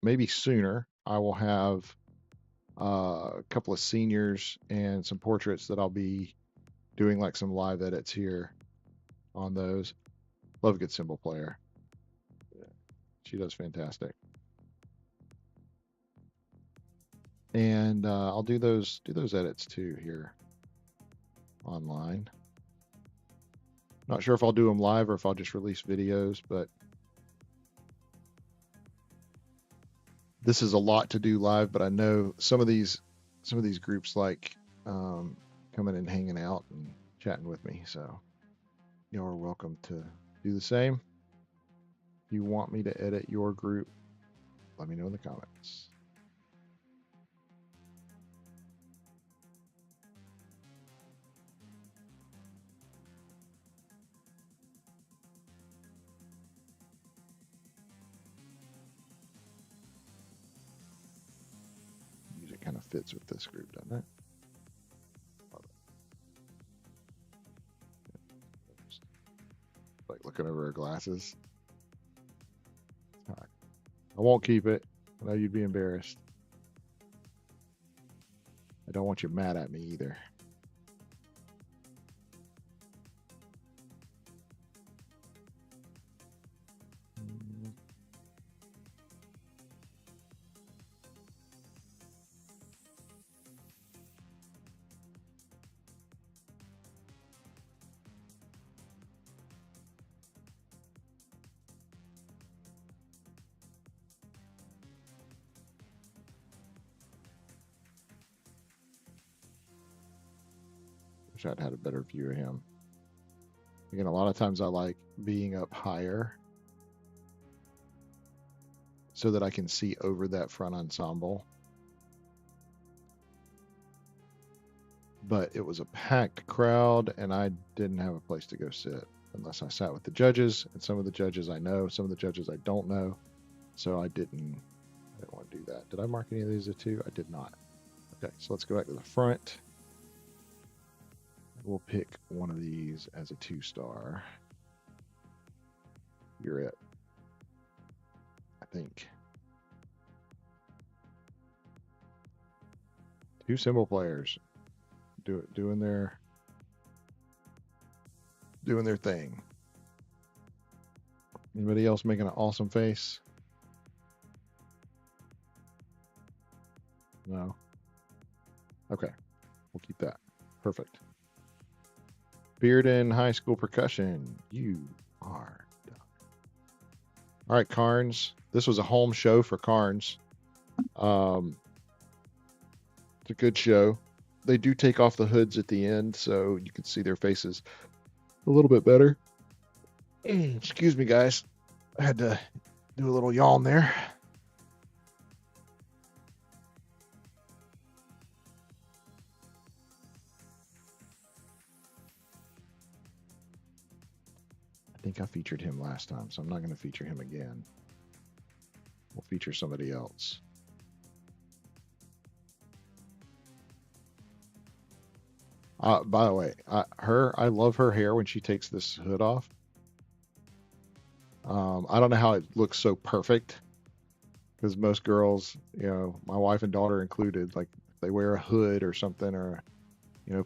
Speaker 2: maybe sooner, I will have a couple of seniors and some portraits that I'll be doing like some live edits here on those. Love a good cymbal player. She does fantastic. And I'll do those edits too here online. Not sure if I'll do them live or if I'll just release videos, but this is a lot to do live. But I know some of these groups like coming and hanging out and chatting with me, so y'all are welcome to do the same. If you want me to edit your group, let me know in the comments. Music kind of fits with this group, doesn't it? Like looking over her glasses. I won't keep it. I know you'd be embarrassed. I don't want you mad at me either. Wish I'd had a better view of him. Again, a lot of times I like being up higher so that I can see over that front ensemble. But it was a packed crowd and I didn't have a place to go sit unless I sat with the judges, and some of the judges I know, some of the judges I don't know. So I didn't want to do that. Did I mark any of these as 2? I did not. Okay, so let's go back to the front. We'll pick one of these as a 2-star. You're it, I think. 2 cymbal players doing their thing. Anybody else making an awesome face? No. Okay, we'll keep that. Perfect. Bearden High School Percussion, you are done. All right, Carnes. This was a home show for Carnes. It's a good show. They do take off the hoods at the end, so you can see their faces a little bit better. Excuse me, guys. I had to do a little yawn there. I think I featured him last time, so I'm not going to feature him again. We'll feature somebody else. By the way, I love her hair when she takes this hood off. I don't know how it looks so perfect, because most girls, my wife and daughter included, like they wear a hood or something, or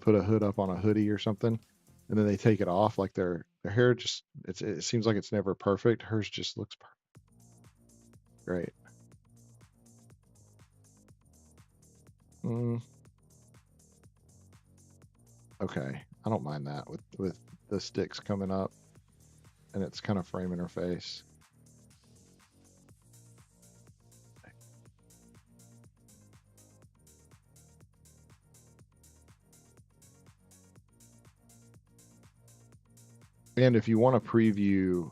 Speaker 2: put a hood up on a hoodie or something, and then they take it off. Like their hair just it seems like it's never perfect. Hers just looks perfect. Great. Okay, I don't mind that with the sticks coming up, and it's kind of framing her face.
Speaker 1: And if you want to preview,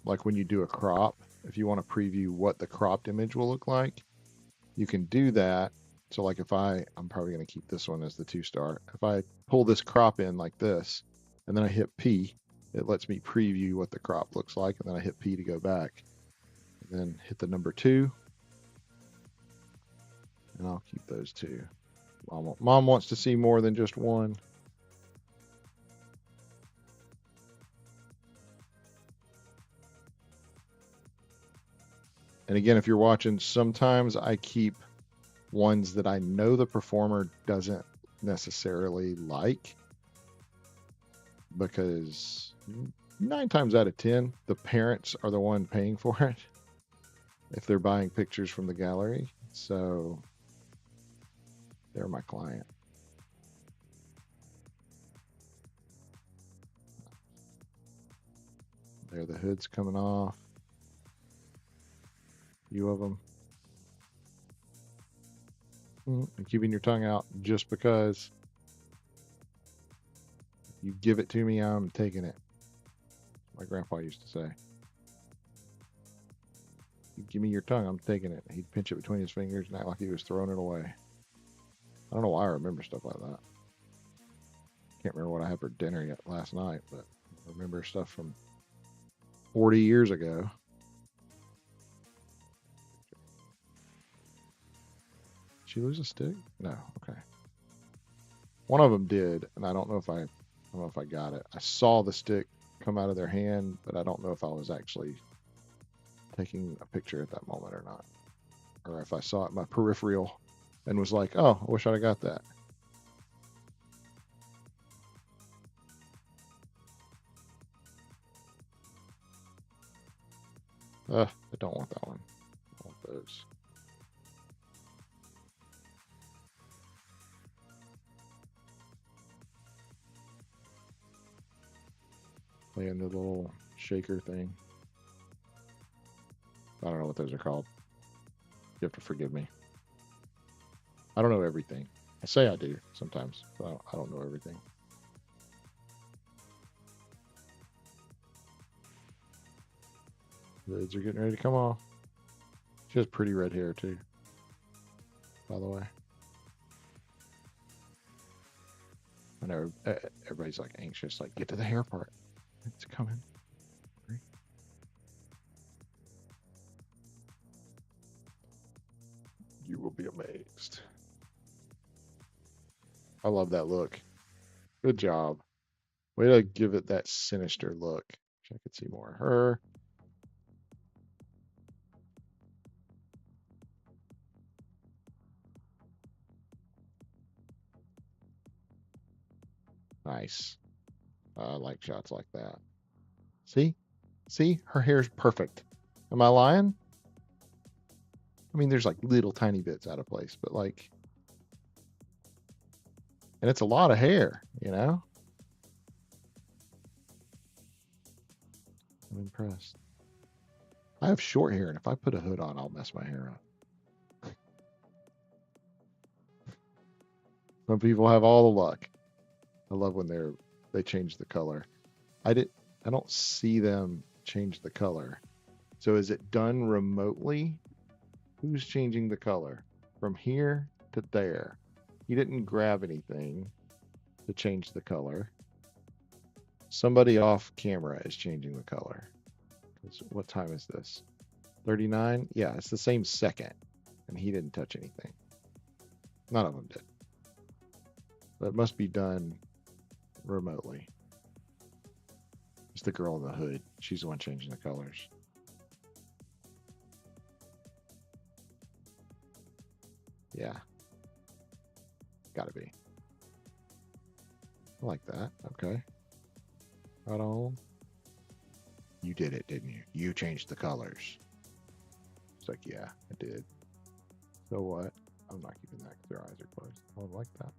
Speaker 1: like when you do a crop, if you want to preview what the cropped image will look like, you can do that. So like if I'm probably going to keep this one as the 2-star. If I pull this crop in like this, and then I hit P, it lets me preview what the crop looks like. And then I hit P to go back, and then hit the number 2. And I'll keep those 2. Mom wants to see more than just one. And again, if you're watching, sometimes I keep ones that I know the performer doesn't necessarily like, because 9 times out of 10, the parents are the one paying for it if they're buying pictures from the gallery. So they're my client. There, the hood's coming off. Few of them. And keeping your tongue out, just because you give it to me, I'm taking it. My grandpa used to say, "You give me your tongue, I'm taking it." He'd pinch it between his fingers and act like he was throwing it away. I don't know why I remember stuff like that. Can't remember what I had for dinner yet last night, but I remember stuff from 40 years ago. Did she lose a stick? No. Okay. One of them did, and I don't know if I got it. I saw the stick come out of their hand, but I don't know if I was actually taking a picture at that moment or not, or if I saw it in my peripheral and was like, "Oh, I wish I'd have got that." I don't want that one. I want those. Playing the little shaker thing. I don't know what those are called. You have to forgive me. I don't know everything. I say I do sometimes, but I don't know everything. The lids are getting ready to come off. She has pretty red hair too, by the way. I know everybody's like anxious, like, get to the hair part. It's coming. You will be amazed. I love that look. Good job. Way to give it that sinister look. Wish I could see more of her. Nice. I like shots like that. See? See? Her hair's perfect. Am I lying? I mean, there's like little tiny bits out of place, but like, and it's a lot of hair, you know? I'm impressed. I have short hair, and if I put a hood on, I'll mess my hair up. Some people have all the luck. I love when they change the color. I don't see them change the color. So is it done remotely? Who's changing the color? From here to there. You didn't grab anything to change the color. Somebody off camera is changing the color. What time is this? 39? Yeah, it's the same second. And he didn't touch anything. None of them did. But it must be done remotely. It's the girl in the hood. She's the one changing the colors. Yeah. Gotta be. I like that. Okay. Right on. You did it, didn't you? You changed the colors. It's like, yeah, I did. So what? I'm not keeping that because their eyes are closed. I would like that.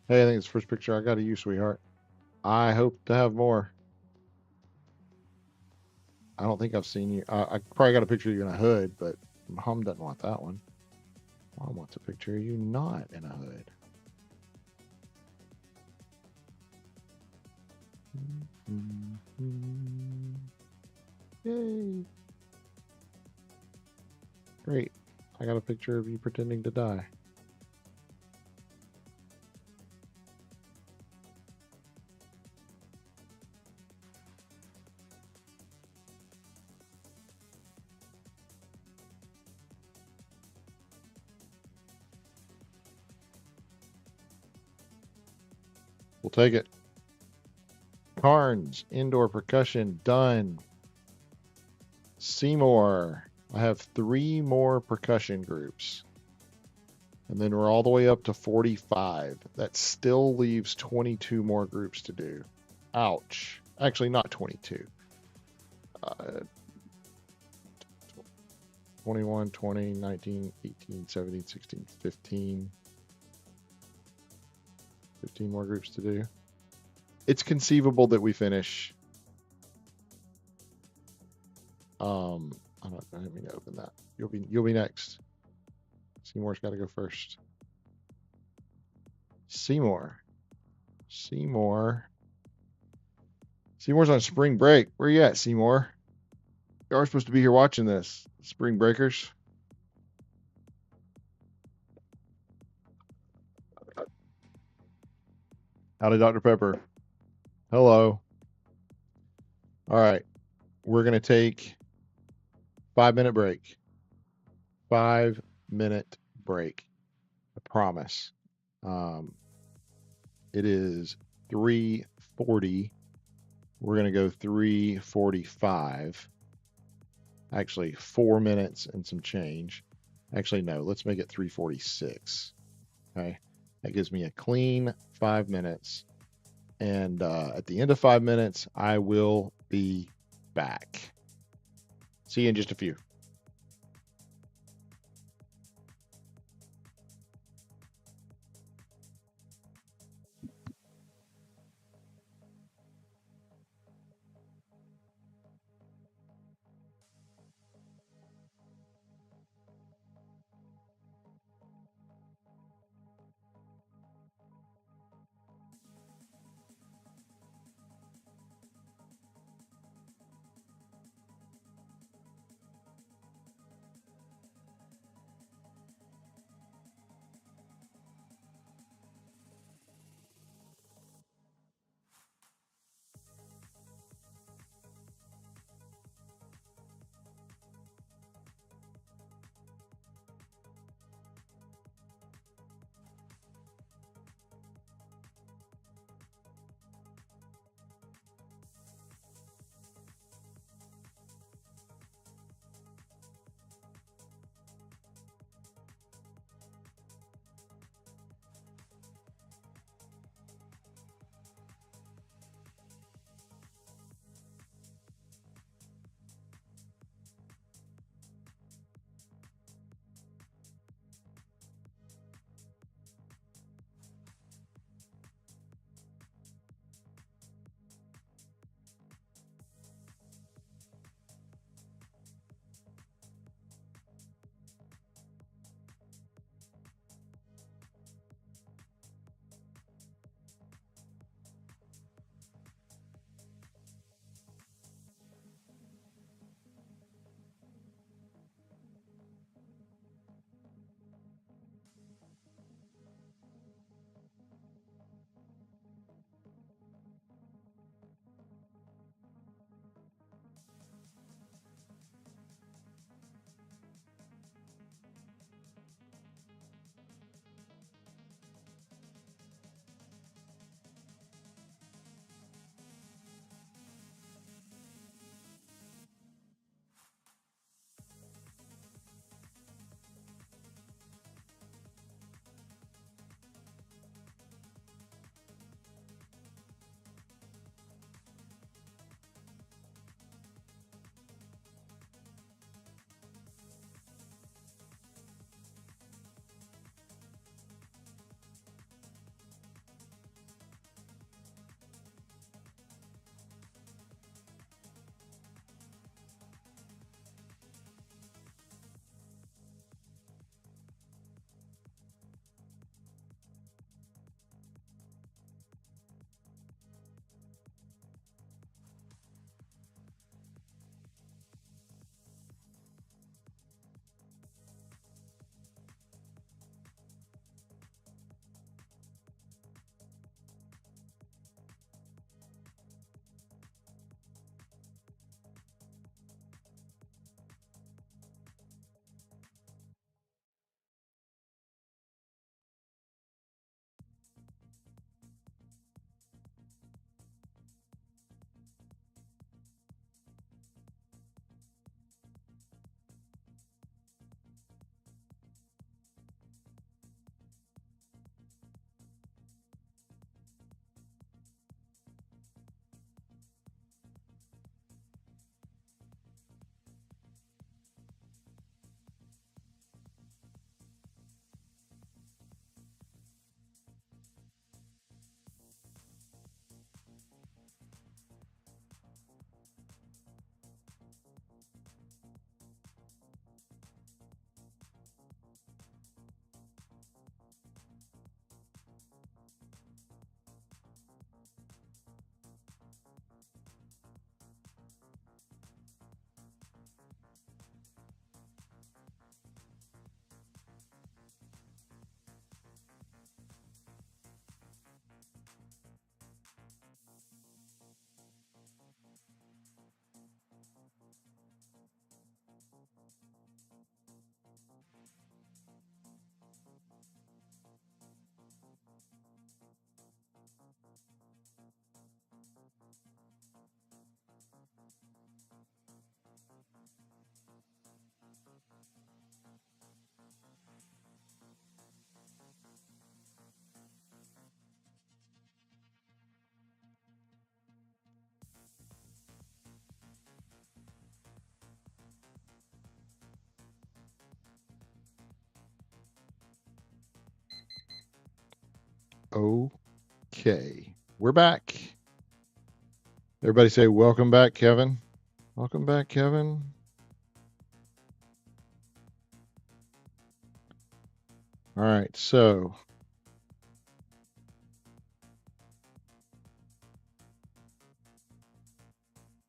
Speaker 2: Hey, I think it's the first picture I got of you, sweetheart. I hope to have more. I don't think I've seen you. I probably got a picture of you in a hood, but Mom doesn't want that one. Mom wants a picture of you not in a hood. Yay. Great. I got a picture of you pretending to die. We'll take it. Carnes, indoor percussion, done. Seymour. I have 3 more percussion groups. And then we're all the way up to 45. That still leaves 22 more groups to do. Ouch. Actually, not 22. 21, 20, 19, 18, 17, 16, 15. 15 more groups to do. It's conceivable that we finish. I didn't mean to open that. You'll be next. Seymour's got to go first. Seymour's on spring break. Where you at, Seymour? You are supposed to be here watching this. Spring breakers. Howdy, Dr. Pepper. Hello. All right. We're going to take 5-minute break. 5-minute break. I promise. It is 3:40. We're going to go 3:45. Actually, 4 minutes and some change. Actually, no, let's make it 3:46. Okay. That gives me a clean 5 minutes. And at the end of 5 minutes, I will be back. See you in just a few.
Speaker 1: Okay, we're back. Everybody say welcome back, Kevin. Welcome back, Kevin. All right, so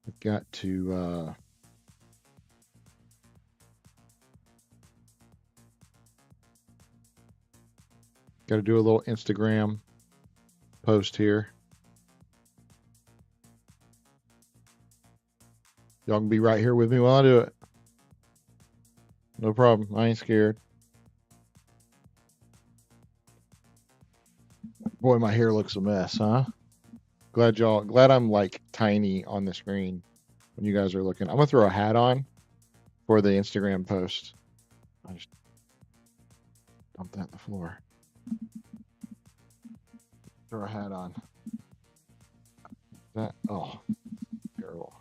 Speaker 1: I've got to do a little Instagram post here. Y'all can be right here with me while I do it. No problem. I ain't scared. Boy, my hair looks a mess, huh? Glad I'm like tiny on the screen when you guys are looking. I'm gonna throw a hat on for the Instagram post. I just dumped that on the floor. Throw a hat on. That terrible.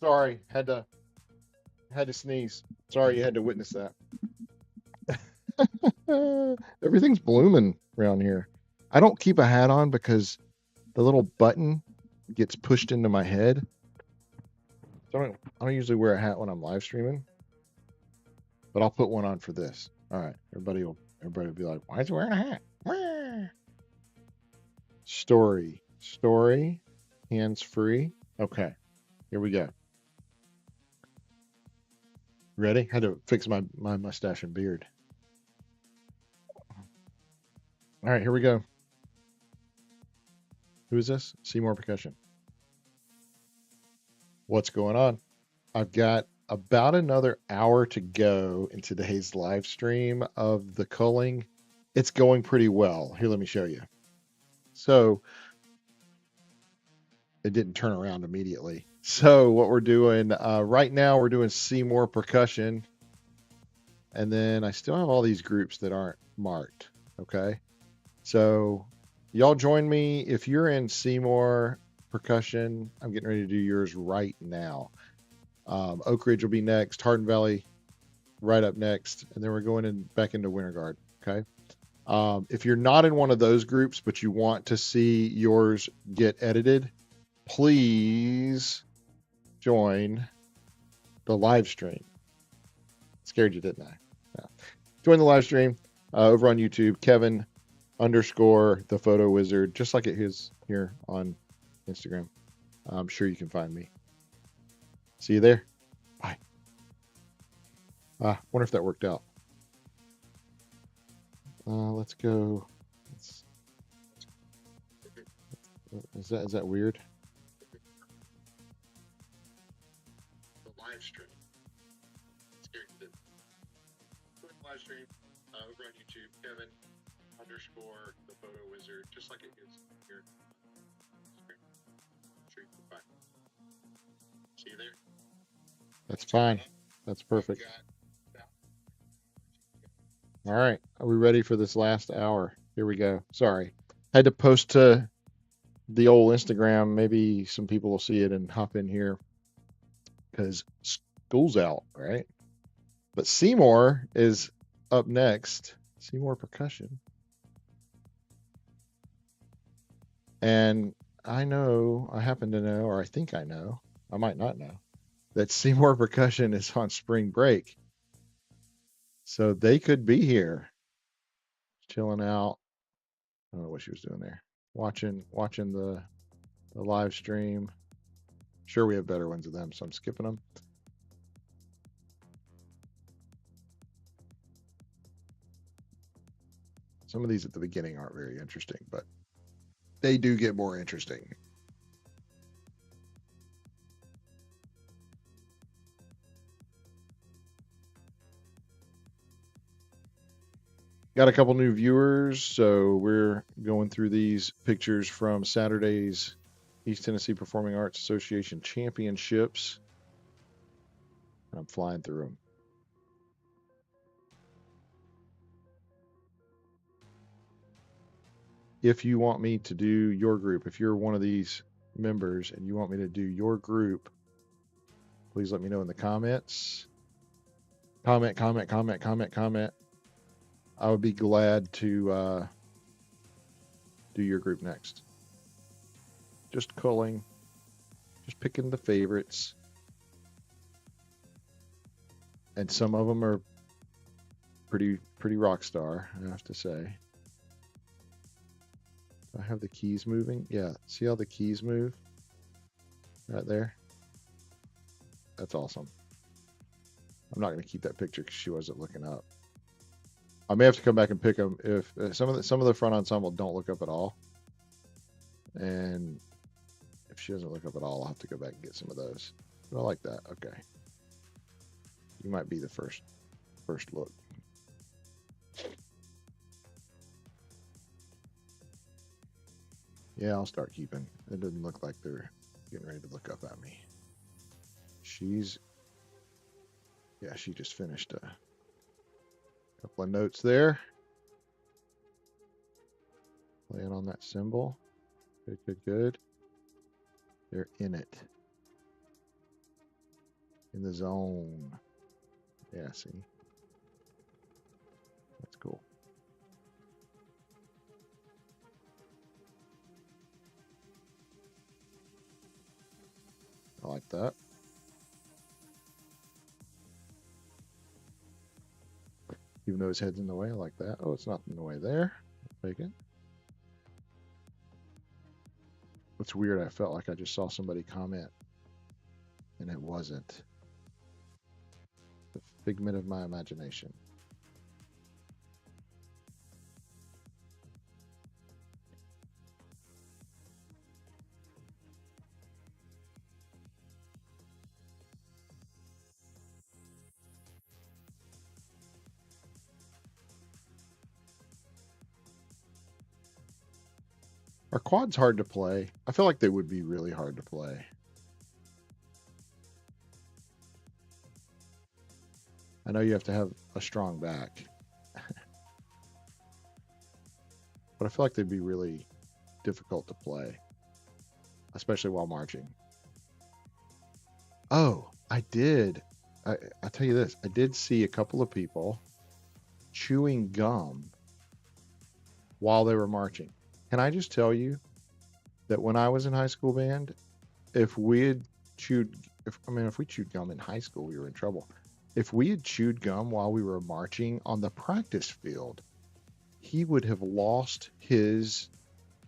Speaker 1: Sorry, had to sneeze. Sorry you had to witness that. Everything's blooming around here. I don't keep a hat on because the little button gets pushed into my head. So I don't usually wear a hat when I'm live streaming, but I'll put one on for this. All right, everybody will be like, "Why is he wearing a hat?" Story, hands free. Okay, here we go. Ready? Had to fix my mustache and beard. All right, here we go. Who is this? Seymour Percussion. What's going on? I've got about another hour to go in today's live stream of the culling. It's going pretty well. Here, let me show you. So it didn't turn around immediately. So what we're doing right now, we're doing Seymour Percussion. And then I still have all these groups that aren't marked. Okay. So y'all join me. If you're in Seymour Percussion, I'm getting ready to do yours right now. Oak Ridge will be next. Hardin Valley right up next. And then we're going back into Winter Guard. Okay. If you're not in one of those groups, but you want to see yours get edited, please join the live stream. Scared you, didn't I? No. Join the live stream over on YouTube, Kevin _ the photo wizard, just like it is here on Instagram. I'm sure you can find me. See you there. Bye. Wonder if that worked out. Let's go. Is that weird? The live stream. Live stream over on YouTube, Kevin _ the photo wizard, just like it is here. See you there. That's fine. That's perfect. All right. Are we ready for this last hour? Here we go. Sorry. Had to post to the old Instagram. Maybe some people will see it and hop in here because school's out, right? But Seymour is up next. Seymour Percussion. And I happen to know, or I think I know, I might not know, that Seymour Percussion is on spring break. So they could be here, chilling out. I don't know what she was doing there. Watching the live stream. Sure, we have better ones of them, so I'm skipping them. Some of these at the beginning aren't very interesting, but they do get more interesting. Got a couple new viewers, so we're going through these pictures from Saturday's East Tennessee Performing Arts Association Championships. I'm flying through them. If you want me to do your group, if you're one of these members and you want me to do your group, please let me know in the comments. Comment, comment, comment, comment, comment. I would be glad to do your group next. Just culling, just picking the favorites. And some of them are pretty rock star, I have to say. I have the keys moving. Yeah, see how the keys move? Right there? That's awesome. I'm not going to keep that picture because she wasn't looking up. I may have to come back and pick them if some of the front ensemble don't look up at all. And if she doesn't look up at all, I'll have to go back and get some of those. But I like that. Okay. You might be the first look. Yeah, I'll start keeping. It doesn't look like they're getting ready to look up at me. Yeah, she just finished a couple of notes there. Playing on that symbol. Good, good, good. They're in it. In the zone. Yeah, see? That's cool. I like that. Even though his head's in the way, I like that. Oh, it's not in the way there. I'll take it. It's weird. I felt like I just saw somebody comment, and it wasn't. The figment of my imagination. Are quads hard to play? I feel like they would be really hard to play. I know you have to have a strong back, but I feel like they'd be really difficult to play, especially while marching. Oh, I did. I tell you this, I did see a couple of people chewing gum while they were marching. Can I just tell you that when I was in high school band, if we had chewed, if we chewed gum in high school, we were in trouble. If we had chewed gum while we were marching on the practice field, he would have lost his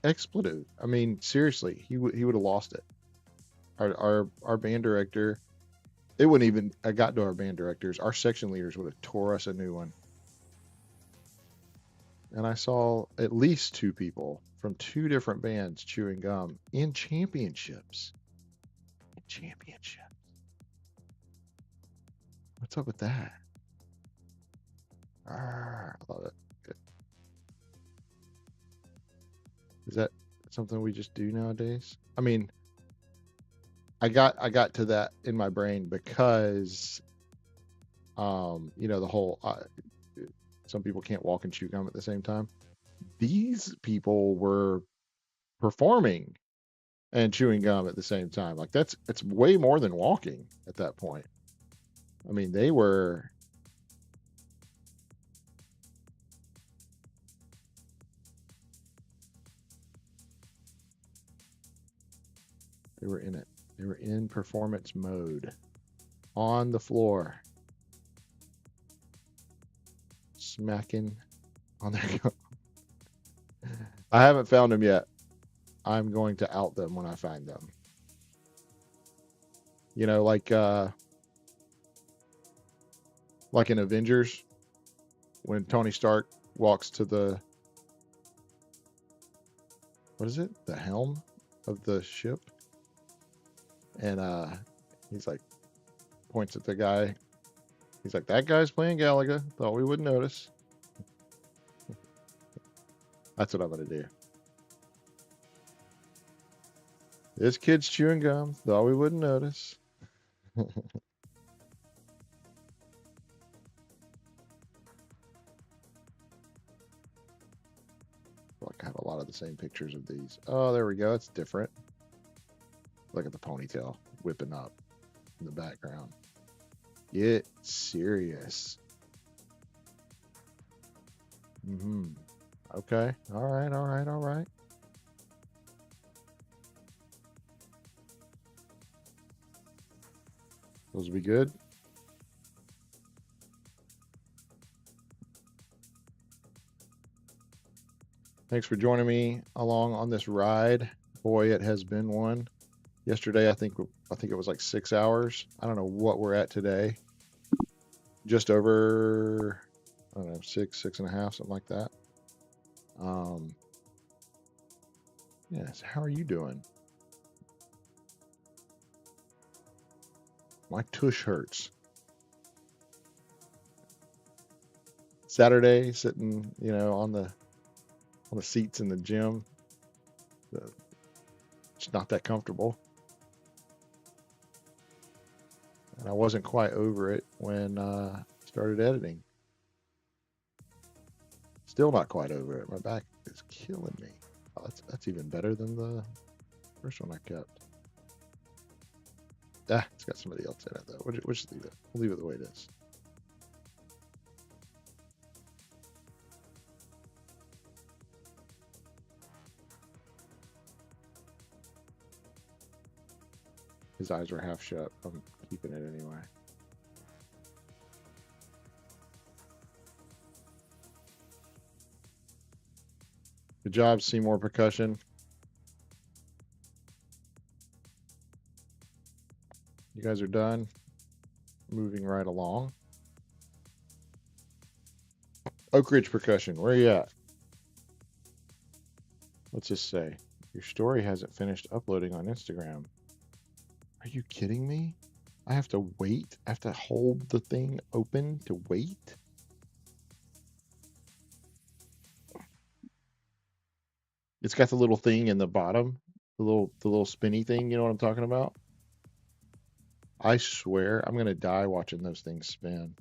Speaker 1: expletive. I mean, seriously, he would have lost it. Our band director, it wouldn't even. I got to our band directors. Our section leaders would have tore us a new one. And I saw at least two people from two different bands chewing gum in championships. What's up with that? I love it. Good. Is that something we just do nowadays? I mean, I got to that in my brain because, the whole some people can't walk and chew gum at the same time. These people were performing and chewing gum at the same time. Like it's way more than walking at that point. I mean, they were in it. They were in performance mode on the floor, smacking on their gum. I haven't found them yet. I'm going to out them when I find them. Like in Avengers, when Tony Stark walks to the what is it? The helm of the ship, and he's like points at the guy. He's like, "That guy's playing Galaga. Thought we wouldn't notice." That's what I'm gonna do. This kid's chewing gum. Thought we wouldn't notice. Like I have a lot of the same pictures of these. Oh, there we go. It's different. Look at the ponytail whipping up in the background. Get serious. Okay. All right. All right. All right. Those will be good. Thanks for joining me along on this ride. Boy, it has been one. Yesterday, I think it was like 6 hours. I don't know what we're at today. Just over, I don't know, six and a half, something like that. Um, yes. How are you doing? My tush hurts. Saturday, sitting, on the seats in the gym. It's not that comfortable, and I wasn't quite over it when I started editing. Still not quite over it. My back is killing me. Oh, that's even better than the first one I kept. Ah, it's got somebody else in it though. We'll just leave it. We'll leave it the way it is. His eyes are half shut. I'm keeping it anyway. Good job, Seymour Percussion. You guys are done. Moving right along. Oak Ridge Percussion, where are you at? What's this say? Your story hasn't finished uploading on Instagram. Are you kidding me? I have to wait? I have to hold the thing open to wait? It's got the little thing in the bottom, the little spinny thing, you know what I'm talking about? I swear I'm gonna die watching those things spin.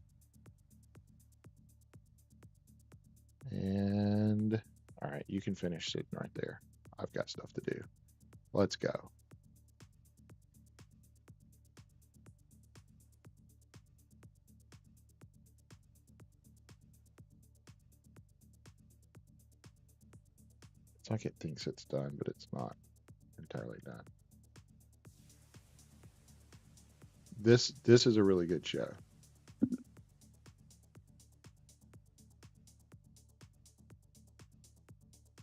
Speaker 1: And all right, you can finish sitting right there. I've got stuff to do. Let's go. It's like it thinks it's done, but it's not entirely done. This is a really good show.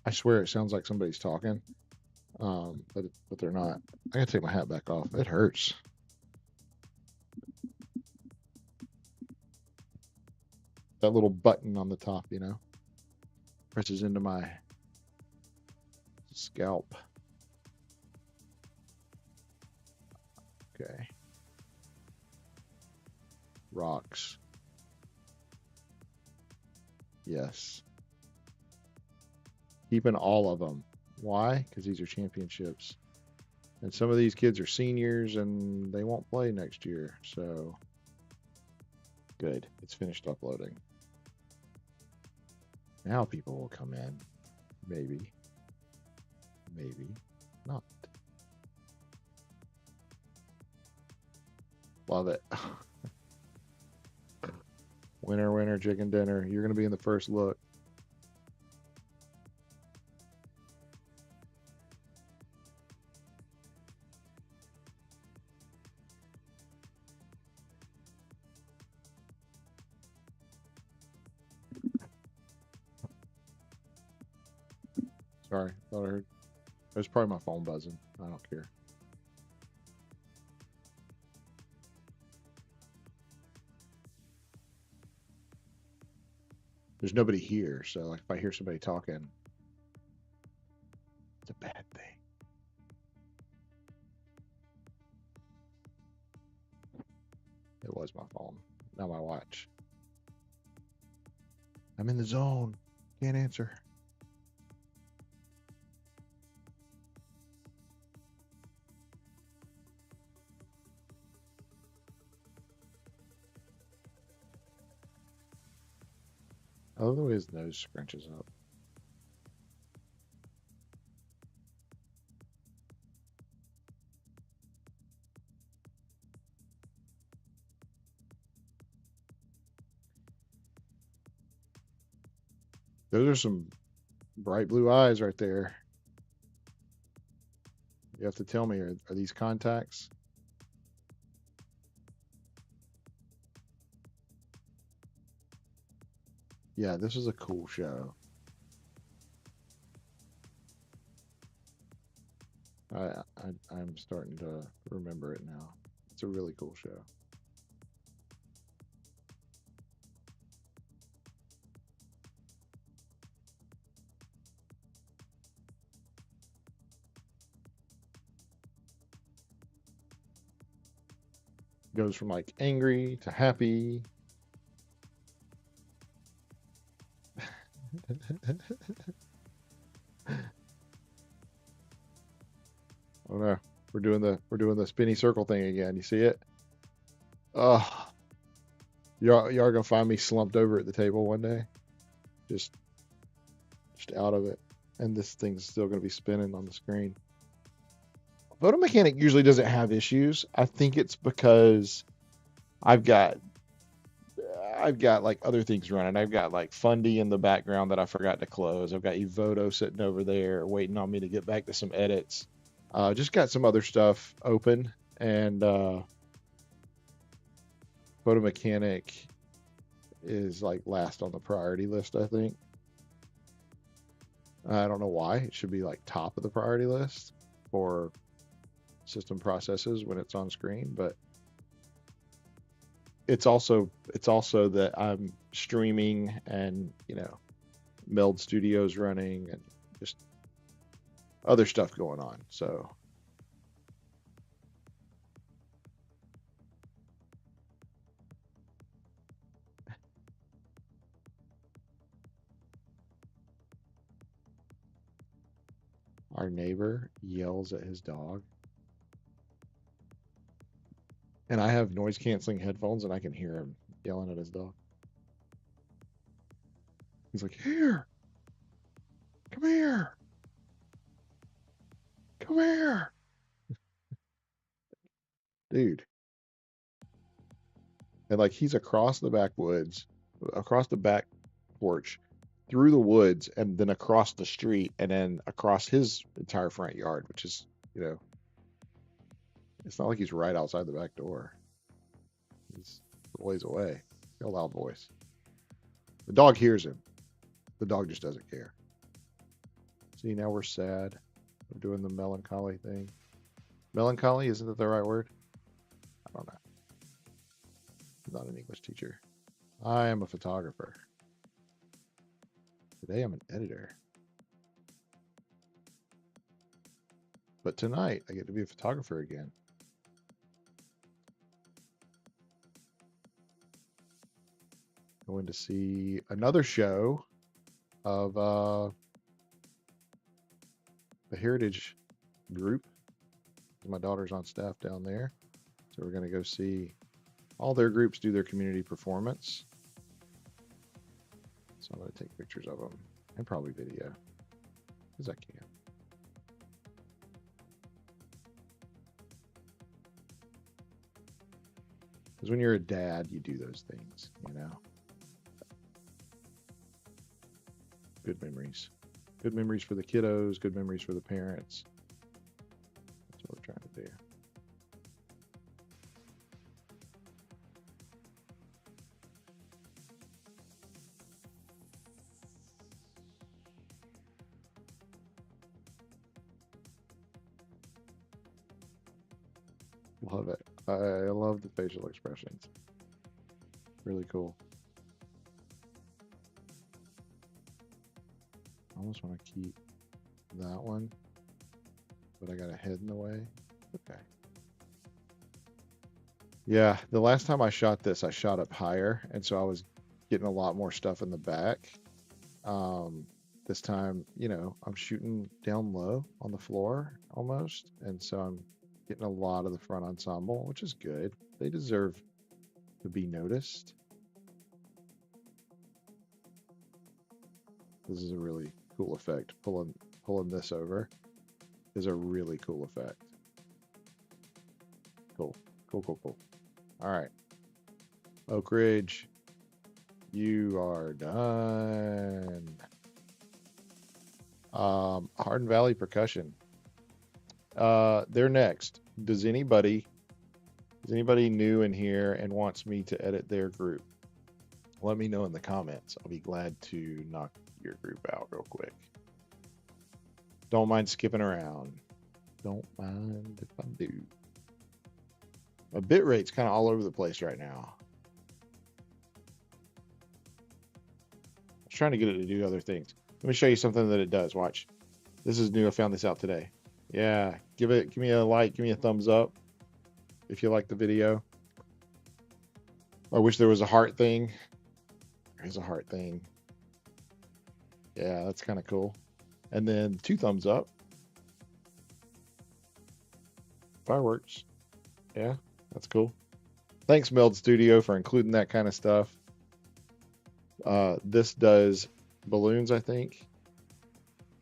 Speaker 1: I swear it sounds like somebody's talking, but they're not. I gotta take my hat back off. It hurts. That little button on the top, presses into my scalp. Okay. Rocks. Yes. Keeping all of them. Why? Because these are championships. And some of these kids are seniors and they won't play next year. So, good. It's finished uploading. Now people will come in. Maybe. Maybe not. Love it. Winner, winner, chicken dinner. You're going to be in the first look. Sorry, thought I heard. It was probably my phone buzzing. I don't care. There's nobody here, so like if I hear somebody talking, it's a bad thing. It was my phone, not my watch. I'm in the zone. Can't answer. I love the way his nose scrunches up.
Speaker 2: Those are some bright blue eyes right there. You have to tell me, are these contacts? Yeah, this is a cool show. I'm starting to remember it now. It's a really cool show. Goes from like angry to happy. Oh no, we're doing the spinny circle thing again. You see it? Oh, y'all are gonna find me slumped over at the table one day, just just out of it, and this thing's still gonna be spinning on the screen. Photo Mechanic usually doesn't have issues. I think it's because I've got I've got like other things running. I've got like Fundy in the background that I forgot to close. I've got Evoto sitting over there waiting on me to get back to some edits. Just got some other stuff open, and Photo Mechanic is like last on the priority list, I think. I don't know why. It should be like top of the priority list for system processes when it's on screen, but it's also that I'm streaming and Meld Studios running and just other stuff going on. So our neighbor yells at his dog, and I have noise canceling headphones and I can hear him yelling at his dog. He's like, "Here, come here, come here." Dude. And like he's across the backwoods, across the back porch, through the woods, and then across the street, and then across his entire front yard, which is, you know, it's not like he's right outside the back door. He's a ways away. A loud voice. The dog hears him. The dog just doesn't care. See, now we're sad. We're doing the melancholy thing. Melancholy, isn't that the right word? I don't know. I'm not an English teacher. I am a photographer. Today I'm an editor. But tonight I get to be a photographer again. Going to see another show of the Heritage Group. My daughter's on staff down there. So we're going to go see all their groups do their community performance. So I'm going to take pictures of them and probably video because I can. Because when you're a dad, you do those things, you know. Good memories. Good memories for the kiddos, good memories for the parents. That's what we're trying to do. Love it. I love the facial expressions. Really cool. I almost want to keep that one, but I got a head in the way. Okay. Yeah, the last time I shot this, I shot up higher, and so I was getting a lot more stuff in the back. This time, I'm shooting down low on the floor almost, and so I'm getting a lot of the front ensemble, which is good. They deserve to be noticed. This is a really cool effect. Pulling this over is a really cool effect. Cool. Cool. All right. Oak Ridge, you are done. Hardin Valley Percussion. They're next. Is anybody new in here and wants me to edit their group? Let me know in the comments. I'll be glad to knock your group out real quick. Don't mind skipping around. Don't mind if I do. My bit rate's kind of all over the place right now. I was trying to get it to do other things. Let me show you something that it does. Watch. This is new. I found this out today. Yeah, give me a like, give me a thumbs up if you like the video. I wish there was a heart thing. There's a heart thing. Yeah, that's kind of cool. And then 2 thumbs up. Fireworks. Yeah, that's cool. Thanks, Meld Studio, for including that kind of stuff. This does balloons, I think,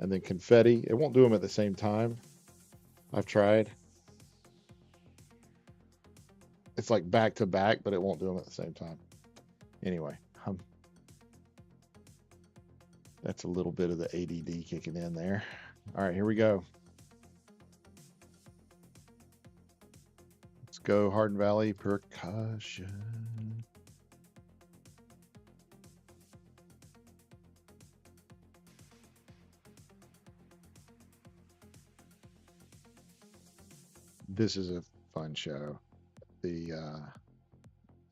Speaker 2: and then confetti. It won't do them at the same time. I've tried. It's like back to back, but it won't do them at the same time. Anyway, that's a little bit of the ADD kicking in there. All right, here we go. Let's go Hardin Valley Percussion. This is a fun show.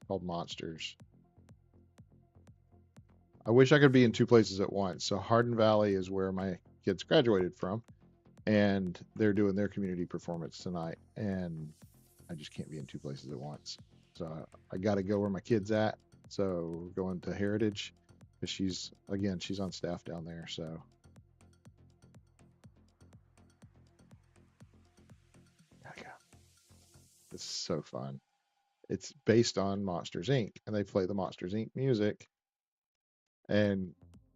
Speaker 2: Called Monsters. I wish I could be in 2 places at once. So Hardin Valley is where my kids graduated from, and they're doing their community performance tonight, and I just can't be in 2 places at once. So I got to go where my kid's at. So we're going to Heritage, because she's on staff down there. So gotta go. It's so fun. It's based on Monsters Inc. and they play the Monsters Inc. music. And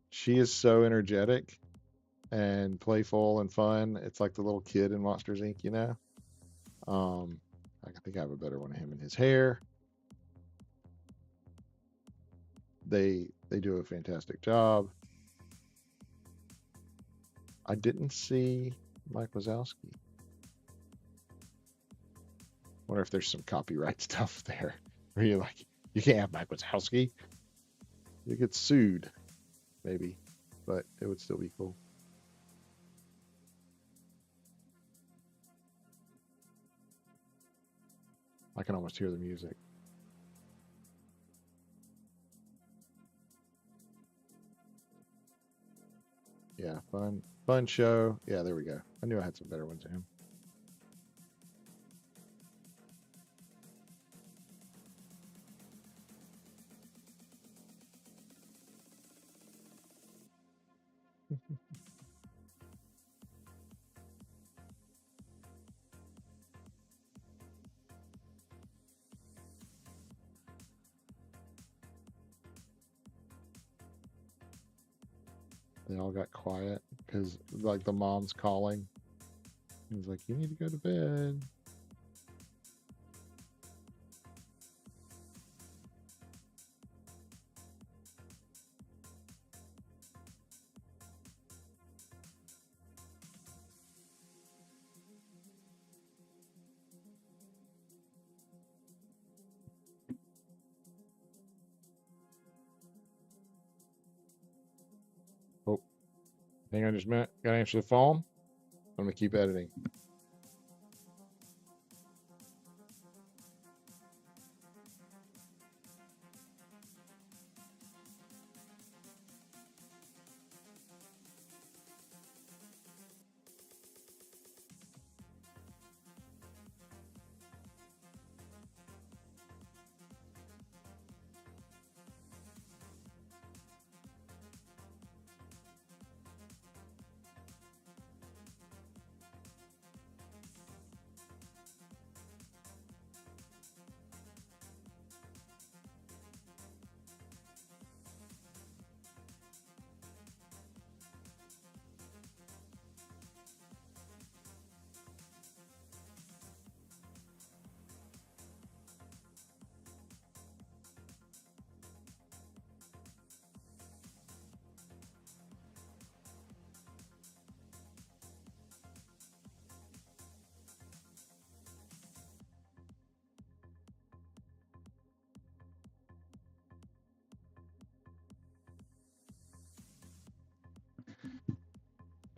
Speaker 2: she is so energetic and playful and fun. It's like the little kid in Monsters Inc., you know? I think I have a better one of him and his hair. They do a fantastic job. I didn't see Mike Wazowski. Wonder if there's some copyright stuff there where you're like, you can't have Mike Wazowski. You get sued, maybe, but it would still be cool. I can almost hear the music. Yeah, fun show. Yeah, there we go. I knew I had some better ones of him. They all got quiet because like the mom's calling. He was like, you need to go to bed. Oh, hang on just a minute. Gotta answer the phone. I'm gonna keep editing.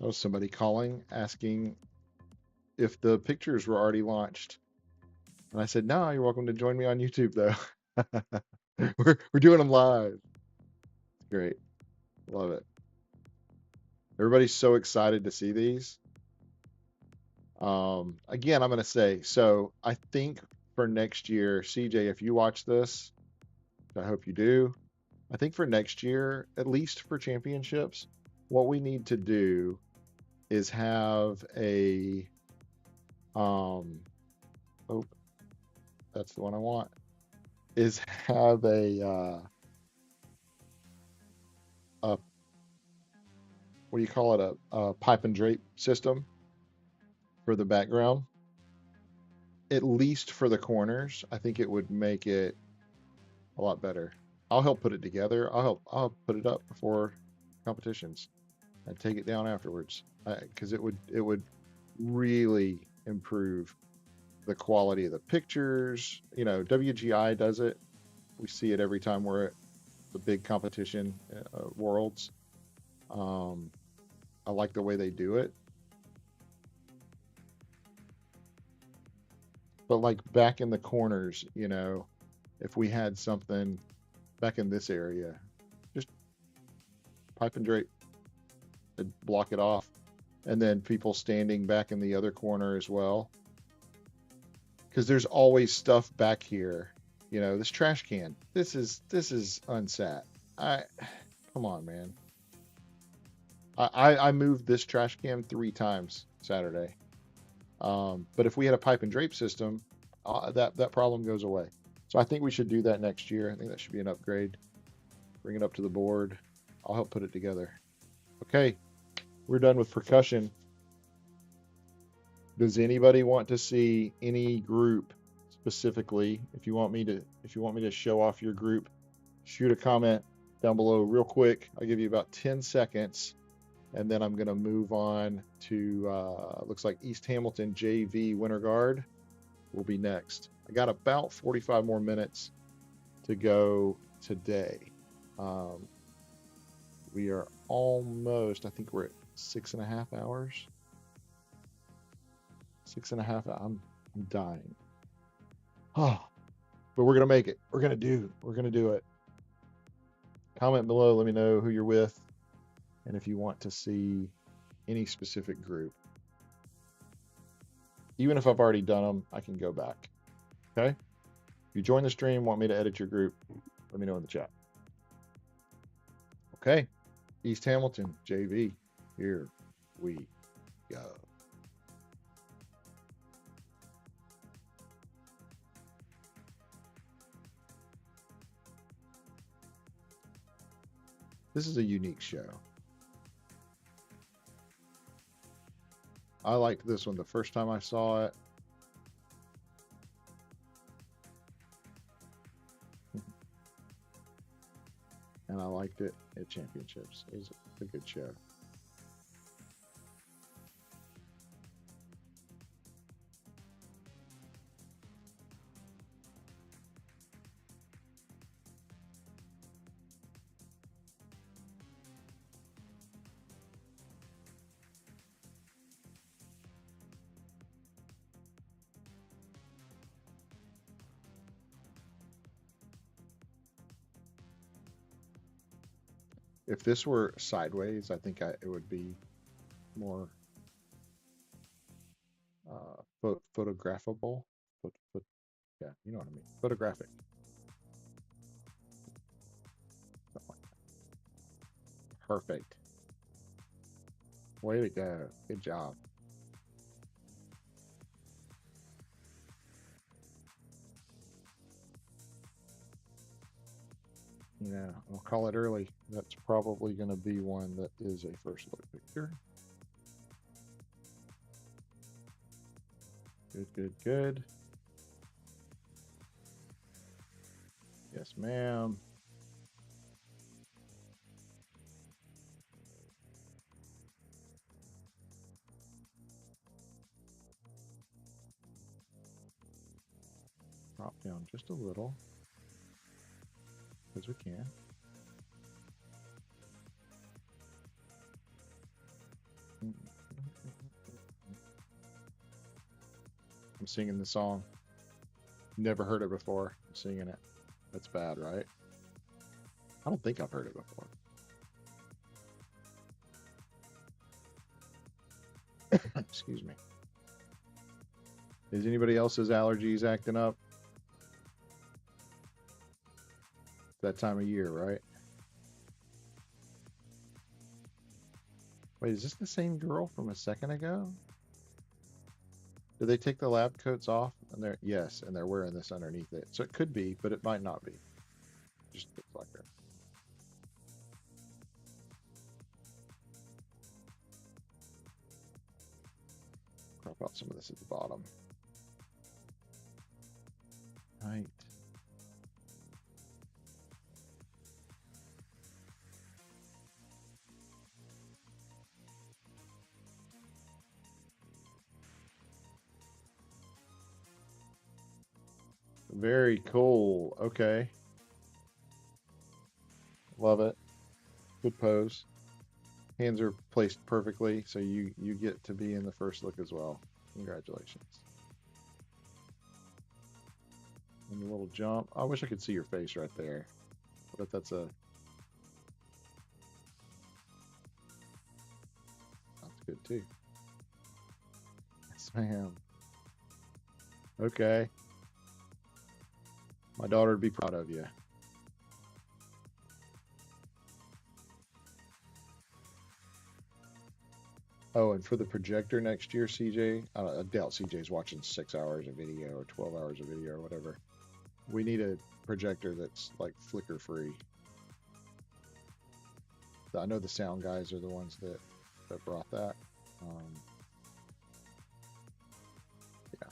Speaker 2: That was somebody calling asking if the pictures were already launched. And I said, no, you're welcome to join me on YouTube though. we're doing them live. Great. Love it. Everybody's so excited to see these. Again, I'm going to say, so I think for next year, CJ, if you watch this, I hope you do. I think for next year, at least for championships, what we need to do is have a, oh, that's the one I want, is have a what do you call it, a pipe and drape system for the background, at least for the corners. I think it would make it a lot better. I'll help put it together. I'll put it up before competitions and take it down afterwards, because it would really improve the quality of the pictures. You know, WGI does it. We see it every time we're at the big competition, worlds. I like the way they do it. But like back in the corners, you know, if we had something back in this area, just pipe and drape and block it off. And then people standing back in the other corner as well. Because there's always stuff back here. You know, this trash can. This is unsat. Come on, man. I moved this trash can 3 times Saturday. But if we had a pipe and drape system, that problem goes away. So I think we should do that next year. I think that should be an upgrade. Bring it up to the board. I'll help put it together. Okay, we're done with percussion. Does anybody want to see any group specifically? If you want me to show off your group, shoot a comment down below real quick. I'll give you about 10 seconds, and then I'm going to move on to looks like East Hamilton JV Winter Guard will be next. I got about 45 more minutes to go today. We are almost, I think we're at 6.5 hours. 6.5. I'm dying. Oh, but we're gonna make it. We're gonna do it. Comment below. Let me know who you're with, and if you want to see any specific group. Even if I've already done them, I can go back. Okay. If you join the stream, want me to edit your group, let me know in the chat. Okay. East Hamilton JV. Here we go. This is a unique show. I liked this one the first time I saw it. And I liked it at championships. It was a good show. If this were sideways, I think it would be more photographable. Yeah, you know what I mean. Photographic. Perfect. Way to go. Good job. Yeah, I'll call it early. That's probably going to be one that is a first look picture. Good, good, good. Yes, ma'am. Drop down just a little, because we can. I'm singing the song. Never heard it before. I'm singing it. That's bad, right? I don't think I've heard it before. Excuse me. Is anybody else's allergies acting up? That time of year, right? Wait, is this the same girl from a second ago? Did they take the lab coats off? And they're yes, and they're wearing this underneath it. So it could be, but it might not be. Just looks like her. Crop out some of this at the bottom. Right. Very cool. Okay. Love it. Good pose. Hands are placed perfectly, so you get to be in the first look as well. Congratulations. And a little jump. I wish I could see your face right there. But that's good too. Yes, ma'am. Okay. My daughter would be proud of you. Oh, and for the projector next year, CJ, I doubt CJ's watching 6 hours of video or 12 hours of video or whatever. We need a projector that's like flicker free. I know the sound guys are the ones that brought that. Yeah,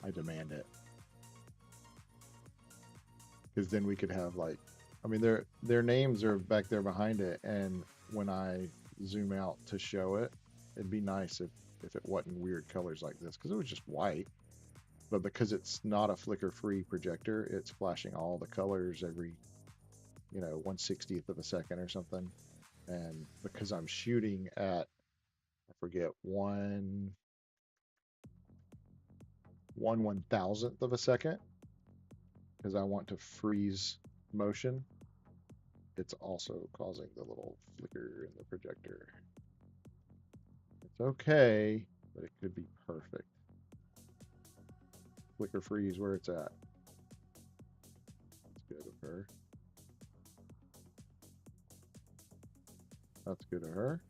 Speaker 2: I demand it because then we could have like, I mean, their names are back there behind it, and when I zoom out to show it, it'd be nice if it wasn't weird colors like this because it was just white. But because it's not a flicker free projector, it's flashing all the colors every 1/60th of a second or something. And because I'm shooting at, I forget, 1/1000th of a second, because I want to freeze motion, it's also causing the little flicker in the projector. It's okay, but it could be perfect. Flicker freeze where it's at. That's good of her. That's good of her.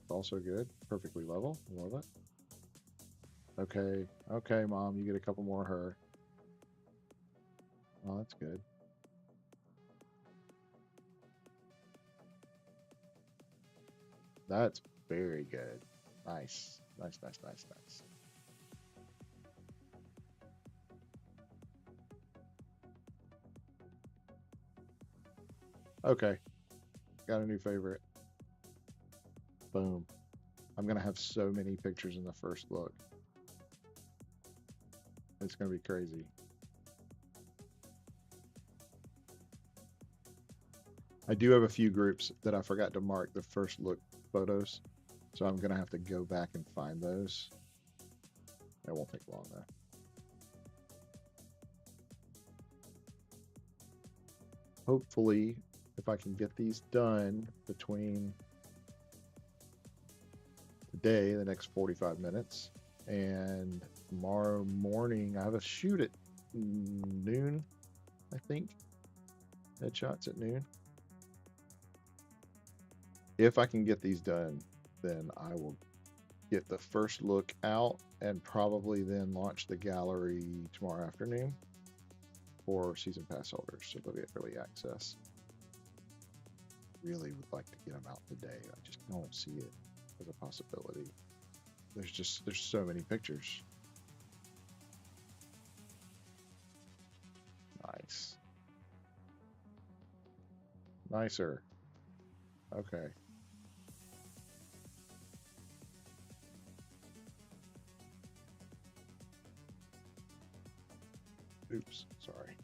Speaker 2: It's also good. Perfectly level. Love it. Okay. Okay, Mom, you get a couple more of her. Oh, that's good. That's very good. Nice. Nice, nice, nice, nice. Okay. Got a new favorite. Boom. I'm going to have so many pictures in the first look. It's going to be crazy. I do have a few groups that I forgot to mark the first look photos. So I'm going to have to go back and find those. It won't take long though. Hopefully, if I can get these done between today, the next 45 minutes, and tomorrow morning, I have a shoot at noon, I think. Headshots at noon. If I can get these done, then I will get the first look out and probably then launch the gallery tomorrow afternoon for season pass holders, so they'll get early access. Really would like to get them out today. I just don't see it as a possibility. There's so many pictures. Nice. Nicer. Okay. Oops, sorry.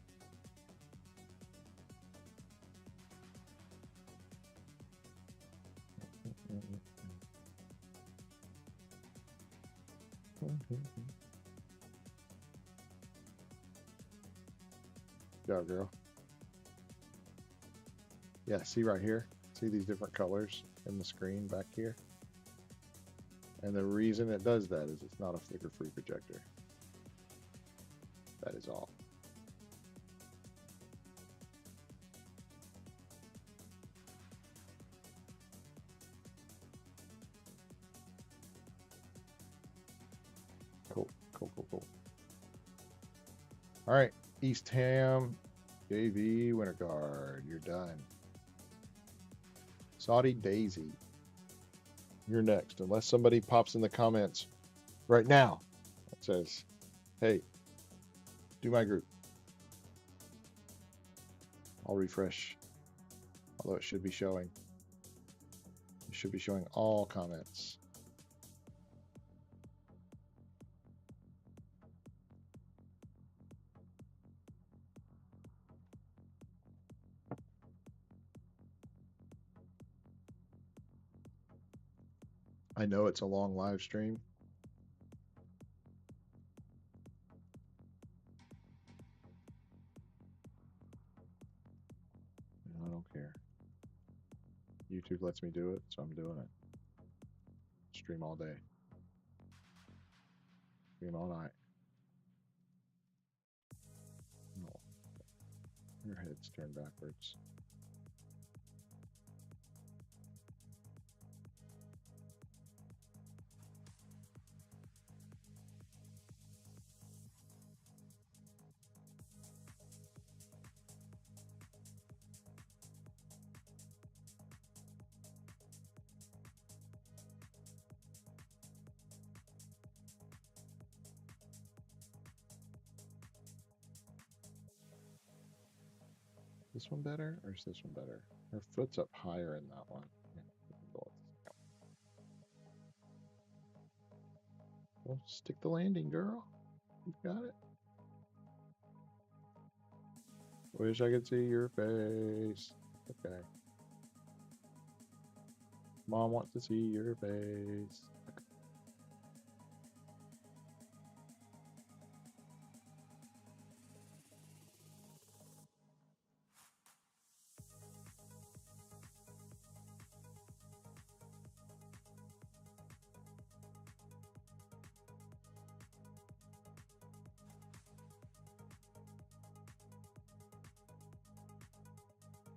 Speaker 2: Go, girl. Yeah, see right here? See these different colors in the screen back here? And the reason it does that is it's not a flicker-free projector. That is all. Cool, cool, cool, cool. All right, East Ham, JV, Winter Guard, you're done. Saudi Daisy, you're next. Unless somebody pops in the comments right now that says, hey, do my group. I'll refresh, although it should be showing. It should be showing all comments. I know it's a long live stream. I don't care. YouTube lets me do it, so I'm doing it. Stream all day. Stream all night. No. Your head's turned backwards. This one better, or is this one better? Her foot's up higher in that one. Well, stick the landing, girl. You got it. Wish I could see your face. Okay. Mom wants to see your face.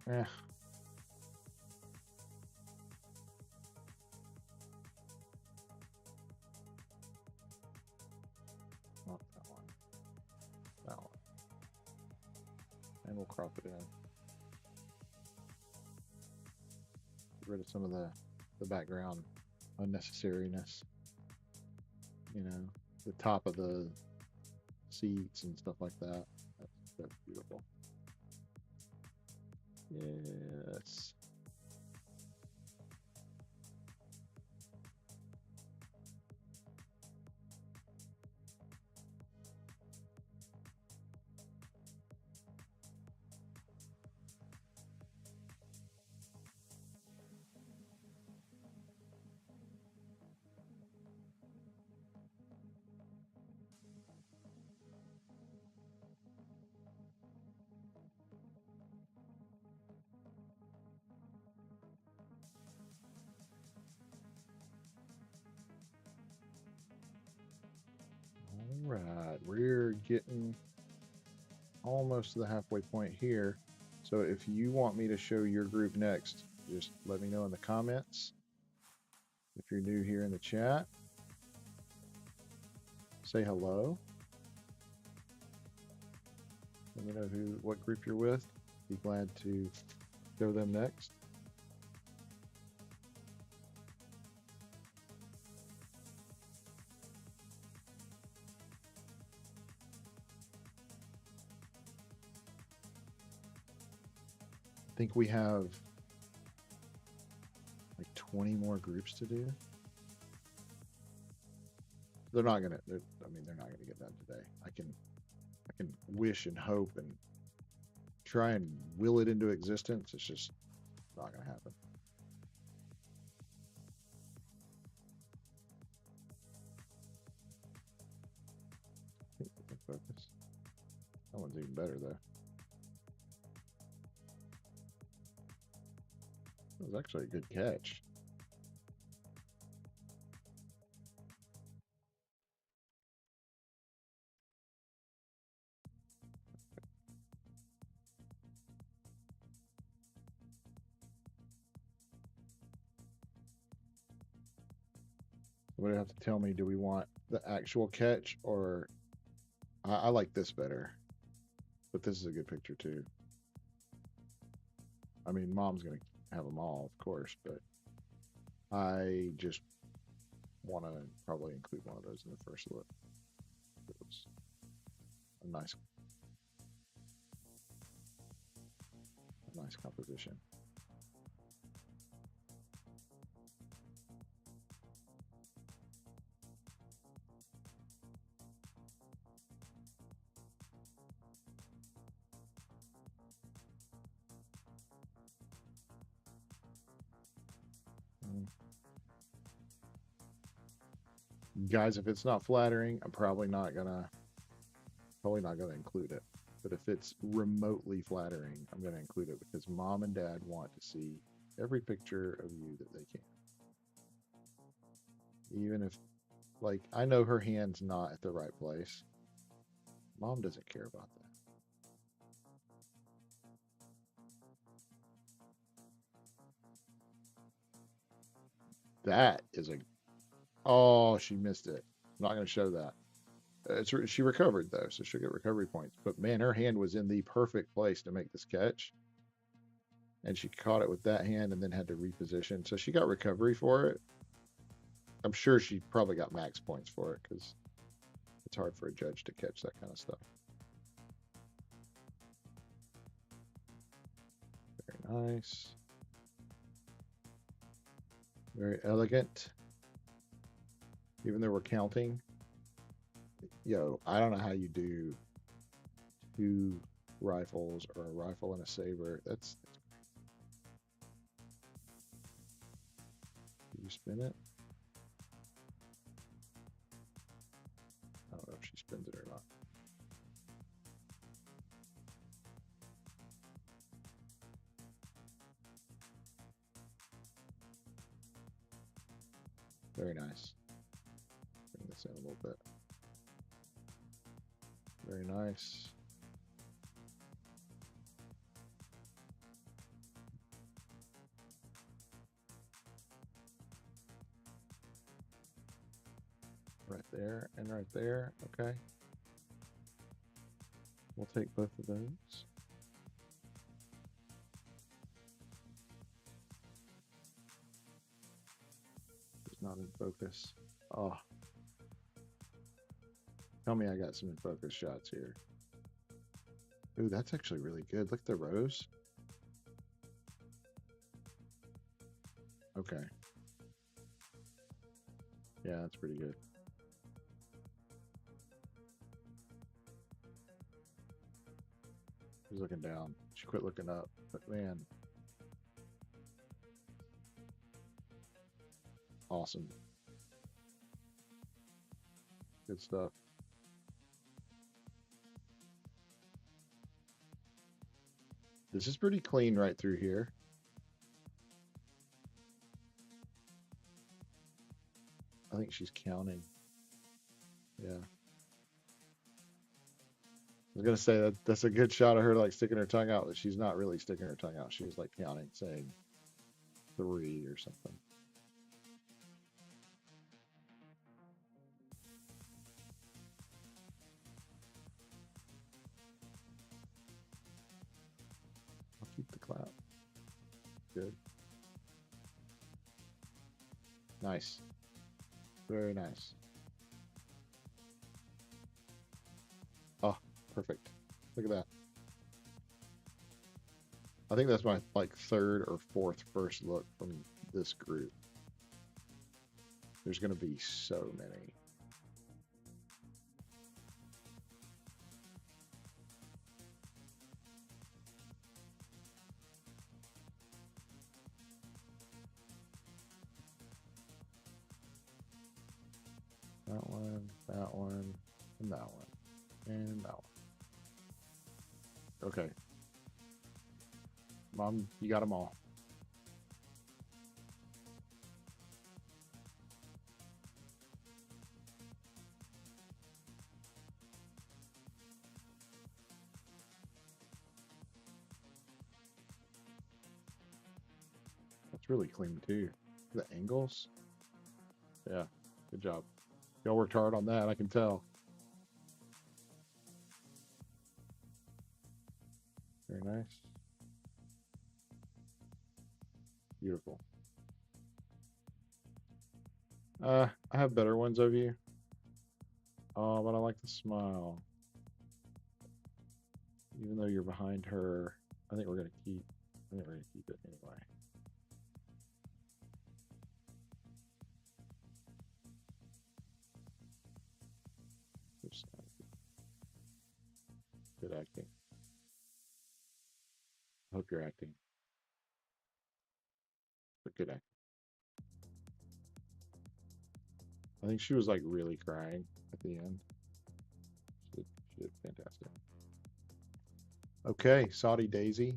Speaker 2: Eh. Not that one. That one. And we'll crop it in. Get rid of some of the background unnecessariness. You know, the top of the seats and stuff like that. That's beautiful. Yes. All right, we're getting almost to the halfway point here. So if you want me to show your group next, just let me know in the comments. If you're new here in the chat, say hello. Let me know what group you're with. Be glad to show them next. I think we have like 20 more groups to do. They're not gonna. They're not gonna get done today. I can wish and hope and try and will it into existence. It's just not gonna happen. focus. That one's even better though. That was actually a good catch. Somebody have to tell me, do we want the actual catch or I like this better, but this is a good picture too. I mean, mom's going to have them all, of course, but I just want to probably include one of those in the first look. It was a nice composition. Guys, if it's not flattering, I'm probably not gonna include it. But if it's remotely flattering, I'm gonna include it because mom and dad want to see every picture of you that they can. Even if, like, I know her hand's not at the right place. Mom doesn't care about that. That is a, oh, she missed it. I'm not gonna show that. She recovered though, so she'll get recovery points. But man, her hand was in the perfect place to make this catch, and she caught it with that hand and then had to reposition. So she got recovery for it. I'm sure she probably got max points for it because it's hard for a judge to catch that kind of stuff. Very nice. Very elegant. Even though we're counting, yo, I don't know how you do 2 rifles or a rifle and a saber. That's you spin it? I don't know if she spins it or not. Very nice. Bring this in a little bit. Very nice. Right there and right there. Okay. We'll take both of those. It's not in focus. Oh. Tell me I got some in focus shots here. Ooh, that's actually really good. Look at the rows. Okay. Yeah, that's pretty good. She's looking down. She quit looking up. But man. Awesome. Good stuff. This is pretty clean right through here. I think she's counting. Yeah. I was gonna say that's a good shot of her like sticking her tongue out, but she's not really sticking her tongue out. She's like counting, saying 3 or something. I'll keep the clap. Good. Nice. Very nice. Oh, perfect. Look at that. I think that's my like 3rd or 4th first look from this group. There's gonna be so many. That one, and that one. And that one. Okay. Mom, you got them all. That's really clean too. The angles. Yeah. Good job. Y'all worked hard on that, I can tell. Very nice. Beautiful. I have better ones of you. Oh, but I like the smile. Even though you're behind her, I think we're gonna keep. I think we're gonna keep it anyway. Oops. Good acting. I hope you're acting. But good acting. I think she was like really crying at the end. She did fantastic. Okay, Saudi Daisy.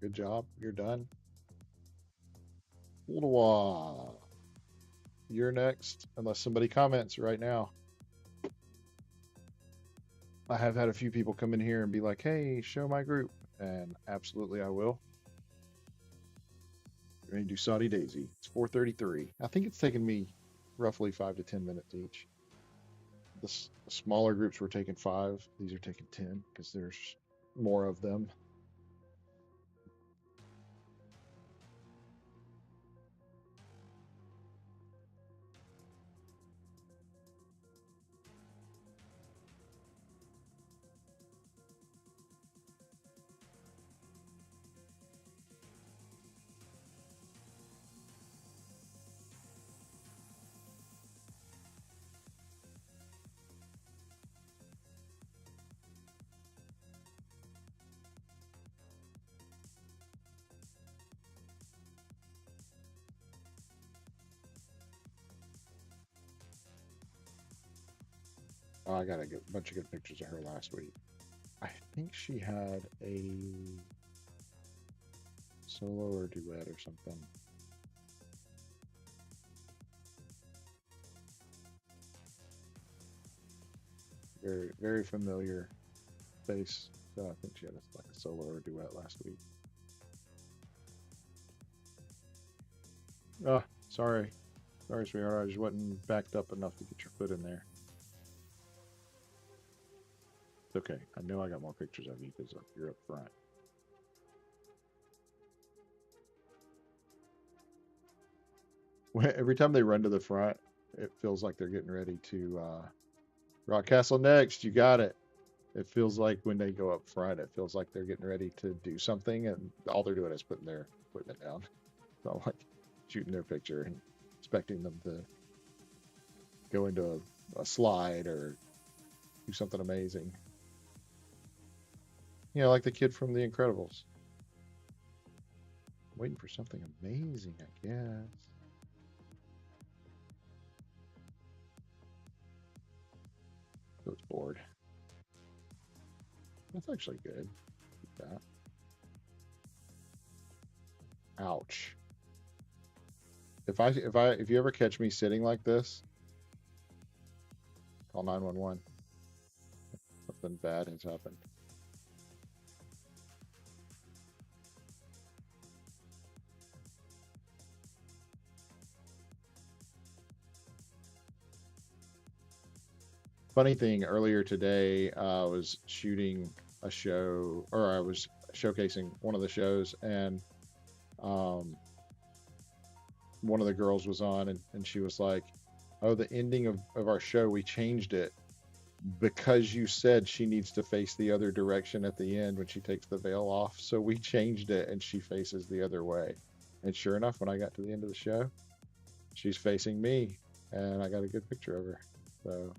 Speaker 2: Good job. You're done. Oolwa. You're next, unless somebody comments right now. I have had a few people come in here and be like, hey, show my group. And absolutely I will. We're going to do Saudi Daisy. It's 4:33. I think it's taken me roughly 5 to 10 minutes each. The smaller groups were taking 5. These are taking 10 because there's more of them. Oh, I got a bunch of good pictures of her last week. I think she had a solo or duet or something. Very, very familiar face. So I think she had like a solo or duet last week. Oh, sorry. Sorry, sweetheart. I just wasn't backed up enough to get your foot in there. It's okay. I know I got more pictures of you because you're up front. Every time they run to the front, it feels like they're getting ready to Rock Castle next. You got it. It feels like when they go up front, it feels like they're getting ready to do something, and all they're doing is putting their equipment down. It's not like shooting their picture and expecting them to go into a slide or do something amazing. You know, like the kid from The Incredibles. Waiting for something amazing, I guess. So it's bored. That's actually good. Keep that. Ouch. If you ever catch me sitting like this, call 911. Something bad has happened. Funny thing, earlier today, I was shooting a show, or I was showcasing one of the shows, and um, one of the girls was on, and she was like, oh, the ending of our show, we changed it because you said she needs to face the other direction at the end when she takes the veil off. So we changed it and she faces the other way. And sure enough, when I got to the end of the show, she's facing me and I got a good picture of her. So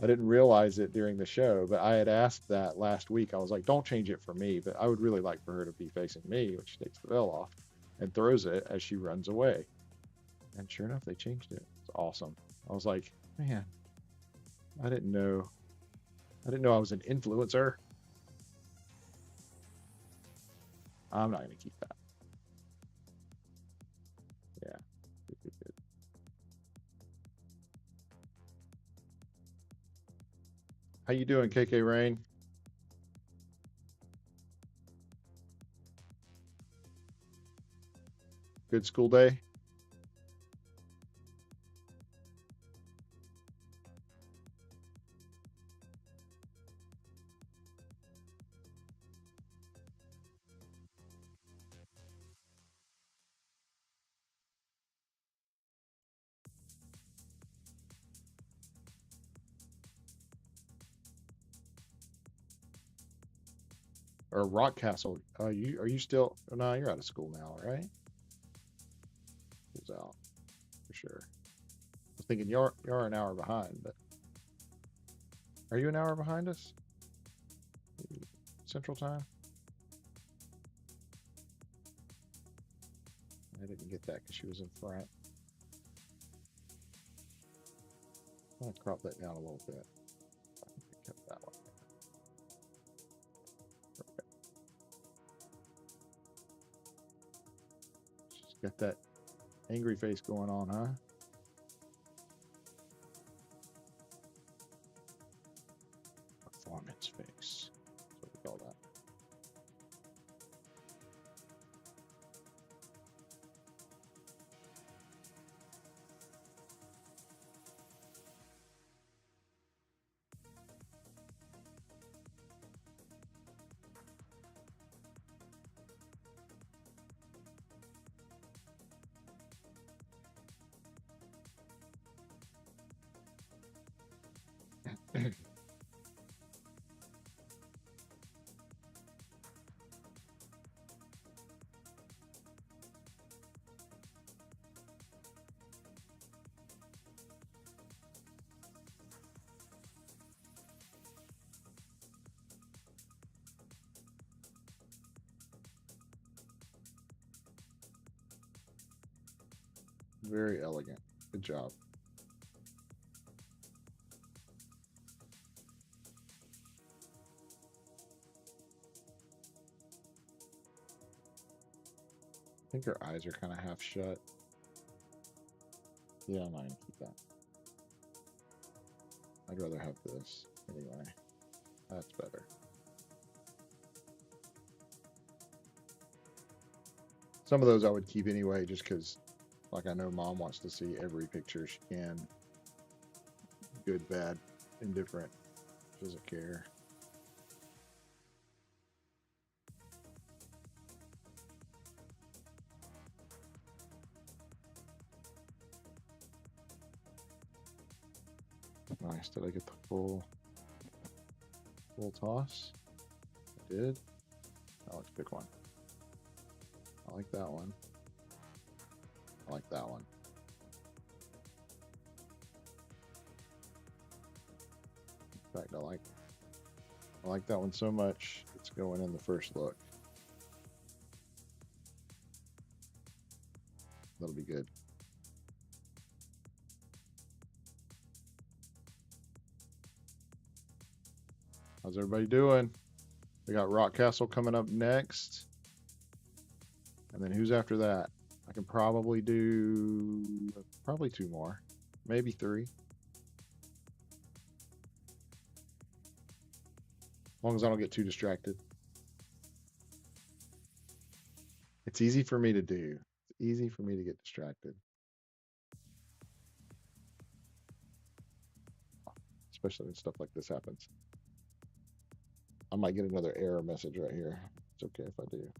Speaker 2: I didn't realize it during the show, but I had asked that last week. I was like, don't change it for me, but I would really like for her to be facing me when she takes the veil off and throws it as she runs away. And sure enough, they changed it. It's awesome. I was like, man, I didn't know I didn't know I was an influencer. I'm not going to keep that. Yeah. Good, good, good. How you doing, KK Rain? Good school day? Or Rock Castle? Are you still? Oh, no, you're out of school now, right? Who's out for sure. I was thinking you're an hour behind, but are you an hour behind us? Central Time? I didn't get that because she was in front. I'm gonna crop that down a little bit. I think I kept that one. Perfect. She's got that angry face going on, huh? Performance face. That's what we call that. Very elegant. Good job. I think her eyes are kind of half shut. Yeah, I'm not gonna keep that. I'd rather have this anyway. That's better. Some of those I would keep anyway, just because, like, I know Mom wants to see every picture she can. Good, bad, indifferent. She doesn't care. Nice. Did I get the full toss? I did. Now let's pick one. I like that one. I like that one. In fact, I like that one so much, it's going in the first look. That'll be good. How's everybody doing? We got Rock Castle coming up next. And then who's after that? I can probably do probably two more, maybe three. As long as I don't get too distracted. It's easy for me to do. It's easy for me to get distracted. Especially when stuff like this happens. I might get another error message right here. It's okay if I do.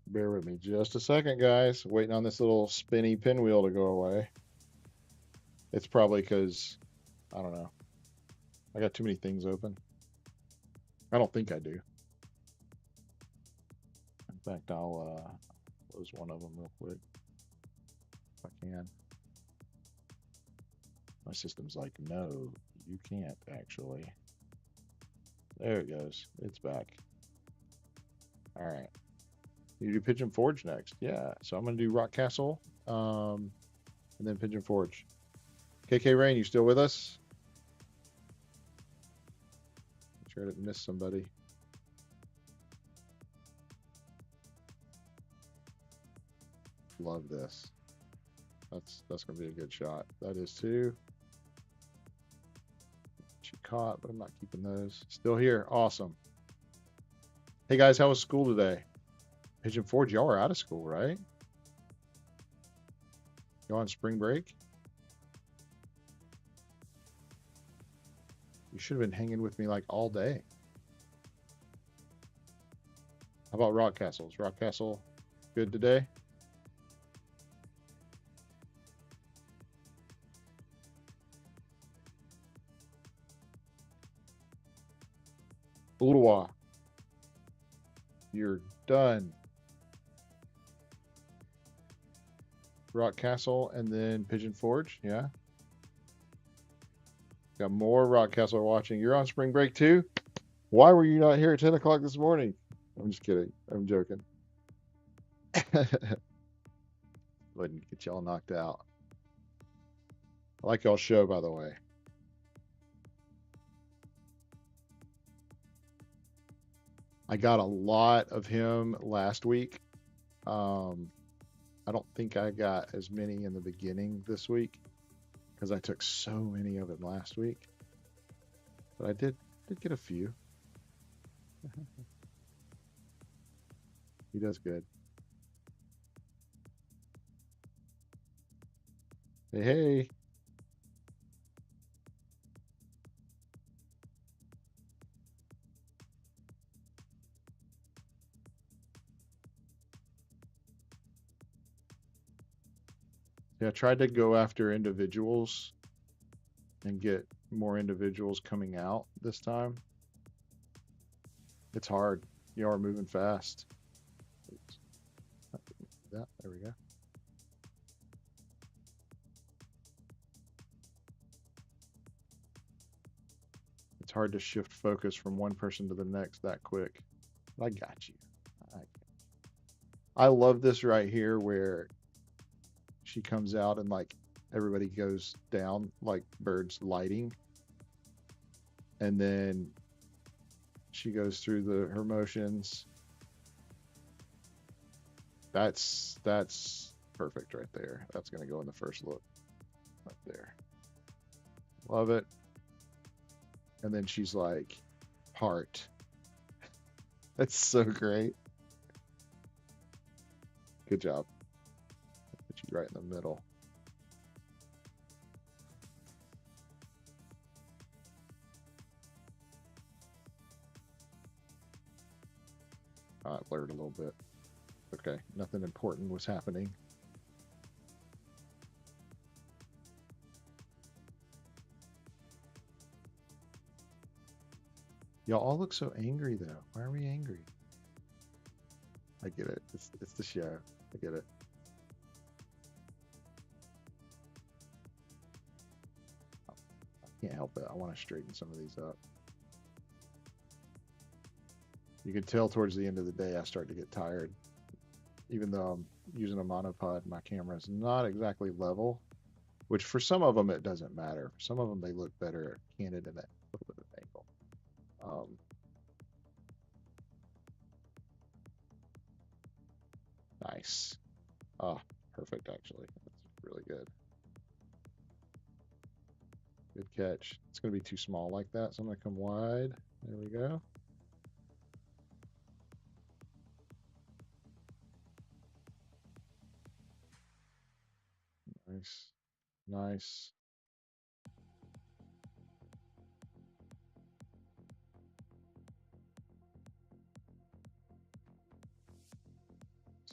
Speaker 2: Bear with me just a second, guys. Waiting on this little spinny pinwheel to go away. It's probably because, I don't know. I got too many things open. I don't think I do. In fact, I'll close one of them real quick if I can. My system's like, no, You can't, actually. There it goes. It's back. All right. You do Pigeon Forge next. Yeah. So I'm going to do Rock Castle and then Pigeon Forge. KK Rain, you still with us? Make sure I didn't miss somebody. Love this. That's going to be a good shot. That is too. She caught, but I'm not keeping those. Still here. Awesome. Hey guys, how was school today? Pigeon Forge, y'all are out of school, right? Y'all on spring break? You should have been hanging with me like all day. How about Rock Castles? Rock Castle good today? Ulua, you're done. Rock Castle and then Pigeon Forge, yeah. Got more Rock Castle watching. You're on spring break too? Why were you not here at 10 o'clock this morning? I'm just kidding. I'm joking. Wouldn't get y'all knocked out. I like y'all's show, by the way. I got a lot of him last week. I don't think I got as many in the beginning this week because I took so many of them last week. But I did get a few. He does good. Hey, hey. Yeah, I tried to go after individuals and get more individuals coming out this time. It's hard. You are moving fast. Oops. Yeah, there we go. It's hard to shift focus from one person to the next that quick. But I got you. I love this right here where she comes out and like everybody goes down like birds lighting. And then she goes through her motions. That's perfect right there. That's gonna go in the first look right there. Love it. And then she's like, heart. That's so great. Good job. Put you right in the middle. It blurred a little bit. Okay, nothing important was happening. Y'all all look so angry though. Why are we angry? I get it. It's the show. I get it. I can't help it. I want to straighten some of these up. You can tell towards the end of the day I start to get tired. Even though I'm using a monopod, my camera is not exactly level, which for some of them it doesn't matter. For some of them they look better candid in that little bit of angle. Nice. Perfect actually. That's really good. Good catch. It's going to be too small like that, so I'm going to come wide. There we go. Nice. Nice.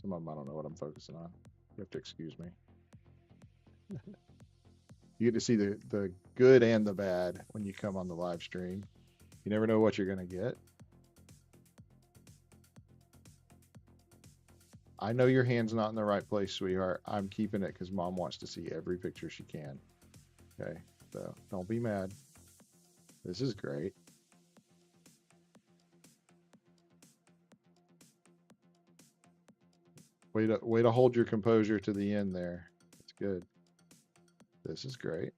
Speaker 2: Some of them I don't know what I'm focusing on. You have to excuse me. You get to see the good and the bad when you come on the live stream. You never know what you're going to get. I know your hand's not in the right place, sweetheart. I'm keeping it because mom wants to see every picture she can. Okay, so don't be mad. This is great. Way to hold your composure to the end there. That's good. This is great.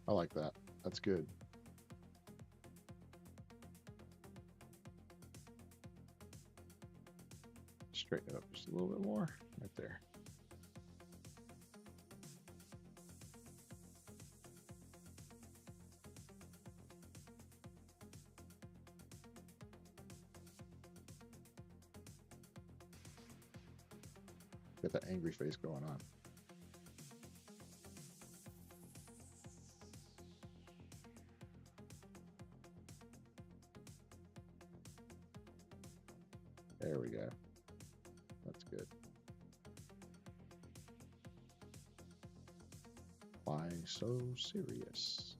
Speaker 2: I like that. That's good. Straighten it up just a little bit more. Right there. Got that angry face going on. There we go. That's good. Why so serious?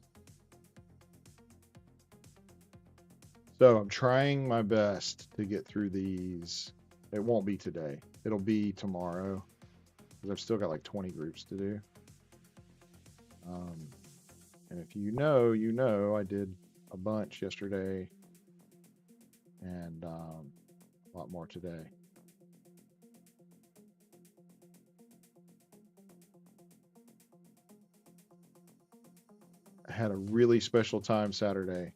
Speaker 2: So I'm trying my best to get through these. It won't be today. It'll be tomorrow because I've still got like 20 groups to do. And if you know, I did a bunch yesterday and a lot more today. I had a really special time Saturday.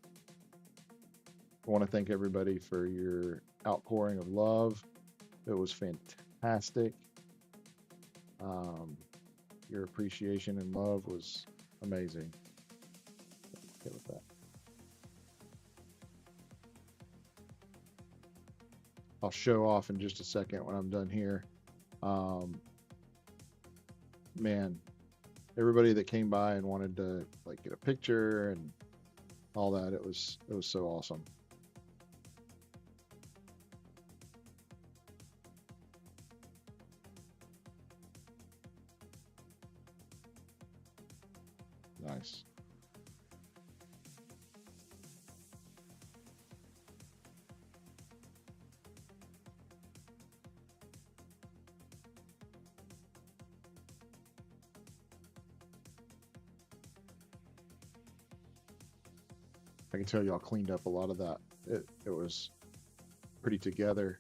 Speaker 2: I want to thank everybody for your outpouring of love. It was fantastic. Your appreciation and love was amazing. Okay with that. I'll show off in just a second when I'm done here. Man, everybody that came by and wanted to like get a picture and all that, it was so awesome. Nice. I can tell y'all cleaned up a lot of that. It was pretty together.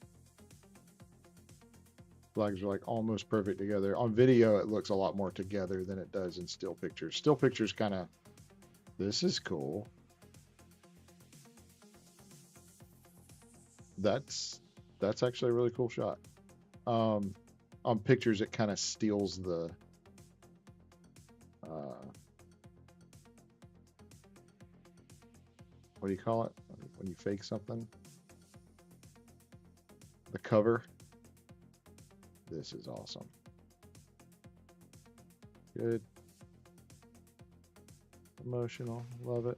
Speaker 2: Flags are like almost perfect together. On video, it looks a lot more together than it does in still pictures. Still pictures kind of, this is cool. That's actually a really cool shot. On pictures, it kind of steals the what do you call it when you fake something? The cover. This is awesome. Good. Emotional. Love it.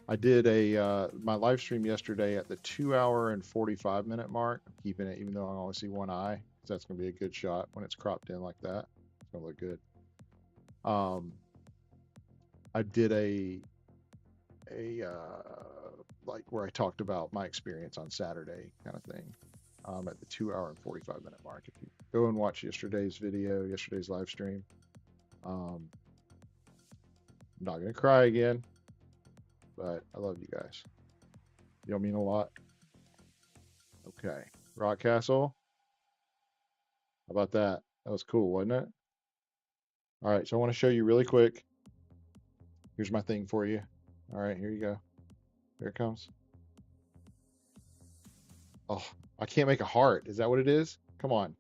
Speaker 2: I did a my live stream yesterday at the 2 hour and 45 minute mark. I'm keeping it even though I only see one eye, because that's going to be a good shot when it's cropped in like that. It's going to look good. I did a like where I talked about my experience on Saturday kind of thing at the 2 hour and 45 minute mark. If you go and watch yesterday's video, yesterday's live stream, I'm not going to cry again, but I love you guys. Y'all mean a lot. Okay. Rock Castle. How about that? That was cool, wasn't it? All right. So I want to show you really quick. Here's my thing for you. All right. Here you go. Here it comes. Oh, I can't make a heart. Is that what it is? Come on.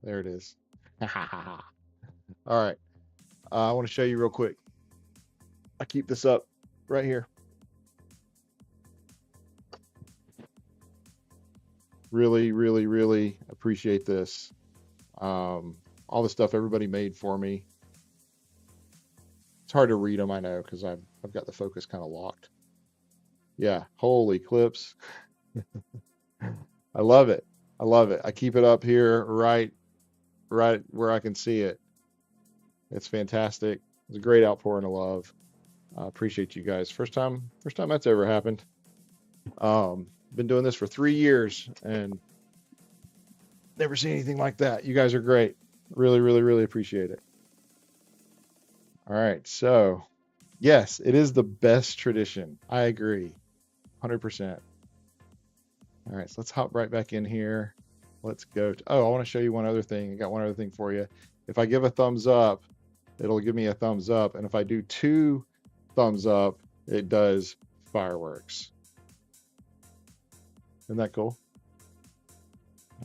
Speaker 2: There it is. All right. I want to show you real quick. I keep this up right here. Really, really, really appreciate this. All the stuff everybody made for me. It's hard to read them, I know, because I've got the focus kind of locked. Yeah, holy clips. I love it. I love it. I keep it up here right right where I can see it. It's fantastic. It's a great outpouring of love. I appreciate you guys. First time that's ever happened. Been doing this for 3 years and never seen anything like that. You guys are great. Really, really, really appreciate it. All right. So, yes, it is the best tradition. I agree. 100%. All right. So let's hop right back in here. Let's go. Oh, I want to show you one other thing. I got one other thing for you. If I give a thumbs up, it'll give me a thumbs up. And if I do 2 thumbs up, it does fireworks. Isn't that cool?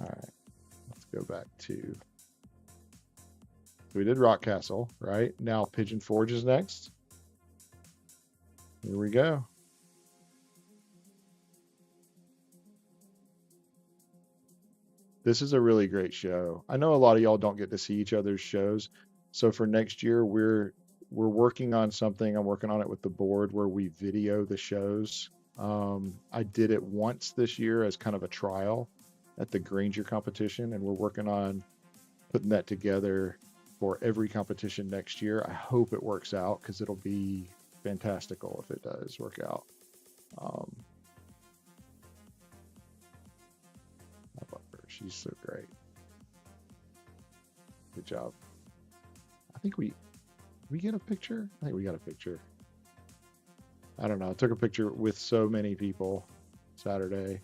Speaker 2: All right. Let's go back to. We did Rock Castle, right? Now Pigeon Forge is next. Here we go. This is a really great show. I know a lot of y'all don't get to see each other's shows. So for next year, we're working on something. I'm working on it with the board where we video the shows. I did it once this year as kind of a trial at the Granger competition, and we're working on putting that together for every competition next year. I hope it works out because it'll be fantastical if it does work out. I love her. She's so great. Good job. I think we get a picture. I think we got a picture. I don't know. I took a picture with so many people Saturday.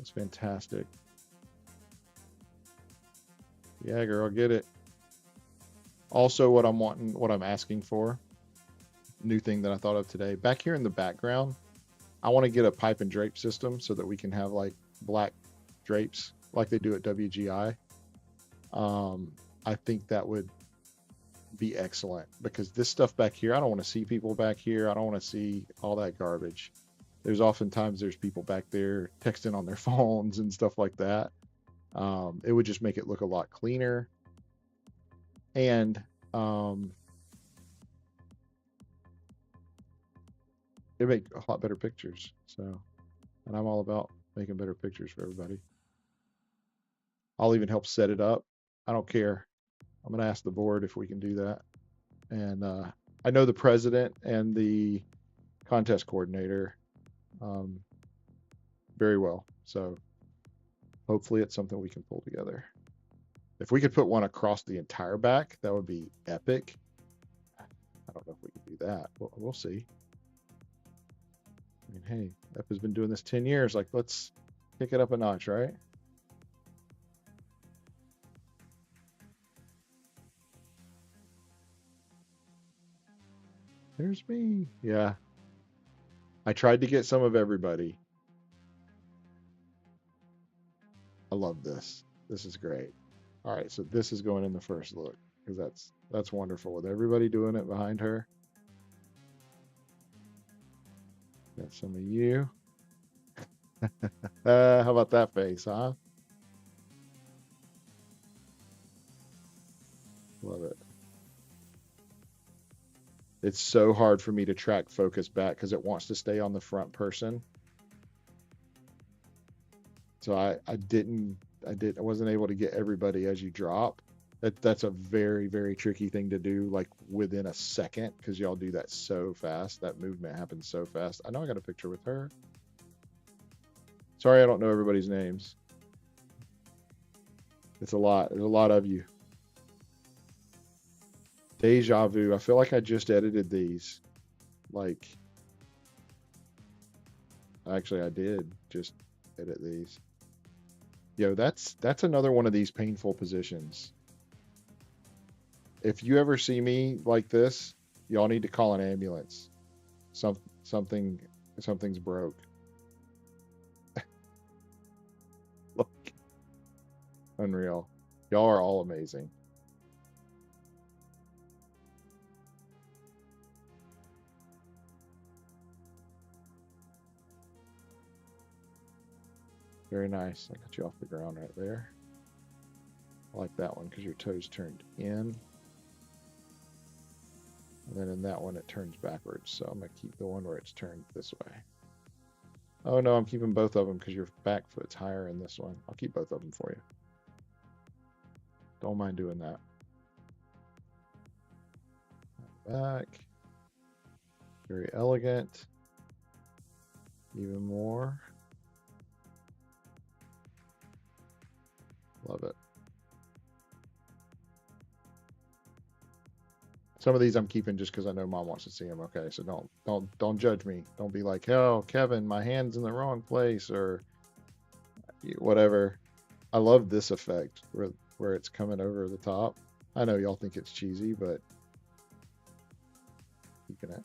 Speaker 2: It's fantastic. Yeah, girl, get it. Also, what I'm asking for, new thing that I thought of today, back here in the background, I want to get a pipe and drape system so that we can have like black drapes like they do at WGI. I think that would be excellent because this stuff back here, I don't want to see people back here. I don't want to see all that garbage. There's oftentimes there's people back there texting on their phones and stuff like that. It would just make it look a lot cleaner. And it make a lot better pictures. So, and I'm all about making better pictures for everybody. I'll even help set it up. I don't care. I'm gonna ask the board if we can do that. And I know the president and the contest coordinator very well. So hopefully it's something we can pull together. If we could put one across the entire back, that would be epic. I don't know if we can do that. We'll see. I mean, hey, Ep has been doing this 10 years. Like, let's kick it up a notch, right? There's me. Yeah. I tried to get some of everybody. I love this. This is great. All right, so this is going in the first look because that's wonderful with everybody doing it behind her. Got some of you. How about that face, huh? Love it. It's so hard for me to track focus back because it wants to stay on the front person. So I wasn't able to get everybody as you drop. That's a very, very tricky thing to do, like within a second, because y'all do that so fast. That movement happens so fast. I know I got a picture with her. Sorry, I don't know everybody's names. It's a lot. There's a lot of you. Deja vu. I feel like I just edited these. Like, actually, I did just edit these. Yo, that's another one of these painful positions. If you ever see me like this, y'all need to call an ambulance. Something's broke. Look, unreal. Y'all are all amazing. Very nice. I got you off the ground right there. I like that one because your toes turned in. And then in that one, it turns backwards. So I'm going to keep the one where it's turned this way. Oh, no, I'm keeping both of them because your back foot's higher in this one. I'll keep both of them for you. Don't mind doing that. Back. Very elegant. Even more. Love it. Some of these I'm keeping just because I know mom wants to see them. Okay, so don't judge me. Don't be like, oh, Kevin, my hand's in the wrong place or whatever. I love this effect where it's coming over the top. I know y'all think it's cheesy, but keeping it.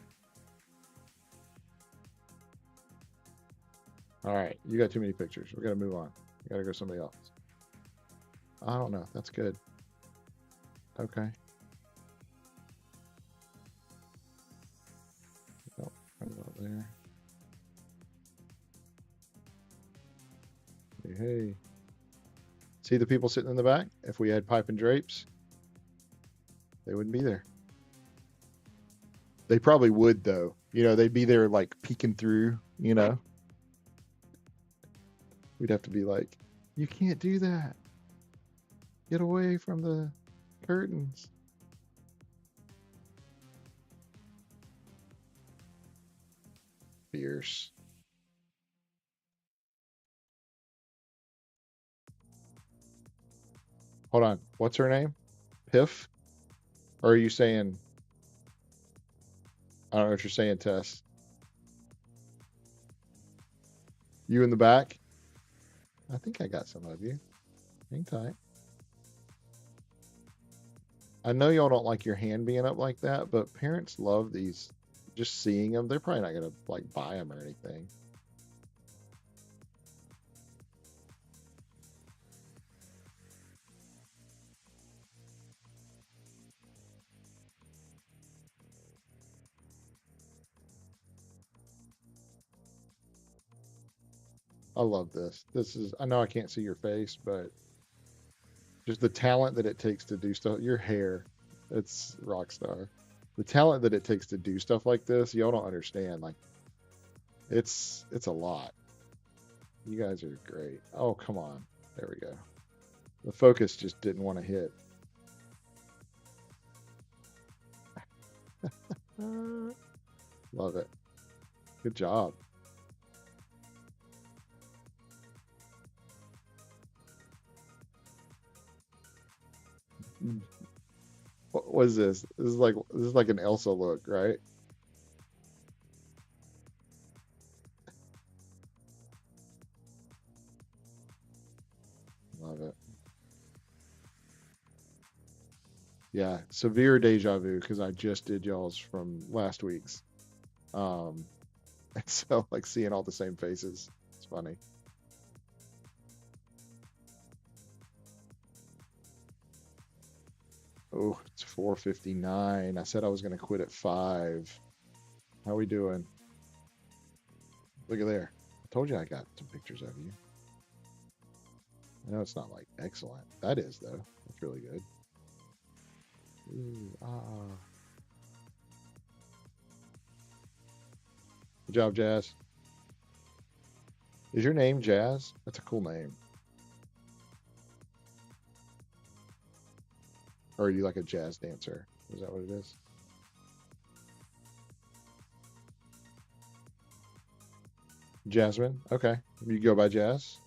Speaker 2: All right, you got too many pictures. We're gonna move on. We gotta go somebody else. I don't know. That's good. Okay. Oh, right about there. Hey, hey. See the people sitting in the back? If we had pipe and drapes, they wouldn't be there. They probably would though. You know, they'd be there like peeking through, you know. We'd have to be like, you can't do that. Get away from the curtains. Fierce. Hold on. What's her name? Piff? Or are you saying, I don't know what you're saying, Tess. You in the back? I think I got some of you. Hang tight. I know y'all don't like your hand being up like that, but parents love these. Just seeing them, they're probably not gonna like buy them or anything. I love this. This is, I know I can't see your face, but just the talent that it takes to do stuff. Your hair, it's rock star. The talent that it takes to do stuff like this, y'all don't understand. Like it's a lot. You guys are great. Oh, come on. There we go. The focus just didn't want to hit. Love it. Good job. What is this? This is like an Elsa look, right? Love it. Yeah, severe deja vu because I just did y'all's from last week's. Um, and so like seeing all the same faces, it's funny. Oh, it's 4:59. I said I was gonna quit at 5. How we doing? Look at there. I told you I got some pictures of you. I know it's not like excellent. That is though. That's really good. Ooh, ah. Good job, Jazz. Is your name Jazz? That's a cool name. Or are you like a jazz dancer? Is that what it is? Jasmine? Okay. You go by Jazz?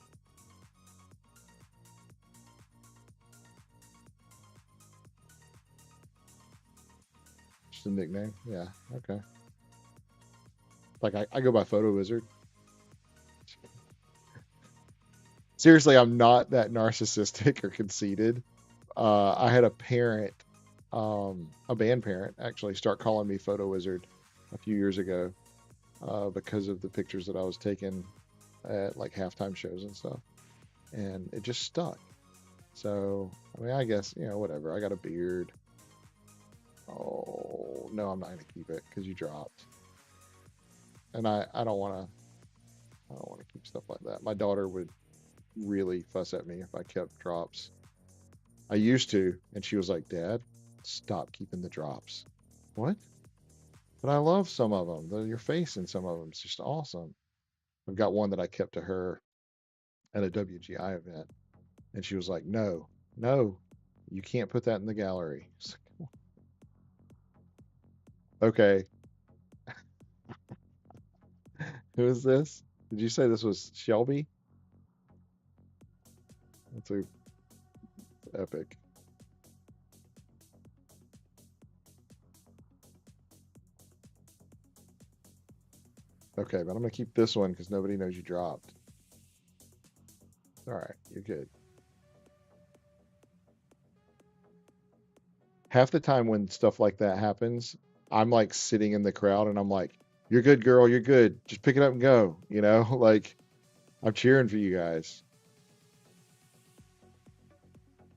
Speaker 2: Just a nickname? Yeah. Okay. Like I go by Photo Wizard. Seriously, I'm not that narcissistic or conceited. I had a band parent actually start calling me Photo Wizard a few years ago because of the pictures that I was taking at like halftime shows and stuff. And it just stuck. So, I mean, I guess, whatever. I got a beard. Oh, no, I'm not going to keep it because you dropped. And I don't want to keep stuff like that. My daughter would really fuss at me if I kept drops. I used to, and she was like, Dad, stop keeping the drops. What? But I love some of them. Your face in some of them is just awesome. I've got one that I kept to her at a WGI event, and she was like, No, no. You can't put that in the gallery. Okay. Who is this? Did you say this was Shelby? That's a epic. Okay, but I'm gonna keep this one because nobody knows you dropped. All right, you're good. Half the time when stuff like that happens, I'm like sitting in the crowd and I'm like, "You're good, girl. You're good. Just pick it up and go." You know, like I'm cheering for you guys.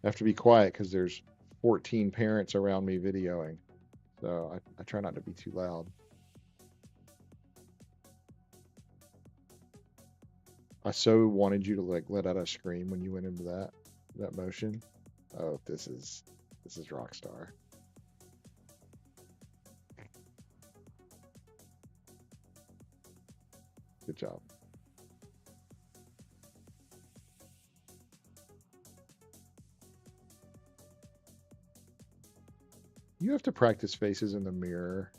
Speaker 2: I have to be quiet because there's 14 parents around me videoing, so I try not to be too loud. I so wanted you to like let out a scream when you went into that motion. Oh, this is Rockstar. Good job. You have to practice faces in the mirror.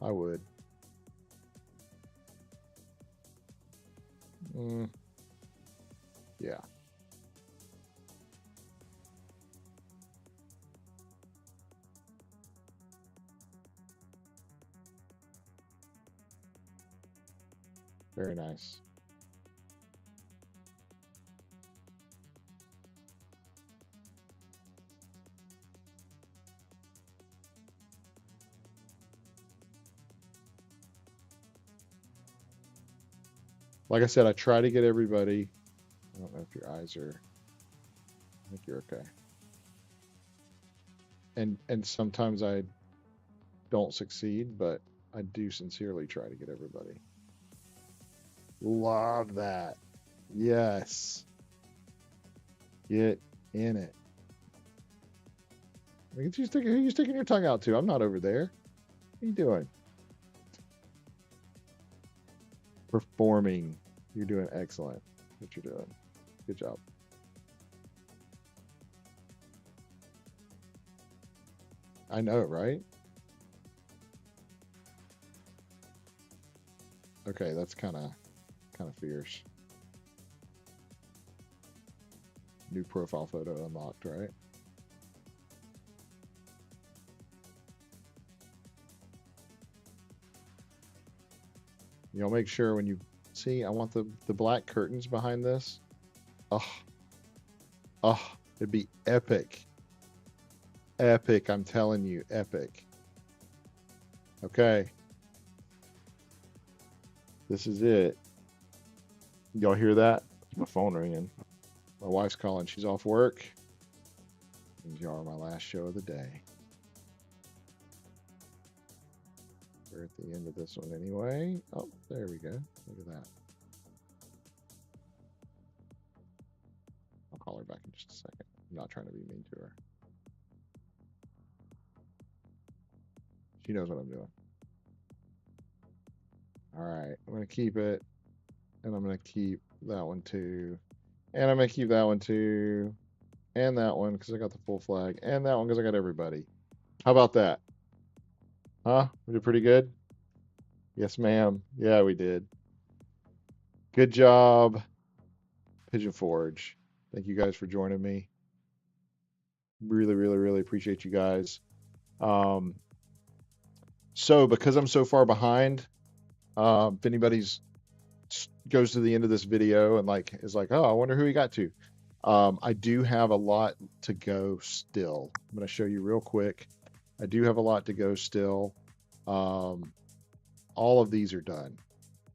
Speaker 2: I would. Mm, yeah, very nice. Like I said, I try to get everybody. I don't know if your eyes are. I think you're okay. And sometimes I don't succeed, but I do sincerely try to get everybody. Love that. Yes. Get in it. Look at you sticking. Who are you sticking your tongue out to? I'm not over there. What are you doing? Performing. You're doing excellent. What you're doing. Good job. I know, right? Okay, that's kind of fierce. New profile photo unlocked, right? You'll make sure when you see, I want the black curtains behind this. Oh, oh, it'd be epic. Epic, I'm telling you, epic. Okay, this is it. Y'all hear that? My phone ringing. My wife's calling. She's off work. And y'all are my last show of the day. We're at the end of this one anyway. Oh, there we go. Look at that. I'll call her back in just a second. I'm not trying to be mean to her. She knows what I'm doing. All right, I'm going to keep it. And I'm going to keep that one too. And I'm going to keep that one too. And that one because I got the full flag. And that one because I got everybody. How about that? Huh? We did pretty good? Yes, ma'am. Yeah, we did. Good job, Pigeon Forge. Thank you guys for joining me. Really, really, really appreciate you guys. Um, so because I'm so far behind, if anybody's goes to the end of this video and like is like, oh, I wonder who he got to. I do have a lot to go still. I'm going to show you real quick. I do have a lot to go still. All of these are done.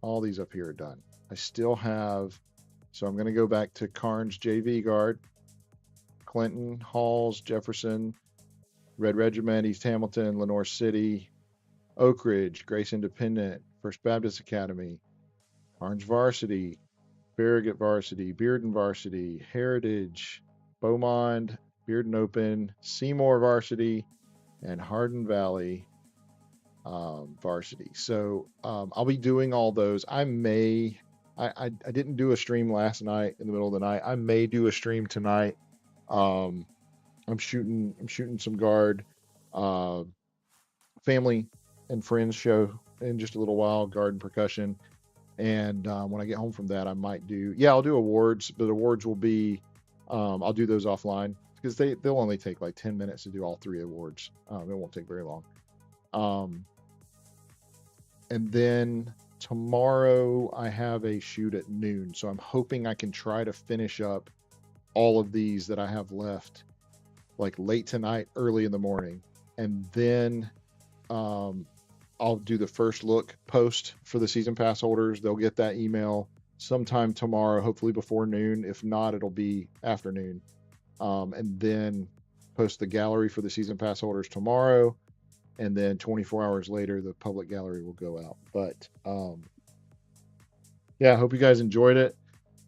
Speaker 2: All these up here are done. I still have, so I'm going to go back to Carnes JV guard, Clinton, Halls, Jefferson, Red Regiment, East Hamilton, Lenore City, Oak Ridge, Grace Independent, First Baptist Academy, Orange Varsity, Farragut Varsity, Bearden Varsity, Heritage, Beaumont, Bearden Open, Seymour Varsity, and Hardin Valley Varsity. So I'll be doing all those. I didn't do a stream last night in the middle of the night. I may do a stream tonight. Um, I'm shooting some guard. Uh, Family and friends show in just a little while, guard and percussion. And when I get home from that, I might do, yeah, I'll do awards, but awards will be, I'll do those offline because they'll only take like 10 minutes to do all three awards. It won't take very long. Um, and then tomorrow I have a shoot at noon. So I'm hoping I can try to finish up all of these that I have left like late tonight, early in the morning. And then um, I'll do the first look post for the season pass holders. They'll get that email sometime tomorrow, hopefully before noon. If not, it'll be afternoon. And then post the gallery for the season pass holders tomorrow. And then 24 hours later, the public gallery will go out. But yeah, I hope you guys enjoyed it.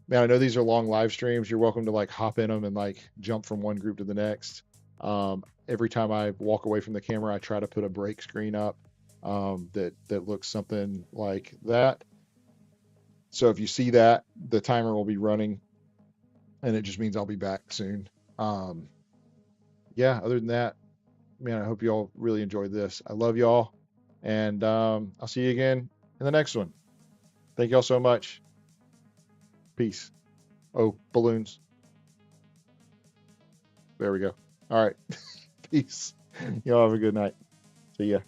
Speaker 2: Man, I know these are long live streams. You're welcome to like hop in them and like jump from one group to the next. Every time I walk away from the camera, I try to put a break screen up that looks something like that. So if you see that, the timer will be running, and it just means I'll be back soon. Um, yeah, other than that, man, I hope you all really enjoyed this. I love y'all, and I'll see you again in the next one. Thank y'all so much. Peace. Oh, balloons. There we go. All right. Peace. Y'all have a good night. See ya.